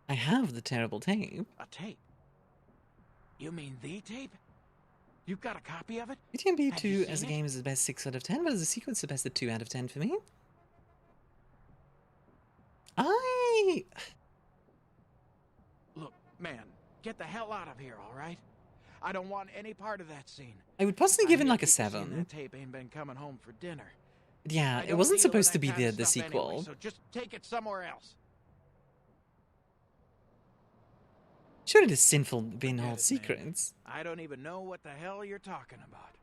I have the terrible tape. A tape? You mean the tape? You've got a copy of it? UTMB Have you 2 seen as a it? game is the best 6 out of 10, but as a sequel it's the best at 2 out of 10 for me. Look, man, get the hell out of here, all right? I don't want any part of that scene. I would possibly give it like a Seeing 7. That tape ain't been coming home for dinner. Yeah, I it don't wasn't deal with supposed that to be kind of the stuff sequel. anyway, so just take it somewhere else. Sure, it is sinful being hold secrets. I don't even know what the hell you're talking about.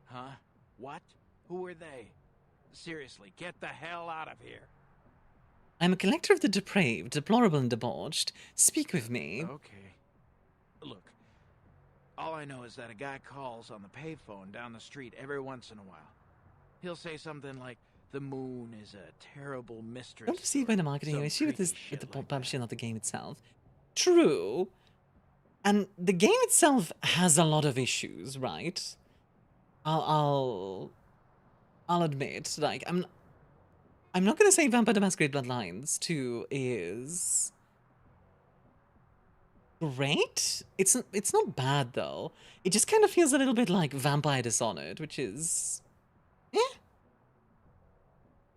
Huh? What? Who are they? Seriously, get the hell out of here. I'm a collector of the depraved, deplorable and debauched. Speak with me. Okay. Look, all I know is that a guy calls on the payphone down the street every once in a while. He'll say something like, the moon is a terrible mistress. Don't see by the marketing some issue with freaky this, with the shit like publishing of the game itself. True. And the game itself has a lot of issues, right? I'll admit, like, I'm not gonna say Vampire the Masquerade Bloodlines 2 is great. It's not bad though. It just kind of feels a little bit like Vampire Dishonored, which is, I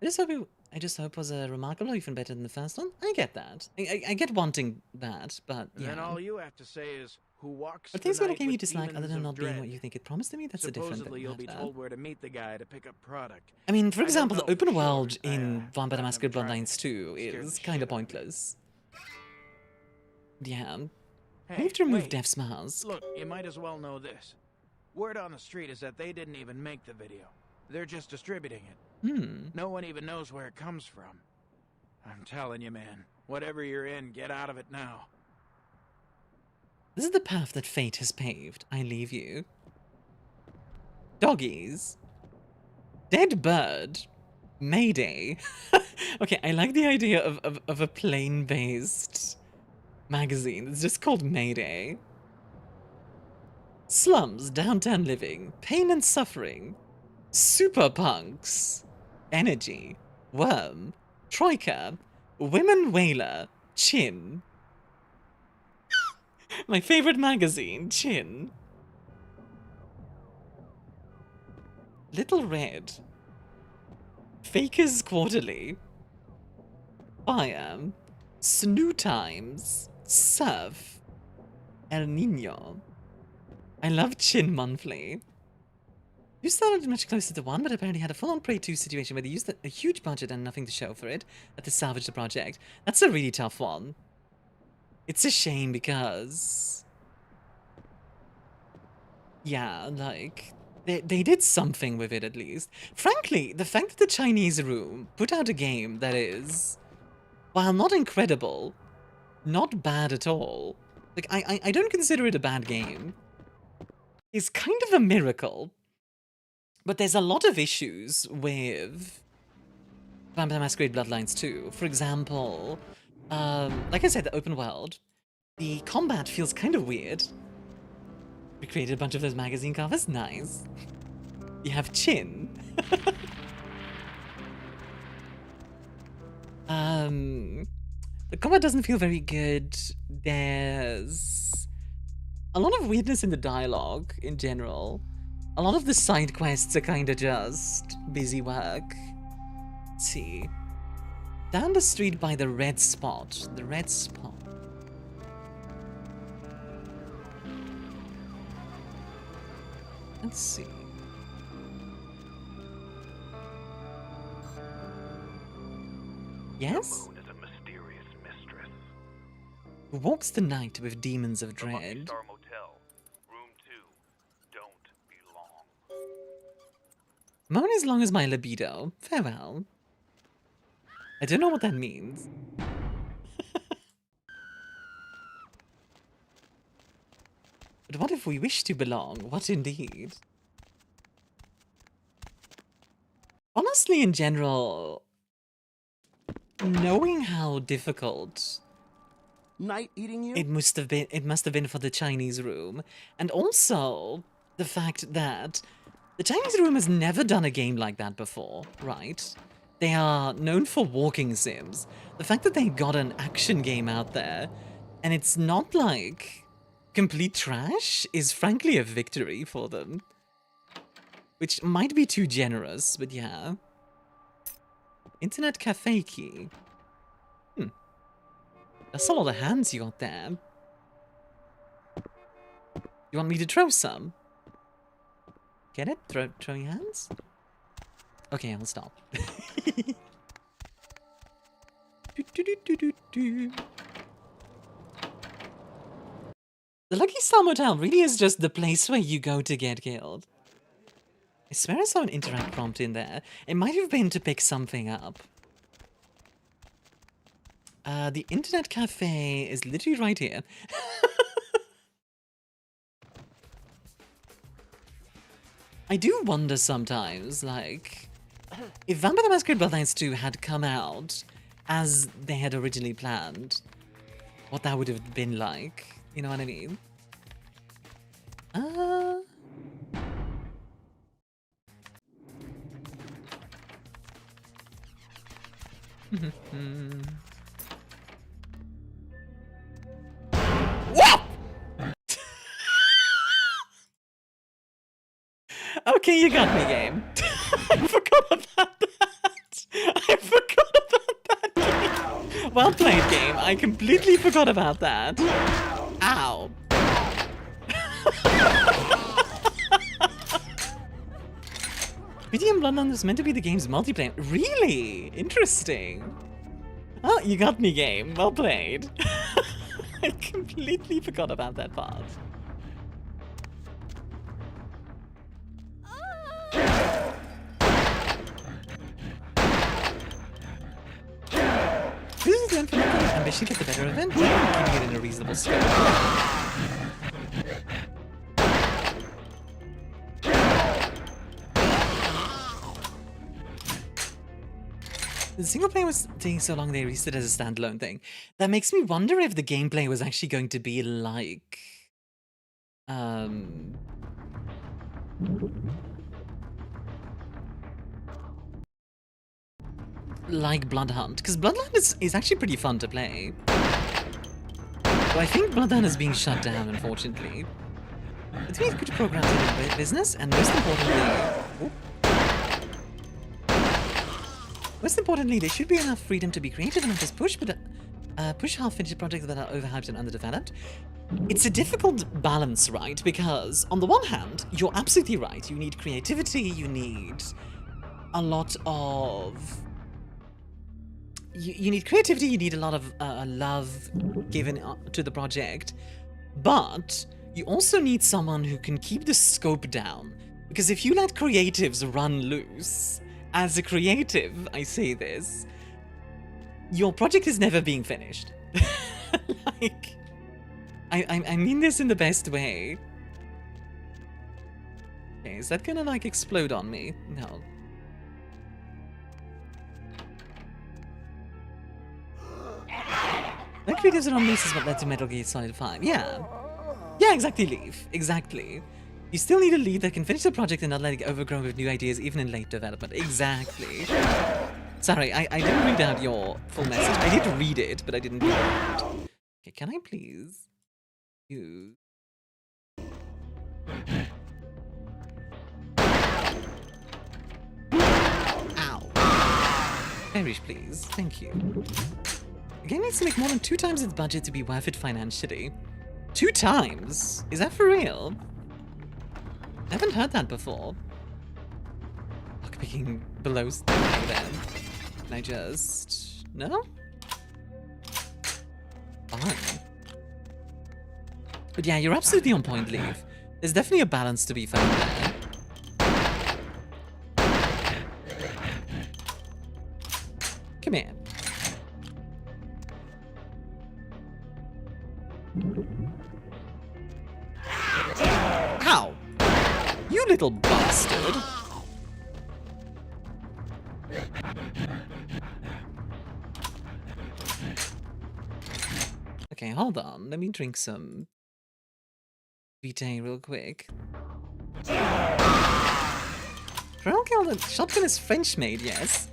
just hope I just hope was remarkable, even better than the first one. I get that. I get wanting that, but And then yeah. all you have to say is, who walks But the things about a night game you with dislike other demons than of not being dread. what you think it promised to me, that's a different Supposedly thing. you'll be told where to meet the guy to pick up product. I mean, for I don't example, the know open for world sure. in Vampire the Masquerade tried it. Bloodlines 2 Scared is the kind of shit out of me. pointless. Yeah. Hey, We have to remove wait. Def's mask. Look, you might as well know this. Word on the street is that they didn't even make the video. They're just distributing it. No one even knows where it comes from. I'm telling you, man. Whatever you're in, get out of it now. This is the path that fate has paved. I leave you. Doggies. Dead bird. Mayday. Okay, I like the idea of a plane-based magazine. It's just called Mayday. Slums, downtown living, pain and suffering. Super punks. Energy. Worm. Troika. Women whaler. Chin. My favorite magazine, Chin. Little Red. Fakers Quarterly. Fire. Snoo Times. Surf. El Nino. I love Chin Monthly. You started much closer to 1, but apparently had a full-on Prey 2 situation where they used a huge budget and nothing to show for it, had to salvage the project. That's a really tough one. It's a shame because... yeah, like... They did something with it, at least. Frankly, the fact that the Chinese Room put out a game that is, while not incredible, not bad at all, like, I don't consider it a bad game, is kind of a miracle. But there's a lot of issues with Vampire Masquerade Bloodlines 2. For example, like I said, the open world, the combat feels kind of weird. We created a bunch of those magazine covers. Nice. You have Chin. The combat doesn't feel very good. There's a lot of weirdness in the dialogue in general. A lot of the side quests are kind of just busy work. Let's see. Down the street by the red spot. The red spot. Let's see. Yes? Is a mysterious mistress. Who walks the night with demons of dread. Star Motel, room 2. Don't be long. Moan as long as my libido. Farewell. I don't know what that means. But what if we wish to belong? What indeed? Honestly, in general, knowing how difficult night eating you? it must have been for the Chinese Room, and also the fact that the Chinese Room has never done a game like that before, right? They are known for walking sims. The fact that they got an action game out there, and it's not like complete trash, is frankly a victory for them. Which might be too generous, but yeah. Internet cafe key. That's a lot of hands you got there. You want me to throw some? Get it? Throwing hands? Okay, I'll stop. The Lucky Star Motel really is just the place where you go to get killed. I swear I saw an interact prompt in there. It might have been to pick something up. The internet cafe is literally right here. I do wonder sometimes, like, if Vampire the Masquerade Bloodlines 2 had come out as they had originally planned, what that would have been like. You know what I mean? Okay, you got me, game. I forgot about that. I forgot Well played, game. I completely forgot about that. Ow. BDM Bloodlines was meant to be the game's multiplayer. Really? Interesting. Oh, you got me, game. Well played. I completely forgot about that part. This is the infinite ambition get the better of it, keeping it in a reasonable scope. The single player was taking so long they released it as a standalone thing. That makes me wonder if the gameplay was actually going to be like... like Blood Hunt, because Bloodlines is actually pretty fun to play. But I think Blood Hunt is being shut down, unfortunately. It's been good programs in business, and most importantly, there should be enough freedom to be creative and not just push half-finished projects that are overhyped and underdeveloped. It's a difficult balance, right? Because on the one hand, you're absolutely right. You need creativity, you need a lot of... You need creativity, you need a lot of love given to the project, but you also need someone who can keep the scope down. Because if you let creatives run loose, as a creative, I say this, your project is never being finished. Like, I mean this in the best way. Okay, is that gonna like explode on me? No. That creatives are on loose is what led to Metal Gear Solid 5. Yeah. Yeah, exactly, Leaf. Exactly. You still need a lead that can finish the project and not let it get overgrown with new ideas even in late development. Exactly. Sorry, I didn't read out your full message. I did read it, but I didn't read it out. Okay, can I please use... Ow. Perish, please. Thank you. The game needs to make more than 2 times its budget to be worth it financially. 2 times? Is that for real? I haven't heard that before. Lockpicking below then. Can I just... No? Fine. But yeah, you're absolutely on point, Leaf. There's definitely a balance to be found there. Come here. Ow! You little bastard! Okay, hold on. Let me drink some Vitae real quick. The shotgun is French made, yes.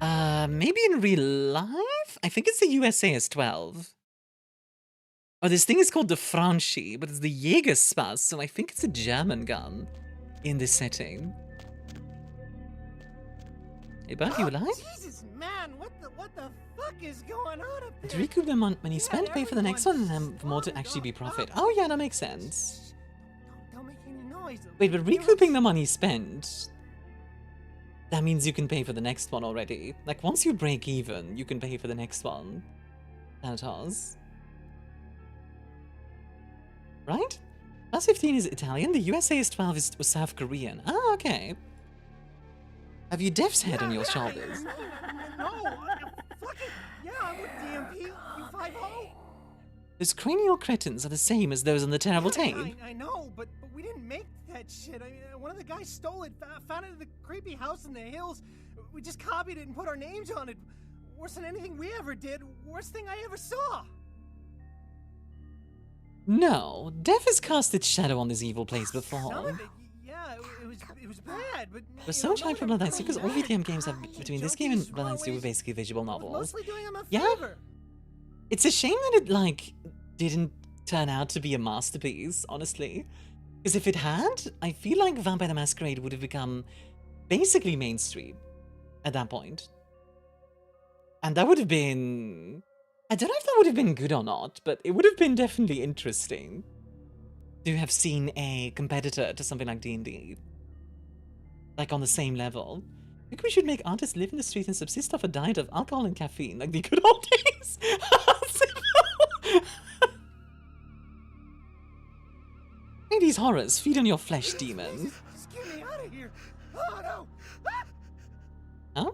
Maybe in real life? I think it's the USAS-12. Oh, this thing is called the Franchi, but it's the Jägerspaß, so I think it's a German gun in this setting. Hey, bud, you alive? Jesus, man, what the fuck is going on up there? To recoup the money spent, pay for the next one, and then for more to actually be profit. Oh yeah, that makes sense. Don't make any noise. Wait, but recouping the money spent, that means you can pay for the next one already. Like, once you break even, you can pay for the next one. Thanatos. Right? Plus 15 is Italian, the USAS-12 was South Korean. Ah, okay. Have you Death's head on your shoulders? No, fucking, yeah, I'm with DMP, you 5-0. Those cranial cretins are the same as those on the terrible tape. I know, but we didn't make that shit. I mean, one of the guys stole it, found it in the creepy house in the hills. We just copied it and put our names on it. Worse than anything we ever did. Worst thing I ever saw. No, Death has cast its shadow on this evil place before. Some of it, yeah, it was bad, but... There's so much hype for Bloodlines because all VTM games have, between this game and Bloodlines 2, were basically visual novels. Mostly doing them a yeah. favor. It's a shame that it, like, didn't turn out to be a masterpiece, honestly. Because if it had, I feel like Vampire the Masquerade would have become basically mainstream at that point. And that would have been I don't know if that would have been good or not, but it would have been definitely interesting to have seen a competitor to something like D&D. Like, on the same level. Maybe we should make artists live in the street and subsist off a diet of alcohol and caffeine, like the good old days. Hey, these horrors, feed on your flesh, demon. Just get me out of here. Oh, no. Huh?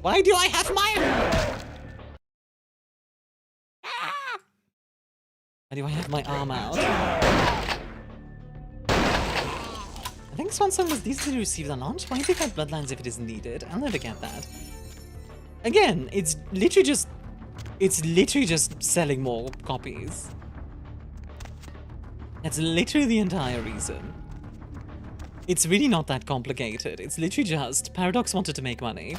Why do I have my... Why do I have my arm out? I think Swansong was easily received on launch. Why take out Bloodlines if it isn't needed? I'll never get that. Again, it's literally just selling more copies. That's literally the entire reason. It's really not that complicated. It's literally just Paradox wanted to make money.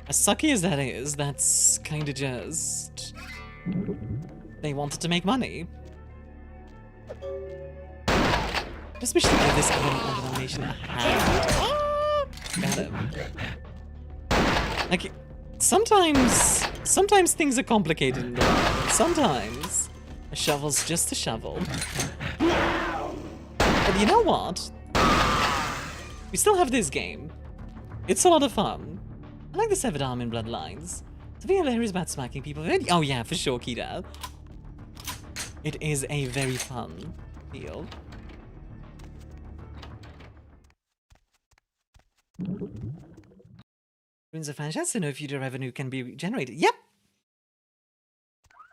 As sucky as that is, that's kind of just... They wanted to make money. Especially with this animation a hand. Oh, got him. Like, sometimes things are complicated in the world. Sometimes a shovel's just a shovel. But you know what? We still have this game. It's a lot of fun. I like the severed arm in Bloodlines. Something hilarious about smacking people. Oh yeah, for sure, Kida. It is a very fun feel. Ruins a franchise to know future revenue can be generated. Yep!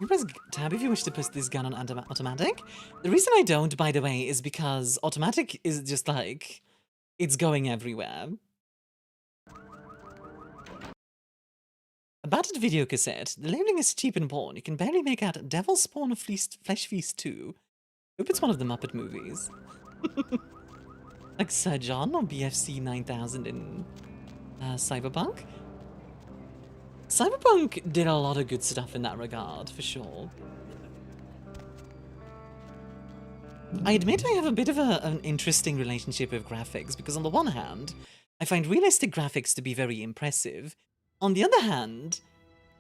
You press tab if you wish to put this gun on automatic. The reason I don't, by the way, is because automatic is just like... It's going everywhere. A battered video cassette. The labeling is cheap and porn. You can barely make out Devil Spawn Flesh Feast 2. Hope it's one of the Muppet movies. Like Sir John or BFC 9000 in Cyberpunk. Cyberpunk did a lot of good stuff in that regard, for sure. I admit I have a bit of an interesting relationship with graphics, because on the one hand, I find realistic graphics to be very impressive. On the other hand,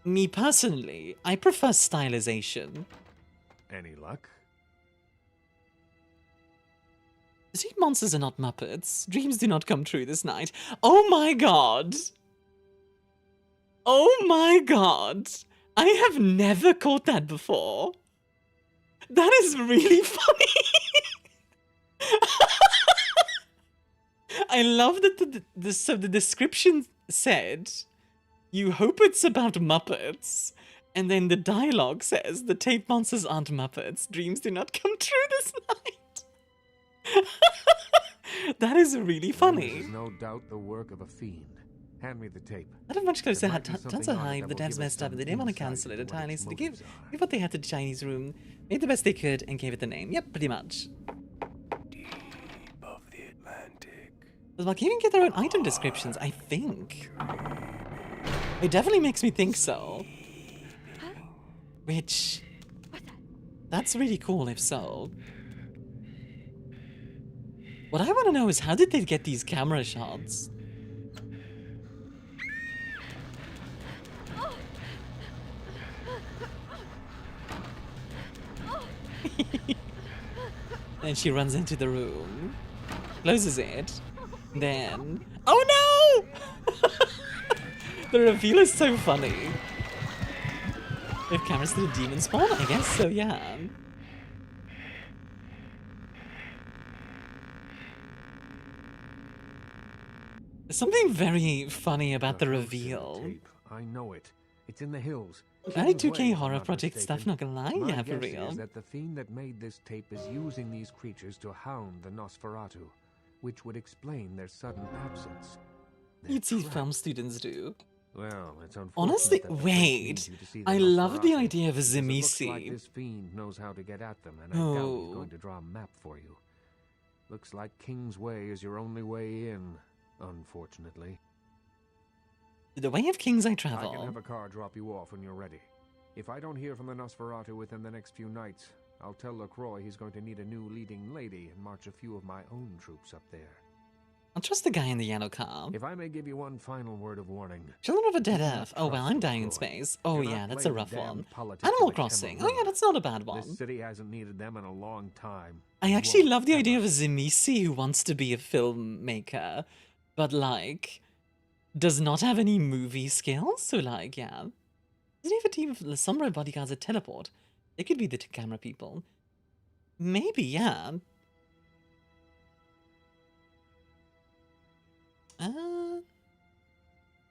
me personally, I prefer stylization. Any luck? The street monsters are not Muppets. Dreams do not come true this night. Oh my god! Oh my god! I have never caught that before. That is really funny. I love that the description said, you hope it's about Muppets, and then the dialogue says, the tape monsters aren't Muppets. Dreams do not come true this night. That is really funny. This is no doubt the work of a fiend. Hand me the tape. Not have much closer had tons of hype, the devs messed up, but they didn't want to cancel it entirely, so they gave what they had to the Chinese room, made the best they could, and gave it the name. Yep, pretty much. Deep of the Atlantic. Does Valkyrian get their own item descriptions? I think. It definitely makes me think so. Which... That's really cool if so. What I want to know is how did they get these camera shots? And she runs into the room, closes it, then... Oh no! The reveal is so funny. They have cameras to the demon spawn? I guess so, yeah. There's something very funny about the reveal. I know it. It's in the hills. 92K horror project stuff, not gonna lie, yeah, for real. Is that the fiend that made this tape is using these creatures to hound the Nosferatu, which would explain their sudden absence. You'd see film students do. Well, it's unfortunate. Honestly, wait. I love the idea of a Zemisi. Looks like this fiend knows how to get at them, and I doubt he's going to draw a map for you. Looks like King's Way is your only way in, unfortunately. The way of kings I travel. I can have a car drop you off when you're ready. If I don't hear from the Nosferatu within the next few nights, I'll tell LaCroix he's going to need a new leading lady and march a few of my own troops up there. I'll trust the guy in the yellow car. If I may give you one final word of warning. Children of a Dead Earth. Oh, well, I'm dying in space. Oh, yeah, that's a rough one. Animal Crossing. Oh, yeah, that's not a bad one. This city hasn't needed them in a long time. I actually love the idea of a Zemisi who wants to be a filmmaker, but, like, does not have any movie skills. So, like, yeah. Doesn't he have a team of samurai bodyguards that teleport? They could be the camera people. Maybe, yeah.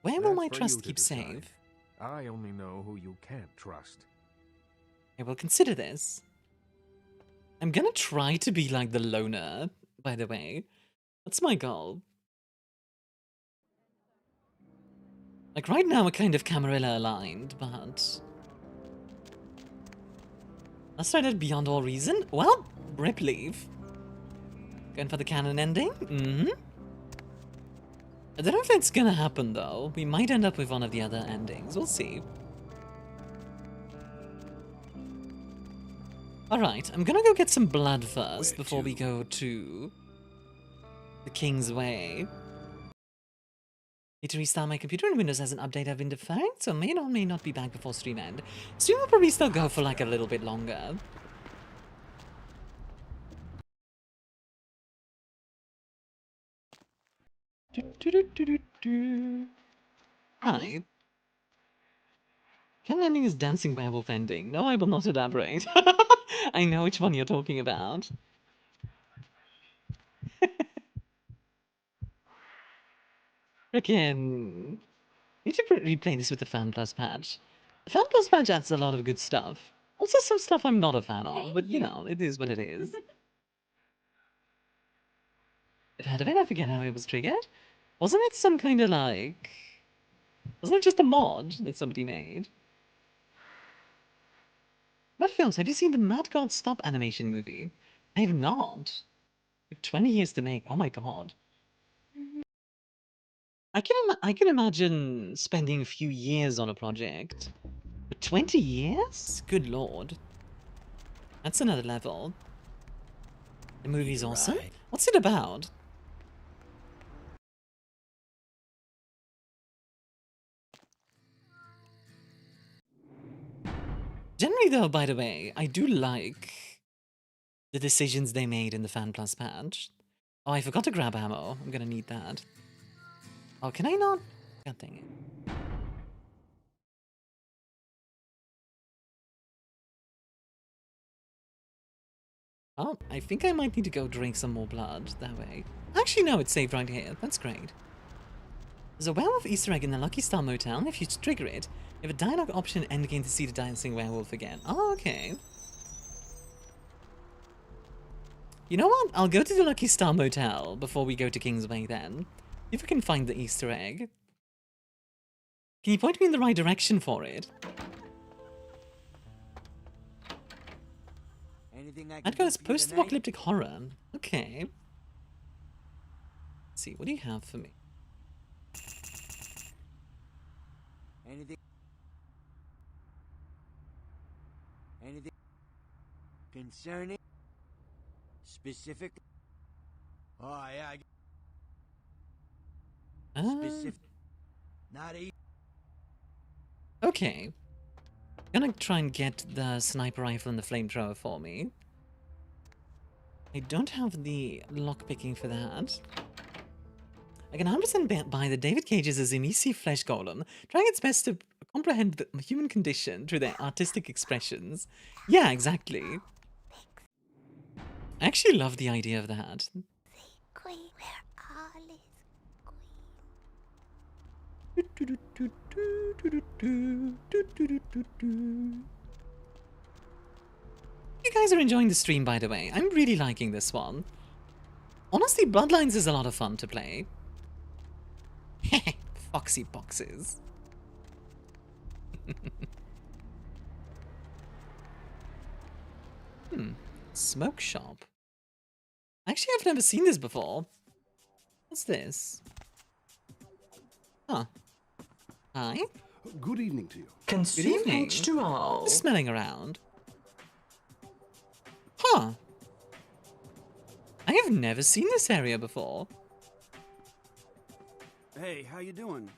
Where will my trust keep safe? I only know who you can't trust. I will consider this. I'm gonna try to be like the loner, by the way. That's my goal. Like right now we're kind of Camarilla aligned, but... Let's try that beyond all reason. Well, rip leave. Going for the canon ending? Mm-hmm. I don't know if it's gonna happen though. We might end up with one of the other endings. We'll see. Alright, I'm gonna go get some blood first before we go to the King's Way. Need to restart my computer, and Windows has an update I've been deferring, so may or may not be back before stream end. Stream will probably still go for like a little bit longer. Hi. Ken ending is dancing werewolf ending. No, I will not elaborate. I know which one you're talking about. Frickin'. You should replay this with the Fan Plus patch. The Fan Plus patch adds a lot of good stuff. Also some stuff I'm not a fan of, but you know, it is what it is. I've heard of it, I forget how it was triggered. Wasn't it some kind of like... Wasn't it just a mod that somebody made? Mad Films, have you seen the Mad God Stop animation movie? I have not. It took 20 years to make, oh my god. I can imagine spending a few years on a project. But 20 years? Good lord. That's another level. The movie's awesome. Right. What's it about? Generally though, by the way, I do like the decisions they made in the Fan Plus patch. Oh, I forgot to grab ammo. I'm gonna need that. Oh, can I not? God dang it. Oh, I think I might need to go drink some more blood that way. Actually, no, it's saved right here. That's great. There's a werewolf Easter egg in the Lucky Star Motel. If you trigger it, you have a dialogue option endgame to see the dancing werewolf again. Oh, okay. You know what? I'll go to the Lucky Star Motel before we go to Kingsway then. If I can find the Easter egg. Can you point me in the right direction for it? I'd go as post-apocalyptic horror. Okay. Let's see, what do you have for me? Anything concerning specific? Oh yeah. Specific. Not a. Okay. I'm gonna try and get the sniper rifle and the flamethrower for me. I don't have the lockpicking for that. I can 100% buy that David Cage is a Zemisi flesh golem, trying its best to comprehend the human condition through their artistic expressions. Yeah, exactly. I actually love the idea of that. Queen, where all is You guys are enjoying the stream, by the way. I'm really liking this one. Honestly, Bloodlines is a lot of fun to play. Foxy boxes. Smoke shop. Actually, I've never seen this before. What's this? Huh. Hi. Good evening to you. Good evening. H2O. Just smelling around. Huh. I have never seen this area before. Hey, how you doing?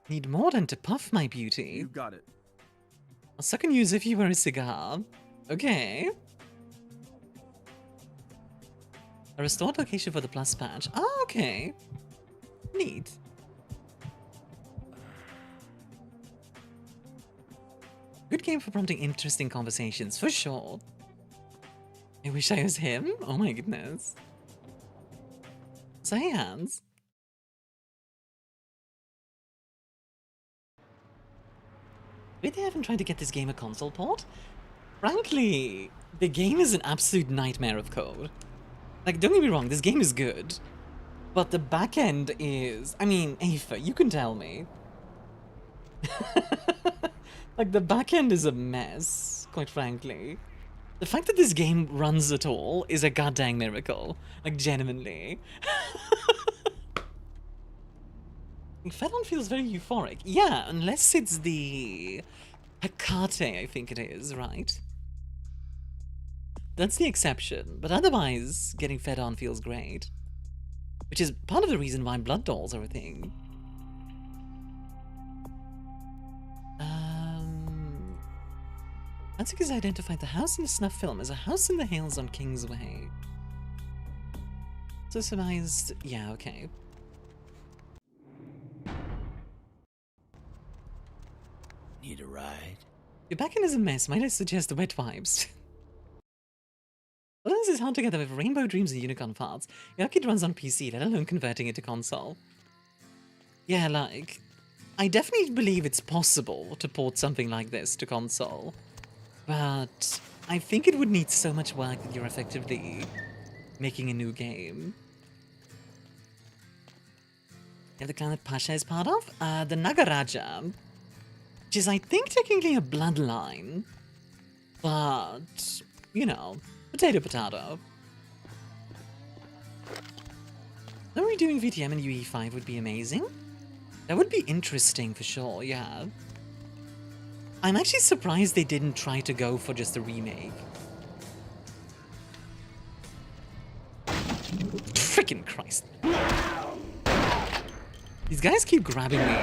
Need more than to puff, my beauty. You got it. I'll suck on you as if you were a cigar. Okay. A restored location for the plus patch. Oh, okay. Neat. Good game for prompting interesting conversations, for sure. I wish I was him. Oh my goodness. So hey, Hans. Wait, they haven't tried to get this game a console port? Frankly, the game is an absolute nightmare of code. Like, don't get me wrong, this game is good. But the backend is... I mean, Aoife, you can tell me. Like, the backend is a mess, quite frankly. The fact that this game runs at all is a goddamn miracle. Like, genuinely. Fedon feels very euphoric. Yeah, unless it's the... Hecate, I think it is, right? That's the exception, but otherwise, getting fed on feels great. Which is part of the reason why blood dolls are a thing. Hansuke has identified the house in the snuff film as a house in the hills on Kingsway. So surmised... yeah, okay. Need a ride? Your backend is a mess. Might I suggest the wet wipes? Well, this is hard together with Rainbow Dreams and Unicorn Farts. You're lucky it runs on PC, let alone converting it to console. Yeah, like... I definitely believe it's possible to port something like this to console. But I think it would need so much work that you're effectively making a new game. Yeah, the clan that Pasha is part of? The Nagaraja. Which is, I think, technically a bloodline. But, you know, potato potato. Then redoing VTM and UE5 would be amazing. That would be interesting for sure, yeah. I'm actually surprised they didn't try to go for just a remake. Freaking Christ. These guys keep grabbing me.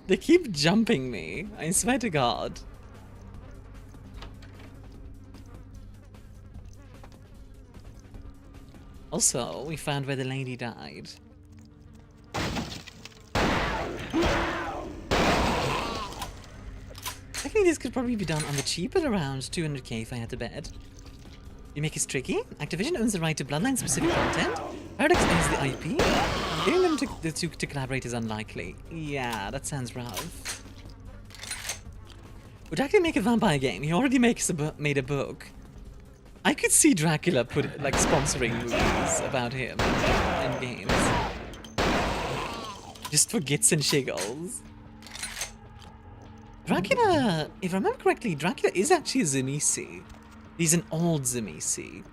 They keep jumping me. I swear to God. Also, we found where the lady died. I think this could probably be done on the cheap at around 200k if I had to bet. You make it tricky. Activision owns the right to Bloodline-specific content. Paradox owns the IP. Getting them to collaborate is unlikely. Yeah, that sounds rough. Would Dracula make a vampire game? He already made a book. I could see Dracula sponsoring movies about him and games. Just for gits and shiggles. Dracula, if I remember correctly, Dracula is actually a Zemisi. He's an old Zemisi.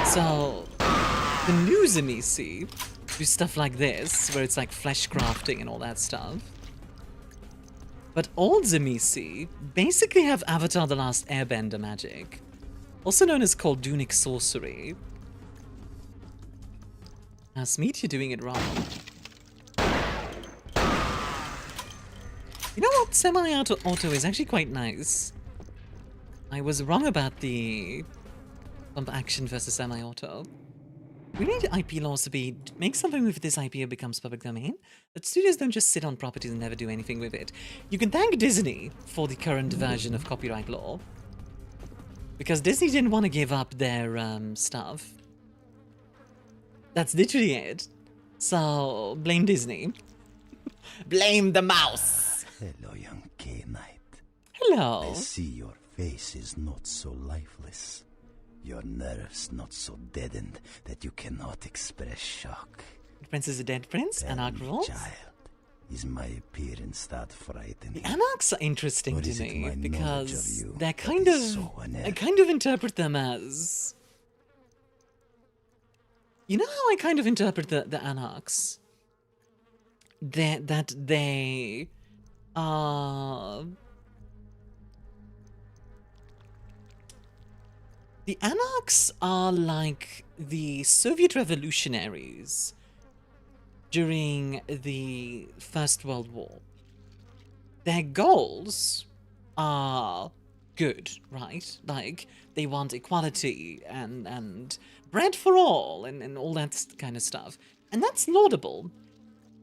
So, the new Zemisi do stuff like this, where it's like flesh crafting and all that stuff. But old Zemisi basically have Avatar The Last Airbender magic. Also known as Koldunic sorcery. Now, Smeet, you're doing it wrong. You know what? Semi-auto is actually quite nice. I was wrong about the bump action versus semi-auto. We need IP laws to make something with this IP it becomes public domain. But studios don't just sit on properties and never do anything with it. You can thank Disney for the current version of copyright law. Because Disney didn't want to give up their stuff. That's literally it. So, blame Disney. Blame the mouse. Hello, young K-Knight. Hello. I see your face is not so lifeless. Your nerves not so deadened that you cannot express shock. The prince is a dead prince, Anarch rules. Child, is my appearance that frightening? The Anarchs are interesting to me because they're kind of... I kind of interpret them as... You know how I kind of interpret the Anarchs? That they are... The Anarchs are like the Soviet revolutionaries during the First World War. Their goals are good, right? Like, they want equality and bread for all and all that kind of stuff. And that's laudable.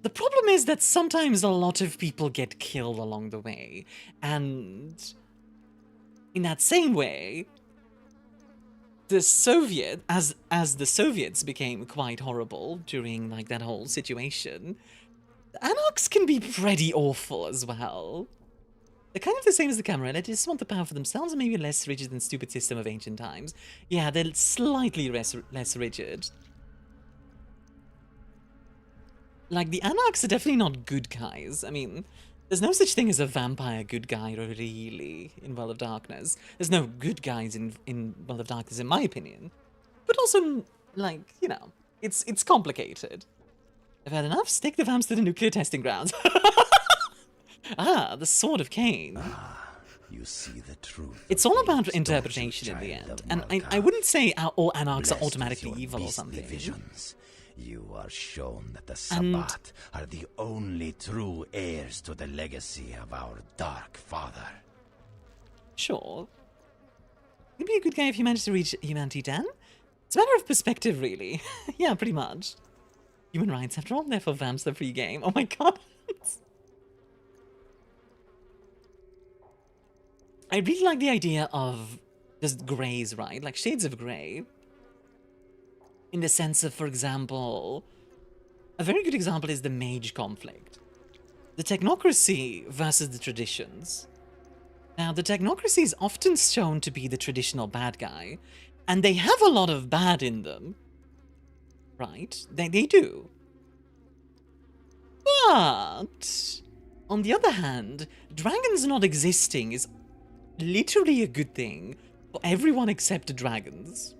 The problem is that sometimes a lot of people get killed along the way. And in that same way, the as the Soviets became quite horrible during like that whole situation, the Anarchs can be pretty awful as well. They're kind of the same as the Camarilla, they just want the power for themselves and maybe a less rigid and stupid system of ancient times. Yeah, they're slightly less rigid. Like, the Anarchs are definitely not good guys. I mean, there's no such thing as a vampire good guy, really, in World of Darkness. There's no good guys in World of Darkness, in my opinion. But also, like, you know, it's complicated. I've had enough. Stick the vamps to the nuclear testing grounds. Ah, the Sword of Cain. You see the truth. It's all about interpretation in the end. And I wouldn't say all Anarchs are automatically evil or something. Visions. You are shown that the Sabbat are the only true heirs to the legacy of our Dark Father. Sure. You'd be a good guy if you managed to reach humanity, Dan. It's a matter of perspective, really. Yeah, pretty much. Human rights, after all, therefore vamps the free game. Oh my god. I really like the idea of just greys, right? Like shades of grey. In the sense of, for example, a very good example is the mage conflict. The technocracy versus the traditions. Now, the technocracy is often shown to be the traditional bad guy, and they have a lot of bad in them. Right? They do. But, on the other hand, dragons not existing is literally a good thing for everyone except the dragons.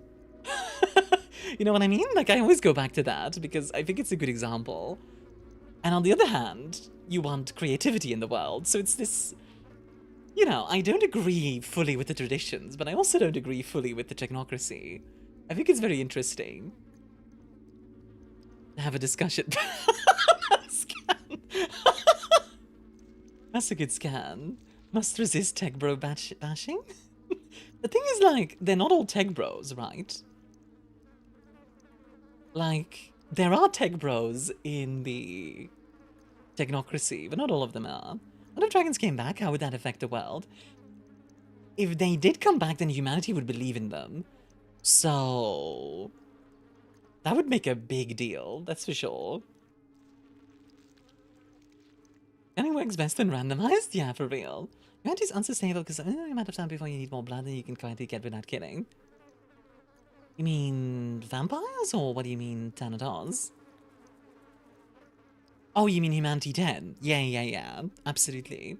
You know what I mean? Like, I always go back to that because I think it's a good example. And on the other hand, you want creativity in the world. So it's this, you know, I don't agree fully with the traditions, but I also don't agree fully with the technocracy. I think it's very interesting to have a discussion. Scan. That's a good scan. Must resist tech bro bashing? The thing is, like, they're not all tech bros, right? Like, there are tech bros in the technocracy, but not all of them are. What if dragons came back? How would that affect the world? If they did come back, then humanity would believe in them. So that would make a big deal, that's for sure. Any works best when randomized? Yeah, for real. Humanity's unsustainable because the amount of time before you need more blood than you can quietly get without killing. You mean vampires, or what do you mean Thanatos? Oh, you mean humanity dead? Yeah, absolutely.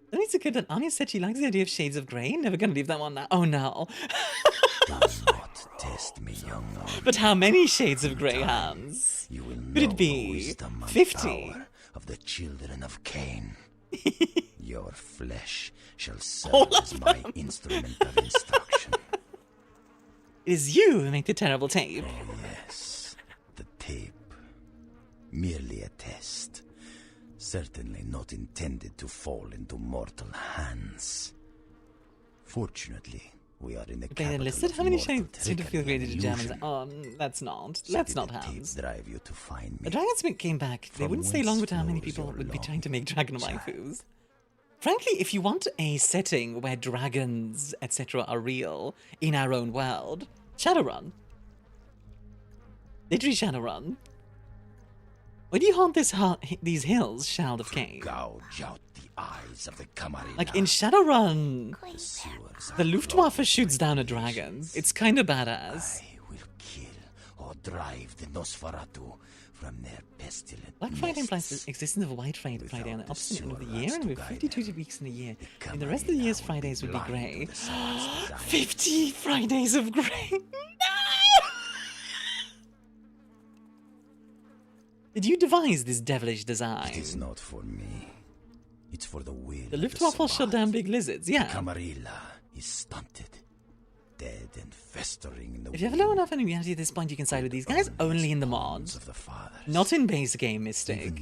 That makes it good that Armia said she likes the idea of shades of grey. Never gonna leave that one now. Oh no. Do not test me, young one. But how many shades of grey hands? You will Could it be 50? Of the children of Cain. Your flesh shall serve as my instrument of instruction. It is you who make the terrible tape. Oh, yes. The tape. Merely a test. Certainly not intended to fall into mortal hands. Fortunately, we are in the capital enlisted? of How many mortal shades seem to feel trickery greater to and Germans? illusion. Let's not hands. Drive you to find me. The dragons came back. They From wouldn't stay long whence with how many flows people your would be long trying to make dragon waifus. Frankly, if you want a setting where dragons, etc. are real in our own world, Shadowrun. Literally Shadowrun. Why do you haunt these hills, Child of Cain? Gouge out the eyes of the Camarilla. Like in Shadowrun, the Luftwaffe shoots down a dragon. It's kind of badass. I will kill or drive the Nosferatu from their pestilent Black Friday implies nests. the existence of a White Friday on the opposite end of the year, and with to 52 weeks in a year. And the rest of the year's Fridays would be grey. 50 Fridays of grey! No! Did you devise this devilish design? It is not for me. It's for the will. The Luftwaffe shot down big lizards, yeah. Camarilla is stunted. dead and festering in the If you have low enough immunity at this point, you can side with these guys only in the mods. Not in base game, Mystic.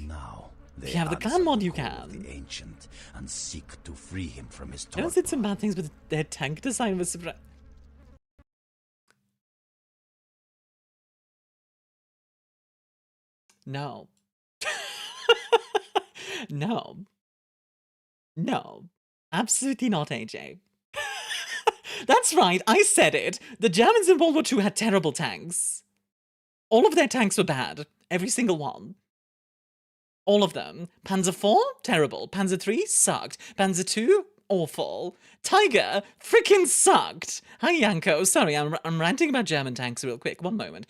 If you have the clan mod, you can. The ancient and seek to free him from his I did some bad things, but their tank design was surprising. No. No. No. Absolutely not, AJ. That's right, I said it. The Germans in World War II had terrible tanks. All of their tanks were bad. Every single one. All of them. Panzer IV, terrible. Panzer III, sucked. Panzer II, awful. Tiger, freaking sucked. Hi, Yanko. Sorry, I'm ranting about German tanks real quick. One moment.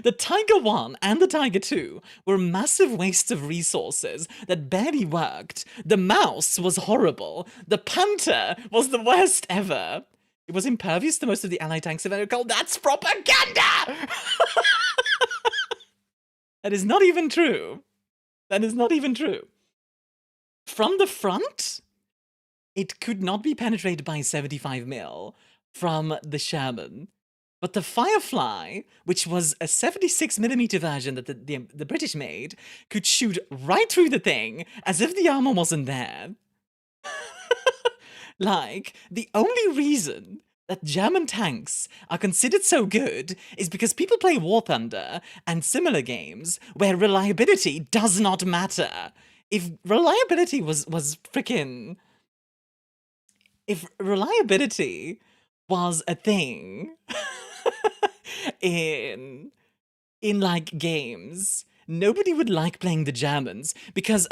The Tiger 1 and the Tiger 2 were massive wastes of resources that barely worked. The Mouse was horrible. The Panther was the worst ever. It was impervious to most of the Allied tanks of ever called. That's propaganda! That is not even true. That is not even true. From the front, it could not be penetrated by 75 mil from the Sherman. But the Firefly, which was a 76mm version that the British made, could shoot right through the thing as if the armor wasn't there. Like, the only reason that German tanks are considered so good is because people play War Thunder and similar games where reliability does not matter. If reliability was freaking... If reliability was a thing... in like games, nobody would like playing the Germans because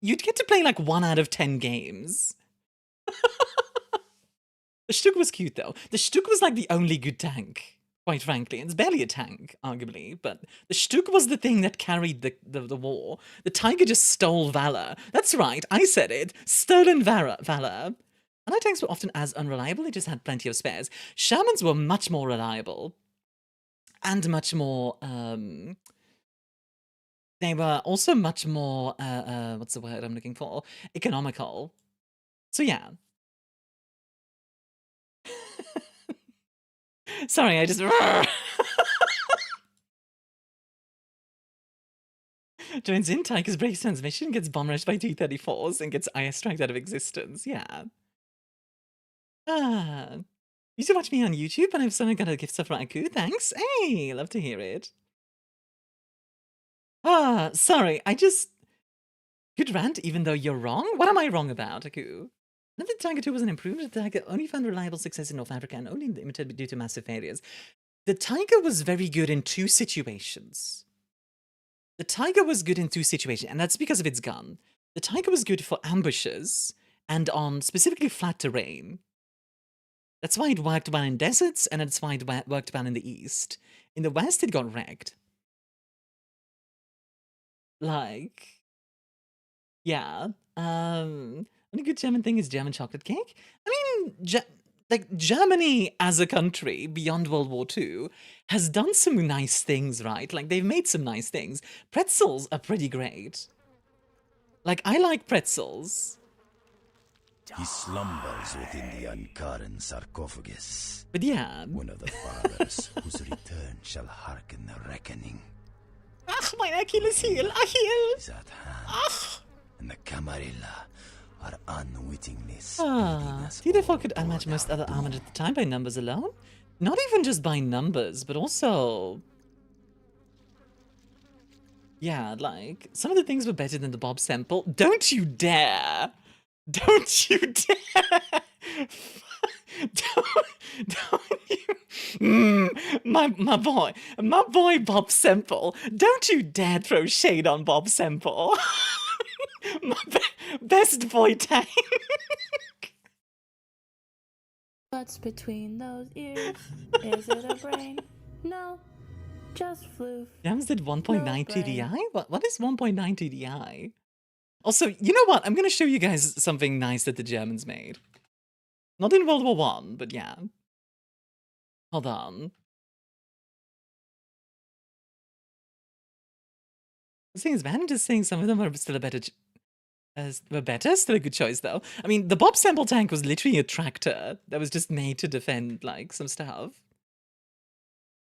you'd get to play like 1 out of 10 games. The Stug was cute though. The Stug was like the only good tank, quite frankly. It's barely a tank, arguably, but the Stug was the thing that carried the war. The Tiger just stole valor. That's right, I said it. Stolen valor. Allied tanks were often as unreliable, they just had plenty of spares. Shermans were much more reliable. And much more, they were also much more, what's the word I'm looking for? Economical. So yeah. Sorry, I just... Joins in, Tiger's breaks transmission, gets bomb rushed by T-34s, and gets IS striked out of existence. Yeah. You used to watch me on YouTube, and I've suddenly got a gift stuff from Aku. Thanks. Hey, love to hear it. Sorry, I just... Good rant, even though you're wrong? What am I wrong about, Aku? Not that Tiger 2 wasn't improved, the Tiger only found reliable success in North Africa and only limited due to massive failures. The Tiger was very good in 2 situations. The Tiger was good in 2 situations, and that's because of its gun. The Tiger was good for ambushes and on specifically flat terrain. That's why it worked well in deserts, and that's why it worked well in the east. In the west, it got wrecked. Like, yeah. Only good German thing is German chocolate cake. I mean, like, Germany as a country, beyond World War II, has done some nice things, right? Like, they've made some nice things. Pretzels are pretty great. Like, I like pretzels. He slumbers within the uncarven sarcophagus. But yeah. One of the fathers whose return shall hearken the reckoning. Ach, mein Achilles heel, Achilles! Is at hand. Ach! And the Camarilla are unwittingly TF2 could unmatch most other armor at the time by numbers alone? Not even just by numbers, but also... Yeah, like, some of the things were better than the Bob sample. Don't you dare! Don't you dare! don't you... my boy Bob Semple. Don't you dare throw shade on Bob Semple. My best boy tank. What's between those ears? Is it a brain? No, just floof. Jams did 1.9 TDI? What is 1.9 TDI? Also, you know what? I'm going to show you guys something nice that the Germans made. Not in World War I, but yeah. Hold on. The thing is, man, I'm just saying some of them are still a better... were better. Still a good choice, though. I mean, the Bob sample tank was literally a tractor that was just made to defend, like, some stuff.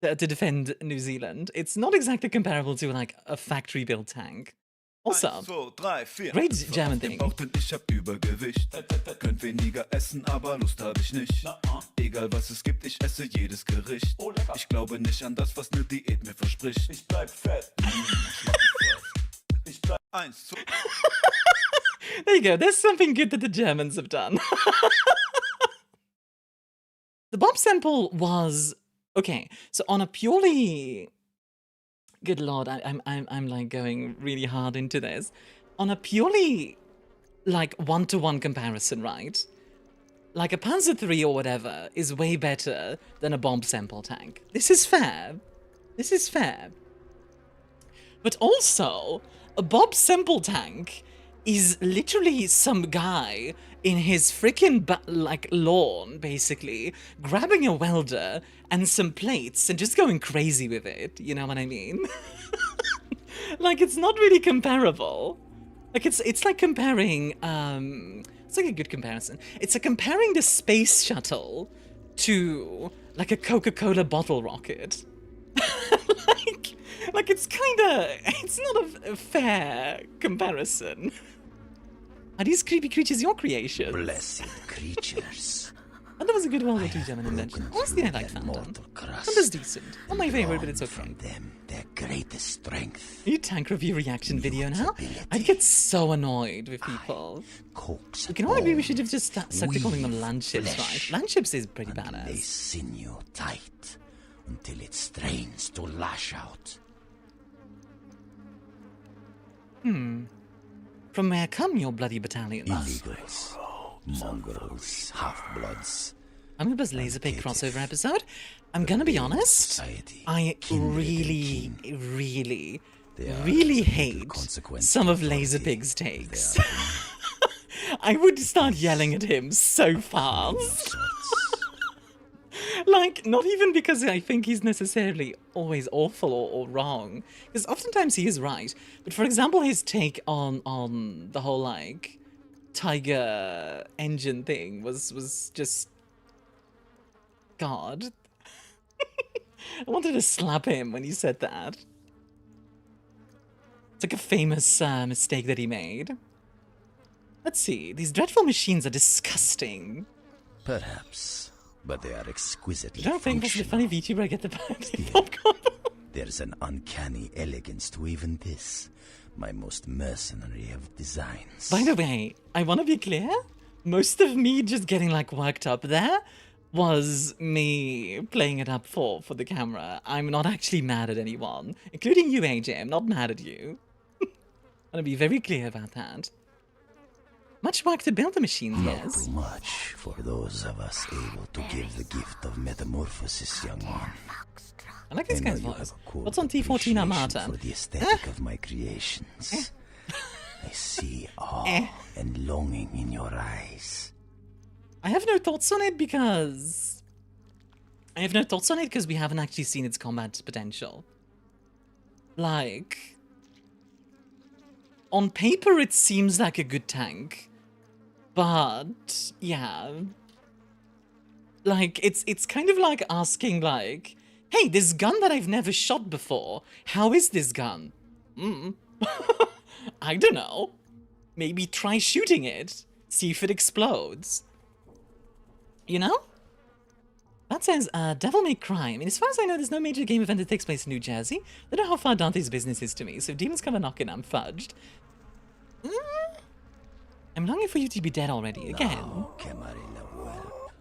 To defend New Zealand. It's not exactly comparable to, like, a factory-built tank. Also, great German thing. Ich hab Übergewicht. Könnt weniger essen, aber Lust hab ich nicht. Egal was es gibt, ich esse jedes Gericht. Ich glaube nicht an das, was ne Diät mir verspricht. Ich bleib fett. Ich bleib 1 zu. There you go. There's something good that the Germans have done. The Bob sample was okay. So on a purely, good lord, I'm like going really hard into this. On a purely like one-to-one comparison, right? Like a Panzer III or whatever is way better than a bomb sample tank. This is fair. This is fair. But also, a Bob sample tank is literally some guy in his freaking like lawn, basically, grabbing a welder and some plates and just going crazy with it. You know what I mean? Like, it's not really comparable. Like, it's like comparing, it's like a good comparison. It's like comparing the space shuttle to, like, a Coca-Cola bottle rocket. Like, it's kinda, it's not a fair comparison. Are these creepy creatures your creation? Blessed creatures. And that was a good World War II German invention. Honestly, I like Phantom. Phantom's decent. Not my favorite, but it's okay. From them, their greatest strength. Are you tank review reaction video now? I'd get so annoyed with people. We can all agree we should have just started calling them landships, right? Landships is pretty badass. They sinew tight until it strains to lash out. From where come your bloody battalions? Illegals, mongrels, half-bloods. Amoeba's Laserpig crossover episode? I'm gonna be honest, I really hate some of Laserpig's takes. I would start yelling at him so fast. Like, not even because I think he's necessarily always awful or wrong, because oftentimes he is right. But for example, his take on the whole, like, Tiger engine thing was just... God. I wanted to slap him when he said that. It's like a famous mistake that he made. Let's see, these dreadful machines are disgusting. Perhaps. But they are exquisitely I don't think that's the funny VTuber I get the popcorn. There's an uncanny elegance to even this, my most mercenary of designs. By the way, I want to be clear. Most of me just getting like worked up there was me playing it up for the camera. I'm not actually mad at anyone, including you, AJ. I'm not mad at you. I'm gonna be very clear about that. Much work to build the machines, yes. Not too much for those of us able to give the gift of metamorphosis, young one. I like this guy's voice. What's on T14 Armata? For the aesthetic of my creations. I see awe and longing in your eyes. I have no thoughts on it because... we haven't actually seen its combat potential. Like... on paper, it seems like a good tank. But, yeah. Like, it's kind of like asking, like, hey, this gun that I've never shot before, how is this gun? I don't know. Maybe try shooting it. See if it explodes. You know? That says, Devil May Cry. I mean, as far as I know, there's no major game event that takes place in New Jersey. I don't know how far Dante's business is to me, so if demons come a knocking, I'm fudged. I'm longing for you to be dead already, again. Now, Camarilla whelp,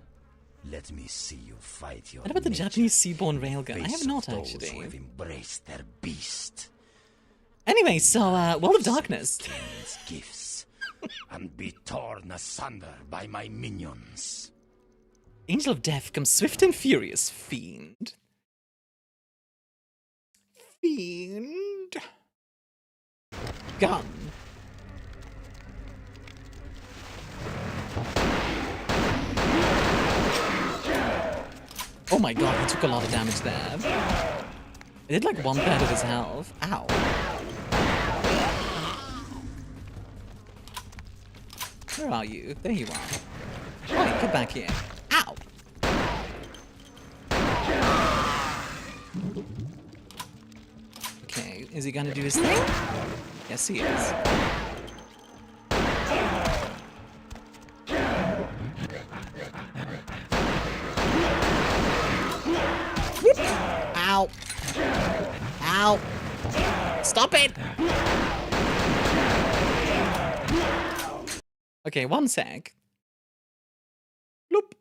let me see you fight your What about the Japanese seaborne railgun? I have not, actually. Who have embraced their beast. Anyway, so, World of Darkness. Gifts, and be torn asunder by my minions. Angel of Death comes swift and furious, fiend. Fiend. Gun. Oh my god, he took a lot of damage there. It did like 1/3 of his health. Ow. Where are you? There you are. Right, get back here. Ow! Okay, is he gonna do his thing? Yes, he is. Ow! Ow! Stop it! Okay, one sec. Bloop.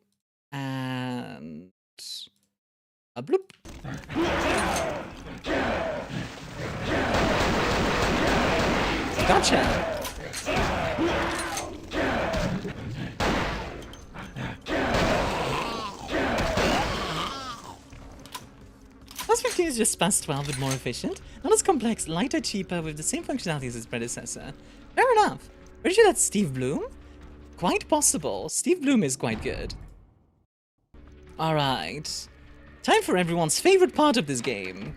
And... a bloop. Gotcha! Plus 15 is just past 12 but more efficient. Not as complex, lighter, cheaper, with the same functionality as its predecessor. Fair enough. Pretty sure that's Steve Bloom? Quite possible. Steve Bloom is quite good. Alright. Time for everyone's favorite part of this game.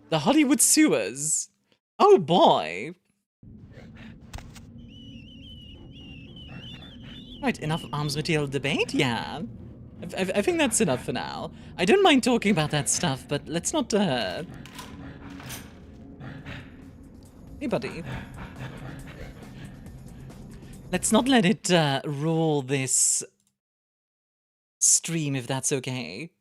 The Hollywood sewers. Oh boy. Right, enough arms material debate? Yeah. I think that's enough for now. I don't mind talking about that stuff, but let's not, Hey, buddy. Let's not let it, rule this stream, if that's okay.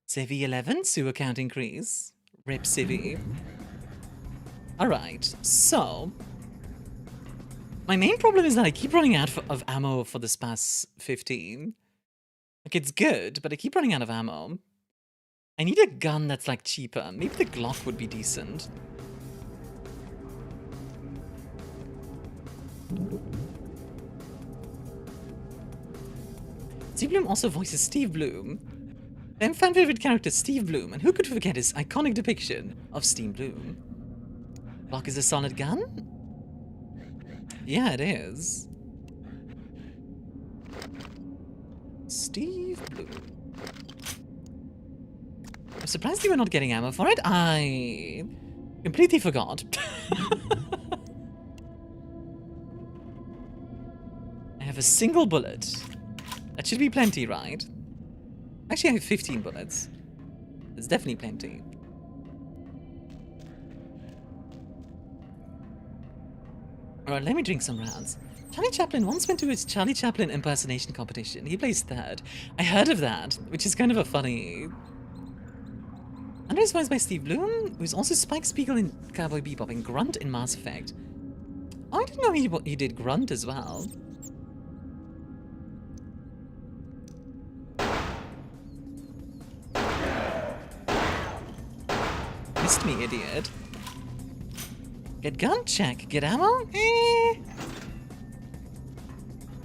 Civi 11, sewer count increase. Rip Civi. Alright, so... my main problem is that I keep running out of ammo for the Spas 15. Like, it's good, but I keep running out of ammo. I need a gun that's, like, cheaper. Maybe the Glock would be decent. Steve Bloom also voices Steve Bloom. Then fan favorite character Steve Bloom, and who could forget his iconic depiction of Steve Bloom? Glock is a solid gun? Yeah, it is. Steve Bloom. I'm surprised you were not getting ammo for it. I completely forgot. I have a single bullet. That should be plenty, right? Actually, I have 15 bullets. It's definitely plenty. Alright, let me drink some rounds. Charlie Chaplin once went to his Charlie Chaplin impersonation competition. He placed third. I heard of that, which is kind of a funny... Under is voiced by Steve Bloom, who's also Spike Spiegel in Cowboy Bebop and Grunt in Mass Effect. Oh, I didn't know he did Grunt as well. Missed me, idiot. Get gun? Check. Get ammo? Eh.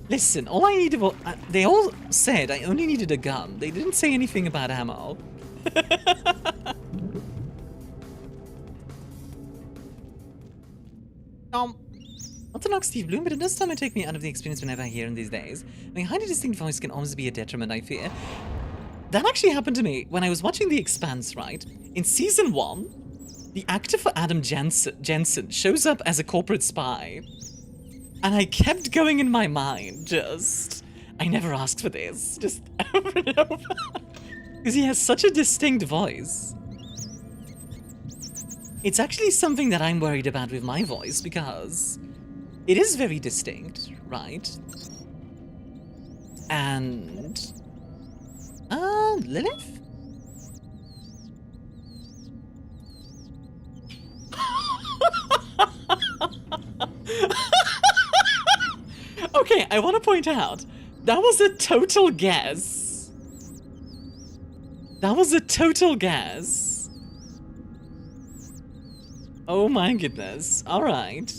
Listen, all I needed was... they all said I only needed a gun. They didn't say anything about ammo. Not to knock Steve Bloom, but it does sometimes take me out of the experience whenever I hear him these days. I mean, highly distinct voice can almost be a detriment, I fear. That actually happened to me when I was watching The Expanse, right? In Season 1, the actor for Adam Jensen shows up as a corporate spy. And I kept going in my mind, just... I never asked for this. Just over and over. Because he has such a distinct voice. It's actually something that I'm worried about with my voice, because it is very distinct, right? And... Lilith? Okay, I want to point out, that was a total guess. That was a total guess. Oh my goodness. Alright.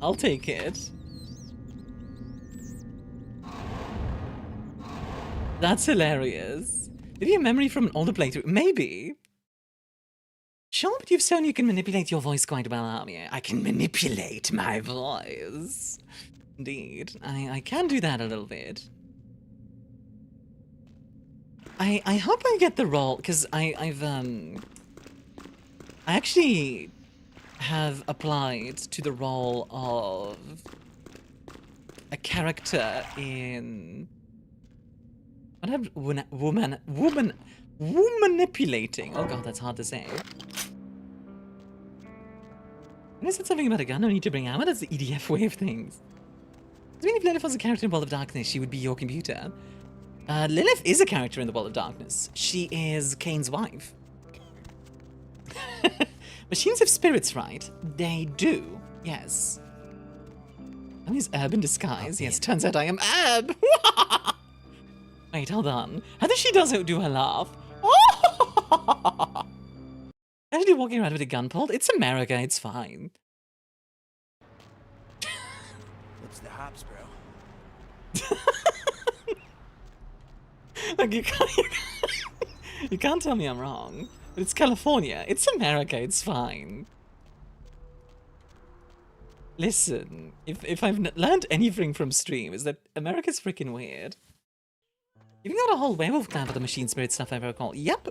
I'll take it. That's hilarious. Maybe a memory from an older playthrough. Maybe. Sure, but you've shown you can manipulate your voice quite well, Armia. I can manipulate my voice. Indeed. I can do that a little bit. I hope I get the role, because I actually have applied to the role of a character in woman manipulating. Oh god, that's hard to say. When I said something about a gun, I need to bring ammo. That's the EDF way of things. I mean, if Lilith was a character in World of Darkness, she would be your computer. Lilith is a character in the World of Darkness. She is Kane's wife. Machines have spirits, right? They do, yes. I'm his urban disguise. Yes, turns out I am Herb. Wait, hold on. How does she do her laugh? Actually walking around with a gun pulled? It's America, it's fine. What's the hops, bro? Like, you can't tell me I'm wrong. But it's California. It's America, it's fine. Listen, if I've learned anything from stream, is that America's freaking weird. You've got a whole werewolf clan for the machine spirit stuff, I recall. Yep.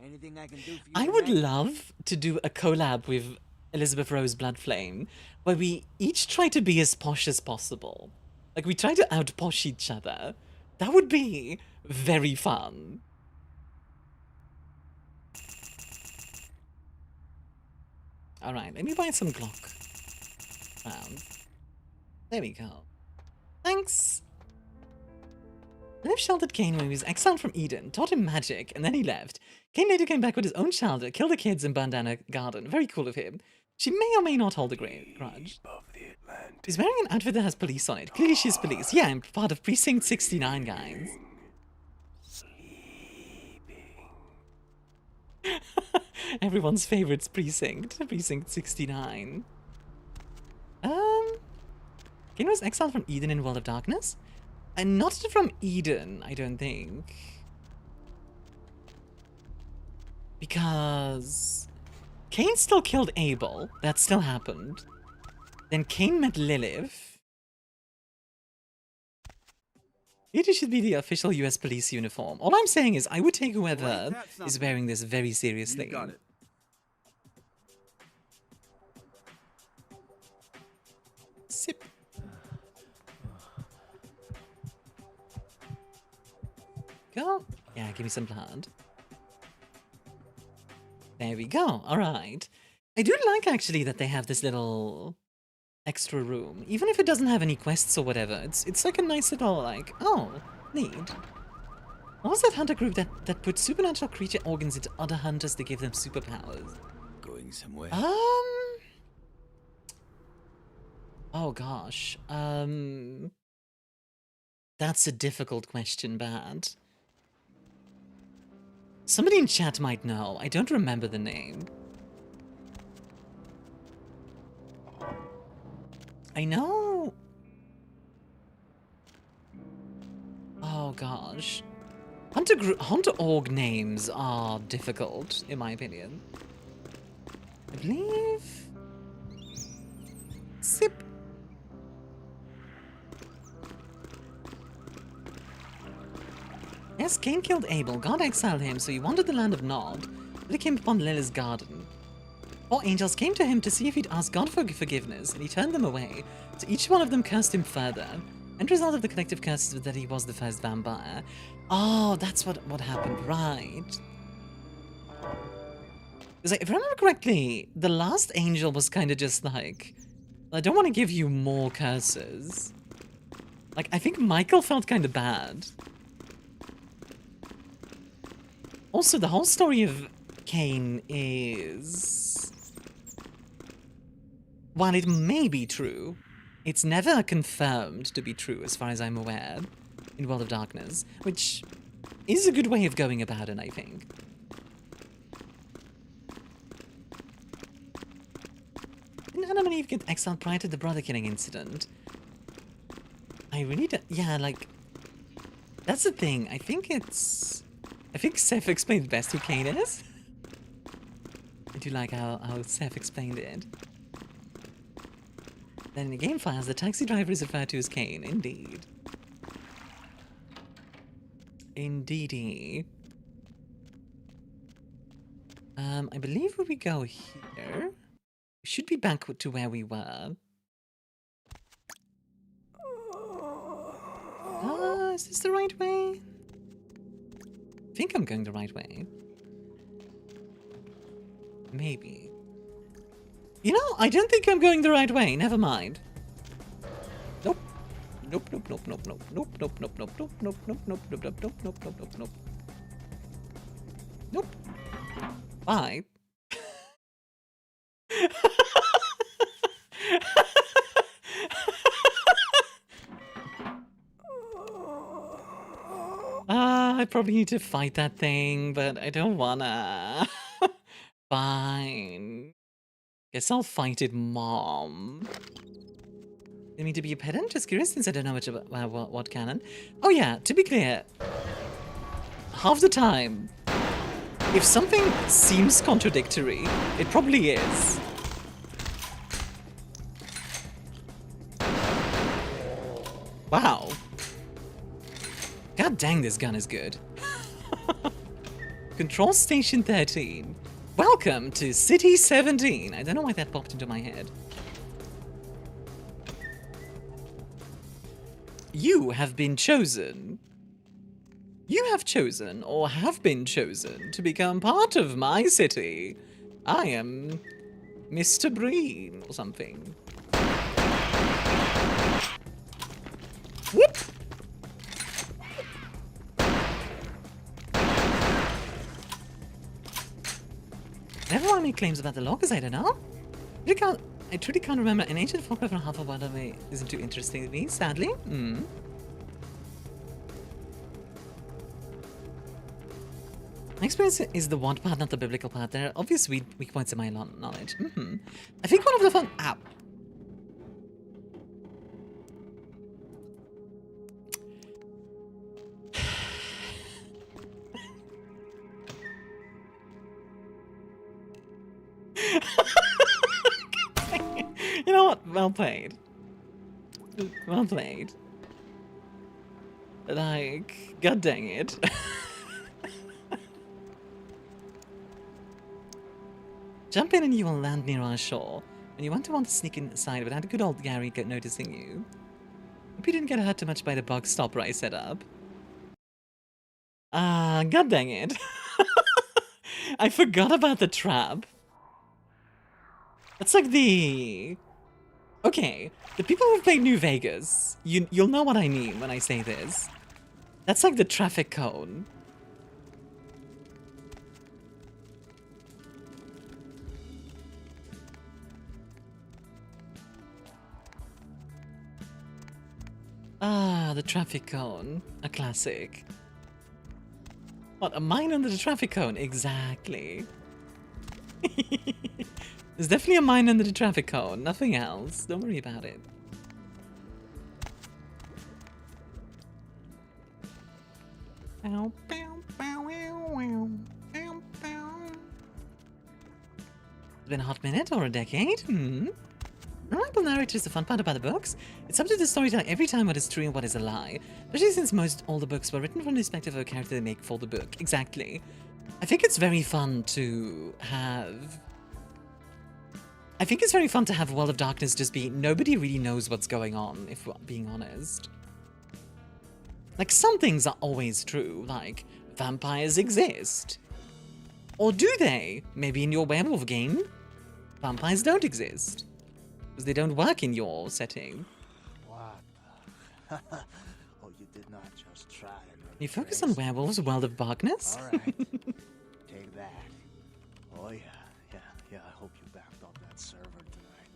Anything I can do for you? I would love to do a collab with Elizabeth Rose Bloodflame, where we each try to be as posh as possible. Like, we try to out-posh each other. That would be very fun. Alright, let me buy some Glock rounds. There we go. Thanks! Liv sheltered Kane when he was exiled from Eden, taught him magic, and then he left. Kane later came back with his own shelter, killed the kids, and burned down a garden. Very cool of him. She may or may not hold a grudge. She's wearing an outfit that has police on it. Clearly she's police. Yeah, I'm part of Precinct 69, guys. Everyone's favorite precinct. Precinct 69. Kane was exiled from Eden in World of Darkness? And not from Eden, I don't think. Because Kane still killed Abel. That still happened. Then Kane met Lilith. It should be the official US police uniform. All I'm saying is I would take whoever is wearing this very seriously. You got it. Sip. Go. Yeah, give me some blood. There we go. All right. I do like, actually, that they have this little extra room. Even if it doesn't have any quests or whatever. It's like a nice little, like, oh, neat. What was that hunter group that put supernatural creature organs into other hunters to give them superpowers? Going somewhere. Oh, gosh. That's a difficult question, Bad. Somebody in chat might know. I don't remember the name. I know. Oh gosh. Hunter org names are difficult, in my opinion. I believe. Sip. Yes, Cain killed Abel. God exiled him, so he wandered the land of Nod. But he came upon Lilith's garden. 4 angels came to him to see if he'd ask God for forgiveness, and he turned them away. So each one of them cursed him further. End result of the collective curses was that he was the first vampire. Oh, that's what happened, right? Because if I remember correctly, the last angel was kind of just like, I don't want to give you more curses. Like, I think Michael felt kind of bad. Also, the whole story of Cain is... while it may be true, it's never confirmed to be true as far as I'm aware in World of Darkness, which is a good way of going about it, I think. Didn't Adam and Eve get exiled prior to the brother killing incident? I really don't... yeah, like... that's the thing. I think Seth explained best who Cain is. I do like how Seth explained it. Then in the game files, the taxi driver is referred to as Cain. Indeed. Indeedy. I believe when we go here, we should be back to where we were. Is this the right way? I think I'm going the right way. Maybe. You know, I don't think I'm going the right way. Never mind. Nope. Nope, nope, nope, nope, nope, nope, nope, nope, nope, nope, nope, nope, nope, nope, nope, nope, nope, nope, nope, nope. Nope. Bye. I probably need to fight that thing, but I don't wanna. Fine. Guess I'll fight it, Mom. Didn't mean to be a pedant, just curious since I don't know much about what canon. Oh yeah, to be clear, half the time, if something seems contradictory, it probably is. Wow. God dang, this gun is good. Control Station 13. Welcome to City 17. I don't know why that popped into my head. You have been chosen. You have chosen, or have been chosen, to become part of my city. I am Mr. Breen, or something. Whoop! Everyone made claims about the lockers, I don't know. I truly can't remember. An ancient folklore from half a world away isn't too interesting to me, sadly. My experience is the want part, not the biblical part. There are obvious weak points in my knowledge. I think one of the fun... Ow. You know what? Well played. Well played. Like, god dang it. Jump in and you will land near our shore. And you want to sneak inside without good old Gary noticing you. Hope you didn't get hurt too much by the bug stopper I set up. God dang it. I forgot about the trap. That's like the... Okay, the people who've played New Vegas, you'll know what I mean when I say this. That's like the traffic cone. The traffic cone. A classic. What, a mine under the traffic cone? Exactly. There's definitely a mine under the traffic cone, nothing else. Don't worry about it. Bow, bow, bow, wow, bow, bow. It's been a hot minute or a decade. Reliable narrator is the fun part about the books. It's up to the storyteller every time what is true and what is a lie. Especially since most older books were written from the perspective of a character they make for the book. Exactly. I think it's very fun to have... I think it's very fun to have World of Darkness just be nobody really knows what's going on, if we're being honest. Like, some things are always true, like vampires exist. Or do they? Maybe in your werewolf game, vampires don't exist. Because they don't work in your setting. What? Oh, you did not just try and... You focus on werewolves, World of Darkness? Alright. Take that. Oh yeah. Yeah, I hope you backed up that server tonight.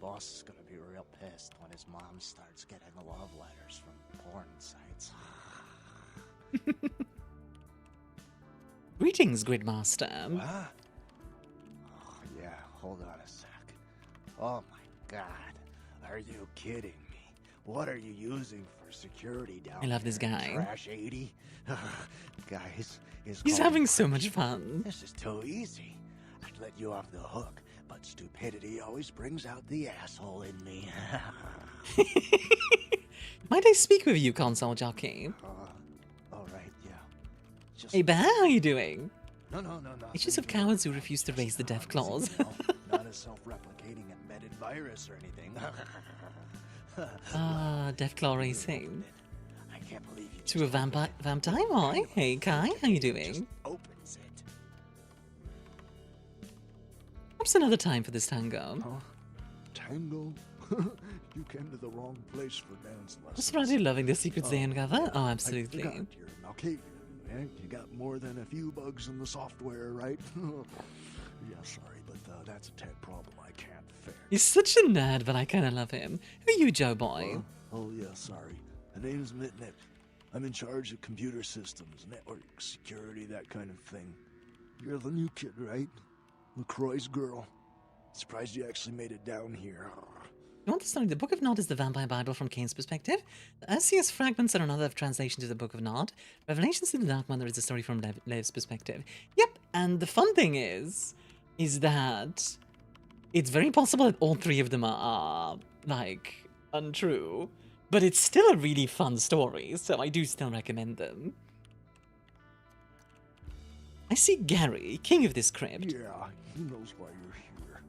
Boss is gonna be real pissed when his mom starts getting love letters from porn sites. Greetings, Gridmaster. What? Oh, yeah, hold on a sec. Oh my god. Are you kidding me? What are you using for security down I love this there? guy. Trash 80? Guys, he's having so much fun. This is too easy. I'd let you off the hook, but stupidity always brings out the asshole in me. Might I speak with you, console jockey? Alright, yeah. Hey, Bear, how you doing? No. Issues of cowards who refuse to raise the death clause. Not a self-replicating embedded virus or anything. Death claw racing. I can't believe you. To a vampire boy. Hey Kai, how you doing? Opens it. Perhaps another time for this tango. Huh? Tango? You came to the wrong place for dance lessons. Nosferatu loving the secrets they uncover? Oh, absolutely. I forgot you're Malkavian, right? You got more than a few bugs in the software, right? Yeah, sorry, but that's a tad problem I can't fix. He's such a nerd, but I kind of love him. Who are you, Joe boy? Oh, yeah, sorry. The name's Mitnick. I'm in charge of computer systems, network security, that kind of thing. You're the new kid, right? LaCroix's girl. Surprised you actually made it down here. You want to study the Book of Nod is the vampire Bible from Kane's perspective. The Arceus fragments are another translation to the Book of Nod. Revelations in the Dark Mother is a story from Lev's perspective. Yep, and the fun thing is that it's very possible that all three of them are like, untrue. But it's still a really fun story, so I do still recommend them. I see Gary, king of this crypt. Yeah, he knows why you're here.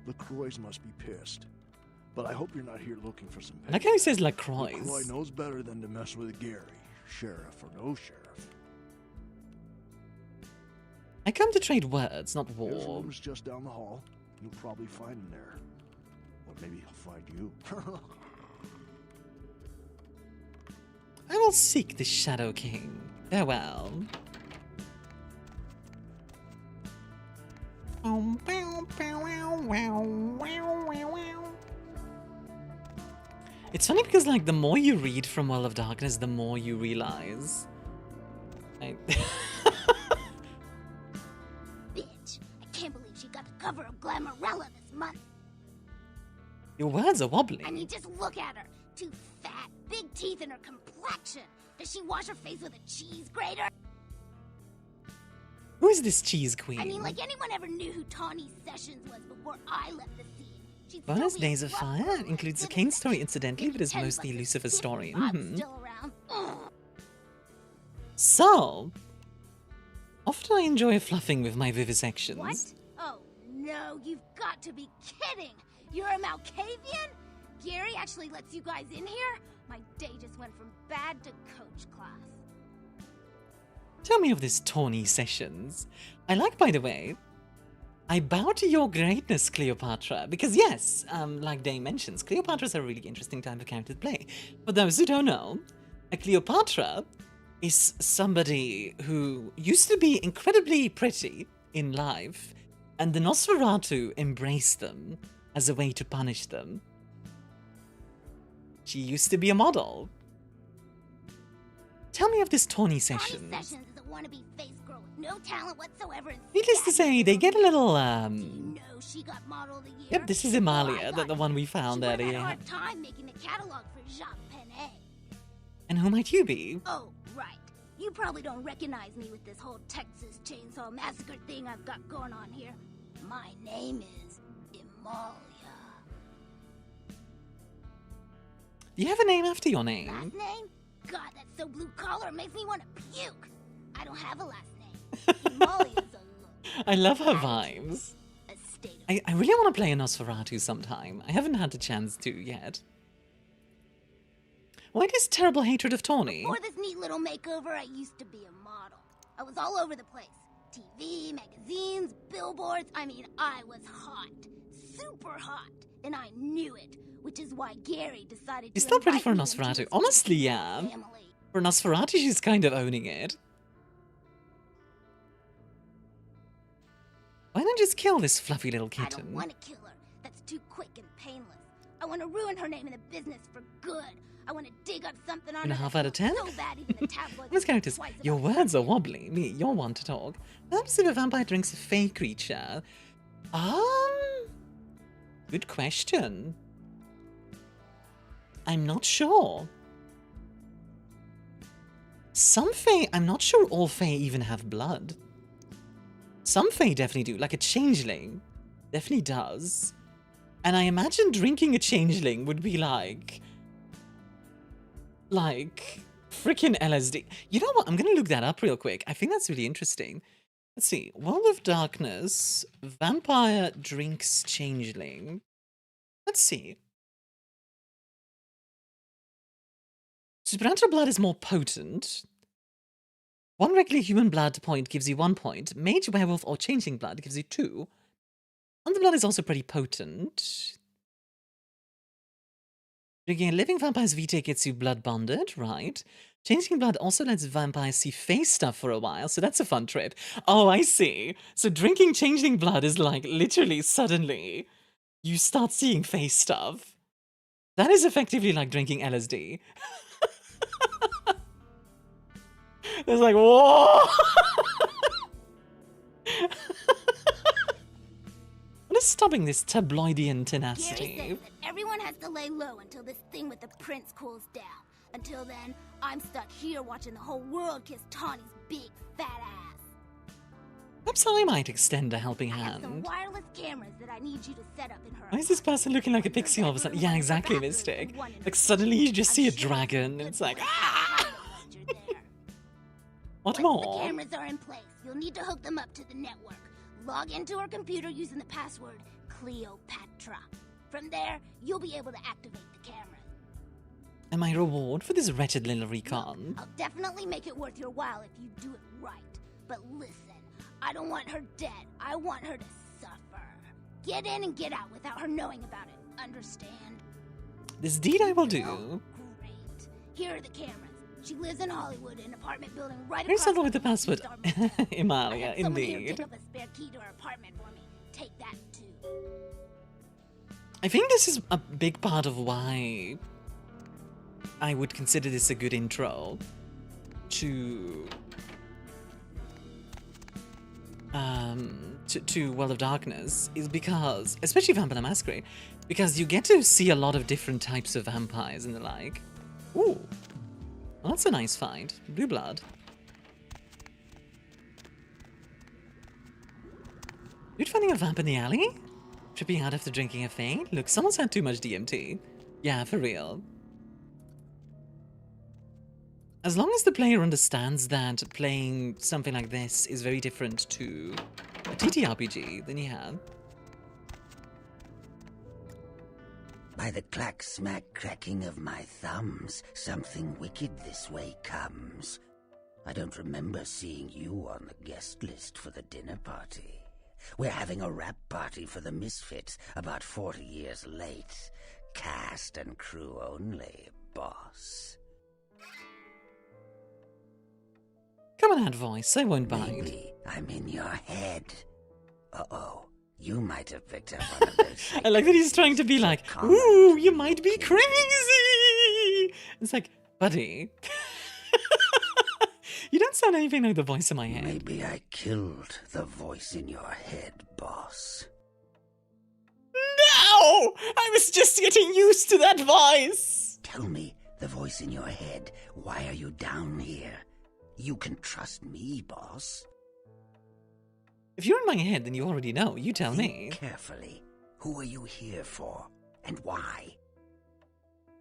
LaCroix must be pissed. But I hope you're not here looking for some pay. Like how he says LaCroix. LaCroix knows better than to mess with Gary, sheriff or no sheriff. I come to trade words, not war. His room's just down the hall. You'll probably find him there. Or maybe he'll find you. I will seek the Shadow King. Farewell. It's funny because, like, the more you read from World of Darkness, the more you realize. Bitch, I can't believe she got the cover of Glamourella this month. Your words are wobbling. I mean, just look at her. Too fat, big teeth, and her complexion. Does she wash her face with a cheese grater? Who is this cheese queen? I mean, like anyone ever knew who Tawny Sessions was before I left the scene. Bonus Days of Fire includes a Kane story incidentally, but is mostly Lucifer's story. Still around. So, often I enjoy fluffing with my vivisections. What? Oh no, you've got to be kidding! You're a Malkavian? Gary actually lets you guys in here? My day just went from bad to coach class. Tell me of this Tawny Sessions. I like, by the way, I bow to your greatness, Cleopatra, because yes, like Dane mentions, Cleopatra is a really interesting type of character to play. For those who don't know, a Cleopatra is somebody who used to be incredibly pretty in life, and the Nosferatu embraced them as a way to punish them. She used to be a model. Tell me of this Tawny Sessions. Tawny Sessions is a wannabe face girl with no talent whatsoever. Needless to say, they get a little, Do you know she got Model of the Year? Yep, this is Amalia, the one we found she earlier. had a hard time making the catalog for Jacques Penet. And who might you be? Oh, right. You probably don't recognize me with this whole Texas Chainsaw Massacre thing I've got going on here. My name is Amalia. Do you have a name after your name? Last name? God, that's so blue collar, it makes me want to puke. I don't have a last name. Amalia's a look. I love her vibes. I really want to play a Nosferatu sometime. I haven't had the chance to yet. Why this terrible hatred of Tawny? Before this neat little makeover, I used to be a model. I was all over the place. TV, magazines, billboards. I mean, I was hot. Super hot. And I knew it. Which is why Gary decided to She's still pretty invite for a me into Nosferatu. his Honestly, yeah. family. For Nosferatu, she's kind of owning it. Why not just kill this fluffy little I don't kitten? want to kill her. That's too quick and painless. I want to ruin her name in the business for good. I want to dig up something on And a her half that out of 10? so bad even the tabloids Those characters, twice your about words are wobbly. Me, you're one to talk. Perhaps if a vampire drinks a fey creature. Good question. I'm not sure. Some fey, I'm not sure all fey even have blood. Some fey definitely do, like a changeling. Definitely does. And I imagine drinking a changeling would be like freaking LSD. You know what? I'm gonna look that up real quick. I think that's really interesting. Let's see. World of Darkness, Vampire Drinks Changeling. Let's see. Supernatural blood is more potent. One regular human blood point gives you 1 point. Mage, werewolf, or changeling blood gives you 2. Underblood is also pretty potent. Drinking a living vampire's vitae gets you blood bonded, right? Changing blood also lets vampires see face stuff for a while, so that's a fun trip. Oh, I see. So drinking changeling blood is like literally suddenly you start seeing face stuff. That is effectively like drinking LSD. It's like, whoa! What is stopping this tabloidian tenacity? Gary says that everyone has to lay low until this thing with the prince cools down. Until then, I'm stuck here watching the whole world kiss Tawny's big fat ass. Perhaps I might extend a helping I have some hand. wireless cameras that I need you to set up in her. Why is this person looking like a pixie all of a sudden? Yeah, exactly, Mystic. Like suddenly you just see a dragon and it's like, ah! What Once more? the cameras are in place, you'll need to hook them up to the network. Log into her computer using the password Cleopatra. From there, you'll be able to activate the cameras. And my reward for this wretched little recon? I'll definitely make it worth your while if you do it right. But listen, I don't want her dead. I want her to suffer. Get in and get out without her knowing about it. Understand? This deed I will do. Great. Here are the cameras. She lives in Hollywood in an apartment building right Here's across something with the from password. Emalia, someone here indeed. pick up a spare key to her apartment for me. Take that too. I think this is a big part of why I would consider this a good intro to World of Darkness, is because, especially Vampire the Masquerade, because you get to see a lot of different types of vampires and the like. Ooh, well, that's a nice find. Blue blood. Dude finding a vamp in the alley? Tripping out after drinking a feint? Look, someone's had too much DMT. Yeah, for real. As long as the player understands that playing something like this is very different to a TTRPG, then you have. By the clack-smack cracking of my thumbs, something wicked this way comes. I don't remember seeing you on the guest list for the dinner party. We're having a wrap party for the Misfits, about 40 years late. Cast and crew only, boss. Come on, add voice, I won't bite. Maybe I'm in your head. Uh-oh. You might have picked up on a bit. I like that he's trying to be like, ooh, you might be crazy. It's like, buddy. You don't sound anything like the voice in my head. Maybe I killed the voice in your head, boss. No! I was just getting used to that voice. Tell me, the voice in your head, why are you down here? You can trust me, boss. If you're in my head, then you already know. You tell me. Carefully. Who are you here for? And why?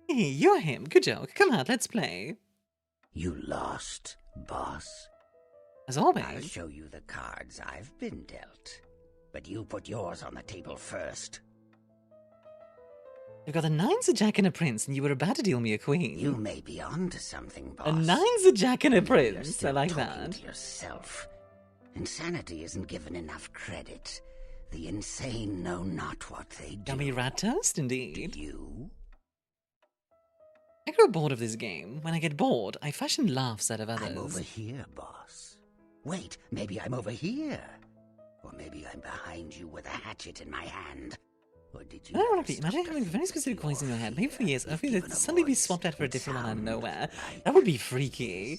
Hey, you're him. Good joke. Come on, let's play. You lost, boss. As always. I'll show you the cards I've been dealt. But you put yours on the table first. You've got a 9's, a jack, and a prince, and you were about to deal me a queen. You may be onto something, boss. A 9's, a jack, and a prince. I like that. To yourself. Insanity isn't given enough credit. The insane know not what they do. Yummy rat toast, indeed. Do you? I grow bored of this game. When I get bored, I fashion laughs out of others. I'm over here, boss. Wait, maybe I'm over here. Or maybe I'm behind you with a hatchet in my hand. Or did you? Ironically, imagine having very specific voice in your head, maybe for years, I feel that suddenly be swapped out for a different one out of nowhere. That would be freaky.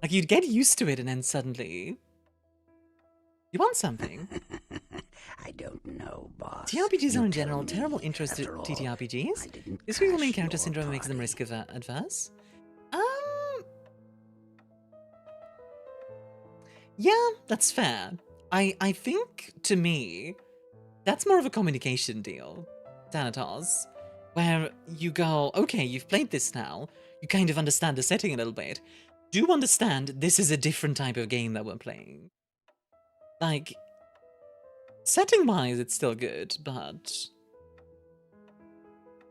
Like, you'd get used to it and then suddenly... You want something? I don't know, boss. TRPGs are in general terrible intros to TTRPGs. This week's main character syndrome makes them risk adverse. Yeah, that's fair. I think, to me, that's more of a communication deal, Thanatos, where you go, okay, you've played this now, you kind of understand the setting a little bit. Do understand this is a different type of game that we're playing. Like, setting-wise, it's still good, but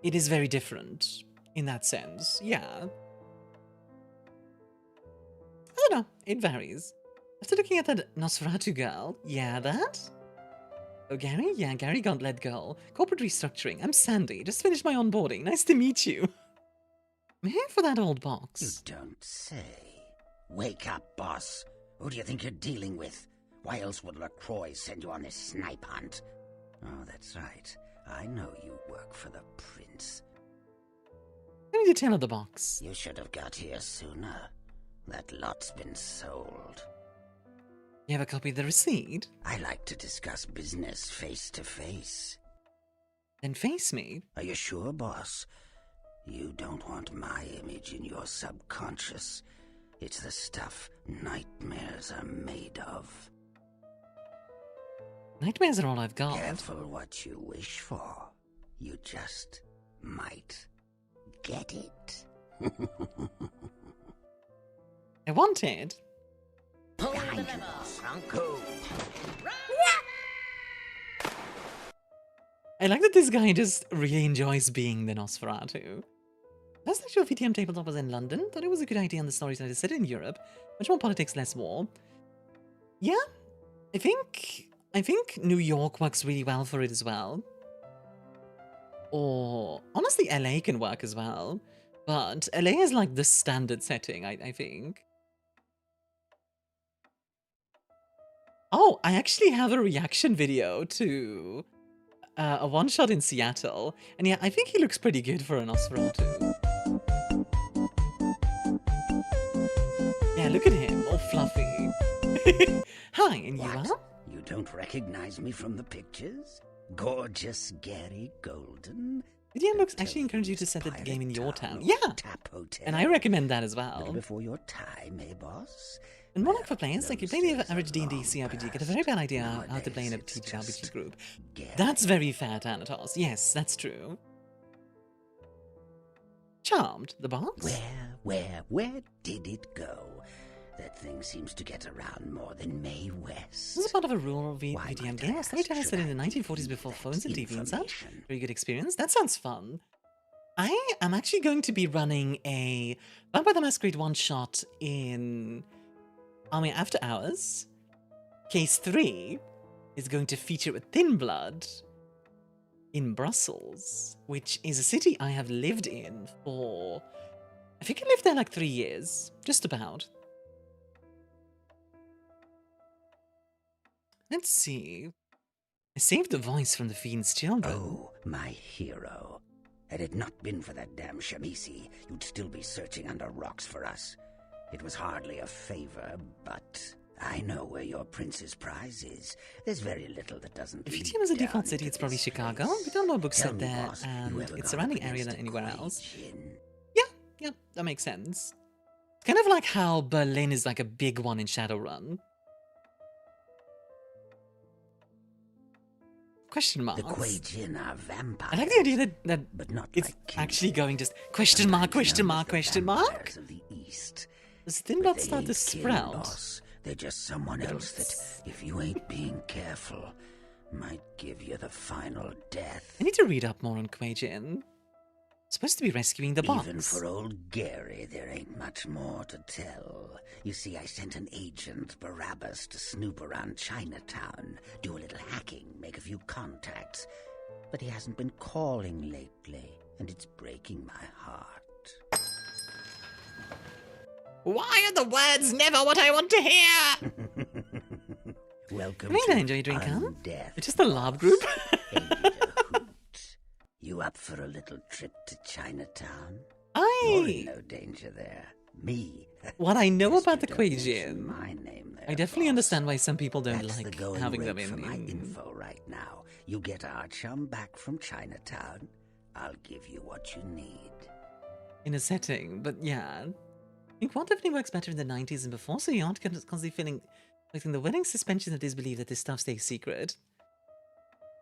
it is very different in that sense. Yeah. I don't know. It varies. After looking at that Nosferatu girl, yeah, that? Oh, Gary? Yeah, Gary Gauntlet girl. Corporate restructuring. I'm Sandy. Just finished my onboarding. Nice to meet you. I'm here for that old box. You don't say. Wake up, boss. Who do you think you're dealing with? Why else would LaCroix send you on this snipe hunt? Oh, that's right. I know you work for the prince. Give me the tail of the box. You should have got here sooner. That lot's been sold. You have a copy of the receipt? I like to discuss business face to face. Then face me. Are you sure, boss? You don't want my image in your subconscious. It's the stuff nightmares are made of. Nightmares are all I've got. Careful what you wish for. You just might get it. I want it. Behind you, Franco. I like that this guy just really enjoys being the Nosferatu. Last actual VTM tabletop was in London. Thought it was a good idea on the story side to set it in Europe. Much more politics, less war. Yeah, I think New York works really well for it as well. Or honestly, LA can work as well. But LA is like the standard setting, I think. Oh, I actually have a reaction video to a one-shot in Seattle. And yeah, I think he looks pretty good for a Nosferatu. Yeah, look at him, all fluffy. Hi, and you are? You don't recognize me from the pictures? Gorgeous Gary Golden? Video Books actually encourage you to set the game in your town. Yeah! And I recommend that as well. Before your time, eh, boss? And more like for players, like you play the average D&D CRPG, get a very bad idea how to play in a TTRPG group. That's very fair, Thanatos. Yes, that's true. Charmed, the box? Where did it go? That thing seems to get around more than Mae West. This is part of a rural VTM game. A storyteller set in the 1940s before phones and TV and such. Very good experience. That sounds fun. I am actually going to be running a Vampire the Masquerade one-shot in Army After Hours. Case 3 is going to feature a Thin Blood in Brussels, which is a city I have lived in for... I think I lived there like 3 years. Just about. Let's see. I saved the voice from the Fiend's Children. Oh, my hero. Had it not been for that damn Shamisi, you'd still be searching under rocks for us. It was hardly a favor, but I know where your prince's prize is. There's very little that doesn't If VTM is a default city, it's probably Chicago. We don't know books set there, and it's surrounding area than anywhere else. Yeah, that makes sense. It's kind of like how Berlin is like a big one in Shadowrun. Question marks. The Kuei-Jin are vampires. I like the idea that but not it's like actually going just question mark, question mark, question mark. Of the East. Does Thin Blood start to sprout? Boss. They're just someone else that, if you ain't being careful, might give you the final death. I need to read up more on Kuei-Jin. Supposed to be rescuing the box. Even for old Gary, there ain't much more to tell. You see, I sent an agent, Barabbas, to snoop around Chinatown, do a little hacking, make a few contacts. But he hasn't been calling lately, and it's breaking my heart. Why are the words never what I want to hear? Welcome to enjoy your drink, huh? It's just a lab group. You up for a little trip to Chinatown? You're in no danger there. Me. What I know about the Kuei-Jin, my name there, I definitely understand why some people don't That's like the having them rate for my in... info right now. You get our chum back from Chinatown, I'll give you what you need. in a setting, but yeah. I think Quant definitely works better in the 90s than before, so you aren't constantly feeling like in the wedding suspension that disbelief that this stuff stays secret.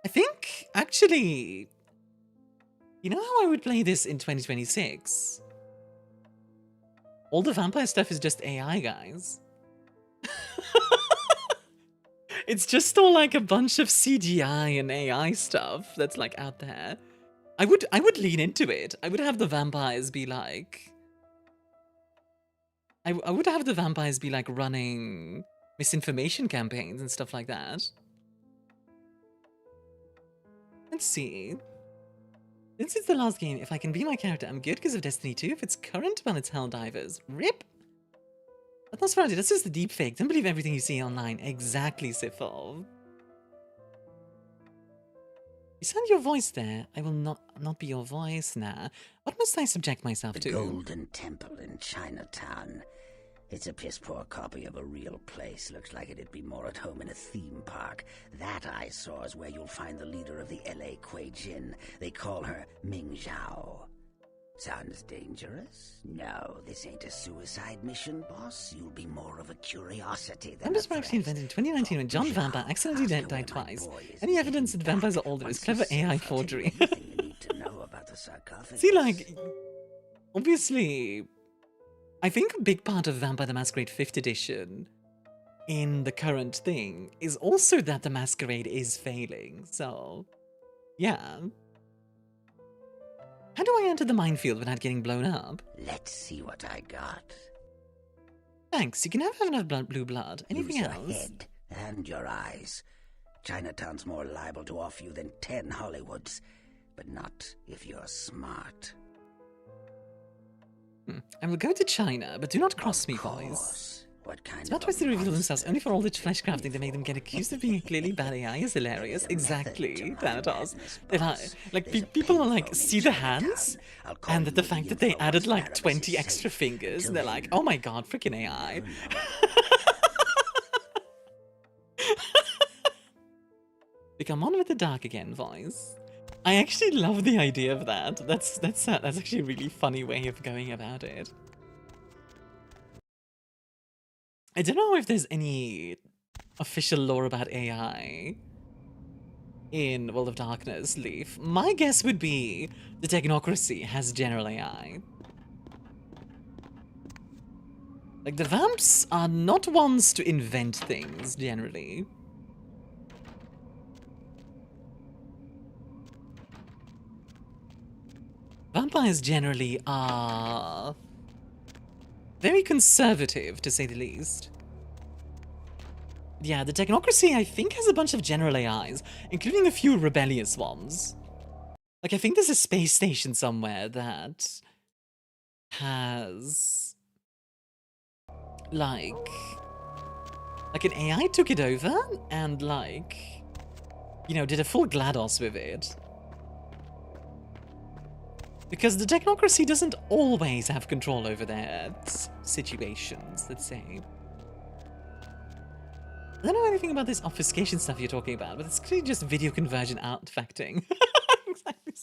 I think, actually, you know how I would play this in 2026? All the vampire stuff is just AI, guys. It's just all like a bunch of CGI and AI stuff that's like out there. I would lean into it. I would have the vampires be like... I would have the vampires be like running misinformation campaigns and stuff like that. Let's see. Since it's the last game, if I can be my character, I'm good because of Destiny 2. If it's current, well, it's Helldivers. RIP! But that's right, that's just the deepfake. Don't believe everything you see online. Exactly, Sifov. You sound your voice there. I will not be your voice now. What must I subject myself to? The Golden Temple in Chinatown. It's a piss-poor copy of a real place. Looks like it'd be more at home in a theme park. That I saw is where you'll find the leader of the LA Kuei Jin. They call her Ming Zhao. Sounds dangerous? No, this ain't a suicide mission, boss. You'll be more of a curiosity than Vampires were actually invented in 2019 when John Vampire accidentally died twice. Any evidence that vampires are older is clever AI forgery. See, like, obviously, I think a big part of Vampire the Masquerade 5th edition in the current thing is also that the Masquerade is failing, so, yeah. How do I enter the minefield without getting blown up? Let's see what I got. Thanks, you can never have enough blue blood. Anything Use else? your head and your eyes. Chinatown's more liable to offer you than 10 Hollywoods, but not if you're smart. I will go to China, but do not cross me, boys. What kind It's about twice they reveal themselves only for all the flesh crafting to make them get accused of being a clearly bad AI is hilarious. Exactly, Thanatos. Like, people are like, see the hands? And that the fact that they added like 20 extra fingers, and they're like, oh my god, freaking AI. Become one with the dark again, voice. I actually love the idea of that. That's actually a really funny way of going about it. I don't know if there's any official lore about AI in World of Darkness, Leaf. My guess would be the Technocracy has general AI. Like, the vamps are not ones to invent things, generally. Vampires generally are very conservative, to say the least. Yeah, the Technocracy, I think, has a bunch of general AIs, including a few rebellious ones. Like, I think there's a space station somewhere that has... Like an AI took it over and, like, you know, did a full GLaDOS with it. Because the Technocracy doesn't always have control over their situations, let's say. I don't know anything about this obfuscation stuff you're talking about, but it's clearly just video conversion artifacting. Exactly.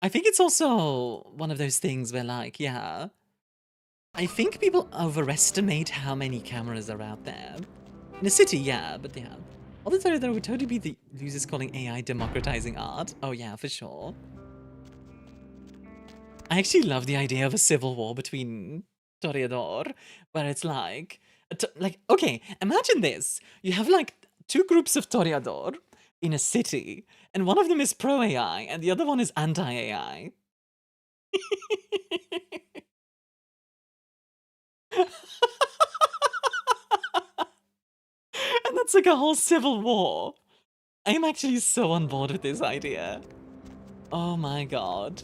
I think it's also one of those things where, like, yeah, I think people overestimate how many cameras are out there. In a city, yeah, but yeah. Although there would totally be the users calling AI democratizing art. Oh yeah, for sure. I actually love the idea of a civil war between Toreador, where it's like, okay, imagine this. You have like two groups of Toreador in a city, and one of them is pro-AI, and the other one is anti-AI. And that's like a whole civil war. I'm actually so on board with this idea. Oh my god.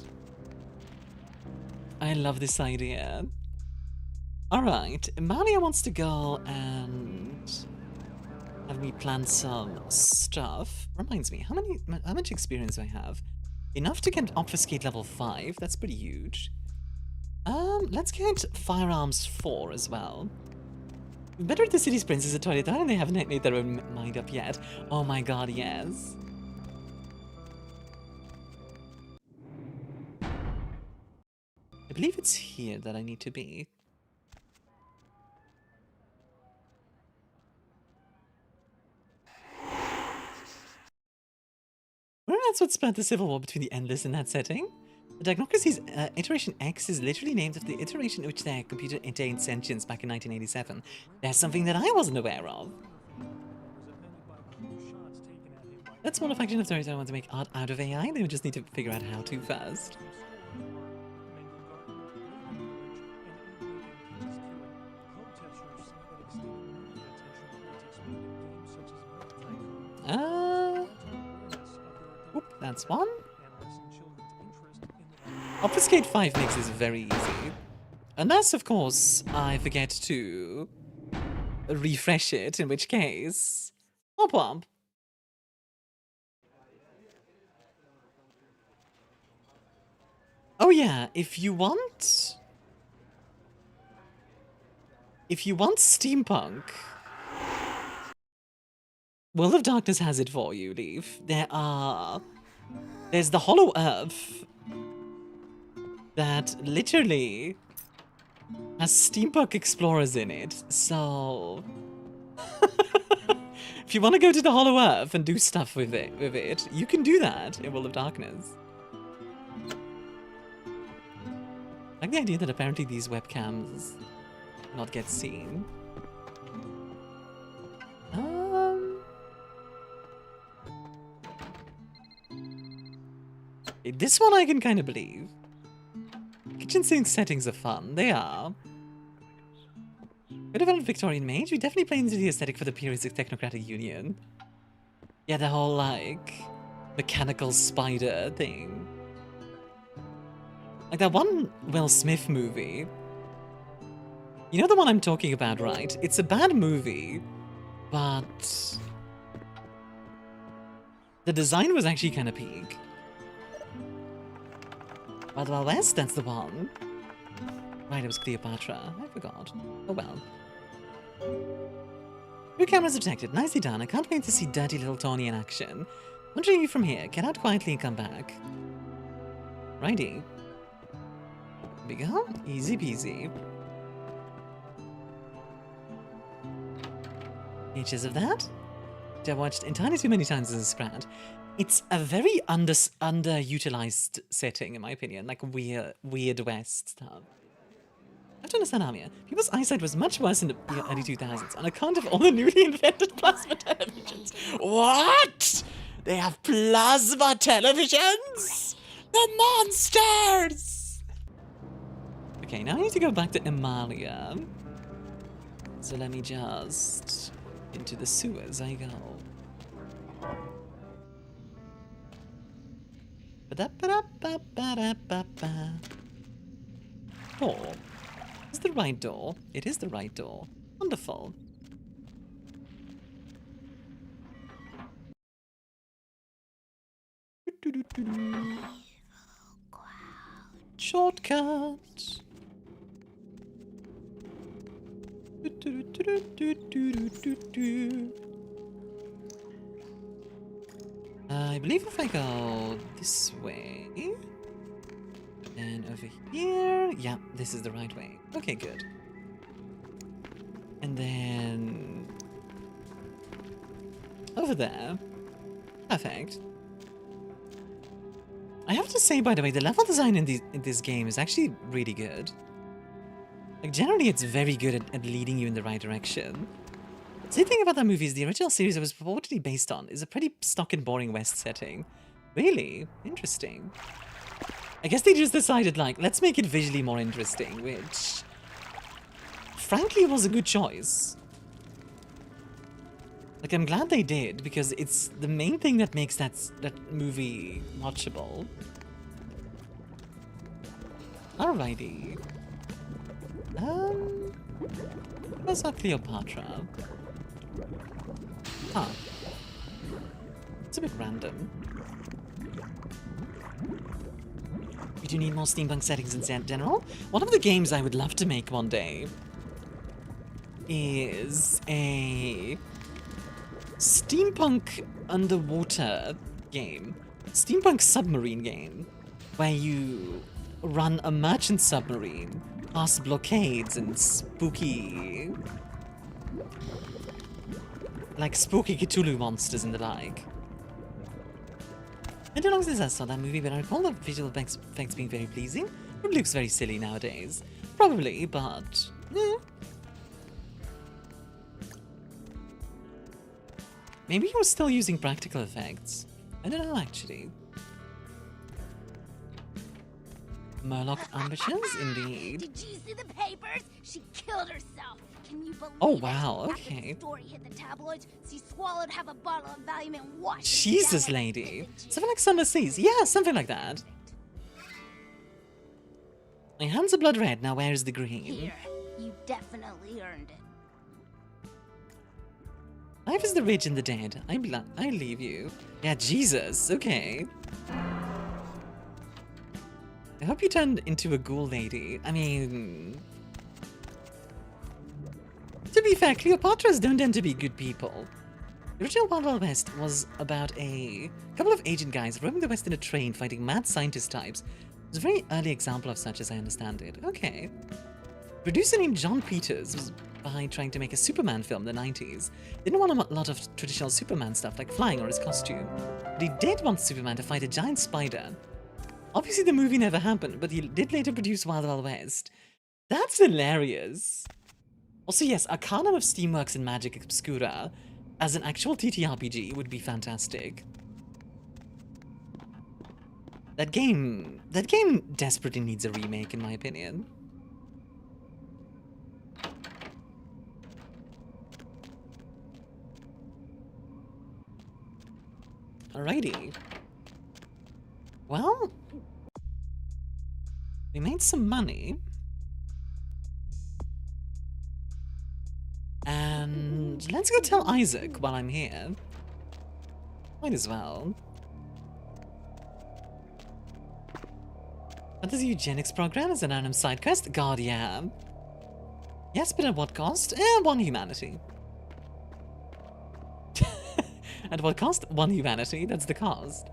I love this idea. Alright, Malia wants to go and have me plan some stuff. Reminds me, how much experience do I have? Enough to get Obfuscate level 5, that's pretty huge. Let's get Firearms 4 as well. Better at the city's prince is a toilet, and they haven't made their own mind up yet. Oh my god, yes. I believe it's here that I need to be. Well, that's what spurred the civil war between the Endless in that setting. The Diagnocracy's Iteration X is literally named after the iteration in which their computer attained sentience back in 1987. There's something that I wasn't aware of. That's one faction of stories I want to make art out of AI. They would just need to figure out how to first. Oop, that's one. Obfuscate 5 makes this very easy. Unless, of course, I forget to refresh it, in which case... Womp womp. Oh yeah, if you want steampunk, World of Darkness has it for you, Leaf. There's the Hollow Earth that literally has steampunk explorers in it, so if you want to go to the Hollow Earth and do stuff with it, you can do that in World of Darkness. I like the idea that apparently these webcams not get seen. This one I can kind of believe. Kitchen sink settings are fun. They are. Good developed Victorian mage. We definitely play into the aesthetic for the period's technocratic union. Yeah, the whole, like, mechanical spider thing. Like that one Will Smith movie. You know the one I'm talking about, right? It's a bad movie, but the design was actually kind of peak. Wild Wild West, that's the one. Right, it was Cleopatra. I forgot. Oh well. Your cameras detected. Nicely done. I can't wait to see dirty little Tawny in action. Wondering you from here. Get out quietly and come back. Righty. Here we go. Easy peasy. Pictures of that? Which I watched entirely too many times as a sprat. It's a very underutilized setting, in my opinion. Like weird West stuff. I have to understand, Armia. People's eyesight was much worse in the early 2000s on account of all the newly invented plasma televisions. What? They have plasma televisions? The monsters! Okay, now I need to go back to Emalia. So let me just... into the sewers I go. Door. Is the right door? It is the right door. Wonderful. Shortcut. I believe if I go this way and over here, yeah, this is the right way. Okay, good. And then over there. Perfect. I have to say, by the way, the level design in this game is actually really good. Like, generally, it's very good at leading you in the right direction. The thing about that movie is the original series it was purportedly based on is a pretty stock and boring West setting. Really? Interesting. I guess they just decided, like, let's make it visually more interesting, which... frankly, was a good choice. Like, I'm glad they did, because it's the main thing that makes that movie watchable. Alrighty. Where's our Cleopatra? Huh. It's a bit random. We do need more steampunk settings in general. One of the games I would love to make one day is a steampunk underwater game. Steampunk submarine game. Where you run a merchant submarine past blockades and spooky... like spooky Cthulhu monsters and the like. I don't know since I saw that movie, but I recall the visual effects being very pleasing. It looks very silly nowadays. Probably, but... Maybe he was still using practical effects. I don't know, actually. Murloc ambitions, indeed. Did you see the papers? She killed herself. Can you believe Oh, wow, it? okay. After the story hit the tabloids, she swallowed half a bottle of Valium and washed it Jesus, down like lady. Something like Summer Seas. Yeah, something like that. My hands are blood red, now where's the green? Here, you definitely earned it. Life is the rich and the dead. I leave you. Yeah, Jesus, okay. I hope you turned into a ghoul lady. I mean... To be fair, Cleopatras don't tend to be good people. The original Wild Wild West was about a couple of agent guys roaming the West in a train fighting mad scientist types. It was a very early example of such as I understand it. Okay. Producer named John Peters was behind trying to make a Superman film in the 90s. Didn't want a lot of traditional Superman stuff like flying or his costume. But he did want Superman to fight a giant spider. Obviously the movie never happened, but he did later produce Wild Wild West. That's hilarious. Also yes, Arcanum of Steamworks and Magic Obscura as an actual TTRPG would be fantastic. That game desperately needs a remake in my opinion. Alrighty. Well, we made some money. And let's go tell Isaac while I'm here. Might as well. What is the eugenics program as an random side quest? God, yeah. Yes, but at what cost? One humanity. At what cost? One humanity, that's the cost.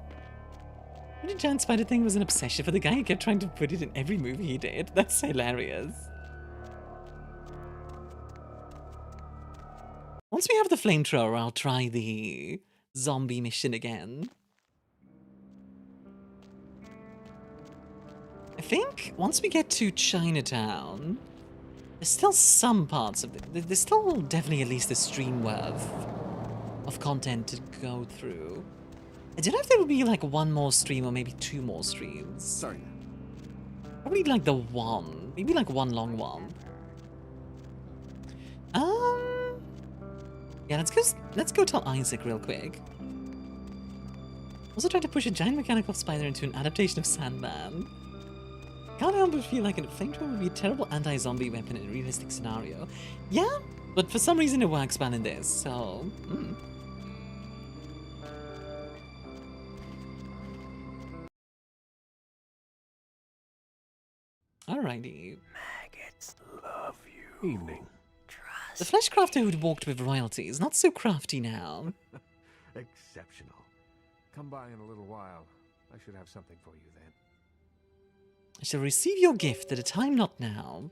The giant spider thing was an obsession for the guy who kept trying to put it in every movie he did. That's hilarious. Once we have the flamethrower, I'll try the zombie mission again. I think once we get to Chinatown, there's still some parts of it. There's still definitely at least a stream worth of content to go through. I don't know if there will be like one more stream or maybe two more streams. Sorry. Probably like the one. Maybe like one long one. Yeah, let's go tell Isaac real quick. Also trying to push a giant mechanical spider into an adaptation of Sandman. Can't help but feel like a flamethrower would be a terrible anti-zombie weapon in a realistic scenario. Yeah, but for some reason it works well in this, so... Alrighty. Maggots love you. Evening. The flesh crafter who'd walked with royalty is not so crafty now. Exceptional. Come by in a little while. I should have something for you then. I shall receive your gift at a time not now.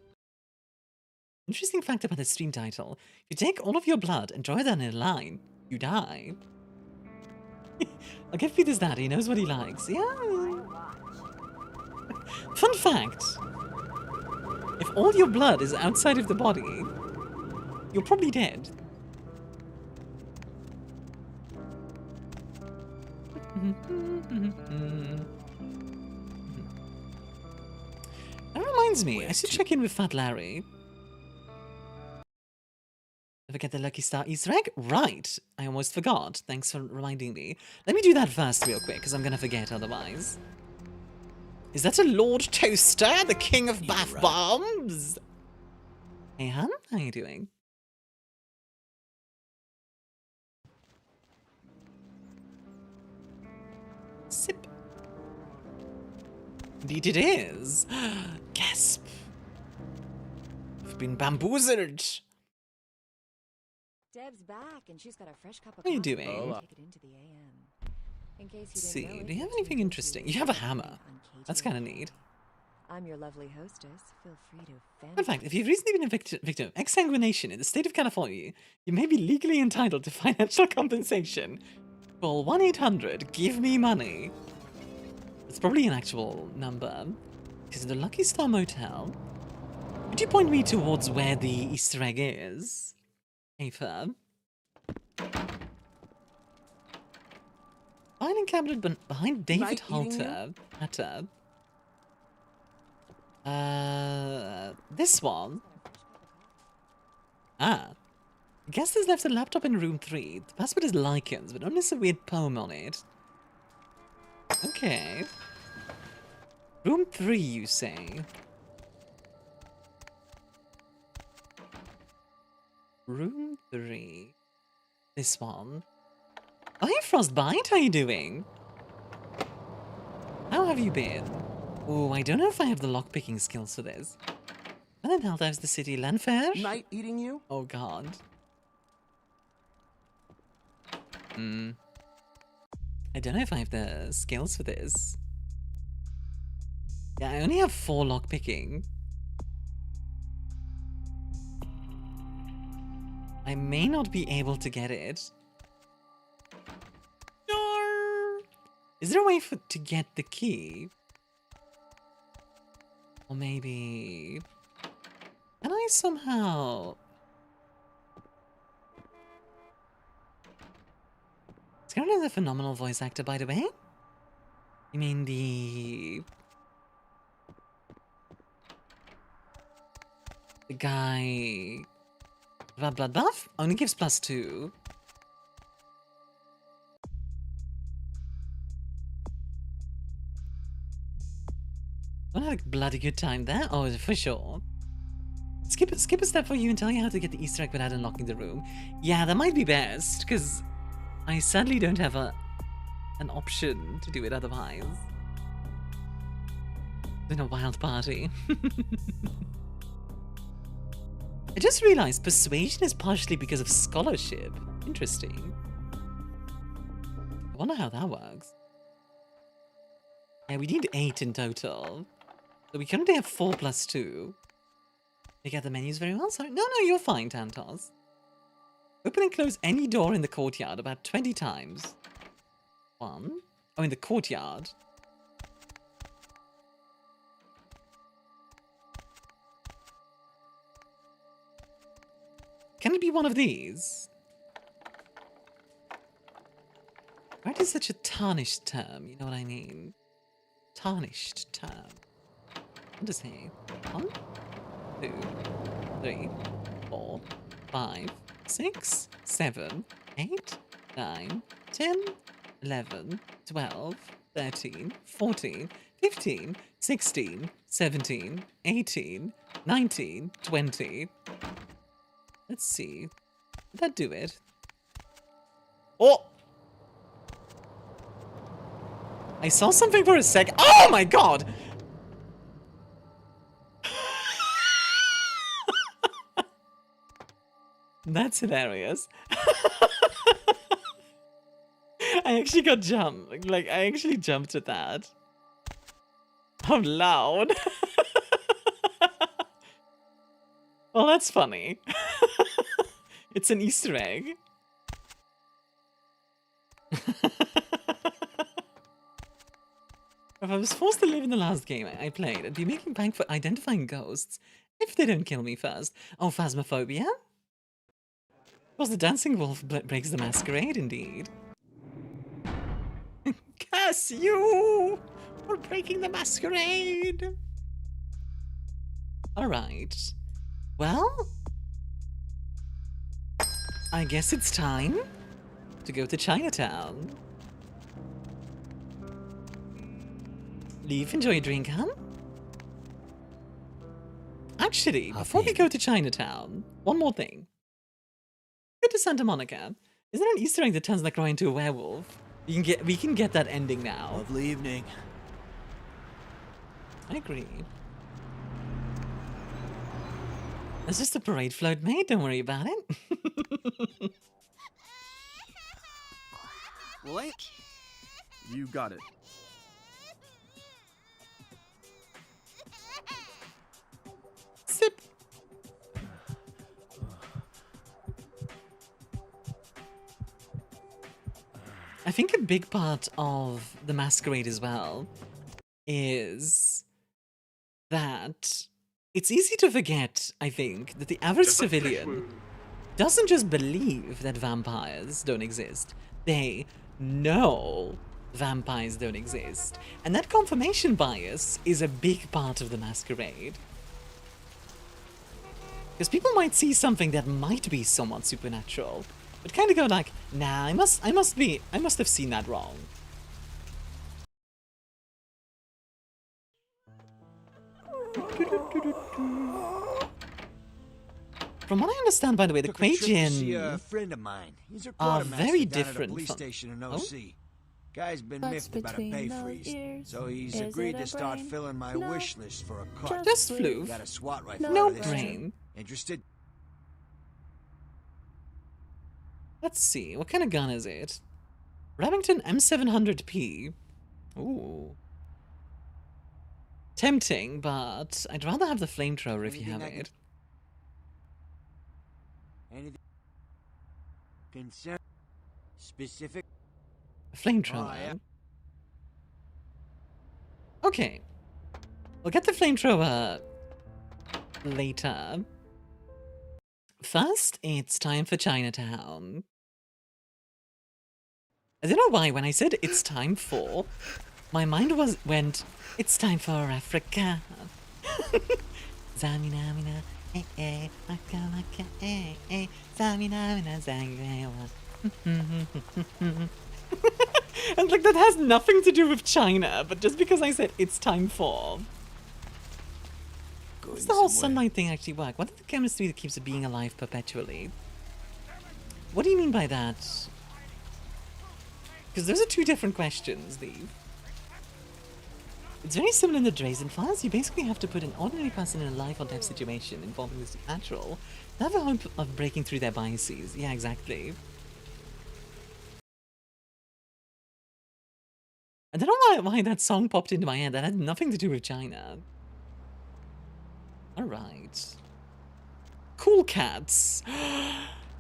Interesting fact about the stream title. If you take all of your blood and draw it down in a line, you die. I'll give Peters that, he knows what he likes. Yeah. Fun fact. If all your blood is outside of the body, you're probably dead. That reminds me, I should check in with Fat Larry. Ever get the Lucky Star Easter egg? Right, I almost forgot. Thanks for reminding me. Let me do that first real quick, because I'm gonna forget otherwise. Is that a Lord Toaster, the king of bath bombs? Hey, Han, how you doing? Sip. Indeed it is. Gasp. I've been bamboozled. Deb's back, and she's got a fresh cup of How are you coffee. doing? Take it into the AM. In case you Let's didn't see, know do it, you have anything interesting? You have a hammer. That's kind of neat. I'm your lovely hostess. Feel free to In fact, if you've recently been a victim of exsanguination in the state of California, you may be legally entitled to financial compensation. Call 1-800-GIVE-ME-MONEY. It's probably an actual number. Is it the Lucky Star Motel? Could you point me towards where the Easter egg is? Aether. Filing cabinet behind David Halter. This one. Ah. Guest has left a laptop in room 3. The password is Lichens, but notice a weird poem on it. Okay. Room 3, you say? Room 3. This one. Oh, hey, Frostbite, how you doing? How have you been? Oh, I don't know if I have the lockpicking skills for this. When in hell dives the city Lanfair? Night eating you? Oh, God. I don't know if I have the skills for this. Yeah, I only have 4 lockpicking. I may not be able to get it. No. Is there a way to get the key? Or maybe... Can I somehow... Is Karen a phenomenal voice actor, by the way? You mean the guy... Blood buff? Only gives +2. I had a bloody good time there. Oh, for sure. Skip a step for you and tell you how to get the Easter egg without unlocking the room. Yeah, that might be best, because I sadly don't have an option to do it otherwise. In a wild party. I just realized persuasion is partially because of scholarship. Interesting. I wonder how that works. Yeah, we need 8 in total. So we currently have 4 + 2. You get the menus very well? Sorry. No, you're fine, Tantos. Open and close any door in the courtyard about 20 times. 1. Oh, in the courtyard. Can it be one of these? Why is such a tarnished term? You know what I mean? Tarnished term. What does he? 1, 2, 3, 4, 5, 6, 7, 8, 9, 10, 11, 12, 13, 14, 15, 16, 17, 18, 19, 20. Let's see. Did that do it? Oh! I saw something for a sec. Oh my god! That's hilarious. I actually got jumped. Like, I actually jumped at that. How loud. Well, that's funny. It's an Easter egg. If I was forced to live in the last game I played, I'd be making bank for identifying ghosts if they don't kill me first. Oh, phasmophobia? Of course, the dancing wolf breaks the masquerade, indeed. Curse you for breaking the masquerade! Alright. Well, I guess it's time to go to Chinatown. Leave, enjoy your drink, huh? Actually, before we go to Chinatown, one more thing. Go to Santa Monica. Is there an Easter egg that turns Necroy into a werewolf? We can get that ending now. Lovely evening. I agree. It's just a parade float, mate. Don't worry about it. Wait. You got it. Sip. I think a big part of the Masquerade as well is that it's easy to forget, I think, that the average civilian doesn't just believe that vampires don't exist. They know vampires don't exist. And that confirmation bias is a big part of the Masquerade. Because people might see something that might be somewhat supernatural, but kind of go like, nah, I must have seen that wrong. From what I understand, by the way, the Quajian a friend of mine. He's a are quartermaster very down at a different police from... station in Oh? OC. Guy's been What's miffed about a pay between those freeze, ears? so he's Is agreed it to a start brain? filling my No. wish list for a cut. Just floof. Got a SWAT rifle No out of this brain. Interested? Let's see, what kind of gun is it? Remington M700P. Ooh. Tempting, but I'd rather have the flamethrower if you have it. Anything concern specific? Flamethrower. Oh, yeah. Okay. We'll get the flamethrower later. First, it's time for Chinatown. I don't know why, when I said it's time for, my mind went, it's time for Africa. Zamina mina, waka waka, zamina mina, zangewa. And like, that has nothing to do with China, but just because I said it's time for. Does the whole sunlight thing actually work? What is the chemistry that keeps it being alive perpetually? What do you mean by that? Because those are two different questions, Steve. It's very similar in the Drazen Files. You basically have to put an ordinary person in a life or death situation involving the supernatural to have a hope of breaking through their biases. Yeah, exactly. I don't know why that song popped into my head. That had nothing to do with China. Alright. Cool Cats.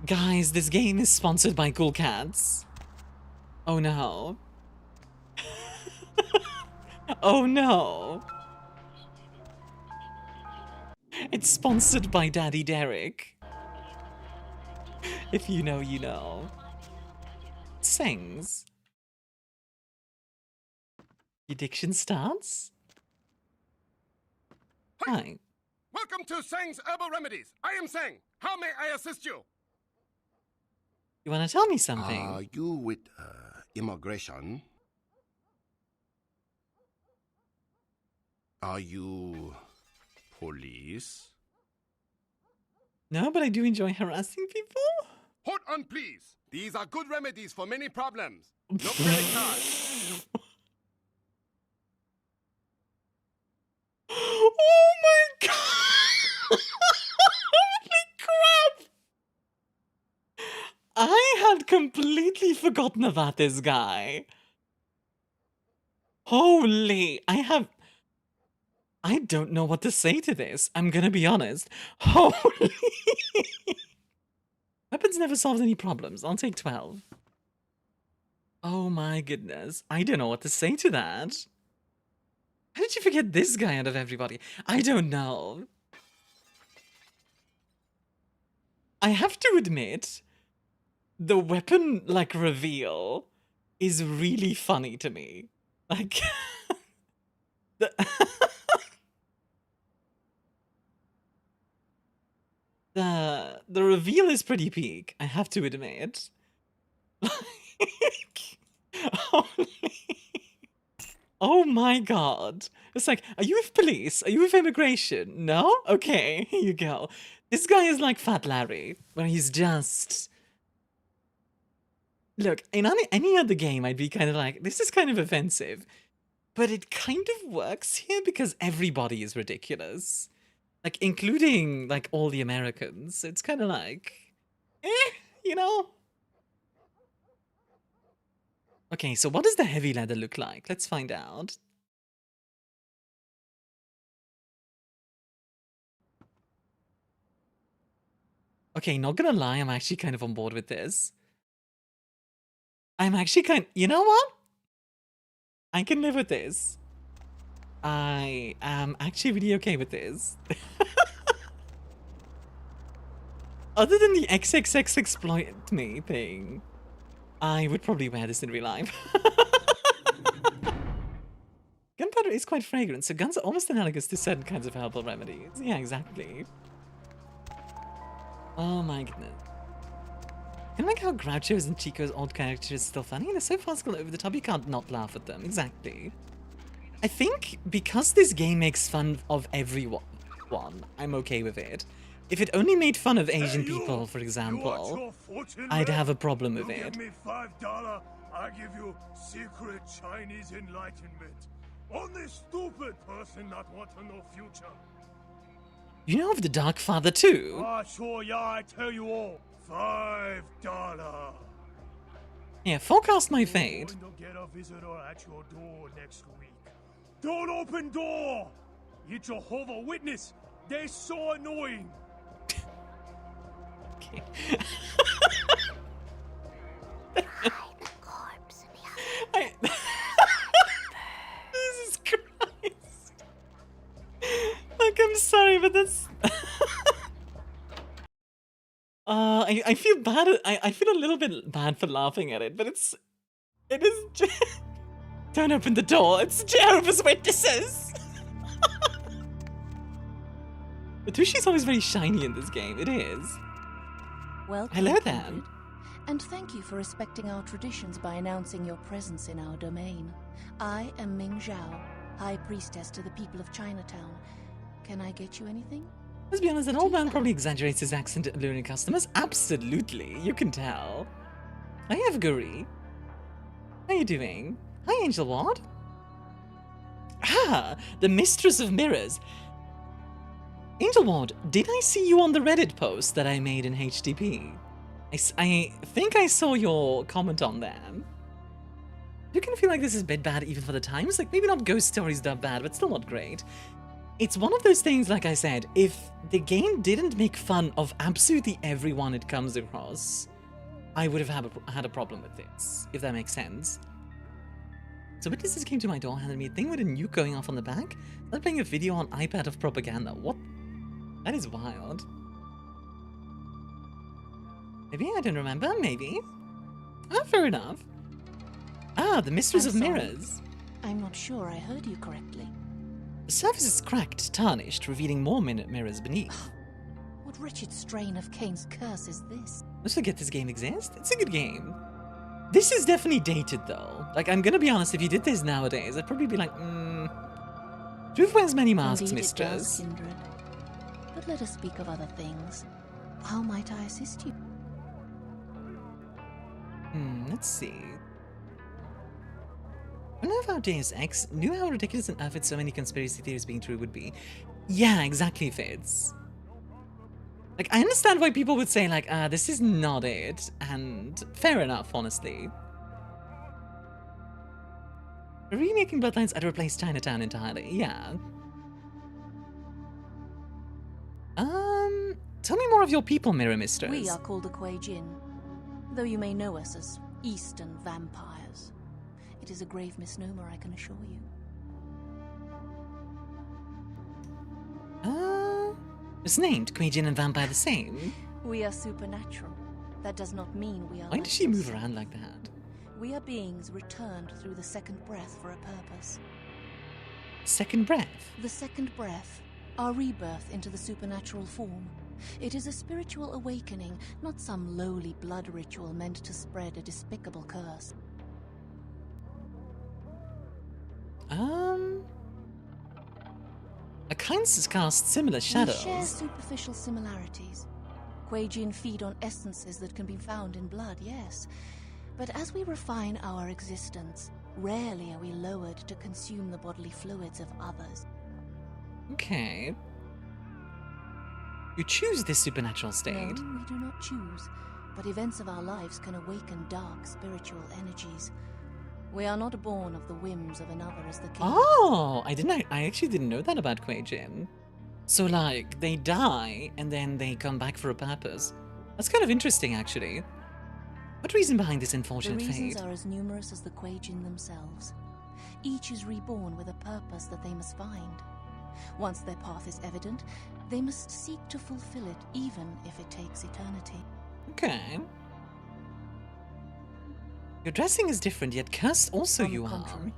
Guys, this game is sponsored by Cool Cats. Oh no. Oh no. It's sponsored by Daddy Derek. If you know, you know. Sings. Your diction starts? Hi. Welcome to Sang's Herbal Remedies. I am Sang. How may I assist you? You want to tell me something? Are you with immigration? Are you police? No, but I do enjoy harassing people. Hold on, please. These are good remedies for many problems. No credit cards. Oh my god! Holy crap! I had completely forgotten about this guy. Holy, I don't know what to say to this. I'm gonna be honest. Holy. Weapons never solves any problems. I'll take 12. Oh my goodness. I don't know what to say to that. How did you forget this guy out of everybody? I don't know. I have to admit, the weapon, like, reveal is really funny to me. Like, the reveal is pretty peak, I have to admit. Like, holy. Oh my god. It's like, are you with police? Are you with immigration? No? Okay, here you go. This guy is like Fat Larry, where he's just... Look, in any other game, I'd be kind of like, this is kind of offensive. But it kind of works here because everybody is ridiculous. Like, including, like, all the Americans. It's kind of like, you know? Okay, so what does the heavy leather look like? Let's find out. Okay, not gonna lie, I'm actually kind of on board with this. I'm actually you know what? I can live with this. I am actually really okay with this. Other than the XXX exploit me thing, I would probably wear this in real life. Gunpowder is quite fragrant, so guns are almost analogous to certain kinds of herbal remedies. Yeah, exactly. Oh my goodness. I like how Groucho's and Chico's old characters are still funny. They're so farcical over the top, you can't not laugh at them. Exactly. I think because this game makes fun of everyone, I'm okay with it. If it only made fun of Asian people, for example, I'd have a problem with it. Give me $5, I give you secret Chinese enlightenment. Only stupid person not want to know future. You know of the Dark Father too? Ah, sure, yeah, I tell you all. $5. Yeah, forecast my fate. Going to get a visitor at your door next week. Don't open door! You Jehovah Witness, they so annoying. Okay. Jesus Christ. Like, I'm sorry, but that's... I feel bad. I feel a little bit bad for laughing at it, but it is... Don't open the door. It's Jehovah's Witnesses. The Tushi's always very shiny in this game. It is. Welcome, Hello there. Kindred. And thank you for respecting our traditions by announcing your presence in our domain. I am Ming Zhao, High Priestess to the people of Chinatown. Can I get you anything? Let's be honest, that old man probably exaggerates his accent at luring customers. Absolutely, you can tell. Hi, Evguri. How you doing? Hi, Angel Ward. Ah, the Mistress of Mirrors. Angel Ward, did I see you on the Reddit post that I made in HTTP? I think I saw your comment on there. You can feel like this is a bit bad even for the times. Like, maybe not ghost stories that bad, but still not great. It's one of those things, like I said, if the game didn't make fun of absolutely everyone it comes across, I would have had a problem with this, if that makes sense. So witnesses came to my door, handed me a thing with a nuke going off on the back. They're playing a video on iPad of propaganda. What? That is wild. Maybe I don't remember, maybe. Ah, fair enough. Ah, the Mistress of Mirrors. I'm not sure I heard you correctly. The surface is cracked, tarnished, revealing more mirrors beneath. What wretched strain of Cain's curse is this? Let's forget this game exists. It's a good game. This is definitely dated, though. Like, I'm gonna be honest, if you did this nowadays, I'd probably be like, Truth wears many masks, Indeed mistress. It does, Kindred. But let us speak of other things. How might I assist you? Let's see. I know about Deus Ex, knew how ridiculous and earth so many conspiracy theories being true would be. Yeah, exactly, Fitz. Like, I understand why people would say, like, this is not it, and fair enough, honestly. Remaking Bloodlines, I'd replace Chinatown entirely, yeah. Tell me more of your people, Mirror Mistress. We are called the Kuei Jin, though you may know us as Eastern vampires. It is a grave misnomer, I can assure you. It's named Kuei Jin and Vampire the same. We are supernatural. That does not mean we are. Why does she move around like that? We are beings returned through the second breath for a purpose. Second breath? The second breath, our rebirth into the supernatural form. It is a spiritual awakening, not some lowly blood ritual meant to spread a despicable curse. Our kinds cast similar shadows. We share superficial similarities. Kuei Jin feed on essences that can be found in blood, yes. But as we refine our existence, rarely are we lowered to consume the bodily fluids of others. Okay. You choose this supernatural state. No, we do not choose. But events of our lives can awaken dark spiritual energies. We are not born of the whims of another as the king. Oh, I actually didn't know that about Kuei Jin. So, like, they die, and then they come back for a purpose. That's kind of interesting, actually. What reason behind this unfortunate fate? The reasons fate? are as numerous as the Kuei Jin themselves. Each is reborn with a purpose that they must find. Once their path is evident, they must seek to fulfill it, even if it takes eternity. Okay. Your dressing is different, yet cursed also you are.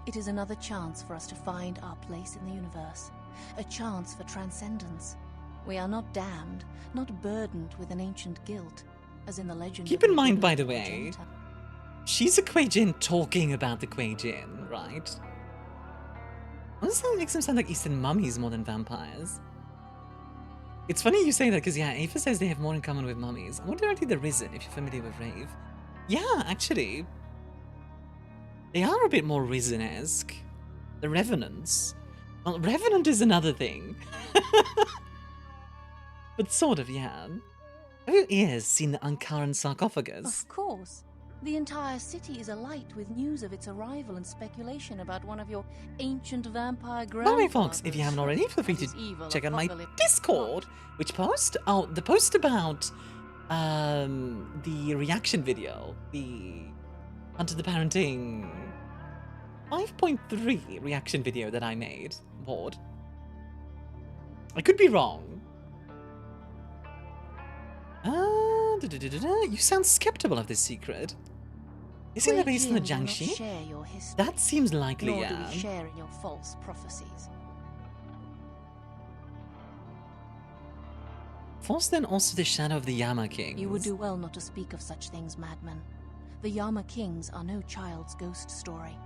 It is another chance for us to find our place in the universe. A chance for transcendence. We are not damned, not burdened with an ancient guilt, as in the legend. Keep in mind, by the way, she's a Kuei-jin talking about the Kuei-jin, right? Honestly, it makes them sound like Eastern mummies more than vampires. It's funny you say that, because yeah, Aoife says they have more in common with mummies. I wonder actually the Risen, if you're familiar with Rave. Yeah, actually. They are a bit more Risen-esque. The Revenants. Well, Revenant is another thing. But sort of, yeah. Have your ears seen the Ankaran sarcophagus? Of course. The entire city is alight with news of its arrival and speculation about one of your ancient vampire grandfathers. By Fox, if you haven't already, feel free to check out my Discord. Which post? Oh, the post about the reaction video. The Hunter the Parenting 5.3 reaction video that I made. Bored. I could be wrong. You sound skeptical of this secret. Isn't it based on the Jiangxi? That seems likely, nor yeah. do we share in your false prophecies. False then also the shadow of the Yama Kings. You would do well not to speak of such things, madman. The Yama Kings are no child's ghost story.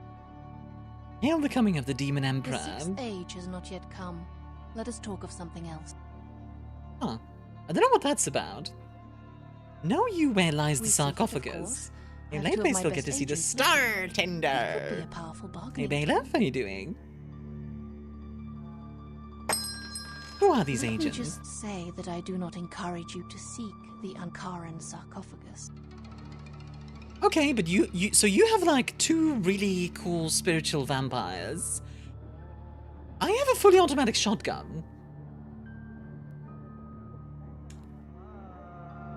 Hail the coming of the Demon Emperor. The sixth age has not yet come. Let us talk of something else. Huh. I don't know what that's about. Know you where lies the sarcophagus? In late place we'll get to see the Star Tender. Could be a powerful Hey bargain. Bailiff, how are you doing? Who are these Let agents? me just say that I do not encourage you to seek the Ankaran sarcophagus. Okay, but so you have like two really cool spiritual vampires. I have a fully automatic shotgun.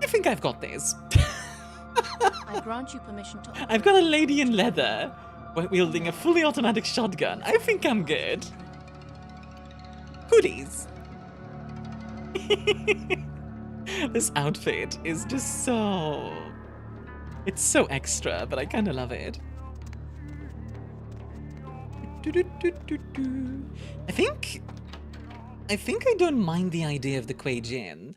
I think I've got this. I grant you permission to. I've got a lady in leather wielding a fully automatic shotgun. I think I'm good. Hoodies. This outfit is just so... It's so extra, but I kind of love it. I think I don't mind the idea of the Kuei-jin.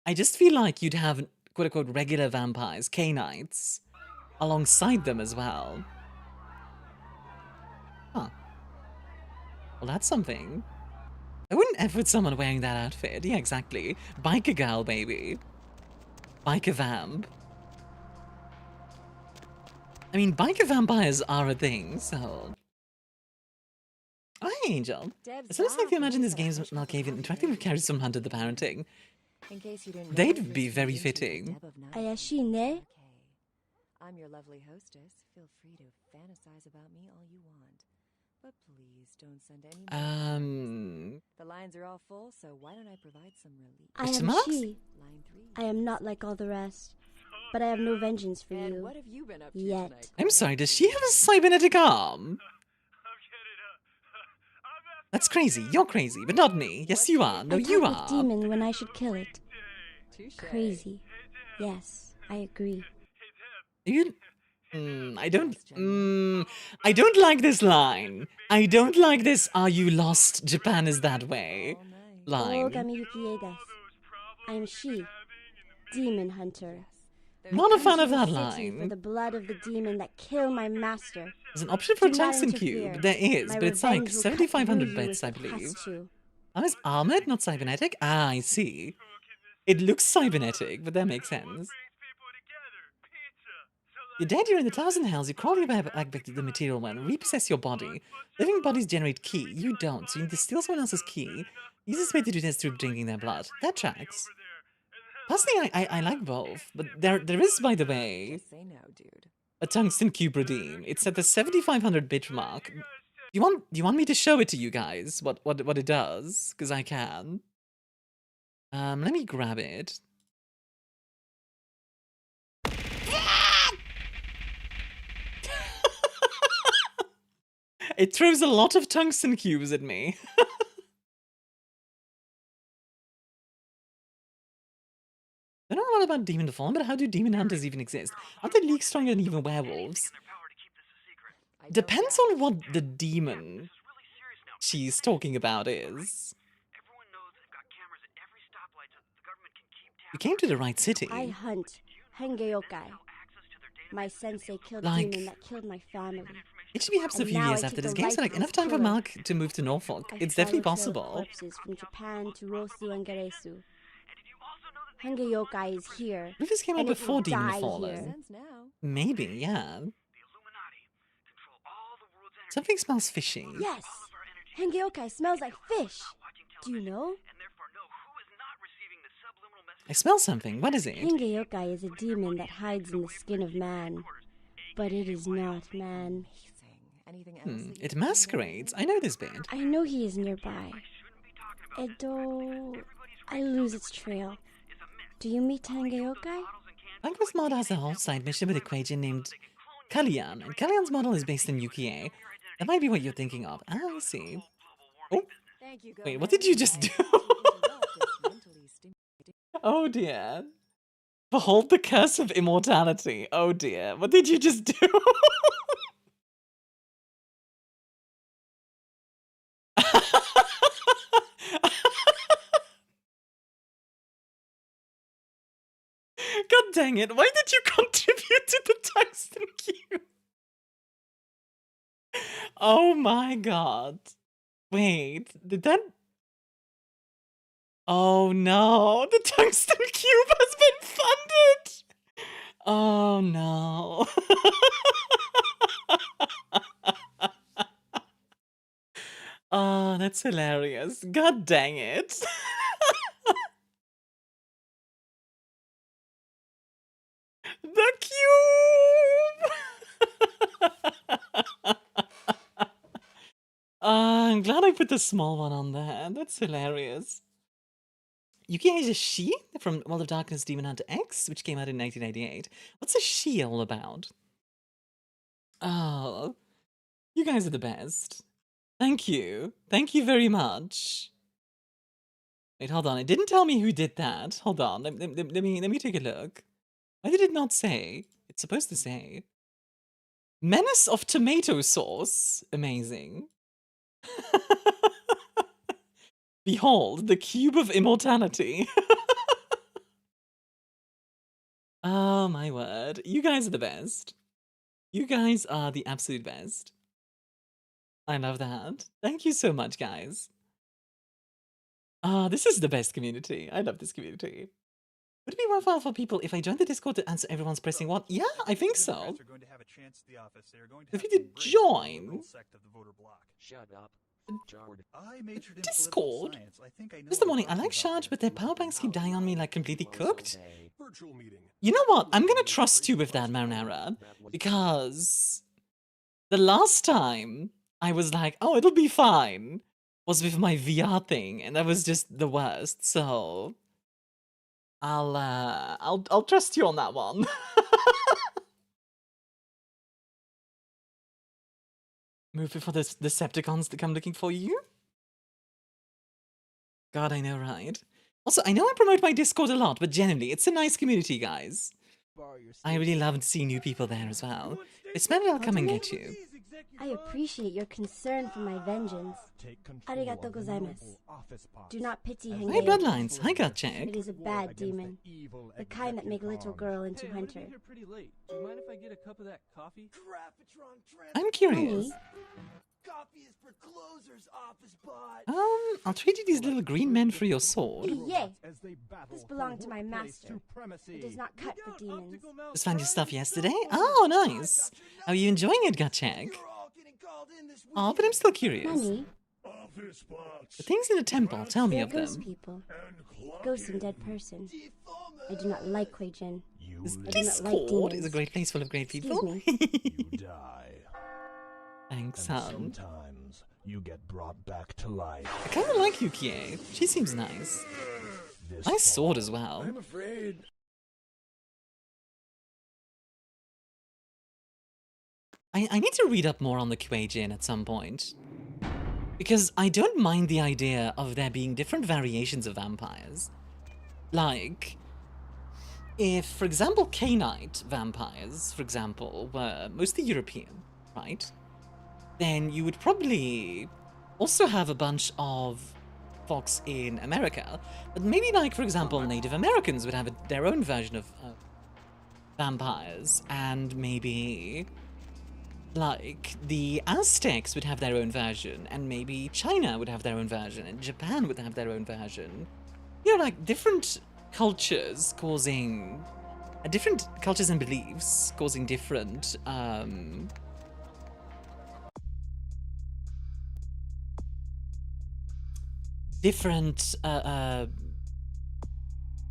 I just feel like you'd have quote-unquote regular vampires, K-Knights, alongside them as well. Huh. Well, that's something. I wouldn't F with someone wearing that outfit. Yeah, exactly. Biker gal, baby. Biker vamp. I mean, biker vampires are a thing, so... Hi, Angel. It's almost like you imagine this game's Malkavian interacting with characters from Hunter the Parenting. In case you didn't know, They'd be very fitting. Ayashine. I'm your lovely hostess. Feel free to fantasize about me all you want. But please don't send any The lines are all full, so why don't I provide some relief? I am she. I am not like all the rest. But I have no vengeance for you. What have you been up to yet. tonight? I'm sorry, does she have a cybernetic arm? That's crazy. You're crazy, but not me. Yes, you are. No, you I talk with are. demon when I should kill it. Crazy. Yes, I agree. You... I don't like this line. I don't like this "Are you lost? Japan is that way" line. I am she, demon hunter. Not a fan of that For line. the blood of the demon that killed my master. There's an option for a Do not tungsten interfere. cube. There is, My but it's like revenge will cut 7,500 through you bits, I if it has believe. to. Oh, it's armored, not cybernetic? Ah, I see. It looks cybernetic, but that makes sense. You're dead, you're in the Thousand Hells, you crawl your way back to the material one, repossess your body. Living bodies generate ki, you don't, so you need to steal someone else's ki. Easiest way to do this is through drinking their blood. That tracks. Personally, I like both, but there is, by the way, Say no, dude. a tungsten cube redeem. It's at the 7,500 bit mark. Do you want me to show it to you guys? What it does? Because I can. Let me grab it. It throws a lot of tungsten cubes at me. I don't know a lot about Demon Fallen, but how do demon hunters even exist? Aren't they league stronger than even werewolves? Depends on what the demon she's talking about is. You came to the right city. I hunt Hengeyokai. My sensei killed Like, demon that killed my family. It should be happens a few years after this game, so like enough time for Mark to move to Norfolk. It's definitely possible. Corpses from Japan to Rosu and Geresu. Hengeyokai is here. If this came out and it before will Demon die Fallen. here. Maybe, yeah. Something smells fishy. Yes, Hengeyokai smells like fish. Do you know? I smell something. What is it? Hengeyokai is a demon that hides in the skin of man, but it is not man. It masquerades. I know this bit. I know he is nearby. Edo... I lose its trail. Do you meet Hengeyokai? Language's model has a whole side mission with a Quajian named Kalyan, and Kalyan's model is based in Yukie. That might be what you're thinking of. Ah, I see. Oh, wait, what did you just do? Oh dear. Behold the curse of immortality. Oh dear. What did you just do? God dang it. Why did you contribute to the tungsten cube? Oh my god. Wait, did that... Oh no, the tungsten cube has been funded! Oh no. Oh, that's hilarious. God dang it. The cube! I'm glad I put the small one on there. That's hilarious. Yuki is a she from World of Darkness Demon Hunter X, which came out in 1998. What's a she all about? Oh, you guys are the best. Thank you. Thank you very much. Wait, hold on. It didn't tell me who did that. Hold on. Let me take a look. Why did it not say? It's supposed to say. Menace of Tomato Sauce. Amazing. Behold, the cube of immortality. Oh my word. You guys are the best. You guys are the absolute best. I love that. Thank you so much, guys. This is the best community. I love this community. Would it be worthwhile for people if I joined the Discord to answer everyone's pressing one? Yeah, I think so. If you did join... Shut up. Discord? Mr. Morning, I like Charge, but their power banks keep dying on me like completely cooked. You know what? I'm gonna trust you with that, Marinara, because the last time I was like, oh, it'll be fine, was with my VR thing, and that was just the worst. So I'll trust you on that one. Move before the Decepticons to come looking for you? God, I know, right? Also, I know I promote my Discord a lot, but generally, it's a nice community, guys. I really love seeing new people there as well. It's better I'll come and get you. I appreciate your concern for my vengeance. Arigato gozaimasu. Do not pity Hengeyokai. Hi, Bloodlines. Hi, Gotcheck. It is a bad demon. The kind that make a little girl into hunter. Do you mind if I get a cup of that coffee? I'm curious. I'll trade you these little green men for your sword. Yeah, this belonged to my master. It does not cut for demons. Just found your stuff yesterday? Oh, nice. Are you enjoying it, Gotcheck? Oh, but I'm still curious. Money? The things in the temple, tell me of Ghost them. people. Ghost and dead person. I do not like Quajian. This Discord is a great place full of great people. You die. Thanks, hon. Sometimes you get brought back to life. I kind of like Yukie. She seems nice. Nice sword as well. I'm afraid. I need to read up more on the Kuei-jin at some point. Because I don't mind the idea of there being different variations of vampires. Like, if, for example, K-Knight vampires, for example, were mostly European, right? Then you would probably also have a bunch of folks in America. But maybe, like, for example, Native Americans would have their own version of vampires. And maybe, like, the Aztecs would have their own version. And maybe China would have their own version. And Japan would have their own version. You know, like, different cultures causing... different cultures and beliefs causing different, different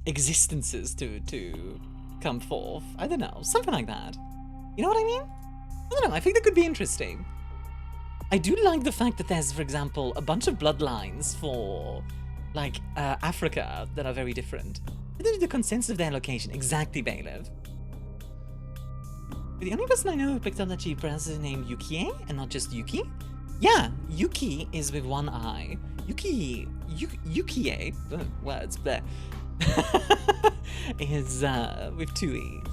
existences to come forth. I don't know, something like that. You know what I mean? I don't know, I think that could be interesting. I do like the fact that there's, for example, a bunch of bloodlines for, like, Africa that are very different. The consensus of their location. Exactly, Bailiff. But the only person I know who picked up that she pronounces the name Yukie and not just Yuki. Yeah, Yuki is with one I. Yukie, words, bleh, is with two E's.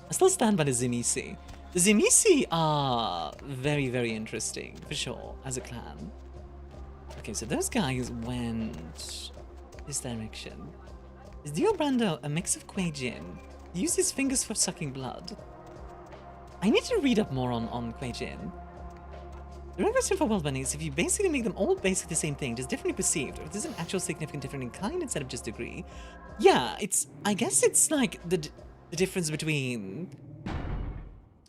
I still stand by the Zimisi. The Zimisi are very, very interesting, for sure, as a clan. Okay, so those guys went this direction. Is Dio Brando a mix of Kuei-jin? He used his fingers for sucking blood. I need to read up more on Kuei-jin. The real question for world bending is if you basically make them all basically the same thing, just differently perceived, or if there's an actual significant difference in kind instead of just degree. Yeah, I guess it's like the difference between...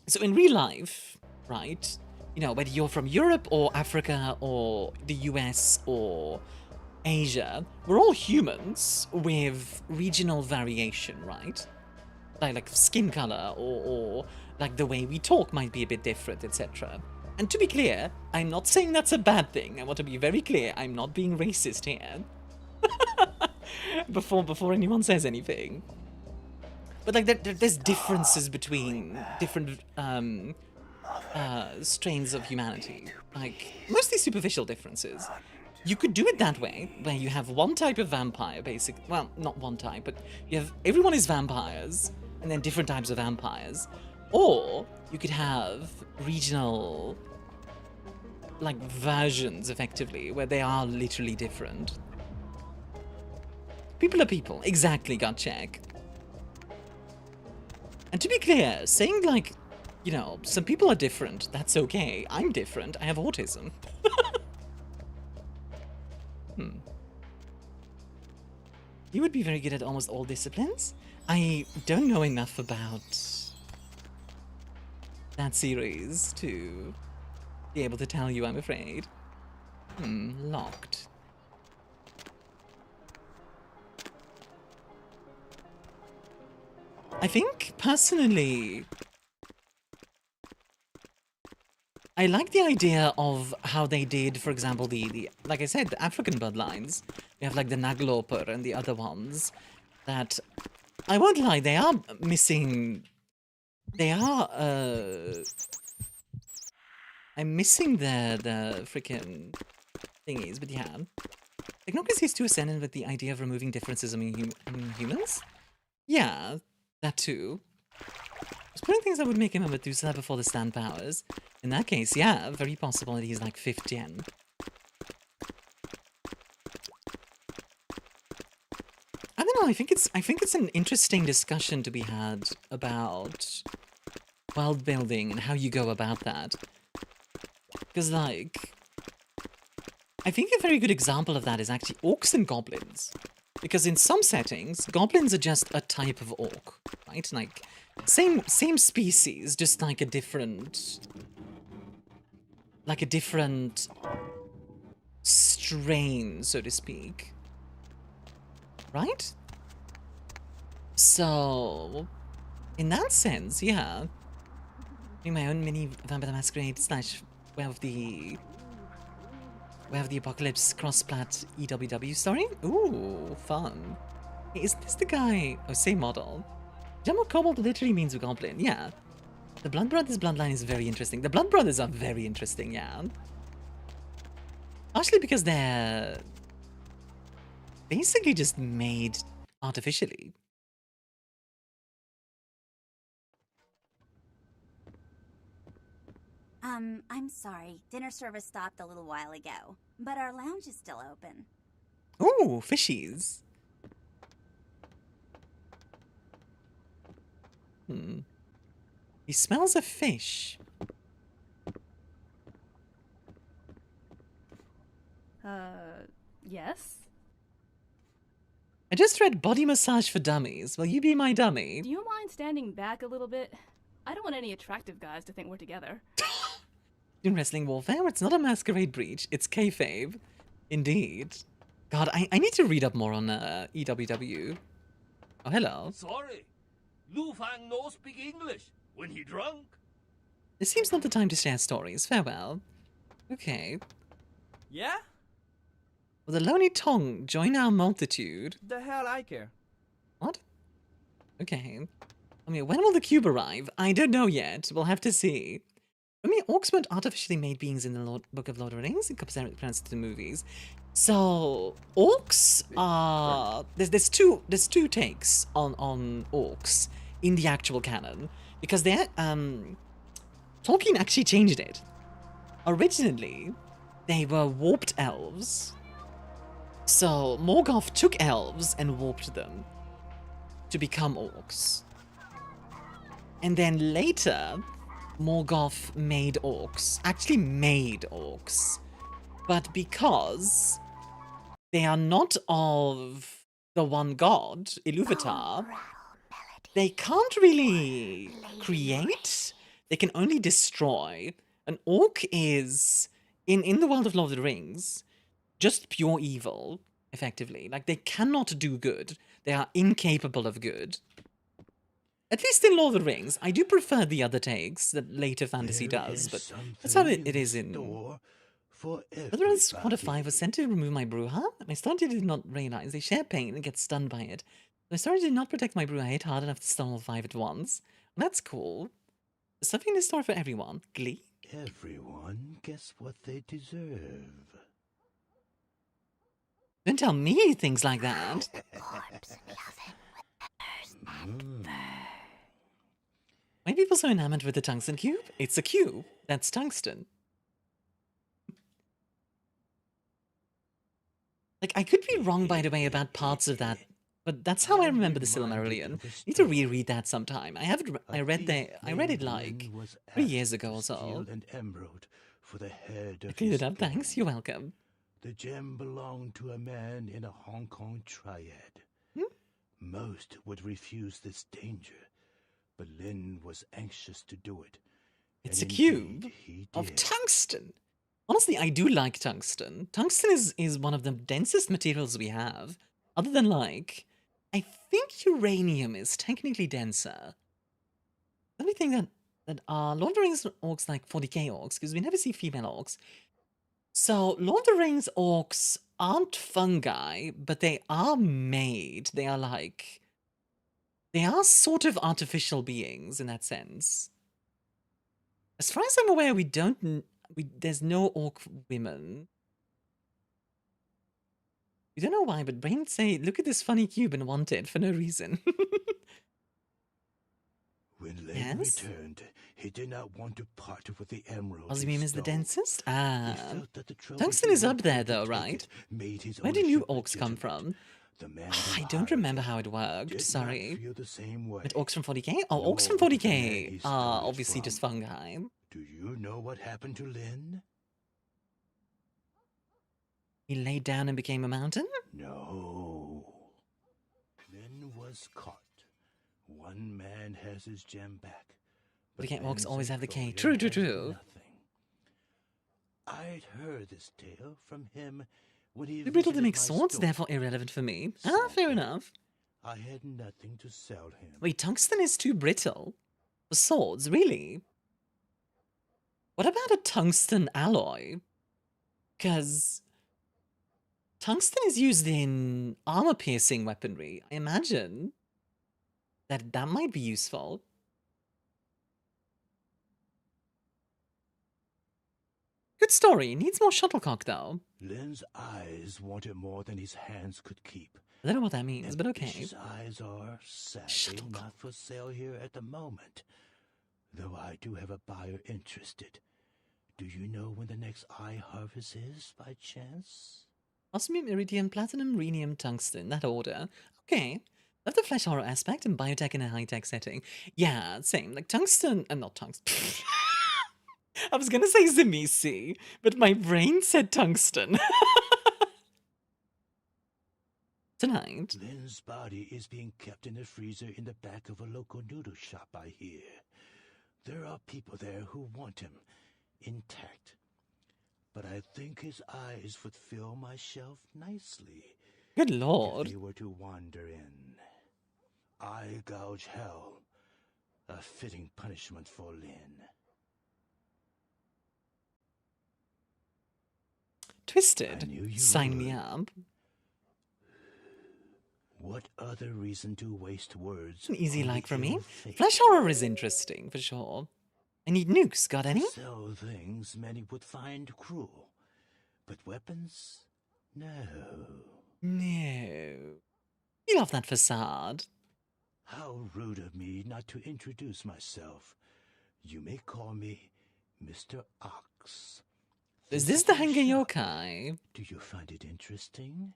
So in real life, right, you know, whether you're from Europe or Africa or the US or Asia, we're all humans with regional variation, right? Like skin color or like the way we talk might be a bit different, etc. And to be clear, I'm not saying that's a bad thing. I want to be very clear. I'm not being racist here. before anyone says anything. But like there's differences between different strains of humanity. Like mostly superficial differences. You could do it that way, where you have one type of vampire, basically. Well, not one type, but you have everyone is vampires, and then different types of vampires. Or you could have regional, like, versions, effectively, where they are literally different. People are people. Exactly, gut check. And to be clear, saying, like, you know, some people are different, that's okay. I'm different. I have autism. You would be very good at almost all disciplines? I don't know enough about that series to be able to tell you, I'm afraid. Locked. I think, personally, I like the idea of how they did, for example, the like I said, the African bloodlines. We have like the Nagloper and the other ones that, I won't lie, they are missing, they are, I'm missing the freaking thingies, but yeah. Technocracy is too ascendant with the idea of removing differences among humans? Yeah, that too. There's plenty of things that would make him a Methuselah before the stand powers. In that case, yeah, very possible that he's like 5th gen. I don't know, I think it's an interesting discussion to be had about world building and how you go about that. Because, like, I think a very good example of that is actually orcs and goblins. Because in some settings, goblins are just a type of orc, right? Like, same species, just like a different strain, so to speak. Right? So, in that sense, yeah. Doing my own mini Vampire the Masquerade / Way of the Apocalypse cross-plat EWW story? Ooh, fun. Hey, isn't this the guy... Oh, same model. Jumbo Kobold literally means a goblin, yeah. The Blood Brothers bloodline is very interesting. The Blood Brothers are very interesting, yeah. Partially because they're basically just made artificially. I'm sorry. Dinner service stopped a little while ago, but our lounge is still open. Ooh, fishies. He smells a fish. Yes? I just read Body Massage for Dummies. Will you be my dummy? Do you mind standing back a little bit? I don't want any attractive guys to think we're together. In Wrestling Warfare, it's not a masquerade breach, it's kayfabe. Indeed. God, I need to read up more on EWW. Oh, hello. Sorry, Lu Fang no speak English when he drunk. This seems not the time to share stories. Farewell. Okay. Yeah? Will the Lonely Tongue join our multitude? The hell I care. What? Okay. I mean, when will the cube arrive? I don't know yet. We'll have to see. I mean, orcs weren't artificially made beings in the Book of Lord of the Rings in comparison to the movies. So, orcs are... There's two takes on orcs in the actual canon. Because they're... Tolkien actually changed it. Originally, they were warped elves. So, Morgoth took elves and warped them to become orcs. And then later, Morgoth made orcs. Actually made orcs. But because they are not of the one god, Iluvatar, they can't really create. They can only destroy. An orc is, in the world of Lord of the Rings, just pure evil, effectively. Like, they cannot do good. They are incapable of good. At least in Lord of the Rings, I do prefer the other takes that later fantasy does, but that's how it is in... Whether it's Quarter 5 was sent to remove my Bruja, my starter did not realize they share pain and get stunned by it. My starter did not protect my Bruja hit hard enough to stun all 5 at once. That's cool. There's something in this story for everyone. Glee? Everyone gets what they deserve. Don't tell me things like that. Why are people so enamored with the tungsten cube? It's a cube. That's tungsten. Like, I could be wrong, by the way, about parts of that, but that's how I remember the Silmarillion. I need to reread that sometime. I read it like 3 years ago or so. I cleared it up, thanks. You're welcome. The gem belonged to a man in a Hong Kong triad. Most would refuse this danger, but Lin was anxious to do it. It's a cube of tungsten. Honestly, I do like tungsten. Tungsten is one of the densest materials we have. Other than, like, I think uranium is technically denser. The only thing that Lord of the Rings orcs like 40k orcs, because we never see female orcs. So, Lord of the Rings orcs aren't fungi, but they are made. They are like... They are sort of artificial beings in that sense. As far as I'm aware, there's no orc women. We don't know why, but brains say, look at this funny cube and want it for no reason. When Lin returned, he did not want to part with the emerald. Osmium is the densest? Ah. Tungsten is up there though, right? Where do new orcs come from? I don't remember how it worked, sorry. But orcs from 40k? Oh, orcs from 40k are obviously just fungi. Do you know what happened to Lin? He laid down and became a mountain? No. Lin was caught. One man has his gem back. 40k orcs always have the K. True. I'd heard this tale from him when he Too brittle to make swords, therefore irrelevant for me. Ah, fair enough. I had nothing to sell him. Wait, tungsten is too brittle? For swords, really? What about a tungsten alloy? Because tungsten is used in armor-piercing weaponry. I imagine that might be useful. Good story. Needs more shuttlecock, though. Lin's eyes wanted more than his hands could keep. I don't know what that means, but okay. His eyes are sadly not for sale here at the moment. Though I do have a buyer interested. Do you know when the next eye harvest is, by chance? Osmium, iridium, platinum, rhenium, tungsten. That order. Okay. Love the flesh horror aspect and biotech in a high-tech setting. Yeah, same. Like tungsten... not tungsten. I was gonna say Zimisi, but my brain said tungsten. Tonight. Lin's body is being kept in the freezer in the back of a local noodle shop, I hear. There are people there who want him intact. But I think his eyes would fill my shelf nicely. Good lord. If he were to wander in. Eye gouge hell. A fitting punishment for Lin. Twisted. Sign me up. What other reason to waste words? An easy like for me. Flesh horror is interesting, for sure. I need nukes. Got any? Sell things many would find cruel. But weapons? No. No. You love that facade. How rude of me not to introduce myself. You may call me Mr. Ox. Is this the Hanga Yokai? Do you find it interesting?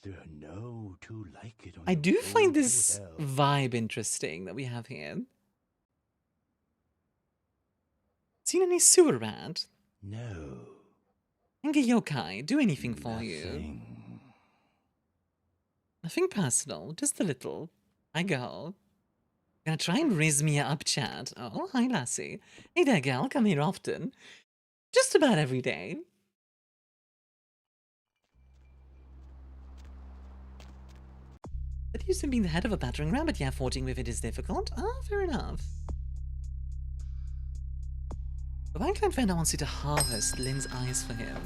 There are no two like it on I do the find road to this hell. vibe interesting that we have here. Seen any sewer rat? No. Hanga Yokai, do anything for you. Nothing personal, just a little. I go. Gonna try and raise me up, chat. Oh, hi, lassie. Hey there, gal. Come here often. Just about every day. That used to be the head of a battering ram, but yeah, forging with it is difficult. Ah, fair enough. The one client vendor wants you to harvest Lin's eyes for him.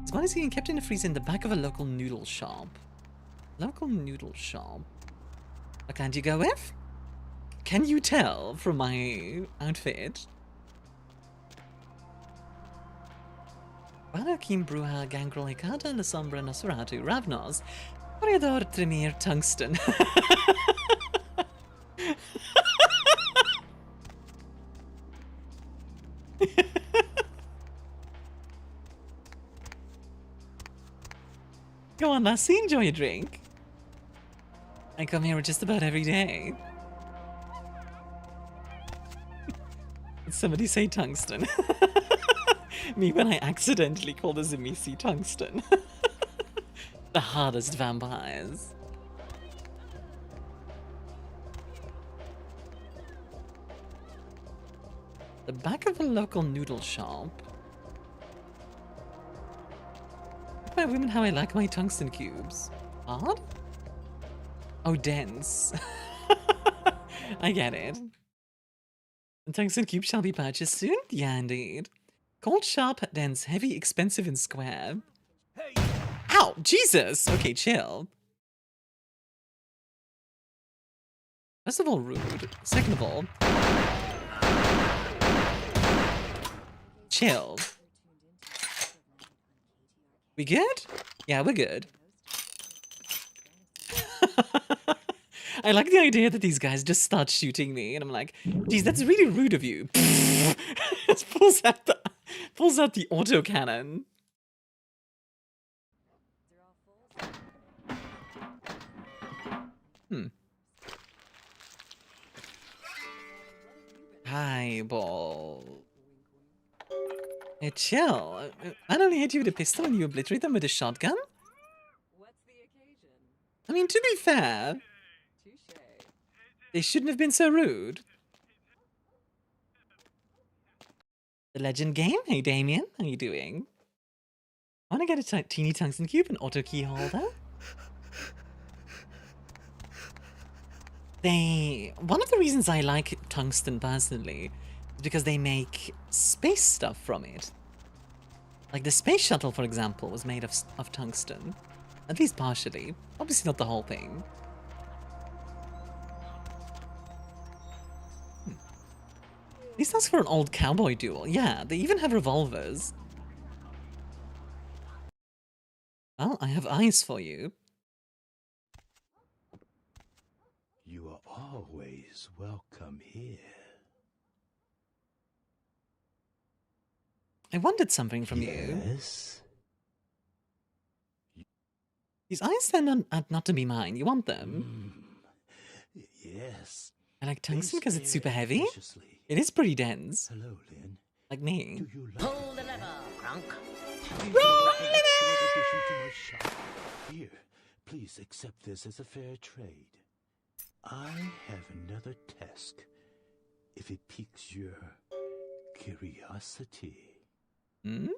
His body's getting kept in a freezer in the back of a local noodle shop. Local noodle shop. What kind do you go with? Can you tell from my outfit? Vanakim Bruja Gangrel Hikata La Sombra Nosferatu Ravnos Corredor Tremir Tungsten. Go on, lassie, enjoy your drink. I come here just about every day. Did somebody say tungsten? Me when I accidentally called the Zimisi tungsten. The hardest vampires. The back of a local noodle shop. By women how I like my tungsten cubes. Hard? Oh, dense. I get it. The tungsten cube shall be purchased soon? Yeah, indeed. Cold, sharp, dense, heavy, expensive, and square. Hey. Ow! Jesus! Okay, chill. First of all, rude. Second of all... chill. We good? Yeah, we're good. I like the idea that these guys just start shooting me, and I'm like, geez, that's really rude of you. Just pulls out the autocannon. Hi, ball. Hey, chill. I only hit you with a pistol and you obliterate them with a shotgun? I mean, to be fair, they shouldn't have been so rude. The Legend game? Hey, Damien. How you doing? I want to get a teeny tungsten cube and auto key holder. One of the reasons I like tungsten personally is because they make space stuff from it. Like the space shuttle, for example, was made of tungsten. At least partially. Obviously not the whole thing. At least that's for an old cowboy duel. Yeah, they even have revolvers. Well, I have eyes for you. You are always welcome here. I wanted something from you. Yes? These eyes then are not to be mine. You want them? Yes. I like tungsten because it's super heavy. It is pretty dense. Hello, Lynn. Like me. Do you like Pull the lever, Crunk. Here, please accept this as a fair trade. I have another task, if it piques your curiosity. Hmm?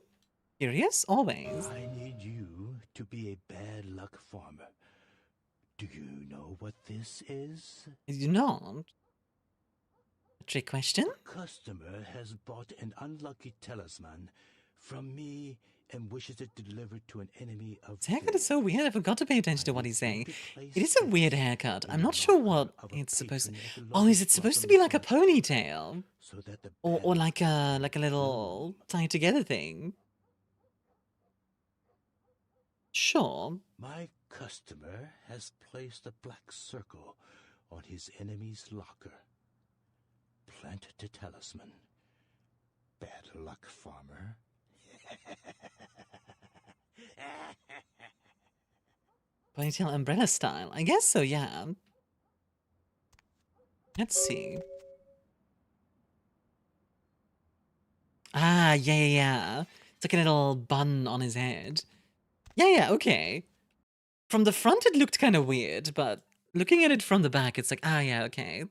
Curious? Always. I need you to be a bad luck farmer. Do you know what this is? I do not. A trick question? A customer has bought an unlucky talisman from me and wishes it delivered to an enemy of His haircut is so weird, I forgot to pay attention to what he's saying. It is a weird haircut. I'm not sure what it's supposed to... Oh, is it supposed to be like a ponytail? Or like a little tied together thing? Sure. My customer has placed a black circle on his enemy's locker. Plant the talisman. Bad luck, farmer. Ponytail umbrella style. I guess so, yeah. Let's see. Ah, yeah. It's like a little bun on his head. Yeah, okay. From the front it looked kind of weird, but looking at it from the back, it's like, ah, yeah, okay.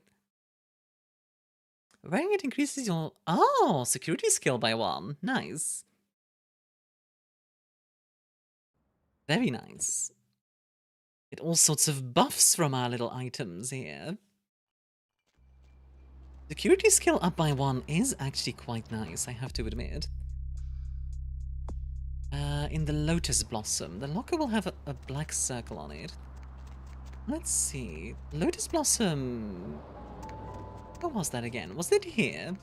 Wearing it increases your... Oh, security skill by 1. Nice. Very nice. Get all sorts of buffs from our little items here. Security skill up by 1 is actually quite nice, I have to admit. In the Lotus Blossom, the locker will have a black circle on it. Let's see. Lotus Blossom... Where was that again? Was it here?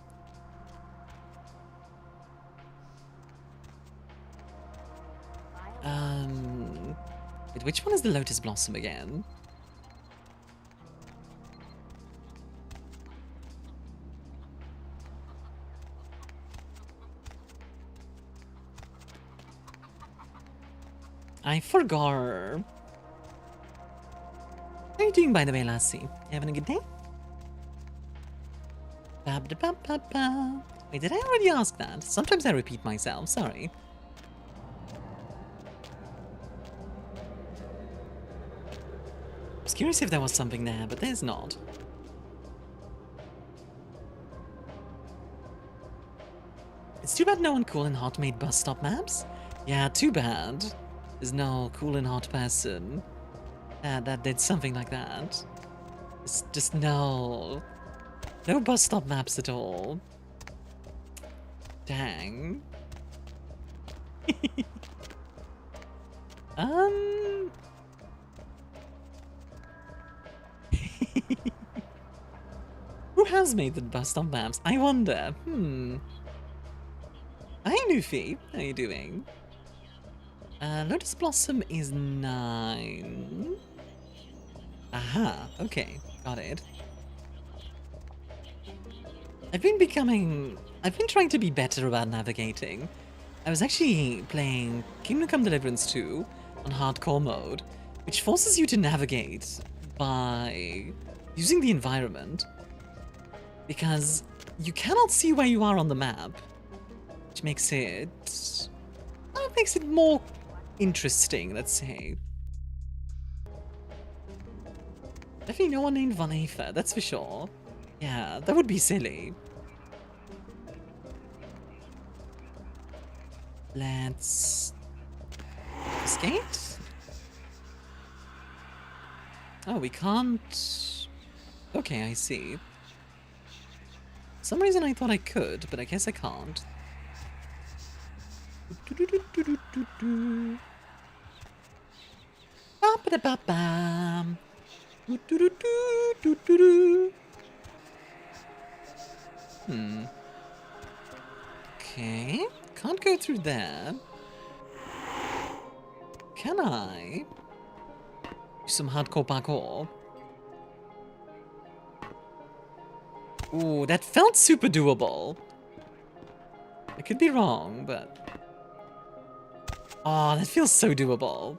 Wait, which one is the Lotus Blossom again? I forgot. How are you doing, by the way, Lassie? You having a good day? Wait, did I already ask that? Sometimes I repeat myself, sorry. I was curious if there was something there, but there's not. It's too bad no one cool and hot made bus stop maps. Yeah, too bad. There's no cool and hot person that did something like that. It's just no bus stop maps at all. Dang. Who has made the bus stop maps? I wonder. Hi, Luffy. How are you doing? Lotus Blossom is 9. Aha, okay, got it. I've been trying to be better about navigating. I was actually playing Kingdom Come Deliverance 2 on hardcore mode, which forces you to navigate by using the environment, because you cannot see where you are on the map, which makes it more interesting, let's say. Definitely no one named Von Afer, that's for sure. Yeah, that would be silly. Let's skate. Oh, we can't. Okay, I see. For some reason I thought I could, but I guess I can't. Okay. Can't go through there. Can I? Do some hardcore parkour. Ooh, that felt super doable. I could be wrong, but... Oh, that feels so doable.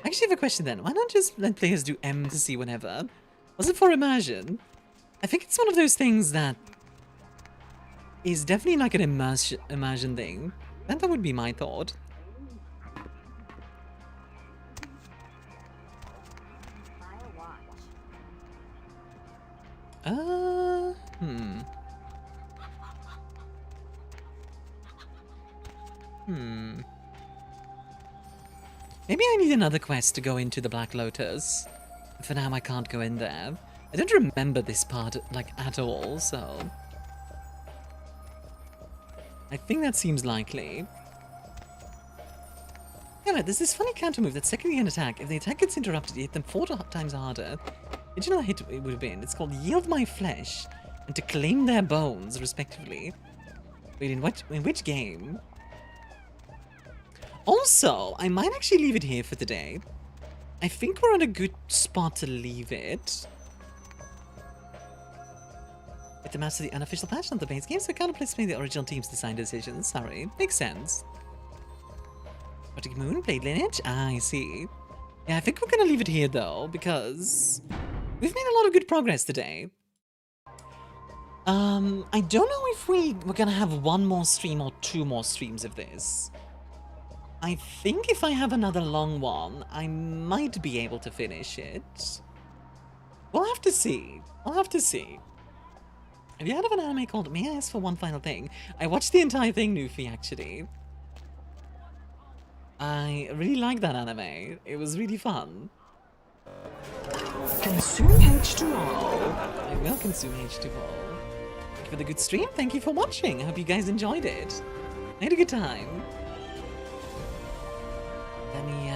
I actually have a question then. Why not just let players do M to C whenever? Was it for immersion? I think it's one of those things that is definitely like an immersion thing. That would be my thought. Maybe I need another quest to go into the Black Lotus. For now, I can't go in there. I don't remember this part, like, at all, so... I think that seems likely. Yeah, there's this funny counter move that's secondly an attack. If the attack gets interrupted, you hit them 4 times harder. Original hit it would have been. It's called Yield My Flesh and to claim their bones, respectively. Wait, in which game? Also, I might actually leave it here for today. I think we're on a good spot to leave it. With the master the unofficial patch on the base game, so I can't participate in the original team's design decisions. Sorry, makes sense. Moon, Blade Lineage? Ah, I see. Yeah, I think we're gonna leave it here though, because we've made a lot of good progress today. I don't know if we're gonna have 1 more stream or 2 more streams of this. I think if I have another long one, I might be able to finish it. We'll have to see. We'll have to see. Have you heard of an anime called May I Ask for One Final Thing? I watched the entire thing, Newfie, actually. I really like that anime. It was really fun. Consume H2O. I will consume H2O. Thank you for the good stream. Thank you for watching. I hope you guys enjoyed it. I had a good time. Let me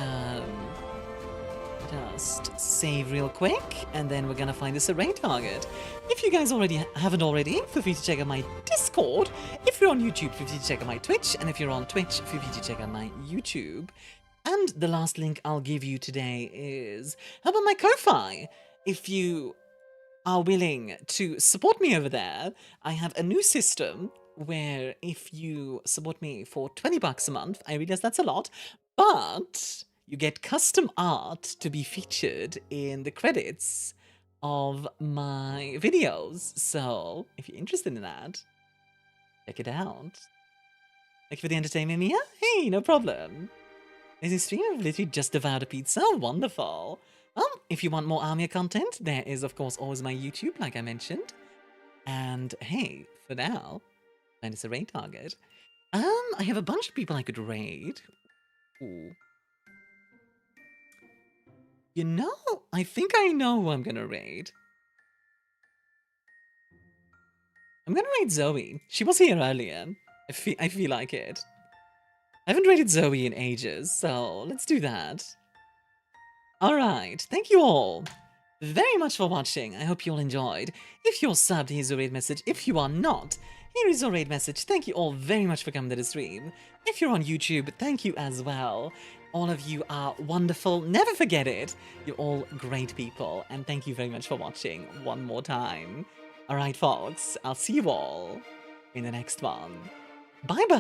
just save real quick, and then we're gonna find this array target. If you guys haven't already, feel free to check out my Discord. If you're on YouTube, feel free to check out my Twitch, and if you're on Twitch, feel free to check out my YouTube. And the last link I'll give you today is, how about my Ko-Fi? If you are willing to support me over there, I have a new system where if you support me for 20 bucks a month, I realize that's a lot, but you get custom art to be featured in the credits of my videos. So if you're interested in that, check it out. Thank you for the entertainment, Mia. Hey, no problem. Amazing stream. I've literally just devoured a pizza. Wonderful. Well, if you want more Armia content, there is, of course, always my YouTube, like I mentioned. And hey, for now, find us a raid target. I have a bunch of people I could raid. Ooh. You know, I think I know who I'm gonna raid. I'm gonna raid Zoe. She was here earlier. I feel like it. I haven't raided Zoe in ages, so let's do that. Alright, thank you all very much for watching. I hope you all enjoyed. If you're subbed, here's your raid message. If you are not, here is your raid message. Thank you all very much for coming to the stream. If you're on YouTube, thank you as well. All of you are wonderful. Never forget it. You're all great people. And thank you very much for watching one more time. Alright, folks. I'll see you all in the next one. Bye-bye.